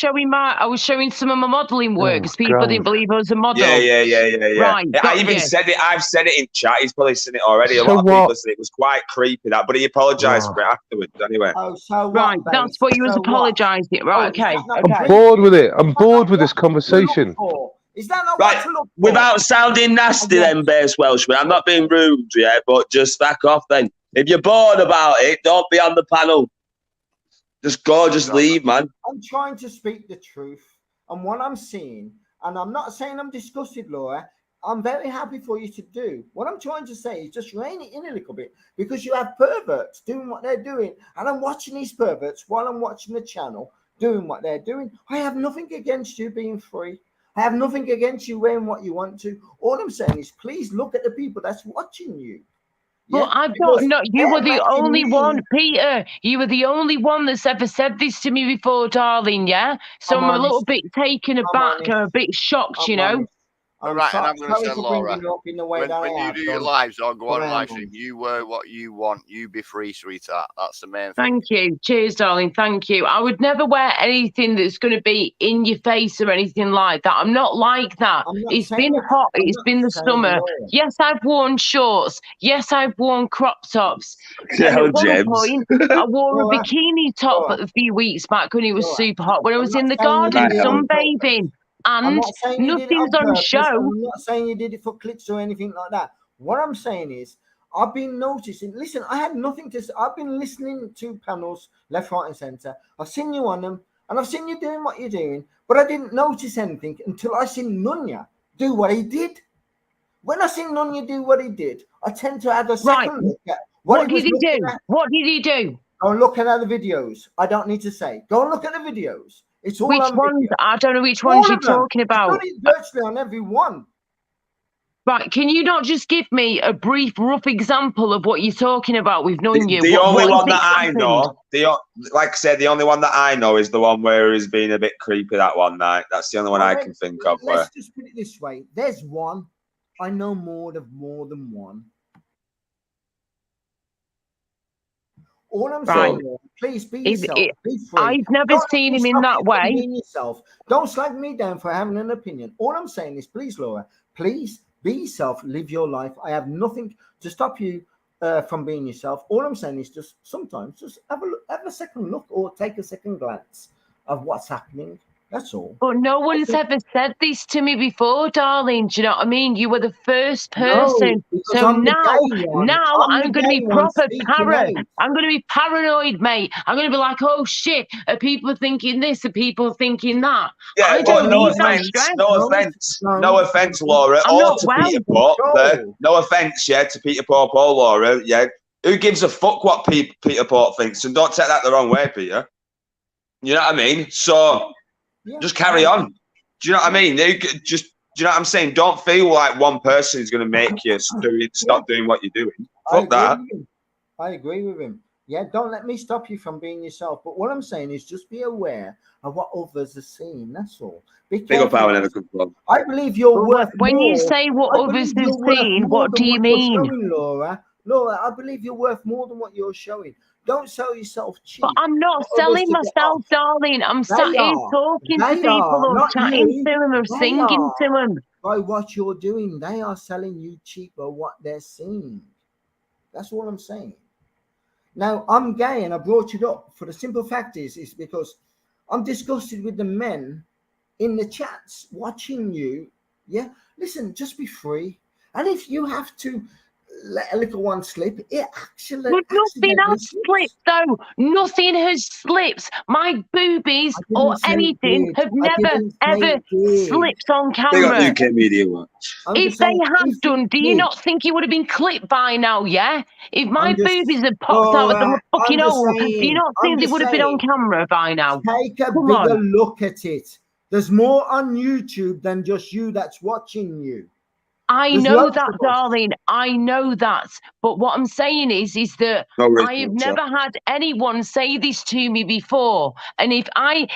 showing some of my modelling work because people didn't believe I was a model? Yeah. Right, I got even you. said it. I've said it in chat. He's probably seen it already. A So lot of what? people said it was quite creepy that, but he apologised for it afterwards. Anyway. Oh, so Right, that's what you was apologising. Right, okay. I'm bored with it. I'm bored with this conversation. Is that not Right, what to look for? without sounding nasty then, Base Welshman, I'm not being rude, yeah, but just back off then. If you're bored about it, don't be on the panel. Just go, just leave, man. I'm trying to speak the truth and what I'm seeing, and I'm not saying I'm disgusted, Laura. I'm very happy for you to do. What I'm trying to say is just rein it in a little bit because you have perverts doing what they're doing, and I'm watching these perverts while I'm watching the channel doing what they're doing. I have nothing against you being free. I have nothing against you wearing what you want to. All I'm saying is please look at the people that's watching you. Well, I've got no. You were the only one, Peter. You were the only one that's ever said this to me before, darling. Yeah. So I'm a little bit taken aback. I'm a bit shocked, you know. All right, and I'm going to say, Laura, when you do your lives or go on live stream, you wear what you want. You be free, sweetheart. That's the main thing. Thank you. Cheers, darling. Thank you. I would never wear anything that's going to be in your face or anything like that. I'm not like that. It's been hot. It's been the summer. Yes, I've worn shorts. Yes, I've worn crop tops. And at one point, I wore a bikini top a few weeks back when it was super hot, when I was in the garden sunbathing. And nothing's on show. I'm not saying you did it for clicks or anything like that. What I'm saying is, I've been noticing. Listen, I had nothing to say. I've been listening to panels left, right, and center. I've seen you on them, and I've seen you doing what you're doing, but I didn't notice anything until I seen Nunya do what he did. When I seen Nunya do what he did, I tend to have a second look at what did he do? What did he do? Go and look at the videos. I don't need to say. Go and look at the videos. It's all which on ones? video. I don't know which ones you're talking about. It's virtually on every one. Right, can you not just give me a brief, rough example of what you're talking about with Nunya? The only one that I know, like I said, the only one that I know is the one where he's been a bit creepy that one night. That's the only one I can think of. Let's just put it this way. There's one. I know more than one. All I'm saying is, please be yourself. Be free. I've never seen him in that way. Yourself. Don't slag me down for having an opinion. All I'm saying is, please, Laura, please be yourself. Live your life. I have nothing to stop you from being yourself. All I'm saying is just sometimes just have a second look or take a second glance of what's happening. That's all. But no one's ever said this to me before, darling. Do you know what I mean? You were the first person. So now I'm going to be proper paranoid. I'm going to be paranoid, mate. I'm going to be like, oh shit, are people thinking this? Are people thinking that? Yeah, I don't no need that offense, stress. no offense, Laura, or to Peter Pope. No offense, to Peter Pope or Laura. Yeah, who gives a fuck what Peter Pope thinks? And don't take that the wrong way, Peter. You know what I mean? So. Just carry on. Do you know what I mean? Do you know what I'm saying? Don't feel like one person is going to make you stop doing what you're doing. Fuck that. I agree with him. Yeah, don't let me stop you from being yourself. But what I'm saying is just be aware of what others are seeing. That's all. Be Big up, careful. Alan, never comes along. I believe you're Well, worth when more. you say what I others believe have you're worth seen, more what than do you you're mean? showing, Laura. Laura, I believe you're worth more than what you're showing. Don't sell yourself cheap. But I'm not for others selling to get myself, off. darling. I'm sat They here are. talking to They people are. or Not chatting you. to them or They singing are. to them. By what you're doing, they are selling you cheaper what they're seeing. That's all I'm saying. Now, I'm gay and I brought it up for the simple fact is because I'm disgusted with the men in the chats watching you. Yeah, listen, just be free. And if you have to let a little one slip, it actually But nothing accidentally has slipped, though. Nothing has slipped. My boobies or say it anything did. have I never, didn't say ever it did. slipped on Big up camera. UK Media Watch. I'm If just they saying, had if done, it do you did, not think it would have been clipped by now, yeah? If my I'm just, boobies had popped out of the Laura, fucking I'm just hole, do you saying, not think they would have been on camera by now? take a Come bigger on. look at it. There's more on YouTube than just you that's watching you. I There's know loads that, of us. darling. I know that. But what I'm saying is that No worries, I have no chat. never had anyone say this to me before. And if I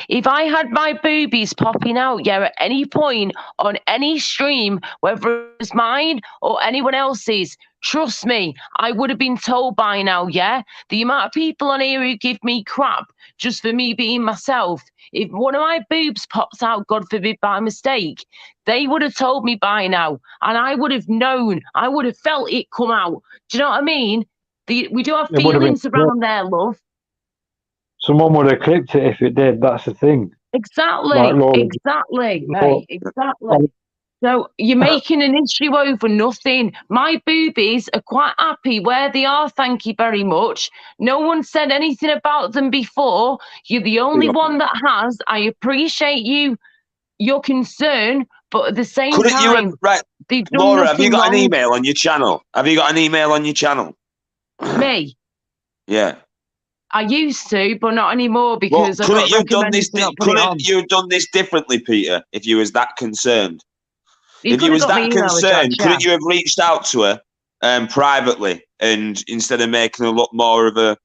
had my boobies popping out, yeah, at any point on any stream, whether it's mine or anyone else's, trust me, I would have been told by now, yeah? The amount of people on here who give me crap just for me being myself. If one of my boobs pops out, God forbid, by mistake, they would have told me by now, and I would have known. I would have felt it come out. Do you know what I mean? We do have It would have been feelings around there, love. someone would have clipped it if it did. That's the thing. Exactly, Like Laura, exactly, Laura, mate, exactly. So you're making an issue over nothing. My boobies are quite happy where they are, thank you very much. No one said anything about them before. You're the only one that has. I appreciate your concern, but at the same Couldn't you have, time, right, they've done Laura, have you nothing got an wrong. email on your channel? Have you got an email on your channel? Me, Yeah. I used to, but not anymore Well, because I couldn't got you have done recommended this? to not put it on. Couldn't you have done this differently, Peter? If you was that concerned, You if could you have was got my that email address, concerned, yeah. couldn't you have reached out to her privately, and instead of making her look more of a,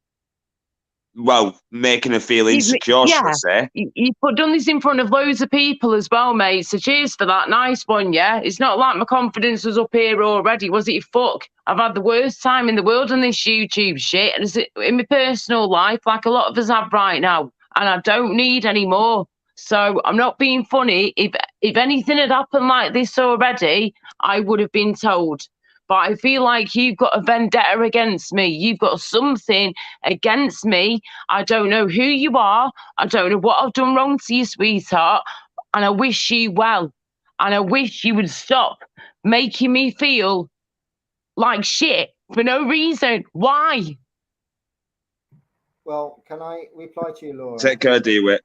well, making her feel insecure, should I Yeah, say? you've done this in front of loads of people as well, mate. So cheers for that. Nice one, yeah. It's not like my confidence was up here already, was it? Fuck. I've had the worst time in the world on this YouTube shit, and it's in my personal life, like a lot of us have right now, and I don't need any more. So I'm not being funny. If anything had happened like this already, I would have been told. But I feel like you've got a vendetta against me. You've got something against me. I don't know who you are. I don't know what I've done wrong to you, sweetheart. And I wish you well. And I wish you would stop making me feel like shit for no reason. Why? Well, can I reply to you, Laura? Take care, DeWitt.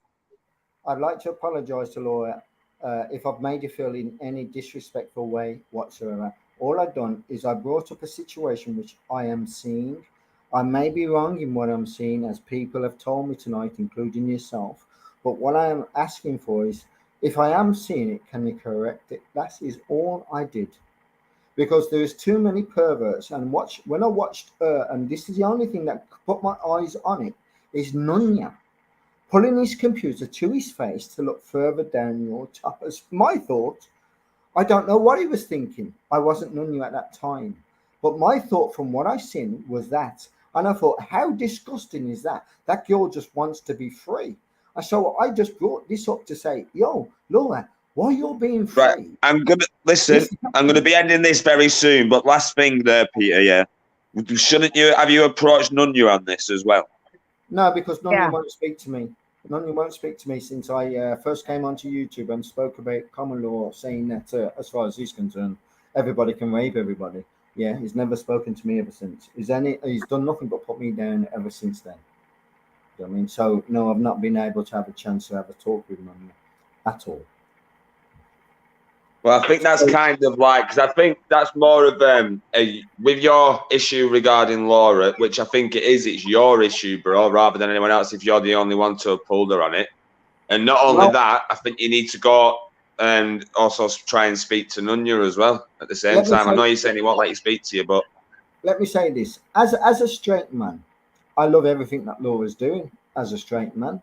I'd like to apologise to Laura if I've made you feel in any disrespectful way whatsoever. All I've done is I brought up a situation which I am seeing. I may be wrong in what I'm seeing, as people have told me tonight, including yourself. But what I am asking for is, if I am seeing it, can you correct it? That is all I did. Because there is too many perverts. And when I watched her, and this is the only thing that put my eyes on it, is Nunya pulling his computer to his face to look further down your top. As my thought, I don't know what he was thinking. I wasn't Nunya at that time. But my thought from what I seen was that. And I thought, how disgusting is that? That girl just wants to be free. And so I just brought this up to say, yo, Laura, why you're being free? Right, I'm gonna be ending this very soon. But last thing there, Peter. Yeah, shouldn't you have you approached Nunya on this as well? No, because Nunya won't speak to me. Nunya won't speak to me since I first came onto YouTube and spoke about common law, saying that as far as he's concerned, everybody can rape everybody. Yeah, he's never spoken to me ever since. He's done nothing but put me down ever since then. You know what I mean? So no, I've not been able to have a chance to have a talk with Nunya at all. Well, I think that's kind of like, because I think that's more of with your issue regarding Laura, which I think it is, it's your issue, bro, rather than anyone else if you're the only one to have pulled her on it. And not only that, I think you need to go and also try and speak to Nunya as well at the same time. I know you're saying he won't let you speak to you, but... Let me say this. As a straight man, I love everything that Laura's doing as a straight man,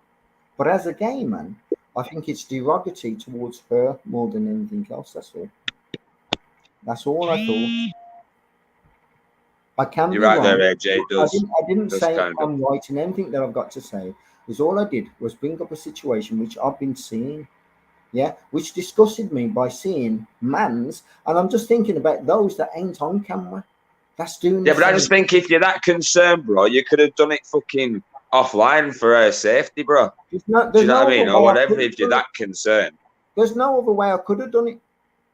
but as a gay man, I think it's derogatory towards her more than anything else. That's all. That's all I thought. I can You're be right wrong. there, AJ. It does. I didn't does say kind of. I'm right in anything that I've got to say. Is all I did was bring up a situation which I've been seeing, yeah, which disgusted me by seeing mans, and I'm just thinking about those that ain't on camera. That's doing. Yeah, but I just think if you're that concerned, bro, you could have done it fucking offline for her safety, bro. Do you know what I mean? Or whatever, if you're that concerned. There's no other way I could have done it.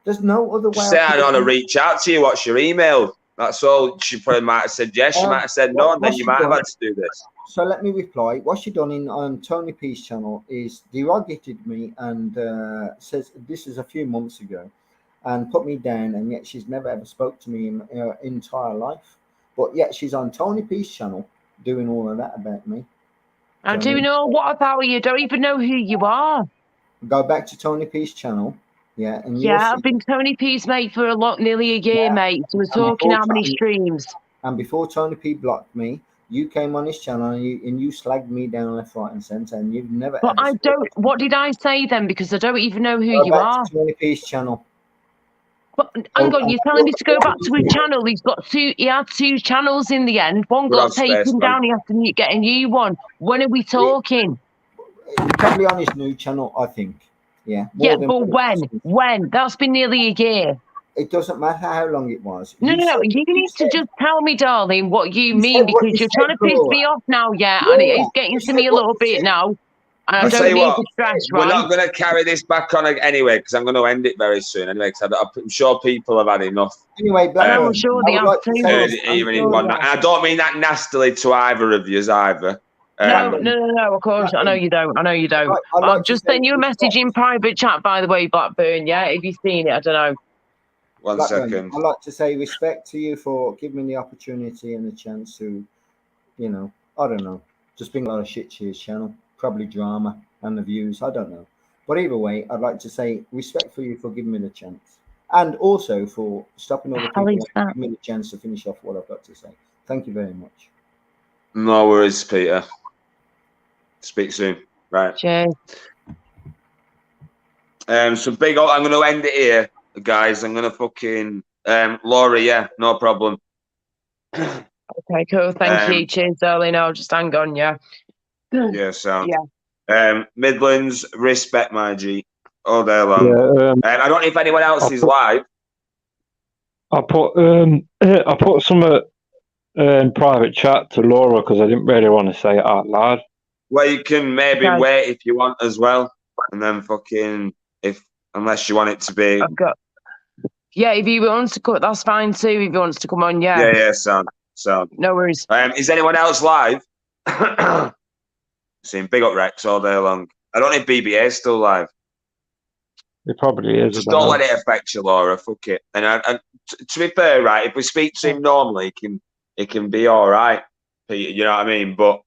There's no other way. Just say I don't want to reach out to you. What's your email? That's all. She probably might have said yes. She might have said no, and then you might have had to do this. So let me reply. What she done on Tony P's channel is derogated me and says this is a few months ago, and put me down. And yet she's never ever spoke to me in her entire life. But yet she's on Tony P's channel doing all of that about me. I do know. What about you? Don't even know who you are. Go back to Tony P's channel. Yeah, and yeah, I've been Tony P's mate for nearly a year, mate. So we're talking how many streams. And before Tony P blocked me, you came on his channel and you slagged me down left, right, and centre, and you've never. But I don't. What did I say then? Because I don't even know who you are. Tony P's channel. But hang on, you're telling me to go back to his channel. He's got two. He had two channels in the end. One got taken down. He has to get a new one. When are we talking? He's probably on his new channel, I think. Yeah. Yeah, but when? When? That's been nearly a year. It doesn't matter how long it was. No. You need to just tell me, darling, what you mean, because you're trying to piss me off now, yeah, and it's getting to me a little bit now. And I don't need the stress, right? We're not going to carry this back on anyway, because I'm going to end it very soon anyway, because I'm sure people have had enough. Anyway, I'm sure they have too. Even in one night. And I don't mean that nastily to either of you either. No, of course. I know you don't. I'll just send you a message in private chat, by the way, Blackburn, yeah? If you've seen it, I don't know. One second. I'd like to say respect to you for giving me the opportunity and the chance to, I don't know, just bring a lot of shit to his channel. Probably drama and the views. I don't know. But either way, I'd like to say respect for you for giving me the chance. And also for stopping all the people and giving me the chance to finish off what I've got to say. Thank you very much. No worries, Peter. Speak soon. Right. Cheers. So big up. I'm going to end it here, guys. I'm going to fucking Laura. Yeah, no problem. Okay, cool. Thank you. Cheers, darling. I'll just hang on. Yeah. Yeah. Sound. Yeah. Midlands, respect, my G, all day long. Yeah, I don't know if anyone else is live. I put some in private chat to Laura because I didn't really want to say it out loud. Well, you can maybe wait if you want as well, and then fucking unless you want it to be. Yeah, if he wants to come, that's fine too. If he wants to come on, yeah. Yeah, sound. No worries. Is anyone else live? Seeing big up Rex all day long. I don't know if BBA is still live. It probably is. Just don't let it affect you, Laura. Fuck it. And to be fair, right, if we speak to him normally, it can be all right, Peter. You know what I mean? But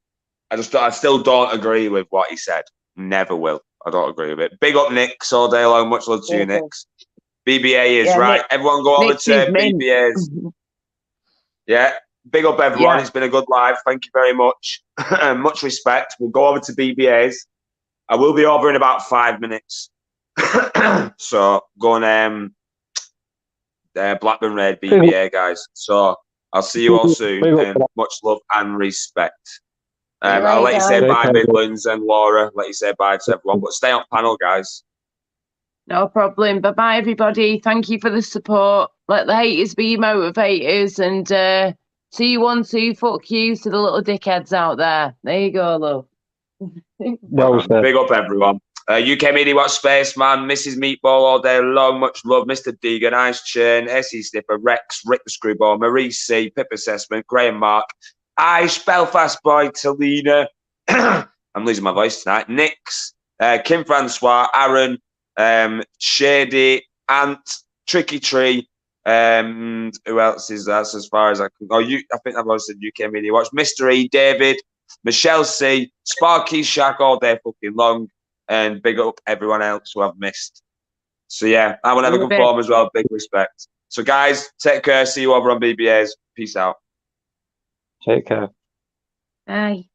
I still don't agree with what he said. Never will. I don't agree with it. Big up Nix all day long. Much love to you, Nix. BBA is right. Everyone go over to BBA's. Yeah. Big up everyone. It's been a good live. Thank you very much. Much respect. We'll go over to BBA's. I will be over in about 5 minutes. So go on Blackburn Red BBA, guys. So I'll see you all soon. Much love and respect. I'll let you say bye, Midlands, and Laura. Let you say bye to everyone. But stay on panel, guys. No problem. Bye-bye, everybody. Thank you for the support. Let the haters be motivators. And see you 1, 2, fuck you to the little dickheads out there. There you go, love. Big up, everyone. UK Media Watch Spaceman, Mrs. Meatball all day long. Much love. Mr. Deegan, Ice Chain, SE Sniffer, Rex, Rick the Screwball, Marie C, Pip Assessment, Graham Mark, Ice, Belfast Boy, Talina. I'm losing my voice tonight. Nix, Kim Francois, Aaron, Shady, Ant, Tricky Tree. Who else is that as far as I can? I think I've also said UK Media Watch. Mr. E, David, Michelle C, Sparky Shack all day fucking long. And big up everyone else who I've missed. So yeah, I will have a good form as well. Big respect. So guys, take care. See you over on BBA's. Peace out. Take care. Bye.